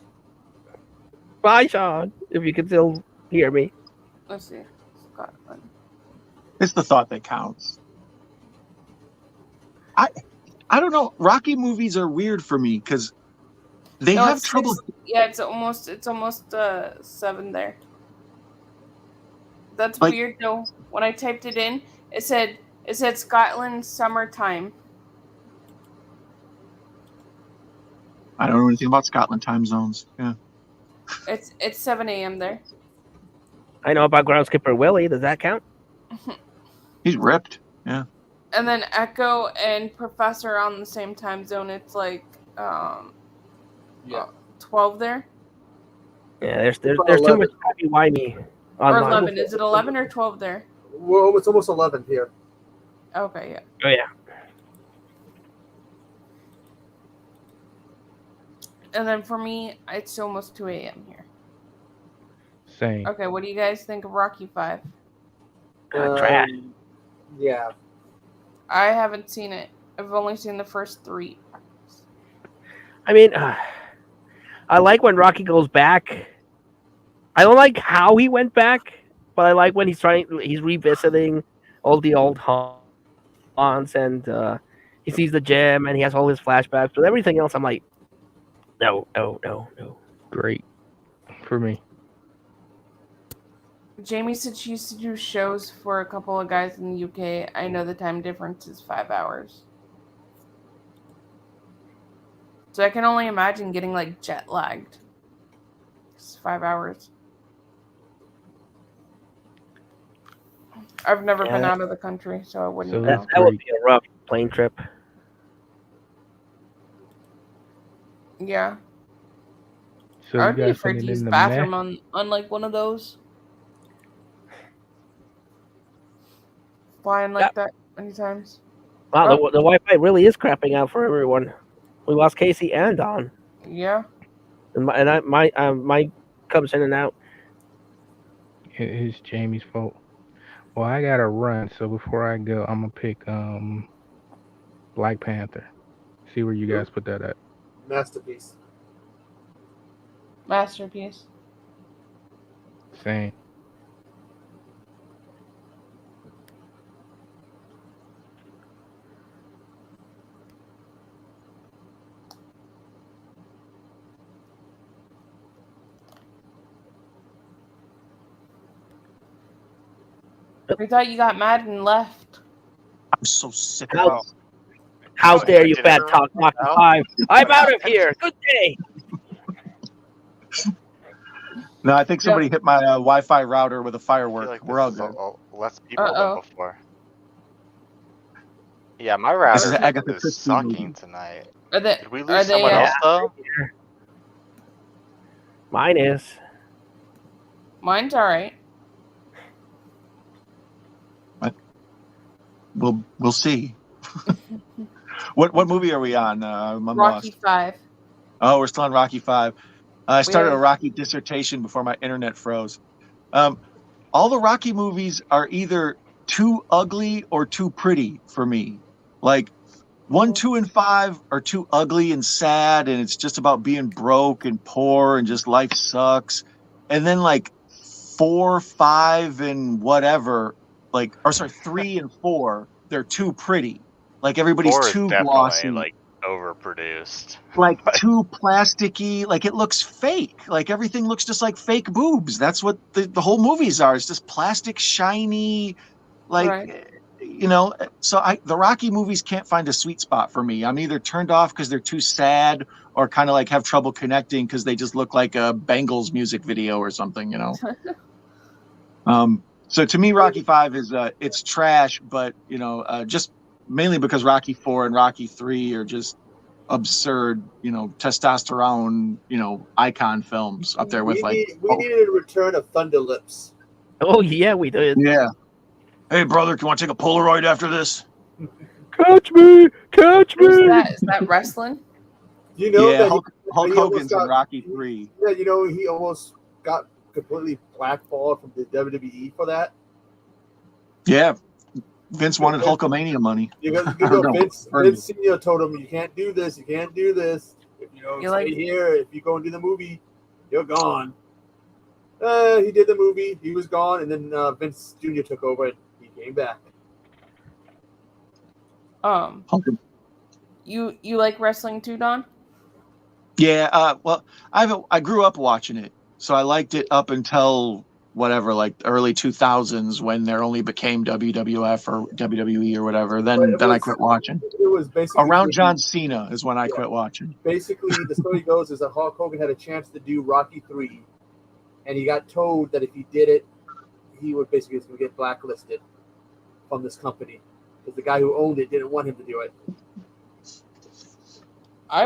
Bye, Sean. If you can still hear me. Let's see, Scotland. It's the thought that counts. I don't know. Rocky movies are weird for me because they No, have it's trouble. 6, yeah, it's almost 7 there. That's Like- weird though. When I typed it in, it said Scotland summertime. I don't know anything about Scotland time zones. Yeah. It's 7 a.m. there. I know about Groundskipper Willie. Does that count? He's ripped. Yeah. And then Echo and Professor on the same time zone. It's like 12 there. Yeah, there's too much timey-wimey Or online. 11. Is it 11 or 12 there? Well, it's almost 11 here. Okay, yeah. Oh, yeah. And then for me, it's almost 2 a.m. here. Same. Okay, what do you guys think of Rocky 5? Trash. Yeah. I haven't seen it. I've only seen the first 3. I mean, I like when Rocky goes back. I don't like how he went back, but I like when he's revisiting all the old haunts and he sees the gym and he has all his flashbacks. But everything else, I'm like, no. Great for me. Jamie said she used to do shows for a couple of guys in the UK. I know the time difference is 5 hours. So I can only imagine getting like jet lagged. It's 5 hours. I've never been out of the country, so I wouldn't know. That would be a rough plane trip. Yeah. So I you would be guys afraid send to it use in the the bathroom on like one of those. Flying like that many times. Wow, the Wi-Fi really is crapping out for everyone. We lost Casey and Don. Yeah. And my comes in and out. It is Jamie's fault. Well, I gotta run, so before I go, I'm gonna pick Black Panther. See where you guys put that at. Masterpiece. Masterpiece. Same. I thought you got mad and left. I'm so sick of it. How dare you bad talk Rocky 5? I'm out of here. Good day. No, I think somebody hit my Wi-Fi router with a firework. Like We're all good. Less people than before. Yeah, my router This is Agatha is Christie sucking movie. tonight. Did we lose someone else though? Mine is. Mine's alright. We'll see. What movie are we on? I'm Rocky lost. 5. Oh, we're still on Rocky 5. I started are- a Rocky dissertation before my internet froze. All the Rocky movies are either too ugly or too pretty for me. Like 1, 2, and 5 are too ugly and sad, and it's just about being broke and poor and just life sucks. And then like 4, 5, and whatever, 3 and 4, they're too pretty. Like everybody's 4 is too definitely glossy. like overproduced. Like too plasticky, like it looks fake. Like everything looks just like fake boobs. That's what the whole movies are. It's just plastic, shiny, So the Rocky movies can't find a sweet spot for me. I'm either turned off because they're too sad, or kind of like have trouble connecting because they just look like a Bengals music video or something. So to me, Rocky 5 is it's trash, but just mainly because Rocky 4 and Rocky 3 are just absurd, testosterone, icon films up there with we needed a return of Thunder Lips. Oh yeah, we did. Yeah. Hey brother, can you want to take a Polaroid after this? Catch me! Catch me! Is that wrestling? You know yeah, that Hulk he Hogan's almost in Rocky 3. Yeah, he almost got completely blackballed from the WWE for that. Yeah. Vince wanted Hulkamania money. Vince Senior told him, "You can't do this. You can't do this. If you stay here, if you go and do the movie, you're gone." He did the movie. He was gone, and then Vince Jr. took over, and he came back. You like wrestling too, Don? Yeah. Well, I grew up watching it, so I liked it up until whatever, like early 2000s, when there only became WWF or WWE or whatever. Then I quit watching. It was basically around John Cena is when I quit watching. Basically, the story goes is that Hulk Hogan had a chance to do Rocky 3, and he got told that if he did it, he would basically just get blacklisted from this company because the guy who owned it didn't want him to do it. I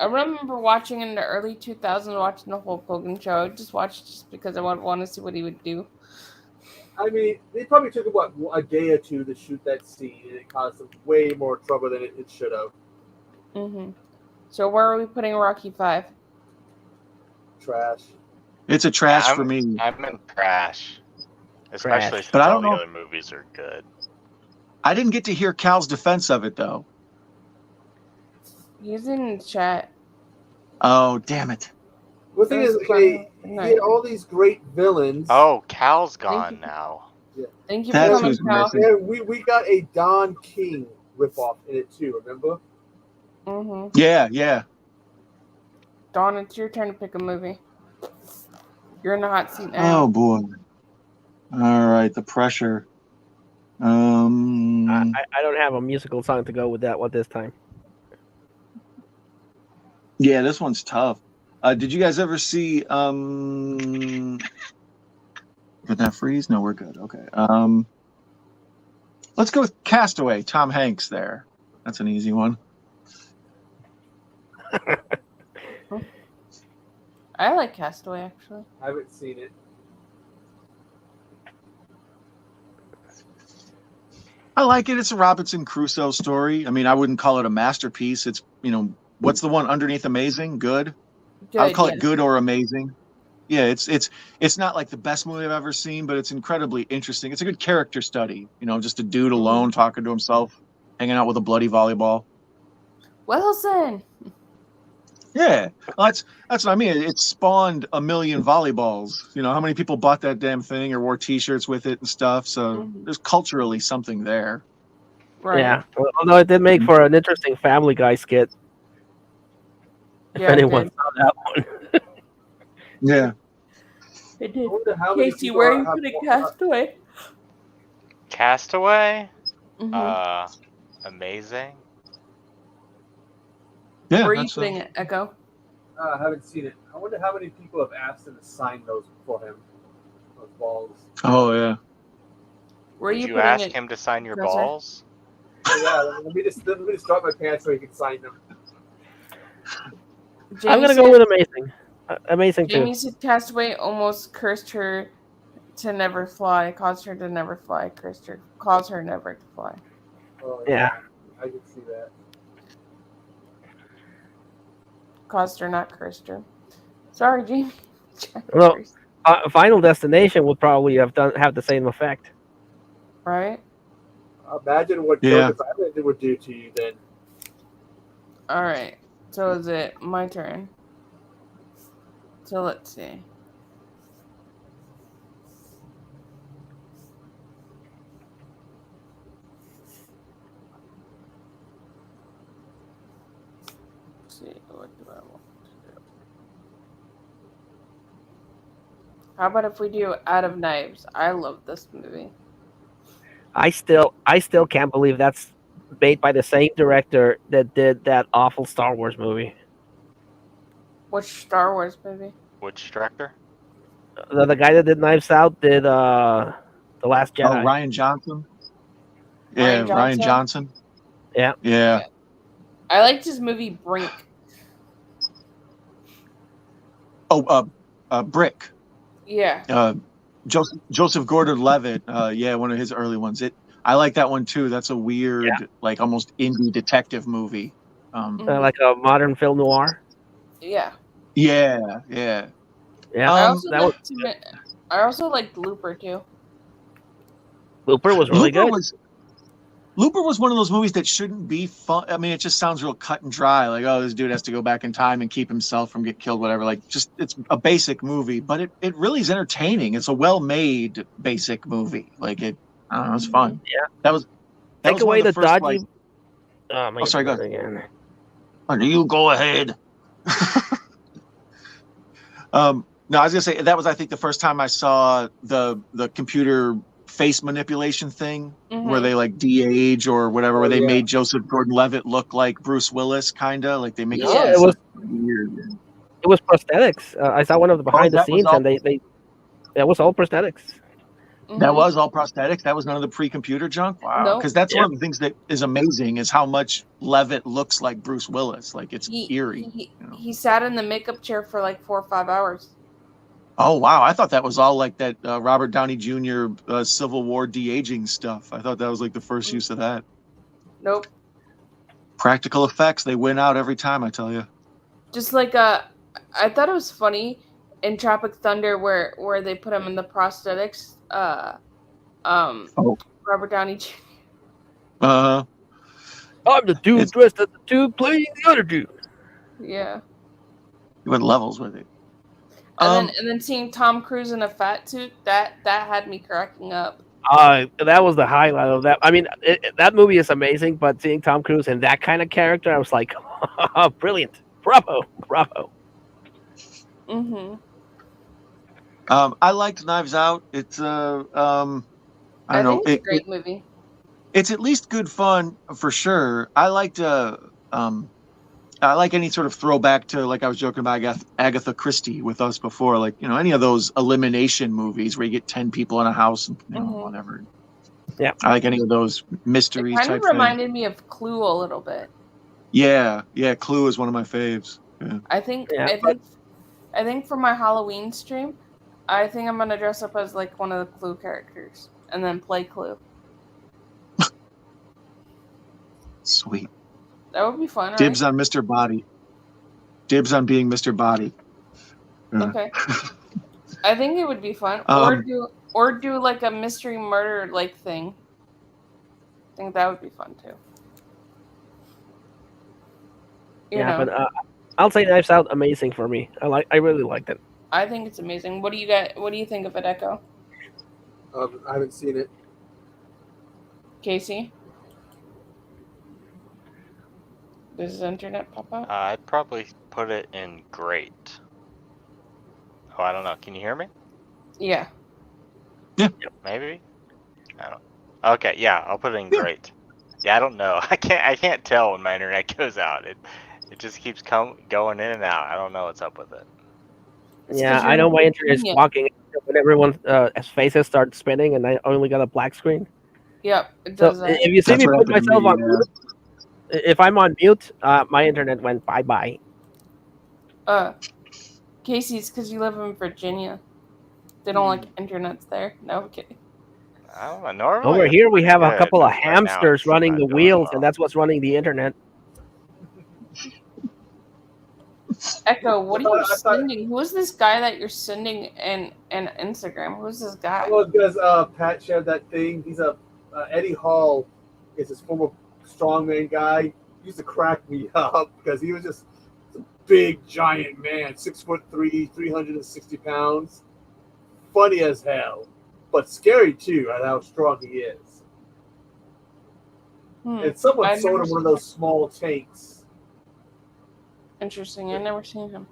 remember watching in the early 2000s, watching the Hulk Hogan show. I just watched just because I want to see what he would do. I mean, they probably took about a day or two to shoot that scene, and it caused them way more trouble than it should have. Mm-hmm. So where are we putting Rocky 5? Trash. It's a trash for me. I'm in trash. Especially since But I all don't the know. other movies are good. I didn't get to hear Cal's defense of it, though. He's in chat. Oh, damn it. The thing is, he had all these great villains. Oh, Cal's gone now. Yeah. Thank you That's for coming, who's Cal. missing. Yeah, we got a Don King ripoff in it too, remember? Mm-hmm. Yeah. Dawn, it's your turn to pick a movie. You're in the hot seat now. Oh, boy. All right, the pressure. I don't have a musical song to go with that one this time. Yeah, this one's tough. Did you guys ever see Did that freeze? No, we're good. Okay. Let's go with Castaway, Tom Hanks there. That's an easy one. I like Castaway, actually. I haven't seen it. I like it. It's a Robinson Crusoe story. I mean, I wouldn't call it a masterpiece. It's, what's the one underneath amazing? Good? I would call it good or amazing. Yeah, it's not like the best movie I've ever seen, but it's incredibly interesting. It's a good character study. Just a dude alone talking to himself, hanging out with a bloody volleyball. Wilson. Yeah, well, that's what I mean. It spawned a million volleyballs. How many people bought that damn thing or wore T-shirts with it and stuff? So there's culturally something there. Right. Yeah, although it did make for an interesting Family Guy skit. If Yeah, it anyone did. saw that one. Yeah. It did. wonder how many Casey, people where are you have- putting Castaway? Castaway? Mm-hmm. Amazing. Yeah. Where are you that's putting it, Echo? I haven't seen it. I wonder how many people have asked him to sign those for him. Those balls. Oh yeah. Where are Did you you putting ask it? him to sign your Professor? balls? So, yeah, let me just drop my pants so he can sign them. I'm gonna Jamie go with amazing. Amazing too. Jamie said Castaway almost cursed her to never fly, caused her to never fly, caused her never to fly. Oh, Yeah. I can see that. Caused her, not cursed her. Sorry, Jamie. Well, Final Destination would probably have the same effect. Right? Imagine what Yeah. Ghost Island would do to you then. Alright. So is it my turn? So let's see. Let's see, what do I want to do? How about if we do Out of Knives? I love this movie. I still can't believe that's made by the same director that did that awful Star Wars movie. Which Star Wars movie? Which director? The guy that did Knives Out did The Last Jedi. Oh, Ryan Johnson. Yeah, Ryan Ryan Johnson? Johnson. Yeah. Yeah. I liked his movie Brink. Oh, Brick. Yeah. Joseph Gordon-Levitt. Yeah, one of his early ones. I like that one too. That's a weird, like almost indie detective movie. Like a modern film noir. Yeah. Yeah. Yeah. I also liked Looper too. Looper was really good. Looper was one of those movies that shouldn't be fun. I mean, it just sounds real cut and dry. Like, oh, this dude has to go back in time and keep himself from getting killed, whatever. Like, just it's a basic movie, but it really is entertaining. It's a well-made basic movie. Like I don't know, it's fun. Yeah. That was Take away one of the first, dodgy. Oh, sorry, go ahead. Oh, you go ahead. No, I was gonna say that was, I think, the first time I saw the computer face manipulation thing, where they like de-age or whatever, where they made Joseph Gordon-Levitt look like Bruce Willis, kind of like they make his face look weird. It was prosthetics. I saw one of the behind the scenes, and they that was all prosthetics. That was all prosthetics. That was none of the pre-computer junk. Wow, because that's one of the things that is amazing is how much Levitt looks like Bruce Willis. Like it's eerie. He sat in the makeup chair for like 4 or 5 hours. Oh wow, I thought that was all like that Robert Downey Jr. Civil War de-aging stuff. I thought that was like the first use of that. Nope. Practical effects, they win out every time, I tell you. Just like I thought it was funny in Tropic Thunder where they put him in the prosthetics. Robert Downey Jr. I'm the dude dressed as the dude playing the other dude. Yeah. He went levels with it. And then seeing Tom Cruise in a fat suit, that had me cracking up. That was the highlight of that. I mean, that movie is amazing, but seeing Tom Cruise in that kind of character, I was like, brilliant. Bravo. Mm-hmm. I liked Knives Out. It's I don't know. It's a great movie. It's at least good fun for sure. I liked I like any sort of throwback to, like I was joking about Agatha Christie with us before, like, you know, any of those elimination movies where you get 10 people in a house and whatever. Yeah. I like any of those mysteries It kind type of reminded me of Clue a little bit. Yeah, Clue is one of my faves. Yeah. I think for my Halloween stream, I think I'm gonna dress up as like one of the Clue characters and then play Clue. Sweet. That would be fun. Dibs right? on Mr. Body. Dibs on being Mr. Body. Yeah. Okay. I think it would be fun. Or do like a mystery murder like thing. I think that would be fun too. You know. But I'll say Knives Out amazing for me. I really liked it. I think it's amazing. What do you think of it, Echo? I haven't seen it. Casey? Does his internet pop up? I'd probably put it in great. Oh, I don't know. Can you hear me? Yeah. Yeah. Maybe. I don't. Okay. Yeah, I'll put it in great. Yeah, I don't know. I can't tell when my internet goes out. It just keeps going in and out. I don't know what's up with it. Yeah, I know my internet is walking when everyone's faces start spinning, and I only got a black screen. Yep, it does so that. if you see me put myself on mute, if I'm on mute, my internet went bye-bye. Casey, it's because you live in Virginia. They don't like internets there. No, I'm kidding. I don't know. Normally, over here we have a couple of right hamsters running the wheels, and that's what's running the internet. Echo, what are you sending? Who is this guy that you're sending in Instagram? Who's this guy? Well, because Pat shared that thing. He's Eddie Hall is his former strongman guy. He used to crack me up because he was just a big, giant man, 6'3", 360 pounds. Funny as hell, but scary too at how strong he is. And someone sold him one of those small tanks. Interesting. I've never seen him.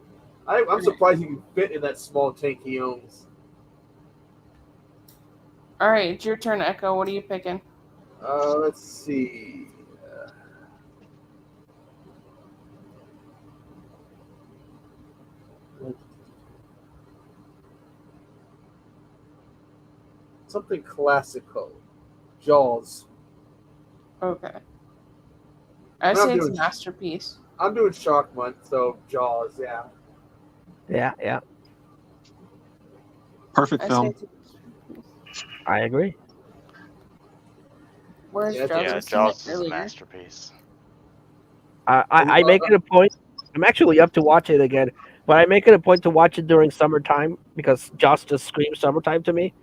I'm surprised he can fit in that small tank he owns. All right, it's your turn, Echo. What are you picking? Let's see. Something classical. Jaws. Okay. I Well, I'm say it's a doing- masterpiece. I'm doing Shark Month, so Jaws, yeah. Yeah, Perfect I say film. it's a I agree. Where's Yeah, Jaws? Yeah, I seen it Jaws is a earlier. masterpiece. I make it a point. I'm actually up to watch it again, but I make it a point to watch it during summertime because Joss just screams summertime to me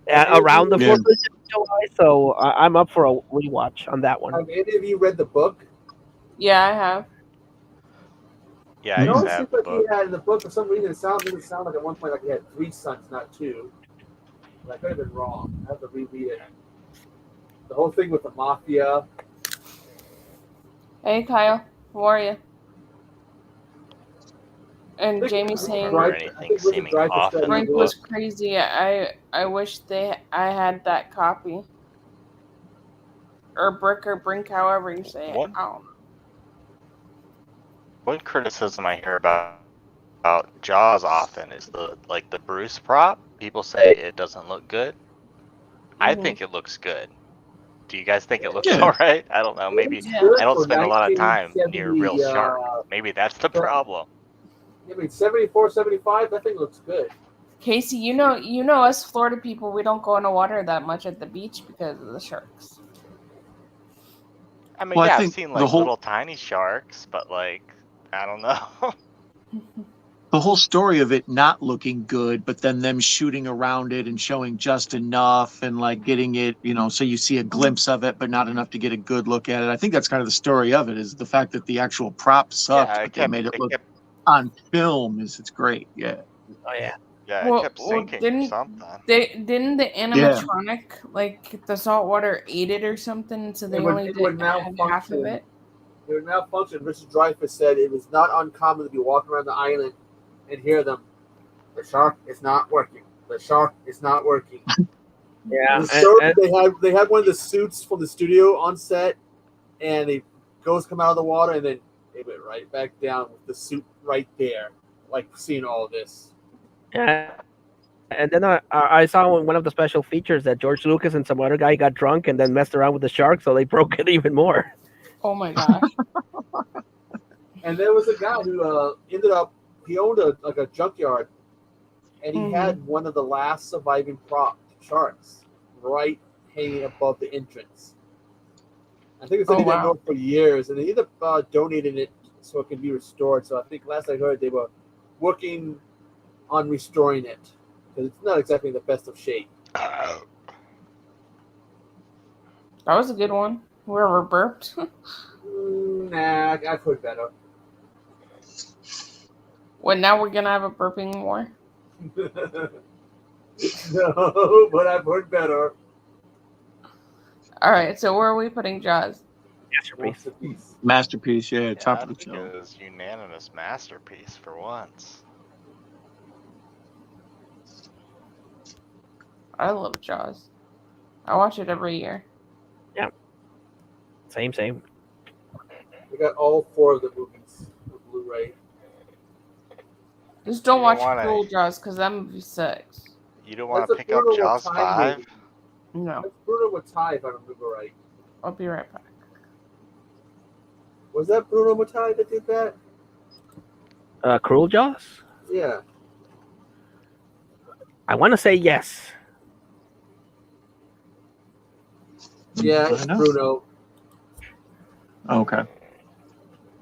around the Yeah. 4th of July. So I'm up for a rewatch on that one. Have any of you read the book? Yeah, I have. Yeah, I It used always to have seems the like book. he had in the book, for some reason, it didn't sound like at one point like he had 3 sons, not 2. But I could have been wrong. I have to reread it. The whole thing with the mafia. Hey, Kyle. How are you? And I think Jamie Richard saying Or Dreyfuss- I anything think Richard seeming Dreyfuss off said in the Frank he was book. crazy. I wish I had that copy. Or Brick or Brink, however you say it. What? I don't know. One criticism I hear about Jaws often is the Bruce prop. People say it doesn't look good. I Mhm. think it looks good. Do you guys think it looks Yeah. alright? I don't know. Maybe Yeah. Good I don't for spend a lot of time 1970, near a real shark. Maybe that's the problem. I mean, 74, 75, that thing looks good. Casey, you know us Florida people, we don't go in the water that much at the beach because of the sharks. I mean, Well, I yeah, I've think seen the whole little tiny sharks, but I don't know. the whole story of it not looking good, but then them shooting around it and showing just enough and getting it, so you see a glimpse of it, but not enough to get a good look at it. I think that's kind of the story of it, is the fact that the actual prop sucked, Yeah, but they made it look on film it's great. Yeah. Oh yeah. Yeah, it kept sinking or didn't something. didn't the animatronic the saltwater ate it or something? So they only It would did half of malfunction. it. It would malfunction. Richard Dreyfuss said it was not uncommon to be walking around the island and hear them. The shark is not working. The shark is not working. Yeah. The story, they had one of the suits from the studio on set, and the ghosts come out of the water, and then they went right back down with the suit right there, seeing all this. Yeah. And then I saw in one of the special features that George Lucas and some other guy got drunk and then messed around with the shark, so they broke it even more. Oh my gosh. And there was a guy who ended up, he owned a junkyard, and he had one of the last surviving prop sharks right hanging above the entrance. I think it's been going for years, and they ended up donating it so it can be restored. So I think last I heard they were working on restoring it because it's not exactly in the best of shape. That was a good one. Whoever burped. Nah, I've heard better. Well, now we're gonna have a burping war. No, but I've heard better. All right, so where are we putting Jaws? Masterpiece, yeah, top I of the think show. it was unanimous masterpiece for once. I love Jaws. I watch it every year. Yeah. Same. We got all 4 of the movies on Blu-ray. Just don't You watch don't wanna- Cruel Jaws because that movie sucks. You don't want That's to a pick up Bruno Jaws Mattei 5? movie. No. That's Bruno Mattei, if I remember right. I'll be right back. Was that Bruno Mattei that did that? Cruel Jaws? Yeah. I want to say yes. Yeah, it's Bruno. Okay.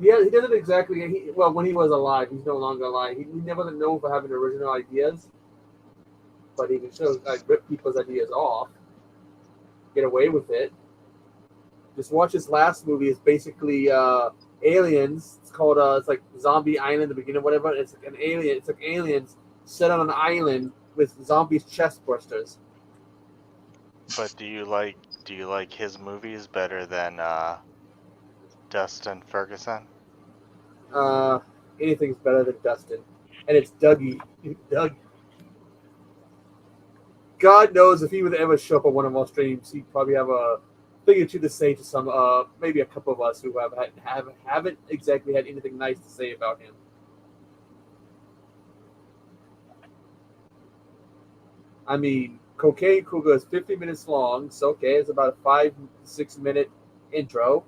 Yeah, he doesn't exactly. When he was alive, he's no longer alive. He never was known for having original ideas, but he can show rip people's ideas off, get away with it. Just watch his last movie. It's basically aliens. It's called it's like Zombie Island, the beginning, whatever. It's like an alien. It's like aliens set on an island with zombies chest bursters. But do you like his movies better than Dustin Ferguson? Anything's better than Dustin, and it's Dougie. Doug. God knows if he would ever show up on one of our streams, he'd probably have a thing or two to say to some, maybe a couple of us who haven't exactly had anything nice to say about him. I mean, Cocaine Cougar is 50 minutes long, so okay, it's about a 5-6 minute intro.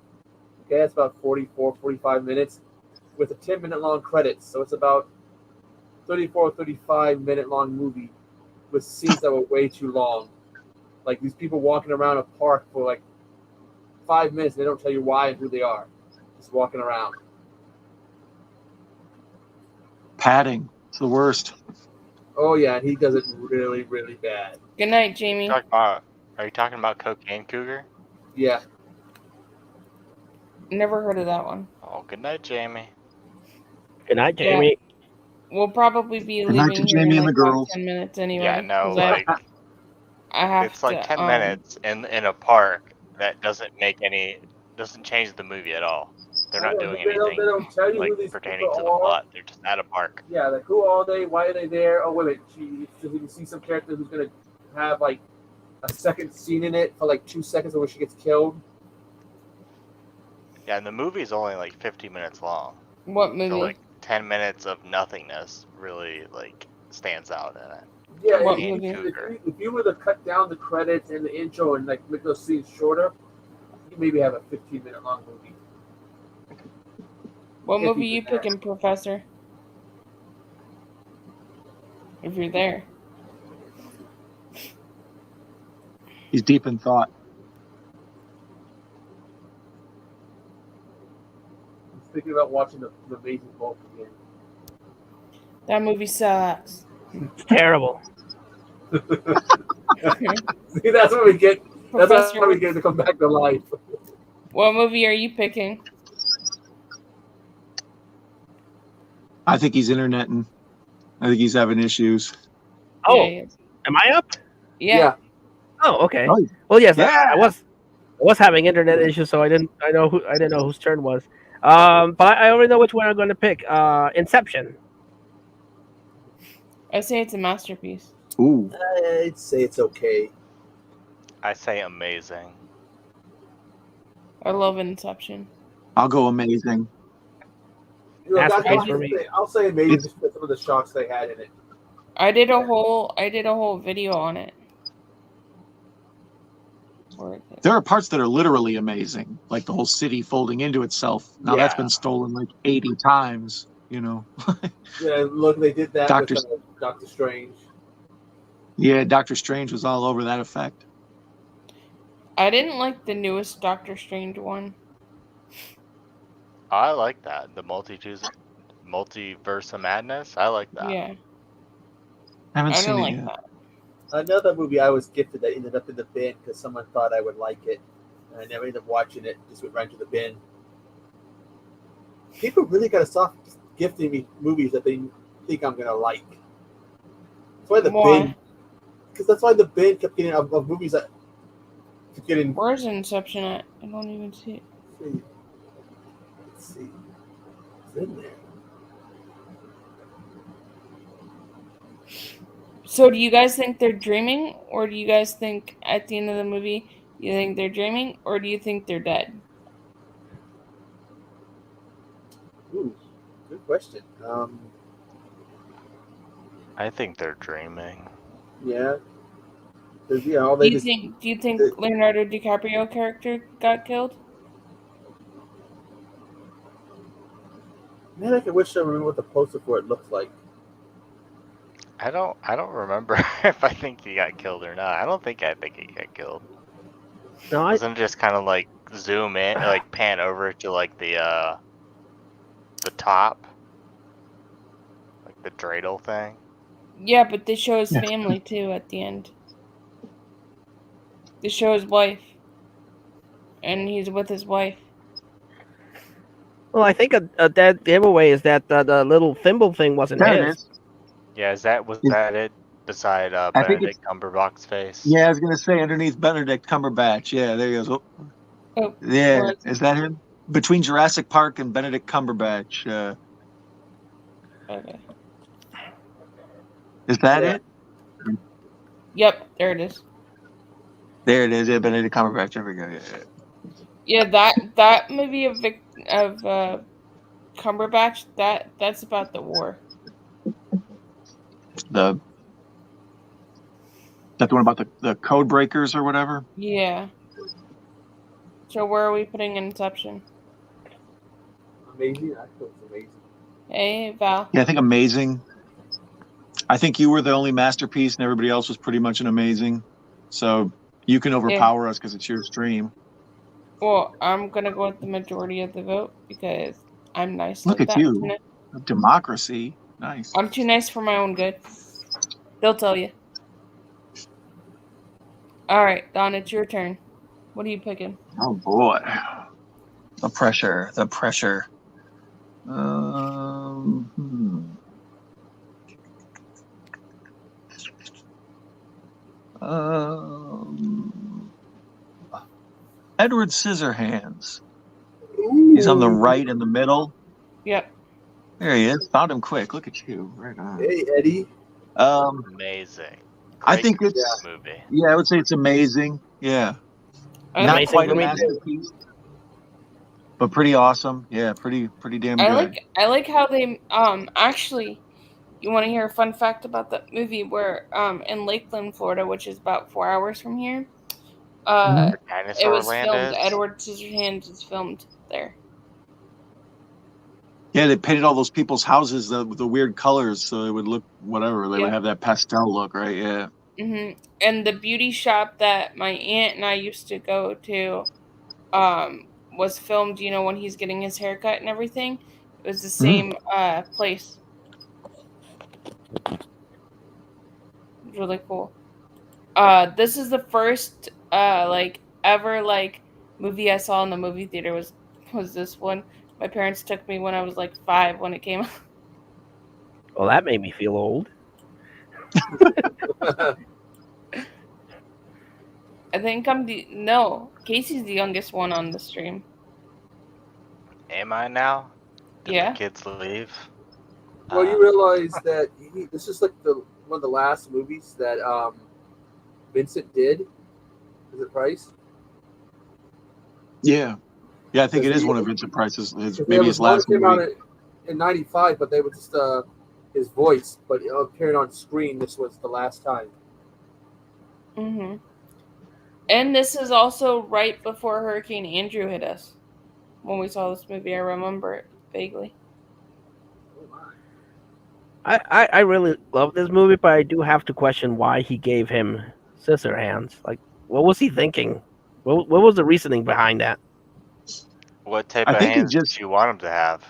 Okay, that's about 44, 45 minutes with a 10-minute long credits. So it's about 34, 35-minute long movie with scenes that were way too long. Like these people walking around a park for like 5 minutes. They don't tell you why and who they are. Just walking around. Padding. It's the worst. Oh yeah, and he does it really, really bad. Good night, Jamie. Are you talking about Cocaine Cougar? Yeah. Never heard of that one. Oh, good night, Jamie. Good night, Jamie. We'll probably be Good night leaving to here Jamie in and like the about girls. 10 minutes anyway. Yeah, no, 'cause like I have it's like to, 10 minutes in a park that doesn't change the movie at all. They're not doing They anything don't tell you like who these pertaining to the people are. plot. They're just at a park. Yeah, like who are they? Why are they there? Oh wait, so we can see some character who's gonna have like a second scene in it for like 2 seconds where she gets killed. Yeah, and the movie's only like 50 minutes long. What movie? So like 10 minutes of nothingness really like stands out in it. Yeah, What Cocaine movie? Cougar. if you were to cut down the credits and the intro and like make those scenes shorter, you maybe have a 15-minute long movie. What If movie you you could ask. picking, Professor? If you're there. He's deep in thought. I'm thinking about watching the Amazing Bulk again. That movie sucks. It's terrible. See, that's what we get. That's Professor, how we get to come back to life. what movie are you picking? I think he's interneting. I think he's having issues. Oh, Yeah, he is. am I up? Yeah. Oh, okay. Oh, Well, yes, yeah. I was having internet issues, so I didn't know whose turn was. But I already know which one I'm going to pick. Inception. I say it's a masterpiece. Ooh. I'd say it's okay. I say amazing. I love Inception. I'll go amazing. You know, Masterpiece that's for me. I'll say maybe just because some of the shocks they had in it. I did a whole video on it. There are parts that are literally amazing, like the whole city folding into itself. Now that's Yeah. been stolen like 80 times, you know. Yeah, look, they did that Doctor- with Doctor Strange. Yeah, Doctor Strange was all over that effect. I didn't like the newest Doctor Strange one. I like that. The multiverse of madness. I like that. Yeah. Haven't I seen don't it like yet. that. Another movie I was gifted that ended up in the bin because someone thought I would like it. And I never ended up watching it, just went right to the bin. People really got to stop gifting me movies that they think I'm going to like. That's why the bin. Because that's why the bin kept getting of movies that kept getting. Where's Inception at? I don't even see it. Let's see. It's in there. So do you guys think they're dreaming, or do you guys think at the end of the movie you think they're dreaming, or do you think they're dead? Ooh, good question. I think they're dreaming. Yeah. 'Cause, yeah, all Do they you just, think Leonardo DiCaprio character got killed? man, I wish I remember what the poster for it looks like. I don't remember if I think he got killed or not. I think he got killed. No, Doesn't it just kind of like zoom in, like pan over to like the top, like the dreidel thing? Yeah, but they show his family too at the end. They show his wife, and he's with his wife. Well, I think a dead giveaway is that the little thimble thing wasn't There it his. is. Yeah, was that it? Beside I think Benedict Cumberbatch's face. Yeah, I was going to say underneath Benedict Cumberbatch. Yeah, there he goes. Oh. Oh, Yeah, what? is that him? Between Jurassic Park and Benedict Cumberbatch. Okay. Is that it? Yep, there it is. There it is. Yeah, Benedict Cumberbatch. There we go. Yeah. Yeah, that movie of Cumberbatch, that's about the war. That the one about the code breakers or whatever? Yeah. So where are we putting Inception? Amazing. I thought it was amazing. Hey, Val. Yeah, I think amazing. I think you were the only masterpiece, and everybody else was pretty much an amazing. So you can overpower us because it's your stream. Well, I'm gonna go with the majority of the vote because I'm nice. Look like at that. you, democracy. Nice. I'm too nice for my own good. They'll tell you. All right, Don, it's your turn. What are you picking? Oh boy, the pressure. The pressure. Edward Scissorhands. He's on the right in the middle. Yep. There he is. Found him quick. Look at you. Right on. Hey, Eddie. Amazing. I think it's movie. Yeah, I would say it's amazing. Yeah. Not Amazing quite for a me, masterpiece, but pretty awesome. Yeah, pretty damn good. I like how they actually. You want to hear a fun fact about that movie? Where in Lakeland, Florida, which is about 4 hours from here, it was filmed. Edward Scissorhands is filmed there. Yeah, they painted all those people's houses with the weird colors, so it would look whatever. They would have that pastel look, right? Yeah. And the beauty shop that my aunt and I used to go to, was filmed. You know, when he's getting his haircut and everything, it was the same place. Really cool. This is the first ever movie I saw in the movie theater was this one. My parents took me when I was 5 when it came out. Well, that made me feel old. I think Casey's the youngest one on the stream. Am I now? Did Yeah. the kids leave? Well, you realize that this is one of the last movies that Vincent did. Is it Price? Yeah. Yeah, I think it is one of Vincent Price's. Maybe his one last came out movie. in '95, but they were just his voice, but appearing on screen. This was the last time. And this is also right before Hurricane Andrew hit us. When we saw this movie, I remember it vaguely. I really love this movie, but I do have to question why he gave him Scissorhands. What was he thinking? What was the reasoning behind that? What type I of think he hands just- do you want him to have?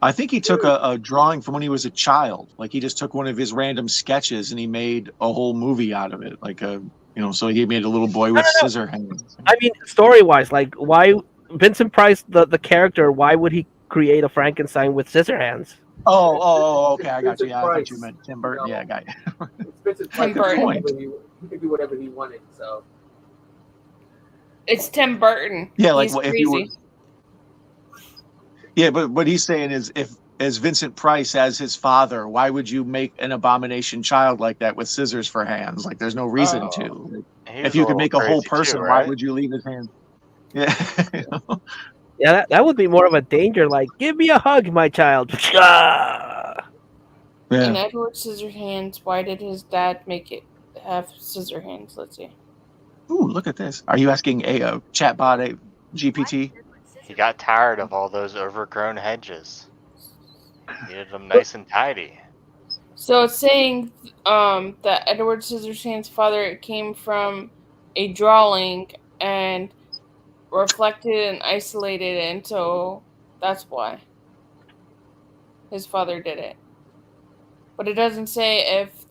I think he took a drawing from when he was a child. He just took one of his random sketches and he made a whole movie out of it. So he made a little boy with scissor hands. I mean, story-wise, why Vincent Price, the character, why would he create a Frankenstein with Scissorhands? Oh, okay, I got you. Vincent Yeah, I thought Price. you meant Tim Burton. Yeah, I got you. It's Vincent Tim Price. Burton. He could do whatever he wanted. So It's Tim Burton. Yeah, He's if you were. crazy. Yeah, but what he's saying is, if as Vincent Price as his father, why would you make an abomination child like that with scissors for hands? There's no reason to. He's If you a could little make a whole crazy person, too, why right? would you leave his hands? Yeah. Yeah, that would be more of a danger. Give me a hug, my child. In Edward Scissorhands, why did his dad make it have scissor hands? Let's see. Ooh, look at this. Are you asking a chatbot, a GPT? He got tired of all those overgrown hedges. Needed them nice and tidy. So it's saying that Edward Scissorhands' father came from a drawing and reflected and isolated it, and so that's why his father did it. But it doesn't say if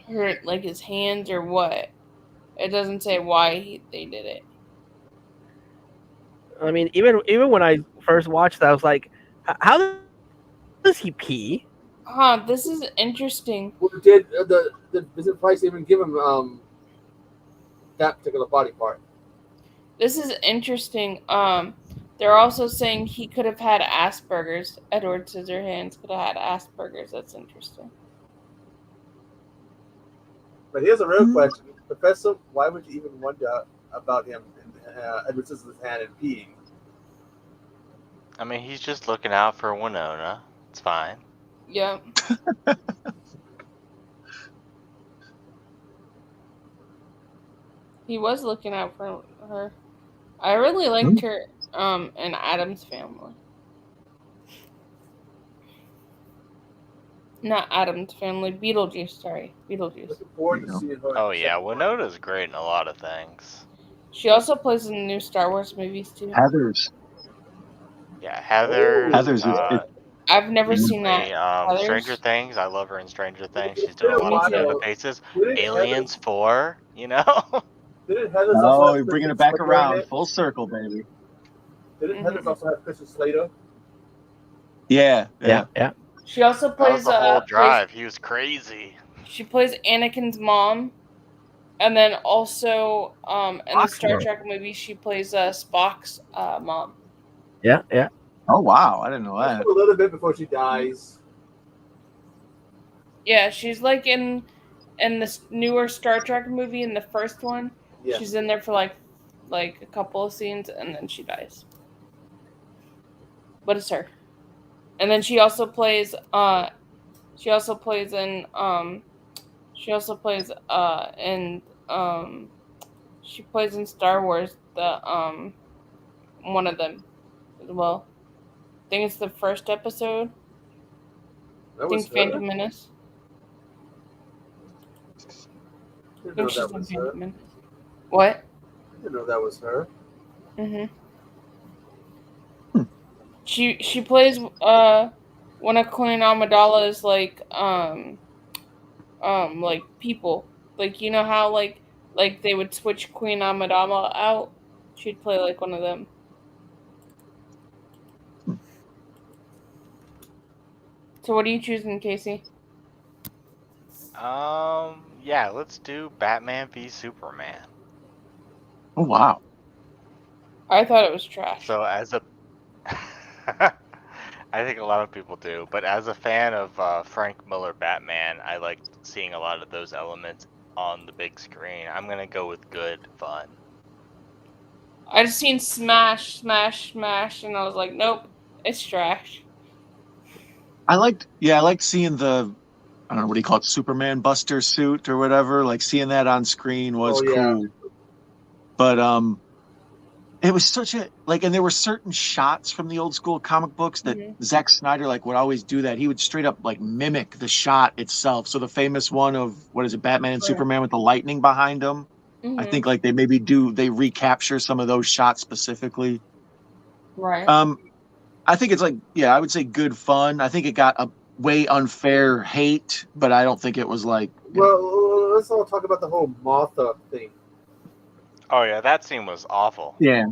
hurt his hands or what. It doesn't say why they did it. I mean, even when I first watched that, I was like, how does he pee? This is interesting. Did the Vincent Price even give him that particular body part? This is interesting. They're also saying he could have had Asperger's. Edward Scissorhands could have had Asperger's. That's interesting. But here's a real question, Professor. Why would you even wonder about him and Edward Scissorhands and peeing? I mean, he's just looking out for Winona. It's fine. Yeah. He was looking out for her. I really liked her in Addams Family. Not Addams Family, Beetlejuice, sorry. Beetlejuice. Looking forward to seeing her. Oh yeah, Winona's great in a lot of things. She also plays in the new Star Wars movies too. Heather's. Yeah, Heather. Heather's is I've never seen that. Heathers? Stranger Things. I love her in Stranger Things. She's doing a lot of David Faces. Aliens 4. You know. Didn't Heather's also Oh, have you're bringing Kristen it back Slater in around, it? full circle, baby. Didn't Heather's also have Kristen Slater? Yeah. She also That plays was the whole drive. He was crazy. She plays Anakin's mom, and then also in the Star Trek movie, she plays Spock's mom. Yeah. Oh wow, I didn't know that. A little bit before she dies. Yeah, she's like in this newer Star Trek movie, in the first one. Yeah. She's in there for like a couple of scenes, and then she dies. But it's her. And then she also plays in Star Wars, the one of them as well. I think it's the first episode. That I was think Phantom Menace. Didn't I know think she's that in was her. Phantom Menace. What? Didn't know that was her. Mhm. She plays one of Queen Amidala's like people. Like, you know how like they would switch Queen Amidala out? She'd play like one of them. So what are you choosing, Casey? Yeah, let's do Batman v Superman. Oh wow. I thought it was trash. So as a I think a lot of people do, but as a fan of Frank Miller Batman, I liked seeing a lot of those elements on the big screen. I'm gonna go with good fun. I just seen smash, smash, smash, and I was like, nope, it's trash. I liked seeing the, I don't know, what do you call it, Superman Buster suit or whatever. Like seeing that on screen was cool. But it was such a and there were certain shots from the old school comic books that Zack Snyder would always do that. He would straight up mimic the shot itself. So the famous one of Batman and Superman with the lightning behind them. I think they recapture some of those shots specifically. Right. I think it's I would say good fun. I think it got a way unfair hate, but I don't think it was Well, let's all talk about the whole Martha thing. Oh yeah, that scene was awful. Yeah.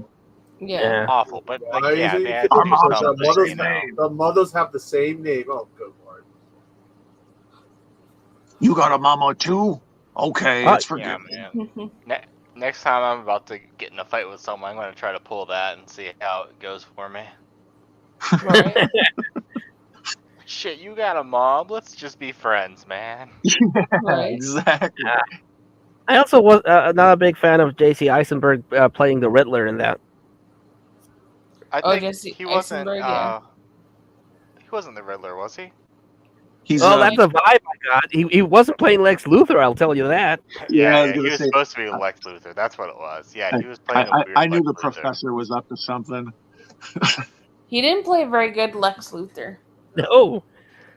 Yeah. Awful, but Why is yeah, it- they had to do something, the mothers have the same name. Oh, good lord. You got a mama too? Okay, it's forgiven. Yeah, man. Next time I'm about to get in a fight with someone, I'm going to try to pull that and see how it goes for me. Right. Shit, you got a mom? Let's just be friends, man. Right. Exactly. I also was not a big fan of J.C. Eisenberg playing the Riddler in that. I Oh, think Jesse he wasn't. Eisenberg, yeah. He wasn't the Riddler, was he? That's the vibe I got. He wasn't playing Lex Luthor, I'll tell you that. Yeah, he was supposed to be Lex Luthor. That's what it was. Yeah, he was playing a weird I knew Lex the Luthor. professor was up to something. He didn't play a very good Lex Luthor. No.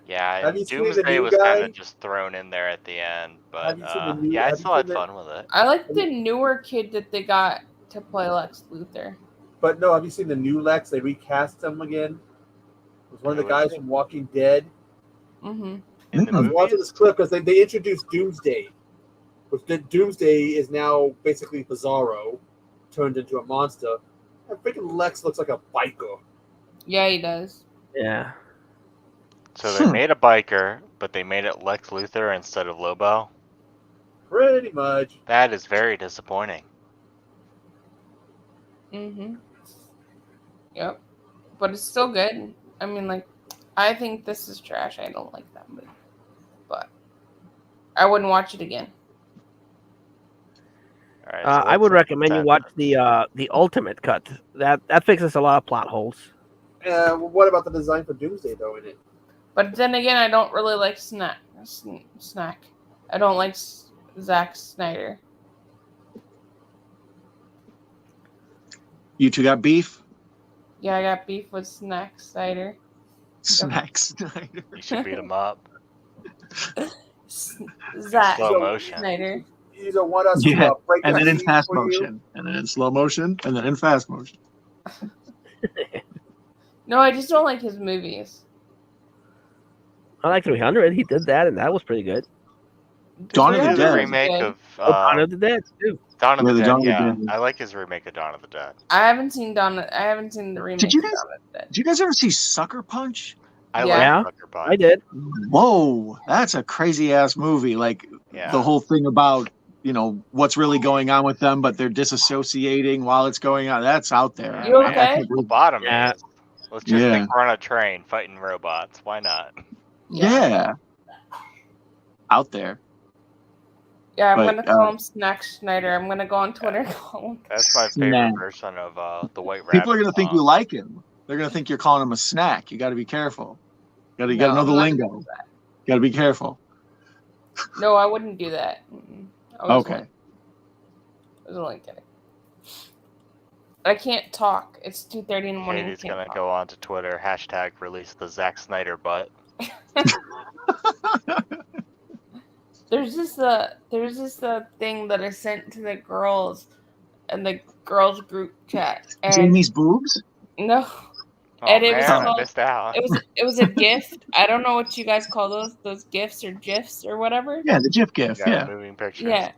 Yeah, Have you seen the Doomsday new was kind guy? of just thrown in there at the end, but Have you seen the new- yeah, I have you still had seen the- fun with it. I like the newer kid that they got to play Lex Luthor. But no, have you seen the new Lex? They recast him again. It was one of the Who guys is it? from Walking Dead. Mm-hmm. In the I was watching movies? this clip because they introduced Doomsday, which Doomsday is now basically Bizarro turned into a monster. And freaking Lex looks like a biker. Yeah, he does. Yeah. So they made a biker, but they made it Lex Luthor instead of Lobo. Pretty much. That is very disappointing. Mm-hmm. Yep. But it's still good. I mean, I think this is trash. I don't like that movie. But I wouldn't watch it again. All right, I would recommend you watch the Ultimate Cut. That fixes a lot of plot holes. What about the design for Doomsday, though, in it? But then again, I don't really like Snack. I don't like Zack Snyder. You two got beef? Yeah, I got beef with Snack Snyder. Snack Snyder. You should beat him up. Zack Slow motion. Snyder. You either want us Yeah, to break and that then in cheese fast for you? motion, and then in slow motion, and then in fast motion. No, I just don't like his movies. I like 300. He did that, and that was pretty good. Dawn of the His Dead. remake good. of Dawn of the Dead too. Dawn of the Yeah, the Dead. Dawn of the Yeah, Dead. I like his remake of Dawn of the Dead. I haven't seen the remake. Did you of guys? Dawn of the Dead. Did you guys ever see Sucker Punch? I Yeah. like Sucker Punch. I did. Whoa, that's a crazy ass movie. Like Yeah. the whole thing about what's really going on with them, but they're disassociating while it's going on. That's out there. You I okay? can't The believe- bottom Yeah. is. Let's just Yeah. think we're on a train fighting robots. Why not? Yeah, out there. Yeah, I'm But, gonna call him Snack Schneider. I'm gonna go on Twitter and call him. That's my favorite Snack. version of the White Rabbit. People are gonna think song. you like him. They're gonna think you're calling him a snack. You got to be careful. You got to No, know the I'm not lingo. gonna do that. Got to be careful. No, I wouldn't do that. I was Okay. only- I was only kidding. I can't talk. It's 2:30 in the morning. I Katie's can't gonna talk. go on to Twitter, #release the Zack Snyder butt. There's this thing that I sent to the girls in the girls group chat. And Jamie's boobs? no, Oh and it man, was I called, missed out. it was a gift. I don't know what you guys call those gifts or gifs or whatever. Yeah, the GIF gif. Yeah. Moving pictures. Yeah.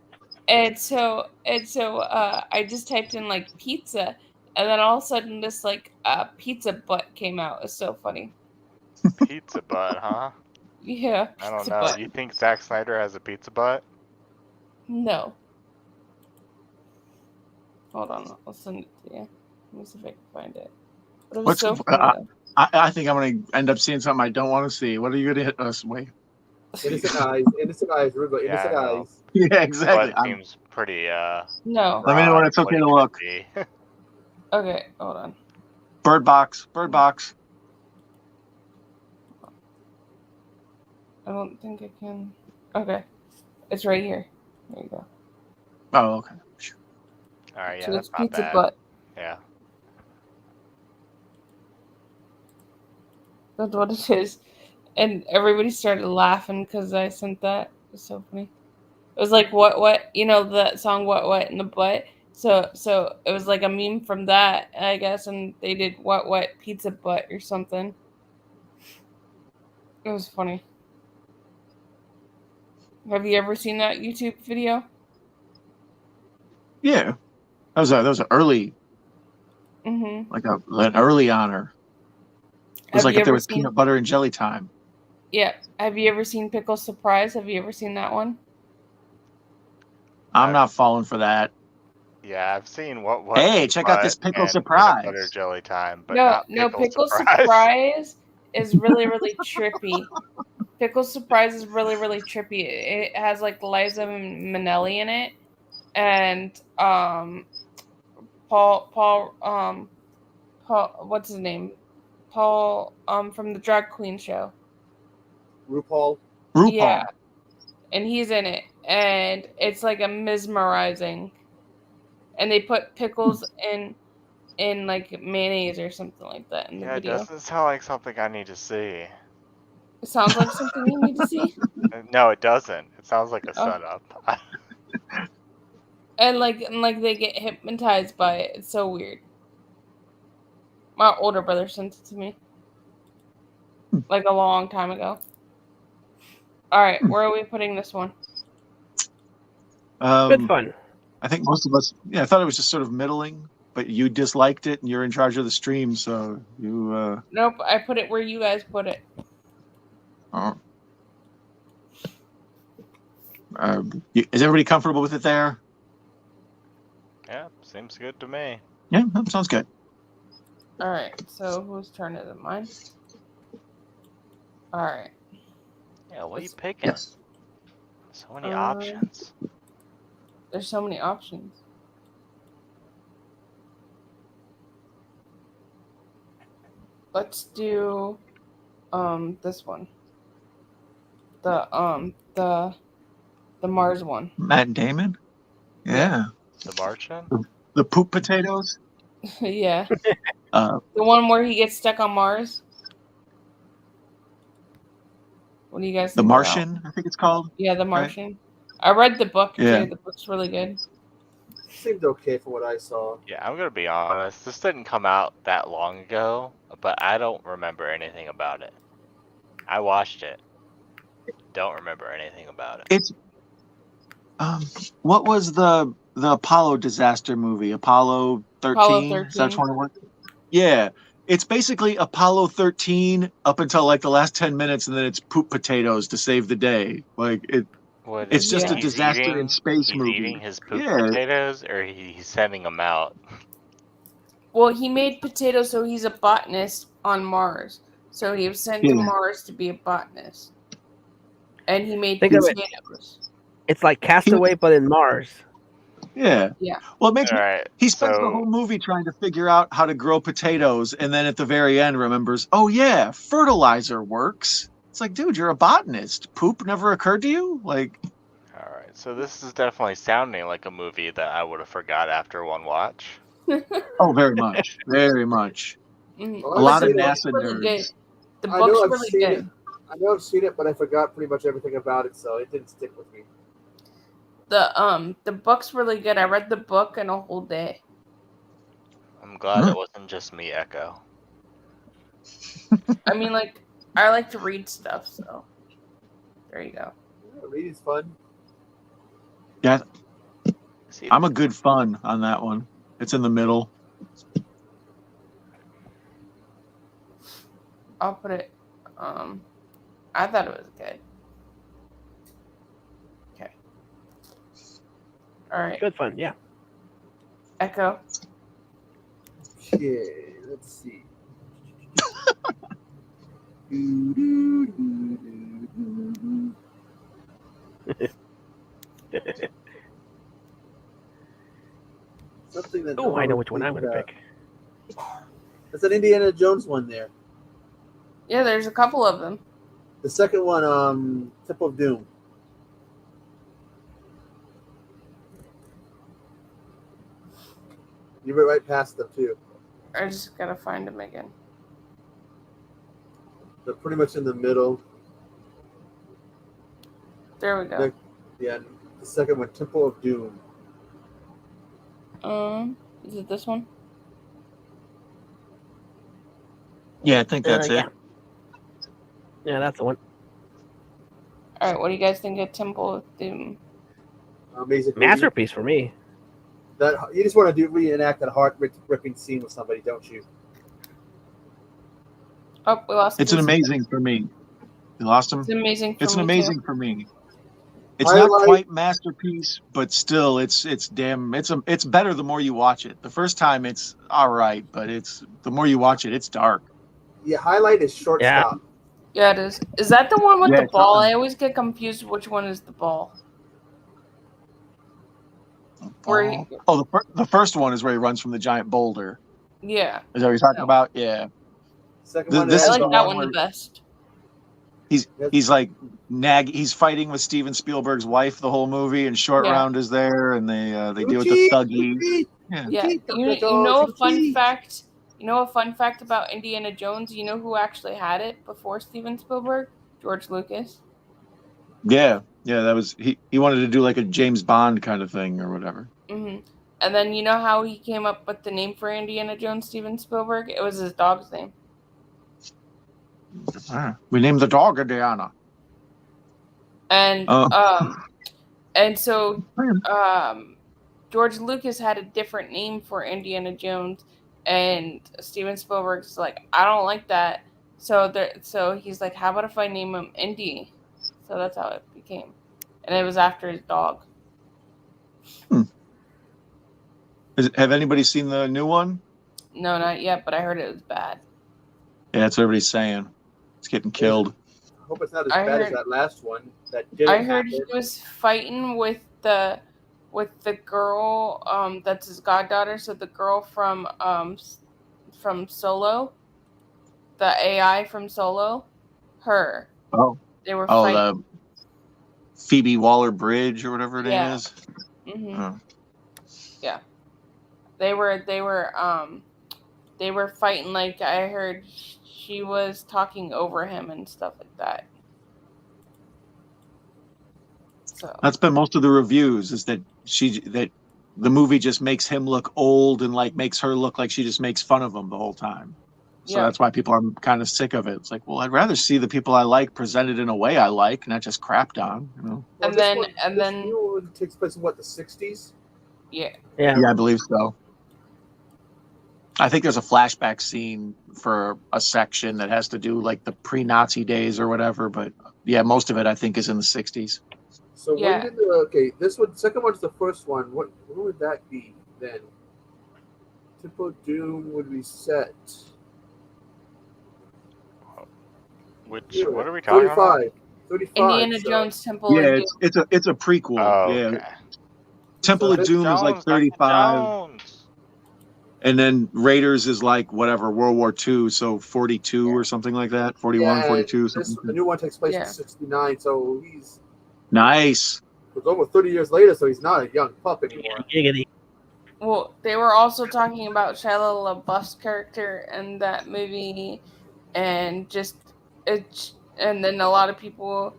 And so I just typed in like pizza, and then all of a sudden this like pizza butt came out. It's so funny. Pizza butt, huh? Yeah. I don't pizza know. butt. You think Zack Snyder has a pizza butt? No. Hold on, I'll send it to you. Let me see if I can find it. But it was so funny. I think I'm going to end up seeing something I don't want to see. What are you going to hit us with? Innocent eyes, remember, innocent I know. eyes. Yeah, exactly. Butt seems pretty No. Let me know when it's okay to look. Okay, hold on. Bird box. Bird box. I don't think I can. Okay. It's right here. There you go. Oh, okay. Alright, yeah, So that's it's not pizza bad. butt. Yeah. That's what it is. And everybody started laughing because I sent that. It was so funny. It was like what you know that song what in the butt. So it was like a meme from that, I guess, and they did what pizza butt or something. It was funny. Have you ever seen that YouTube video? Yeah. That was an early, Mm-hmm. like an early honor. It was Have like you if there ever was seen- peanut butter and jelly time. Yeah. Have you ever seen Pickle Surprise? Have you ever seen that one? I'm not falling for that. Yeah, I've seen what. Hey, check out this pickle and surprise. Peanut butter jelly time, but No, not Pickle Surprise is really, really trippy. Pickle Surprise is really, really trippy. It has like Liza Minnelli in it, and Paul, what's his name? Paul, from the Drag Queen show. RuPaul. Yeah, and he's in it, and it's like a mesmerizing. And they put pickles in like mayonnaise or something like that in the Yeah, it video. doesn't sound like something I need to see. It sounds like something you need to see. No, it doesn't. It sounds like a Oh. setup. And like they get hypnotized by it. It's so weird. My older brother sent it to me. Like a long time ago. Alright, where are we putting this one? Good fun. I think most of us, I thought it was just sort of middling, but you disliked it and you're in charge of the stream, so you, Nope, I put it where you guys put it. is everybody comfortable with it there? Yeah, seems good to me. Yeah, that sounds good. Alright, so whose turn is it? Mine? Alright. Yeah, what are you picking? Yes. So many options. There's so many options. Let's do this one. The Matt Damon? Yeah. The Martian? The poop potatoes? Yeah. Uh, The one where he gets stuck on Mars. What do you guys The think about? Martian, I think it's called. Yeah, The right? Martian. I read the book Yeah. too. The book's really good. Seemed okay from what I saw. Yeah, I'm gonna be honest. This didn't come out that long ago, but I don't remember anything about it. I watched it. Don't remember anything about it. It's what was the Apollo disaster movie? Apollo 13? Apollo Is that 13. 21? Yeah. It's basically Apollo 13 up until like the last 10 minutes, and then it's poop potatoes to save the day. Like What it's is just it? a disaster in space He's movie. eating his poop Yeah. potatoes, or he's sending them out. Well, he made potatoes, so he's a botanist on Mars. So he was sent to Yeah. Mars to be a botanist, and he made Think of it. potatoes. It's like Castaway, but in Mars. Yeah. Yeah. Well, it makes All right. he spends the So whole movie trying to figure out how to grow potatoes, and then at the very end remembers, oh yeah, fertilizer works. It's like, dude, you're a botanist. Poop never occurred to you? Like, all right. So this is definitely sounding like a movie that I would have forgot after one watch. oh, very much, very much. Mhm. Well, A I've lot of seen it. NASA Really good. nerds. The I book's know I've really seen good. it. I know I've seen it, but I forgot pretty much everything about it, so it didn't stick with me. The book's really good. I read the book in a whole day. I'm glad it wasn't just me, Echo. I mean, like, I like to read stuff, so there you go. Yeah, reading's fun. Yeah, See, I'm a good fun on that one. It's in the middle. I'll put it. I thought it was good. Okay. All right. Good fun, yeah. Echo. Okay, let's see. Something that. Oh, I know which one would I'm going to think, pick. There's an Indiana Jones one there. Yeah, there's a couple of them. The second one, Temple of Doom. You went right past them too. I just gotta find them again. They're pretty much in the middle. There we go. Yeah, the second one, Temple of Doom. Is it this one? Yeah, I think that's yeah. it. Yeah, that's the one. All right, what do you guys think of Temple of Doom? Amazing movie. Masterpiece for me. That you just want to reenact that heart-ripping scene with somebody, don't you? Oh, we lost. It's an Casey. amazing for me. You lost him? It's amazing. For It's me an amazing too. for me. It's I not like- quite masterpiece, but still, it's better the more you watch it. The first time it's all right, but it's the more you watch it, it's dark. Yeah, highlight is shortstop. Yeah, it is. Is that the one with Yeah, the it's ball? on. I always get confused which one is the ball. Where he, Oh, the first one is where he runs from the giant boulder. yeah, Is that what you're talking about? Yeah. Second Th- one, this I is like the that one one the where- best. He's like he's fighting with Steven Spielberg's wife the whole movie, and Short Yeah. Round is there, and they deal with the thuggy. Yeah. Yeah, you know a fun fact. You know a fun fact about Indiana Jones. You know who actually had it before Steven Spielberg? George Lucas. Yeah, that was he wanted to do like a James Bond kind of thing or whatever. Hmm. And then you know how he came up with the name for Indiana Jones, Steven Spielberg? It was his dog's name. We named the dog Indiana. And Oh. and so George Lucas had a different name for Indiana Jones, and Steven Spielberg's like, I don't like that. So he's like, how about if I name him Indy? So that's how it became, and it was after his dog. Have anybody seen the new one? No, not yet, but I heard it was bad. Yeah, that's what everybody's saying. It's getting killed. I hope it's not as I bad as heard- that last one. That didn't I heard happen. he was fighting with the girl that's his goddaughter. So the girl from Solo, the AI from Solo, her. Oh. They were Oh, fighting. the Phoebe Waller-Bridge or whatever her Yeah. name is. Hmm. Oh. Yeah, they were fighting. Like I heard she was talking over him and stuff like that. So That's been most of the reviews, is that the movie just makes him look old and like makes her look like she just makes fun of him the whole time. So Yeah. that's why people are kind of sick of it. It's like, well, I'd rather see the people I like presented in a way I like, not just crapped on. You know? Well, And this then- one- and this then- new one takes place in what, the 60s? yeah. Yeah, I believe so. I think there's a flashback scene for a section that has to do like the pre-Nazi days or whatever. But yeah, most of it I think is in the 60s. So Yeah. when did this one, second one's the first one. What would that be then? Temple of Doom would be set. Which what are we talking about? 35. Indiana so- Jones Temple Yeah, of Doom. it's a prequel. Oh, yeah, okay. Temple So of Doom is like Jones, Dr. 35, Jones. and then Raiders is like whatever, World War II, so 42 or something like that, 41, Yeah, 42. this, Something. the new one takes place Yeah. in 69, so he's Nice. it was almost 30 years later, so he's not a young pup anymore. Giggity. Well, they were also talking about Shia LaBeouf's character in that movie, and and then a lot of people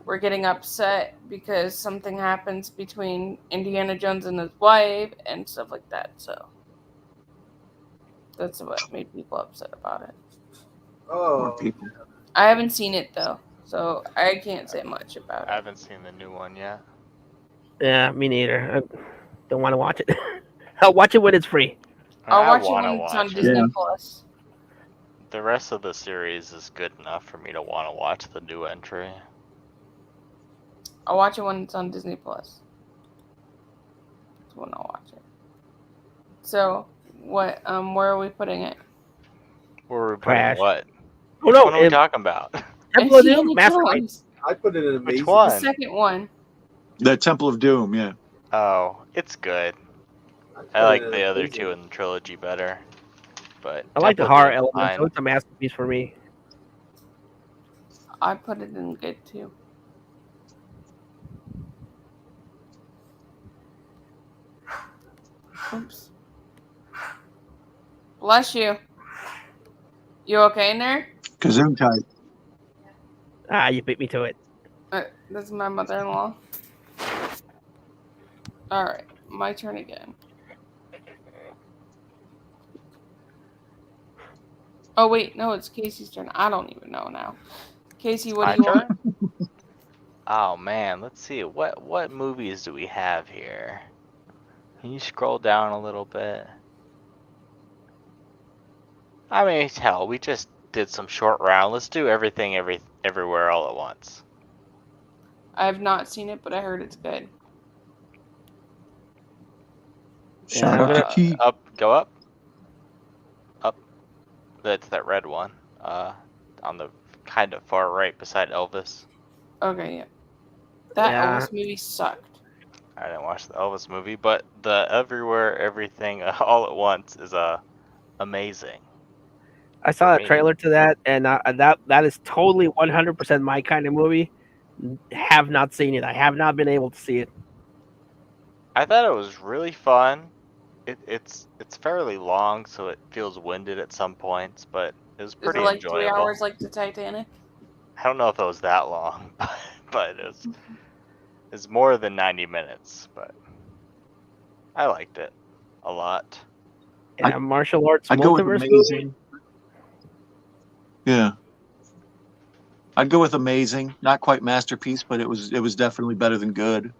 were getting upset because something happens between Indiana Jones and his wife and stuff like that. So that's what made people upset about it. Oh, People. I haven't seen it though, so I can't say much about I it. haven't seen the new one yet. Yeah, me neither. I don't want to watch it. I'll watch it when it's free. I'll I watch it wanna when it's on watch Disney Yeah. Plus. The rest of the series is good enough for me to want to watch the new entry. I'll watch it when it's on Disney Plus. That's when I'll watch it. So, where are we putting it? Where are we putting Crash. what? Oh no, What are we talking about? Temple of Indiana Doom, Master Chief. Jones. I put it in amazing. Which one? The second one. The Temple of Doom, yeah. Oh, it's good. put I like it in the other amazing. two in the trilogy better. But I like the Temple of horror Doom's element, fine. so it's a masterpiece for me. I put it in good too. Oops. Bless you. You okay in there? Kazoom type. Ah, you beat me to it. This is my mother-in-law. Alright, my turn again. Oh wait, no, it's Casey's turn. I don't even know now. Casey, what My do you want? turn? Oh man, let's see. What movies do we have here? Can you scroll down a little bit? I mean, hell, we just did some short round. Let's do everything, everywhere, all at once. I have not seen it, but I heard it's good. Yeah, I'm gonna- Up, go up. Up. That's that red one. On the kind of far right beside Elvis. Okay, yeah. That Yeah. Elvis movie sucked. I didn't watch the Elvis movie, but the Everywhere, Everything, All at Once is amazing. I saw For a me. trailer to that, and that is totally 100% my kind of movie. Have not seen it. I have not been able to see it. I thought it was really fun. It's fairly long, so it feels winded at some points, but it was Is pretty it like enjoyable. 3 hours like the Titanic? I don't know if it was that long, but it's more than 90 minutes. But I liked it a lot. Yeah, martial arts I'd go with multiverse movie. amazing. Yeah. I'd go with amazing. Not quite masterpiece, but it was definitely better than good.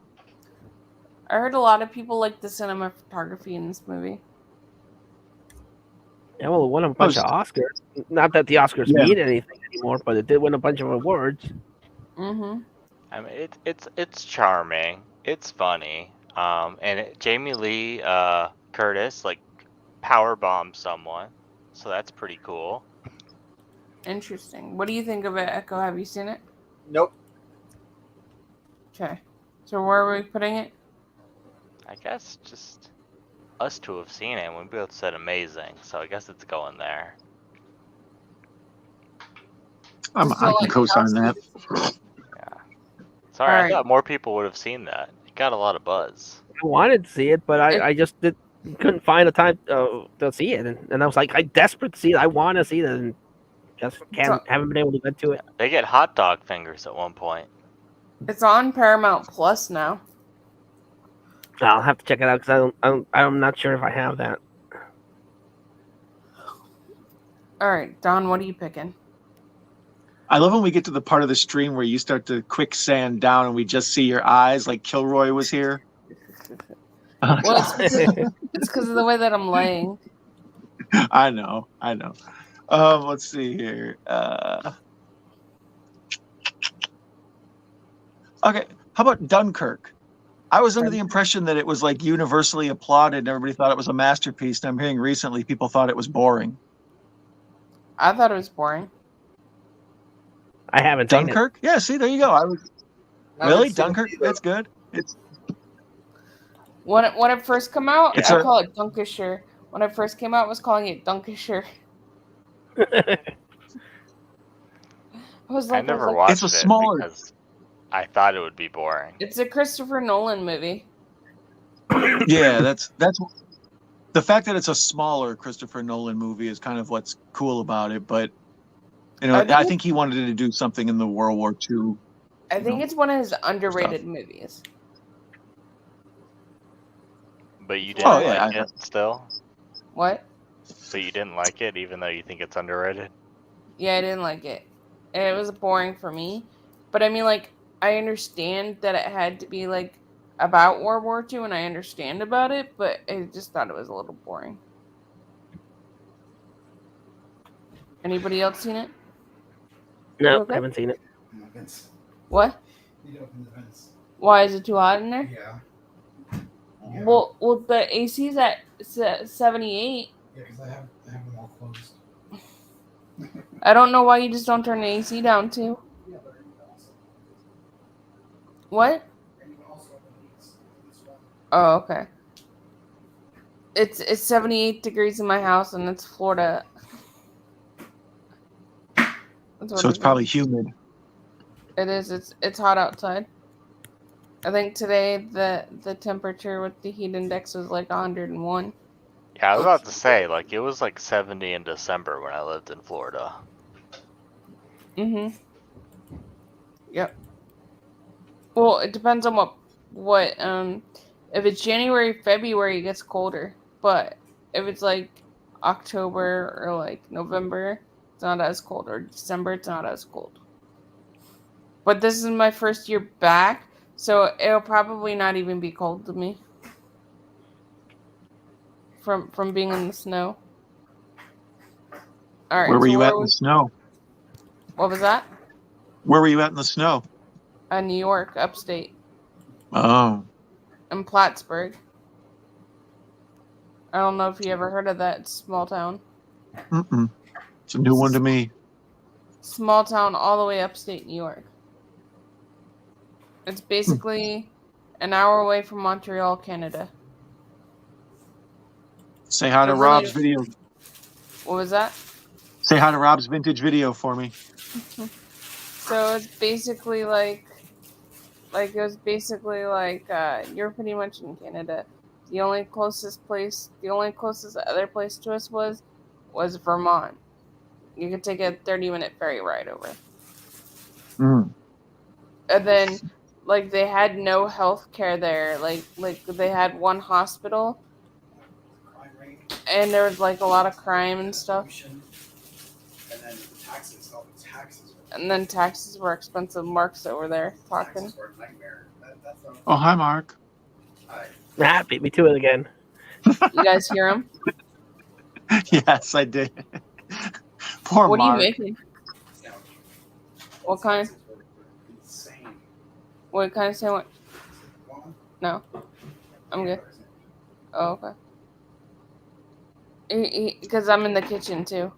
I heard a lot of people like the cinematography in this movie. Yeah, well, it won a bunch of Oscars. Not that the Oscars Yeah. mean anything anymore, but it did win a bunch of awards. Mm-hmm. I mean, it's charming. It's funny. Jamie Lee Curtis like power bombs someone, so that's pretty cool. Interesting. What do you think of it, Echo? Have you seen it? Nope. Okay. So where are we putting it? I guess just us two have seen it, and we both said amazing, so I guess it's going there. I can co-sign that. Sorry, Alright. I thought more people would have seen that. It got a lot of buzz. I wanted to see it, but I just did. couldn't find a time to see it, and I was like, I'm desperate to see it. I want to see it, and just haven't been able to get to it. They get hot dog fingers at one point. It's on Paramount Plus now. I'll have to check it out because I'm not sure if I have that. All right, Don, what are you picking? I love when we get to the part of the stream where you start to quicksand down and we just see your eyes, like Kilroy was here. Well, it's because of the way that I'm laying. I know. Let's see here. Okay, how about Dunkirk? I was under the impression that it was like universally applauded and everybody thought it was a masterpiece. And I'm hearing recently people thought it was boring. I thought it was boring. I haven't seen Dunkirk? Yeah, see, there you go. Really? Dunkirk? That's good. It's when it first came out, It's I a- call it Dunkisher. When it first came out, I was calling it Dunkisher. I I never watched It's a it smaller- because I thought it would be boring. It's a Christopher Nolan movie. yeah, that's the fact that it's a smaller Christopher Nolan movie is kind of what's cool about it. But I think he wanted to do something in the World War II. I think it's one of his underrated movies. But you didn't Oh, yeah, like it still? What? So you didn't like it even though you think it's underrated? Yeah, I didn't like it. And it was boring for me. But I mean, like, I understand that it had to be, like, about World War II, and I understand about it, but I just thought it was a little boring. Anybody else seen it? No, Okay. haven't seen it. What? Why is it too hot in there? Yeah. Well, the AC's at 78. Yeah, because I have them all closed. I don't know why you just don't turn the AC down too. Yeah, but you can also. What? And you can also open these as well. Oh, okay. It's 78 degrees in my house, and it's Florida. That's what So it's it probably is. humid. It is. It's hot outside. I think today the temperature with the heat index was like 101. Yeah, I was about to say, like, it was like 70 in December when I lived in Florida. Mm-hmm. Yep. Well, it depends on what if it's January, February, it gets colder. But if it's like October or like November, it's not as cold. Or December, it's not as cold. But this is my first year back, so it'll probably not even be cold to me. From being in the snow. All right. Where were so you at in the snow? What was that? Where were you at in the snow? New York, upstate, Oh, in Plattsburgh. I don't know if you ever heard of that small town. mm-mm. It's a new one to me. Small town all the way upstate New York. It's basically an hour away from Montreal, Canada. Say hi to Really- Rob's video. What was that? Say hi to Rob's vintage video for me. So it's basically like you're pretty much in Canada. The only closest other place to us was Vermont. You could take a 30-minute ferry ride over. Mm. And then like they had no health care there. Like they had one hospital, and there was like a lot of crime and stuff. And then taxes. Oh, taxes. And then taxes were expensive. Mark's over there talking. Taxes were a nightmare. That's Oh, hi, Mark. Ah, beat me to it again. You guys hear him? Yes, I did. Poor What Mark. are you making? What kind? What kind of sandwich? No, I'm good. Oh, okay. Because I'm in the kitchen too.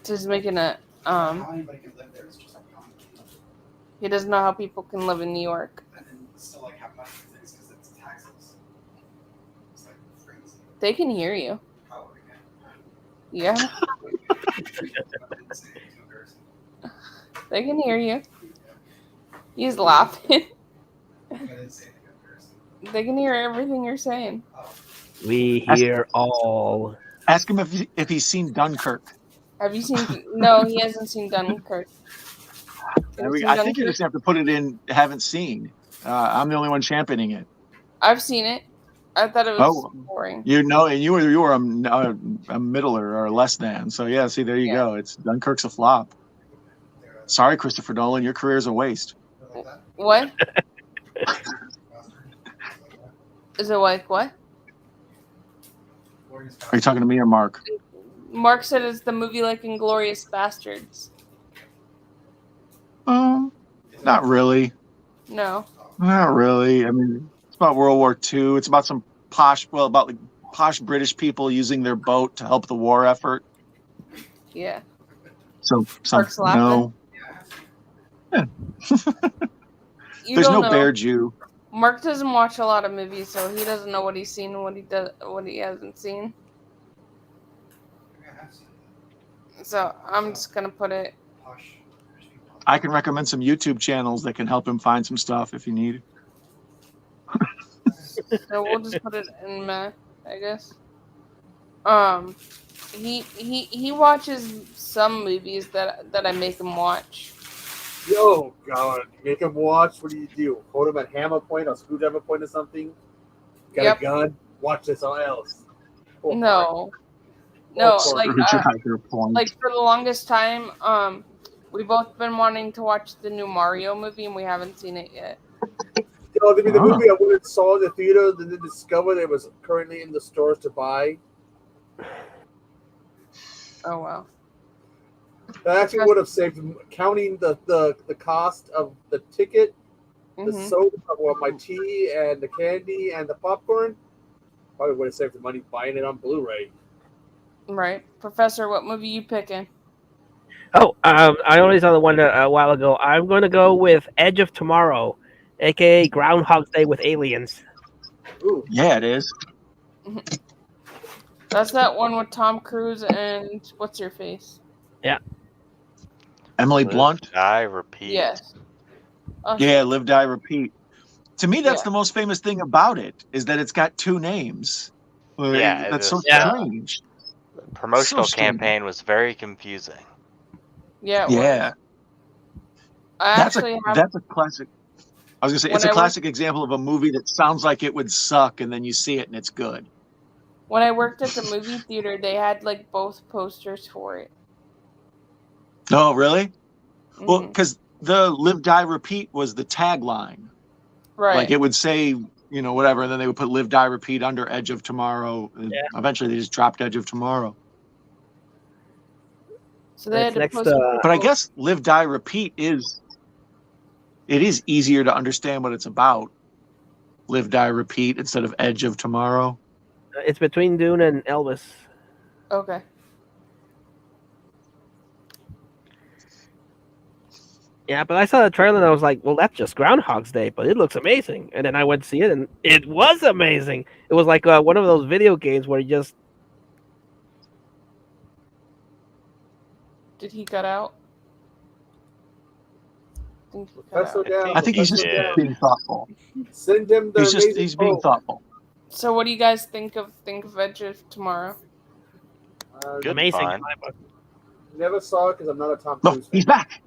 Just making a how anybody can live there is just like complicated. He doesn't know how people can live in New York. And then still like have money for things because it's taxes. It's like crazy. They can hear you. Oh, okay. Yeah. They can hear you. He's laughing. They can hear everything you're saying. We hear all. Ask him if he's seen Dunkirk. Have you seen? No, he hasn't seen Dunkirk. I think you just have to put it in haven't seen. I'm the only one championing it. I've seen it. I thought it was boring. You know, and you were a middler or less than. So yeah, see, there you go. It's Dunkirk's a flop. Sorry, Christopher Nolan, your career's a waste. What? Is it like what? Are you talking to me or Mark? Mark said it's the movie like Inglourious Bastards. Not really. No. Not really. I mean, it's about World War II. It's about some posh British people using their boat to help the war effort. Yeah. So Mark's laughing. no. Yeah. There's don't no know. Bear Jew. Mark doesn't watch a lot of movies, so he doesn't know what he's seen and what he hasn't seen. So I'm just gonna put it. I can recommend some YouTube channels that can help him find some stuff if you need. So we'll just put it in Matt, I guess. He watches some movies that I make him watch. Yo, God, make him watch. What do? Hold him at hammer point or screwdriver point or something? Got a gun? Watch this or else. No, like for the longest time, we've both been wanting to watch the new Mario movie and we haven't seen it yet. Yo, the movie I went and saw in the theater and then discovered it was currently in the stores to buy. Oh wow. That actually would have saved, counting the cost of the ticket, the soda, well, my tea, and the candy, and the popcorn. Probably would have saved the money buying it on Blu-ray. Right. Professor, what movie you picking? Oh, I only saw the one a while ago. I'm going to go with Edge of Tomorrow, a.k.a. Groundhog's Day with aliens. Ooh. Yeah, it is. That's that one with Tom Cruise and what's your face? Yeah. Emily Blunt. Die, repeat. Yes. Yeah, Live, Die, Repeat. To me, that's the most famous thing about it, is that it's got two names. Yeah, that's so strange. The promotional So strange. campaign was very confusing. Yeah. Yeah. That's a classic. I was gonna say it's a classic example of a movie that sounds like it would suck, and then you see it and it's good. When I worked at the movie theater, they had like both posters for it. Oh, really? Well, because the Live, Die, Repeat was the tagline. Right. Like it would say, whatever, and then they would put Live, Die, Repeat under Edge of Tomorrow. Yeah. Eventually, they just dropped Edge of Tomorrow. So they had to post but I guess Live, Die, Repeat is easier to understand what it's about. Live, Die, Repeat instead of Edge of Tomorrow. It's between Dune and Elvis. Okay. Yeah, but I saw the trailer and I was like, well, that's just Groundhog's Day, but it looks amazing. And then I went to see it and it was amazing. It was like one of those video games where you just... Did he cut out? I think he's just being thoughtful. Send him the He's being thoughtful. So what do you guys think of Edge of Tomorrow? Good amazing. fun. Never saw it because I'm not a Tom Look, Cruise fan. he's back.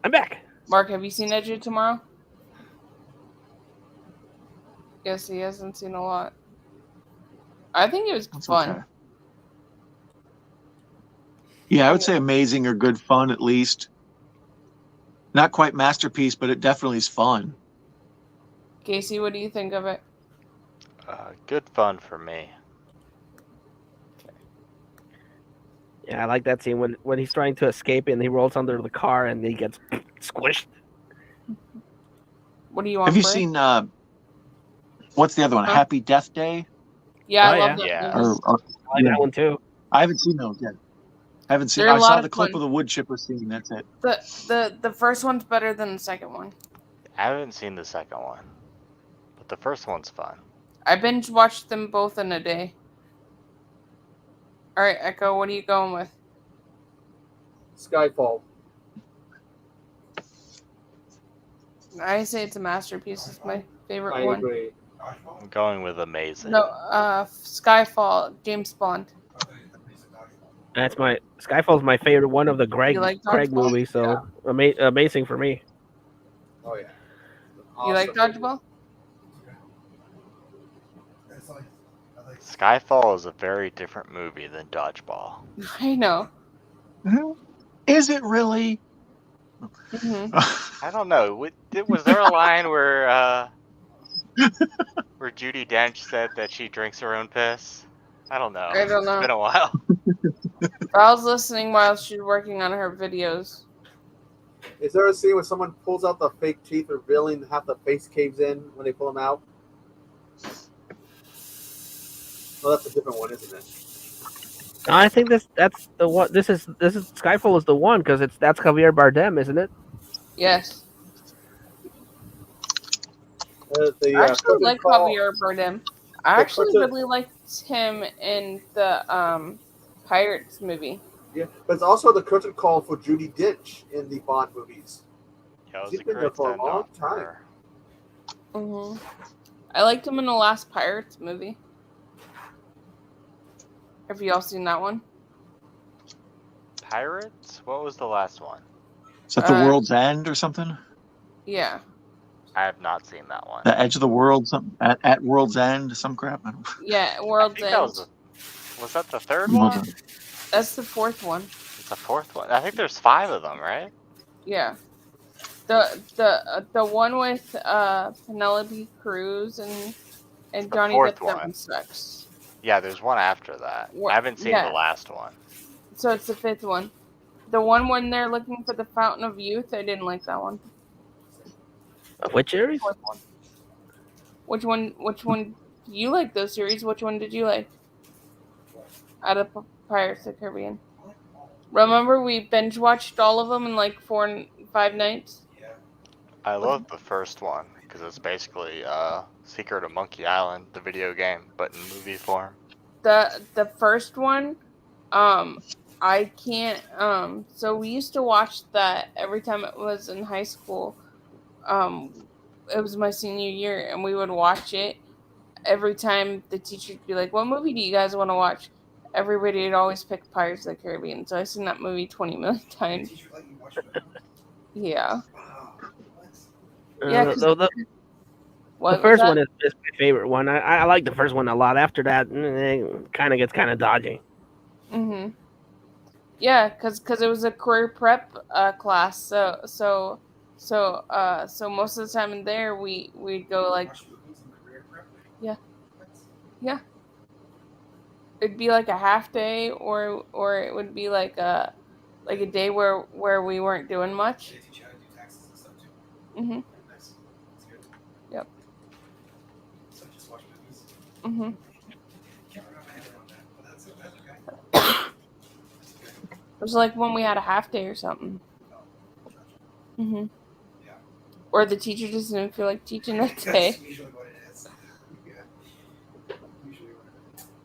I'm back. Mark, have you seen Edge of Tomorrow? Yes, he hasn't seen a lot. I think it was fun. Okay. Yeah, I would say amazing or good fun at least. Not quite masterpiece, but it definitely is fun. Casey, what do you think of it? Good fun for me. Yeah, I like that scene when he's trying to escape and he rolls under the car and he gets squished. What do you want? Have you seen what's the other one? Happy Death Day? Yeah, I love that. I like that one too. I haven't seen those yet. I haven't seen. They're a I lot saw of the clip fun. of the wood chipper scene. That's it. The first one's better than the second one. I haven't seen the second one, but the first one's fun. I binge watched them both in a day. All right, Echo, what are you going with? Skyfall. I say it's a masterpiece. It's my favorite I one. agree. I'm going with amazing. No, Skyfall, James Bond. That's my Skyfall's my favorite one of the Craig like Craig Dodgeball? movies. So amazing for me. Oh yeah. You like Dodgeball? Skyfall is a very different movie than Dodgeball. I know. Is it really? Mm-hmm. I don't know. Was there a line where Judi Dench said that she drinks her own piss? I don't know. I don't know. It's been a while. I was listening while she was working on her videos. Is there a scene where someone pulls out the fake teeth, revealing half the face caves in when they pull them out? Well, that's a different one, isn't it? I think that's the one. This is Skyfall is the one because that's Javier Bardem, isn't it? Yes. The, I actually curtain like call- Javier Bardem. I the actually curtain- really liked him in the Pirates movie. Yeah, but it's also the curtain call for Judi Dench in the Bond movies. Yeah, it was She's a been there great for a send long off for time. her. Mm-hmm. I liked him in the last Pirates movie. Have you all seen that one? Pirates? What was the last one? Is that the World's End or something? Yeah. I have not seen that one. The Edge of the World, something at World's End, some crap. I don't. Yeah, I World's think End. that was that the third one? That's the fourth one. It's the fourth one. I think there's 5 of them, right? Yeah. The one with Penelope Cruz and The Johnny fourth Depp that one. sucks. Yeah, there's one after that. I haven't seen Yeah. the last one. So it's the fifth one. The one when they're looking for the Fountain of Youth, I didn't like that one. Which series? Fourth one. Which one do you like those series? Which one did you like? Out of Pirates of the Caribbean. Remember we binge watched all of them in like 4 and 5 nights? I love the first one because it's basically Secret of Monkey Island, the video game, but in movie form. The first one, I can't. So we used to watch that every time it was in high school. It was my senior year, and we would watch it every time the teacher would be like, "What movie do you guys want to watch?" Everybody would always pick Pirates of the Caribbean, so I've seen that movie 20 million times. Yeah. Yeah, 'cause- the What was first that? one is my favorite one. I like the first one a lot. After that, it kind of gets kind of dodgy. Mm-hmm. Yeah, cause it was a career prep class, so most of the time in there we'd go like, yeah, it'd be like a half day or it would be like a day where we weren't doing much. Mhm. Yep. Mhm. It was like when we had a half day or something. Mhm. Or the teacher just didn't feel like teaching that day.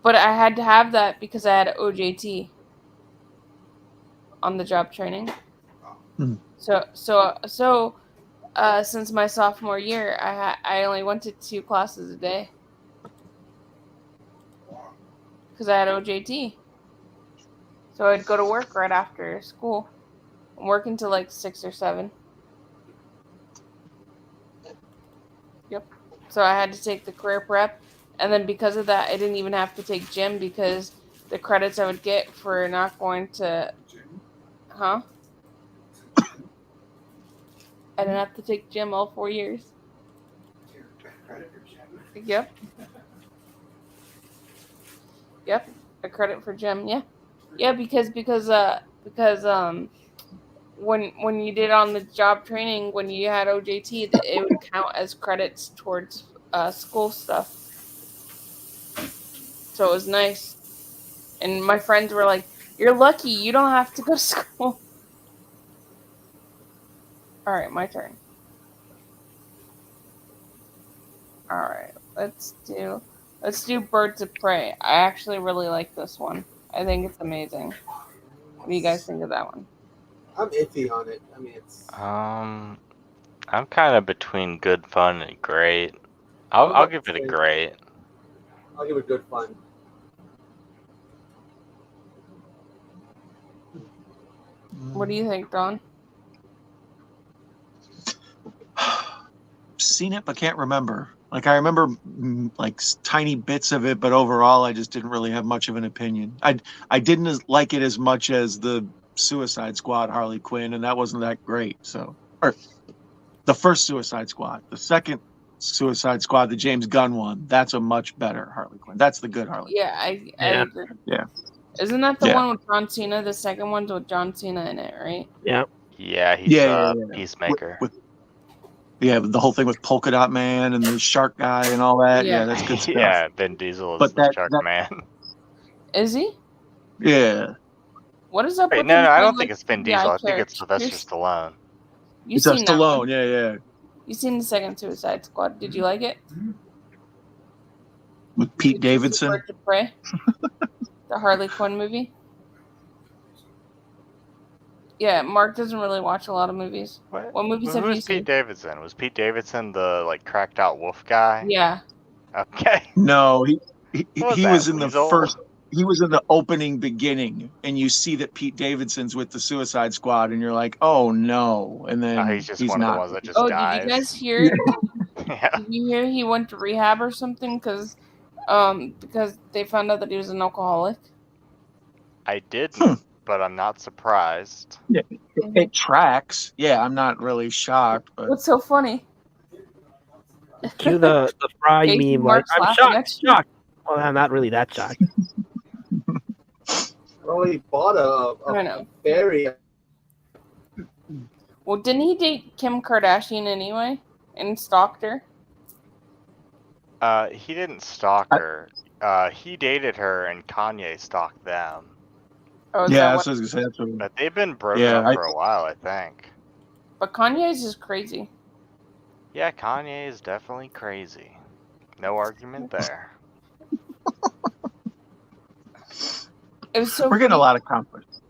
But I had to have that because I had OJT on the job training. So since my sophomore year, I only went to 2 classes a day because I had OJT. So I'd go to work right after school. I'm working till like 6 or 7. Yep. So I had to take the career prep, and then because of that, I didn't even have to take gym because the credits I would get for not going to, I didn't have to take gym all 4 years. Yep. Yep. A credit for gym. Yeah. Yeah, because when you did on the job training, when you had OJT, it would count as credits towards school stuff. So it was nice. And my friends were like, "You're lucky. You don't have to go to school." All right, my turn. All right, let's do Birds of Prey. I actually really like this one. I think it's amazing. What do you guys think of that one? I'm iffy on it. I mean, it's I'm kind of between good fun and great. I'll give it a great. I'll give it a good fun. What do you think, Don? Seen it, but can't remember. Like I remember like tiny bits of it, but overall, I just didn't really have much of an opinion. I didn't like it as much as the Suicide Squad Harley Quinn, and that wasn't that great. So, or the first Suicide Squad, the second Suicide Squad, the James Gunn one, that's a much better Harley Quinn. That's the good Harley. Yeah, I agree. Yeah. Isn't that the one with John Cena? The second one's with John Cena in it, right? Yeah. Yeah, he's Peacemaker. Yeah, the whole thing with Polka Dot Man and the Shark Guy and all that. Yeah, that's good stuff. Yeah, Vin Diesel is But the that- Shark that- Man. Is he? Yeah. What is up Wait, with no, him I playing, don't think like, it's Vin CGI Diesel. I think it's characters? Sylvester Stallone. You It's seen that Stallone. one? Yeah. You seen the second Suicide Squad? Did you like it? With Pete Davidson. Birds of Prey? The Harley Quinn movie? Yeah, Mark doesn't really watch a lot of movies. What movies have Who you was seen? Pete Davidson? Was Pete Davidson the like cracked out wolf guy? Yeah. Okay. No, he What was was that, in the Weasel? first. He was in the opening beginning, and you see that Pete Davidson's with the Suicide Squad, and you're like, "Oh no!" And then he's just one of the not. ones that just Oh, dies. did you guys hear? Yeah. Did you hear he went to rehab or something? Because they found out that he was an alcoholic. I didn't, but I'm not surprised. Yeah, it tracks. Yeah, I'm not really shocked, but What's so funny? Cue the Fry Casey meme. Like, Mark's I'm laughing shocked. at you. Shocked. Well, I'm not really that shocked. Well, he bought I a know. berry. Well, didn't he date Kim Kardashian anyway and stalked her? He didn't stalk her. He dated her, and Kanye stalked them. Oh, is yeah, that that's what I was gonna say. That's what- But they've been broken Yeah, up for a while, I think. But Kanye's just crazy. Yeah, Kanye is definitely crazy. No argument there. It was so. We're getting a funny. lot of conflict.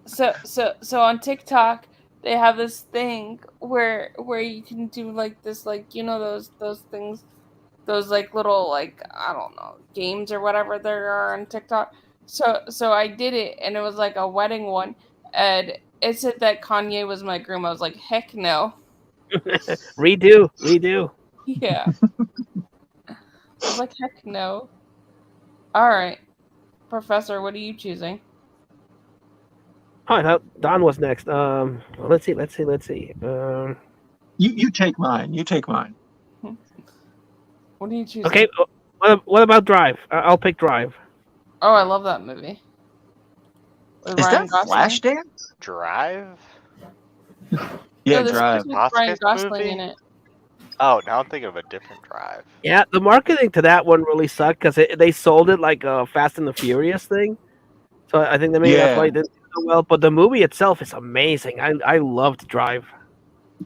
So on TikTok they have this thing where you can do like this, like, you know, those things, those like little, like, I don't know, games or whatever there are on TikTok. So I did it, and it was like a wedding one, and it said that Kanye was my groom. I was like, heck no. redo. Yeah. I was like, heck no. All right, Professor, what are you choosing? Oh, I thought Don was next. Let's see. You take mine. You take mine. What are you choosing? Okay. What about Drive? I'll pick Drive. Oh, I love that movie. With Is Ryan that Gosling. Flashdance? Drive? Yeah, No, this Drive. is with Ryan Vasquez Gosling movie? in it. Oh, now I'm thinking of a different Drive. Yeah, the marketing to that one really sucked because they sold it like a Fast and the Furious thing. So I think maybe that's why it didn't do so well. But the movie itself is amazing. I loved Drive.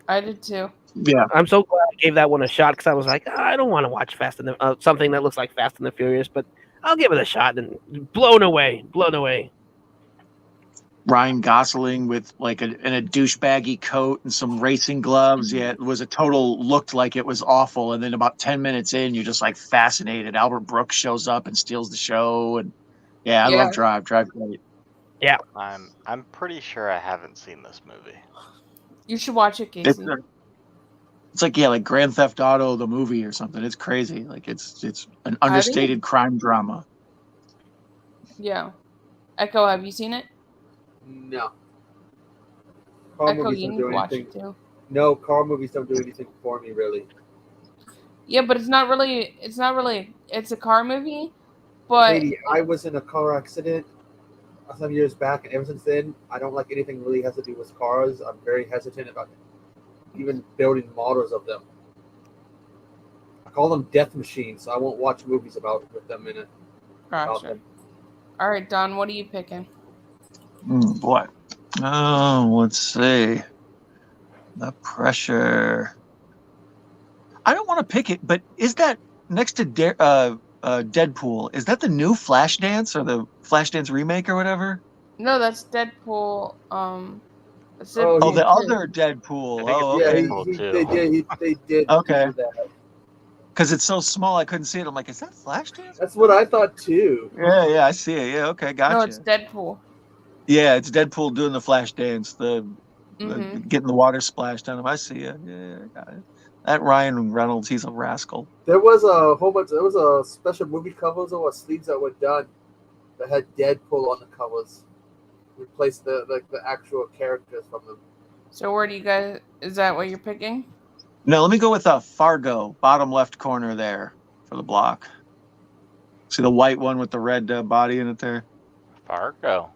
I did too. Yeah, I'm so glad I gave that one a shot because I was like, I don't want to watch Fast and the, something that looks like Fast and the Furious, but I'll give it a shot. And blown away. Ryan Gosling with like in a douchebaggy coat and some racing gloves. Yeah, it was a total, looked like it was awful. And then about 10 minutes in, you're just like fascinated. Albert Brooks shows up and steals the show. And yeah, I love Drive. Drive great. Yeah. I'm pretty sure I haven't seen this movie. You should watch it, Casey. It's like, yeah, like Grand Theft Auto, the movie or something. It's crazy. Like it's an understated crime drama. Yeah. Echo, have you seen it? No. Car Echo, movies you don't need do to watch anything. it too. No, car movies don't do anything for me, really. Yeah, but it's not really. It's a car movie, but Lady, I was in a car accident some years back, and ever since then, I don't like anything really has to do with cars. I'm very hesitant about even building models of them. I call them death machines, so I won't watch movies with them in it. about Gotcha. them. All right, Don, what are you picking? Boy. Oh, let's see. The pressure. I don't want to pick it, but is that next to Deadpool? Is that the new Flashdance or the Flashdance remake or whatever? No, that's Deadpool. It's Oh, Deadpool the 2. other Deadpool. Oh, Yeah, okay. they did. Okay. Do that. Because it's so small, I couldn't see it. I'm like, is that Flashdance? That's what I thought too. Yeah, I see it. Yeah, okay, gotcha. No, it's Deadpool. Yeah, it's Deadpool doing the flash dance, the Mhm. getting the water splashed on him. I see it. Yeah, I got it. That Ryan Reynolds, he's a rascal. There was a whole bunch. There was a special movie covers or sleeves that were done that had Deadpool on the covers. Replaced the actual characters from them. So where do you guys? Is that what you're picking? No, let me go with Fargo, bottom left corner there for the block. See the white one with the red body in it there? Fargo.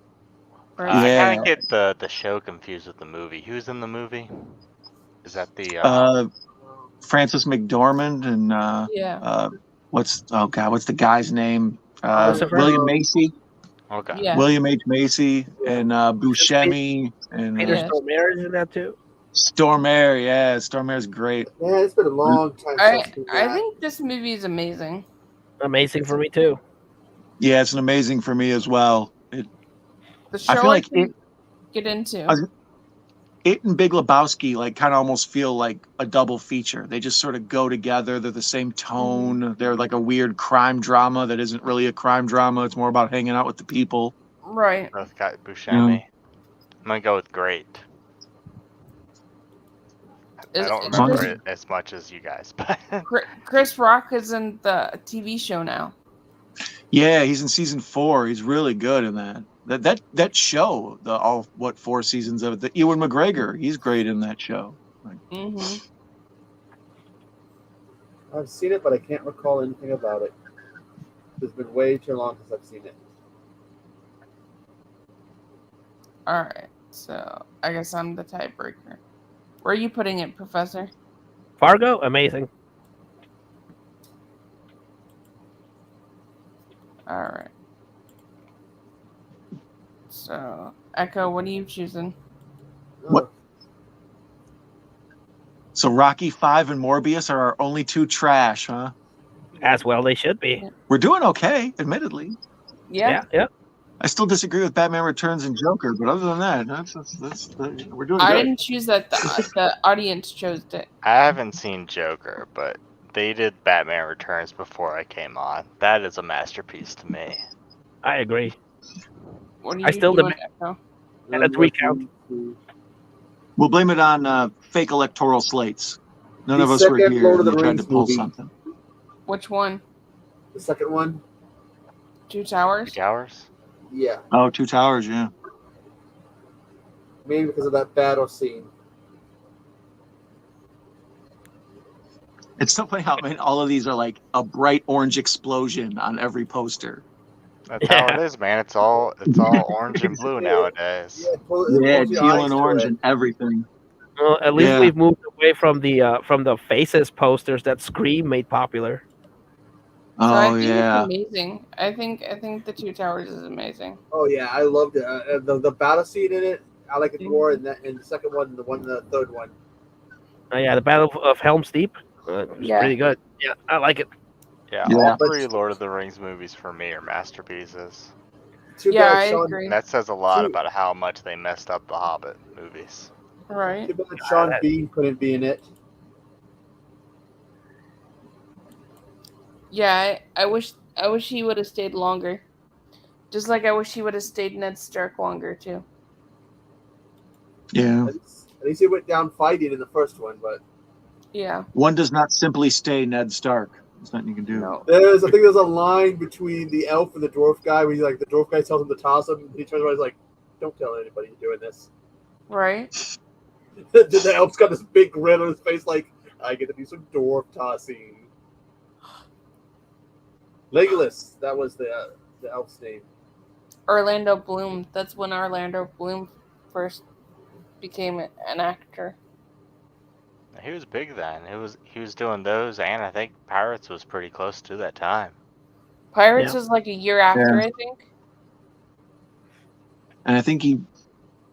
Yeah. I kind of get the show confused with the movie. Who's in the movie? Is that the Francis McDormand and what's the guy's name? William Macy. Okay. Yeah. William H. Macy and Buscemi and Peter Stormare is in that too. Stormare, yeah, Stormare's great. Yeah, it's been a long time since I think this movie is amazing. Amazing for me too. Yeah, it's an amazing for me as well. The show I feel like can get into. It and Big Lebowski like kind of almost feel like a double feature. They just sort of go together. They're the same tone. They're like a weird crime drama that isn't really a crime drama. It's more about hanging out with the people. Right. Both got Buscemi. I'm gonna go with great. I don't remember it as much as you guys, but Chris Rock is in the TV show now. Yeah, he's in season 4. He's really good in that. That show, all 4 seasons of it. Ewan McGregor, he's great in that show. Mm-hmm. I've seen it, but I can't recall anything about it. It's been way too long since I've seen it. All right, so I guess I'm the tiebreaker. Where are you putting it, Professor? Fargo, amazing. All right. So, Echo, what are you choosing? What? So Rocky 5 and Morbius are our only 2 trash, huh? As well they should be. We're doing okay, admittedly. Yeah. I still disagree with Batman Returns and Joker, but other than that, that's we're doing good. I didn't choose that. The audience chose it. I haven't seen Joker, but they did Batman Returns before I came on. That is a masterpiece to me. I agree. What are you I still doing, demand Echo? and a 3 count. We'll blame it on fake electoral slates. None The of us were second here Lord of and the they tried Rings to pull movie. something. Which one? The second one? 2 Towers? 2 Towers? Yeah. Oh, 2 Towers, yeah. Maybe because of that battle scene. It's so funny how all of these are like a bright orange explosion on every poster. That's how it is, man. It's all orange and blue nowadays. Yeah, teal and orange and everything. Well, at least Yeah. we've moved away from the Faces posters that Scream made popular. So I Oh think yeah. it's amazing. I think the 2 Towers is amazing. Oh yeah, I loved it. The battle scene in it, I like it more. And the second one, the third one. Oh yeah, the Battle of Helm's Deep. Was Yeah. pretty good. Yeah, I like it. Yeah, Yeah. all 3 Lord of the Rings movies for me are masterpieces. Too Yeah, bad I Sean, agree. And that says a lot about how much they messed up the Hobbit movies. Right. Too bad Sean Bean couldn't be in it. Yeah, I wish he would have stayed longer. Just like I wish he would have stayed Ned Stark longer too. Yeah. At least he went down fighting in the first one, but Yeah. One does not simply stay Ned Stark. There's nothing you can do. No. I think there's a line between the elf and the dwarf guy where the dwarf guy tells him to toss him, and he turns around and he's like, "Don't tell anybody you're doing this." Right. The elf's got this big grin on his face, like, "I get to do some dwarf tossing." Legolas, that was the elf's name. Orlando Bloom. That's when Orlando Bloom first became an actor. He was big then. He was doing those, and I think Pirates was pretty close to that time. Pirates Yeah. was like a year after, Yeah. I think. And I think he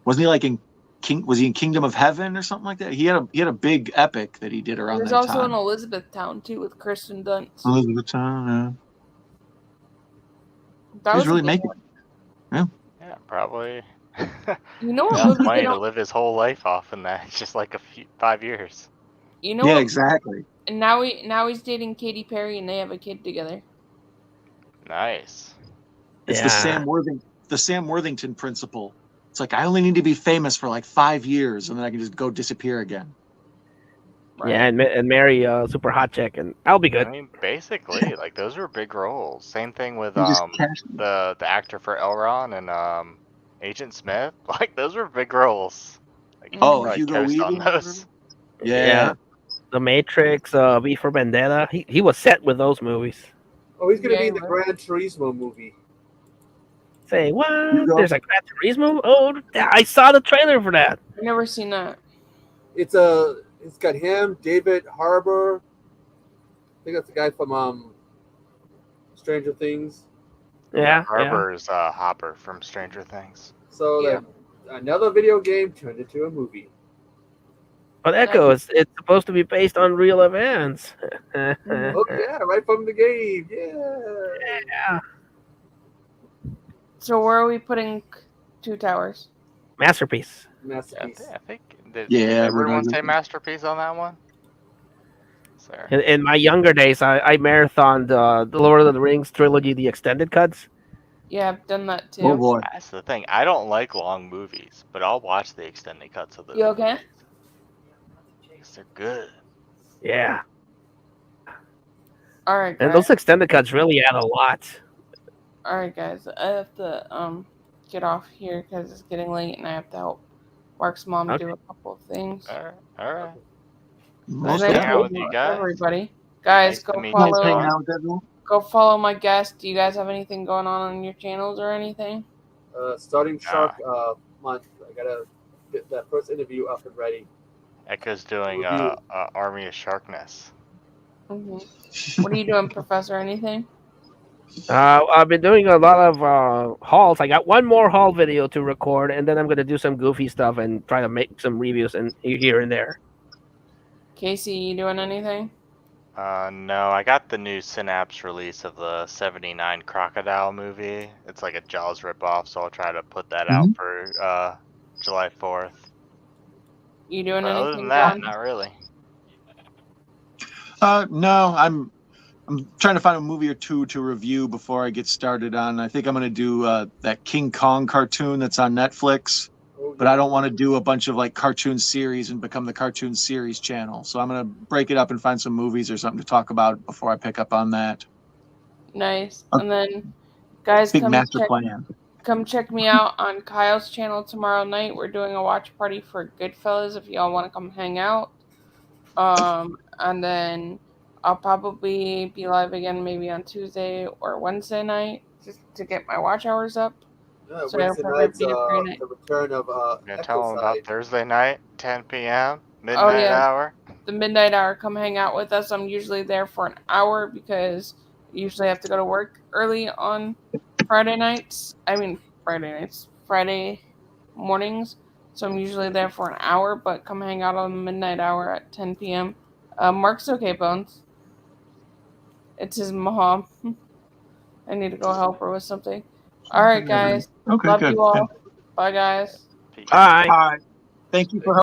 like in Kingdom of Heaven or something like that. He had a big epic that he did He around was that also time. in Elizabethtown too with Kirsten Dunst. Elizabethtown, That He's was really a good making. one. Yeah, probably. You know what Enough movie money did to all- live his whole life off in that. Just like 5 years. You know Yeah, what? exactly. And now he's dating Katy Perry, and they have a kid together. Nice. It's Yeah. the Sam Worthington principle. It's like I only need to be famous for like 5 years, and then I can just go disappear again. Yeah, and marry a super hot chick, and I'll be good. I mean, basically, like those were big roles. Same thing with You just cash the actor for Elrond and Agent Smith. Like those were big roles. Like you could Oh, probably Hugo coast on Weaving. those. Yeah. The Matrix, V for Vendetta. He was set with those movies. Oh, he's gonna Yeah, be he in the was. Gran Turismo movie. Say what? Hugo. There's a Gran Turismo? Oh, I saw the trailer for that. I've never seen that. It's got him, David Harbour. I think that's the guy from Stranger Things. Yeah. Harbor's Hopper from Stranger Things. So Yeah. another video game turned into a movie. But Echo, it's supposed to be based on real events. Oh yeah, right from the game. Yeah. So where are we putting Two Towers? Masterpiece. Masterpiece. I think did Yeah, everyone we're say gonna- masterpiece on that one? Sorry. In my younger days, I marathoned the Lord of the Rings trilogy, the extended cuts. Yeah, I've done that too. Oh boy. That's the thing. I don't like long movies, but I'll watch the extended cuts of those. You okay? movies. They're good. Yeah. All right, And guys. those extended cuts really add a lot. All right, guys. I have to get off here because it's getting late, and I have to help Mark's mom Okay. do a couple of things. All right. Most Nice hang to out meet with you guys. everybody. Guys, Nice to go meet you. Nice follow. hanging out with everyone. Go follow my guest. Do you guys have anything going on your channels or anything? Starting Shark month. I gotta get that first interview up and ready. Echo's doing Review. Army of Sharkness. What are you doing, Professor? Anything? I've been doing a lot of hauls. I got one more haul video to record, and then I'm gonna do some goofy stuff and try to make some reviews and here and there. Casey, you doing anything? No, I got the new Synapse release of the 79 Crocodile movie. It's like a Jaws ripoff, so I'll try to put that out for July 4th. You doing But other anything? than that, John? not really. No, I'm trying to find a movie or two to review before I get started on. I think I'm going to do that King Kong cartoon that's on Netflix, but I don't want to do a bunch of like cartoon series and become the cartoon series channel. So I'm going to break it up and find some movies or something to talk about before I pick up on that. Nice. And then, guys, Big master plan. come check me out on Kyle's channel tomorrow night. We're doing a watch party for Goodfellas if y'all want to come hang out. And then I'll probably be live again maybe on Tuesday or Wednesday night just to get my watch hours up. So Wednesday it'll night's be a free night. the return of I'm gonna tell them about Thursday night, 10 p.m. midnight Oh, yeah. hour. The midnight hour, come hang out with us. I'm usually there for an hour because I usually have to go to work early on Friday mornings. So I'm usually there for an hour, but come hang out on the midnight hour at 10 p.m. Mark's okay, Bones. It's his mom. I need to go help her with something. All right, guys. Okay, Love good. you all. Bye, guys. Bye. All right. Thank you for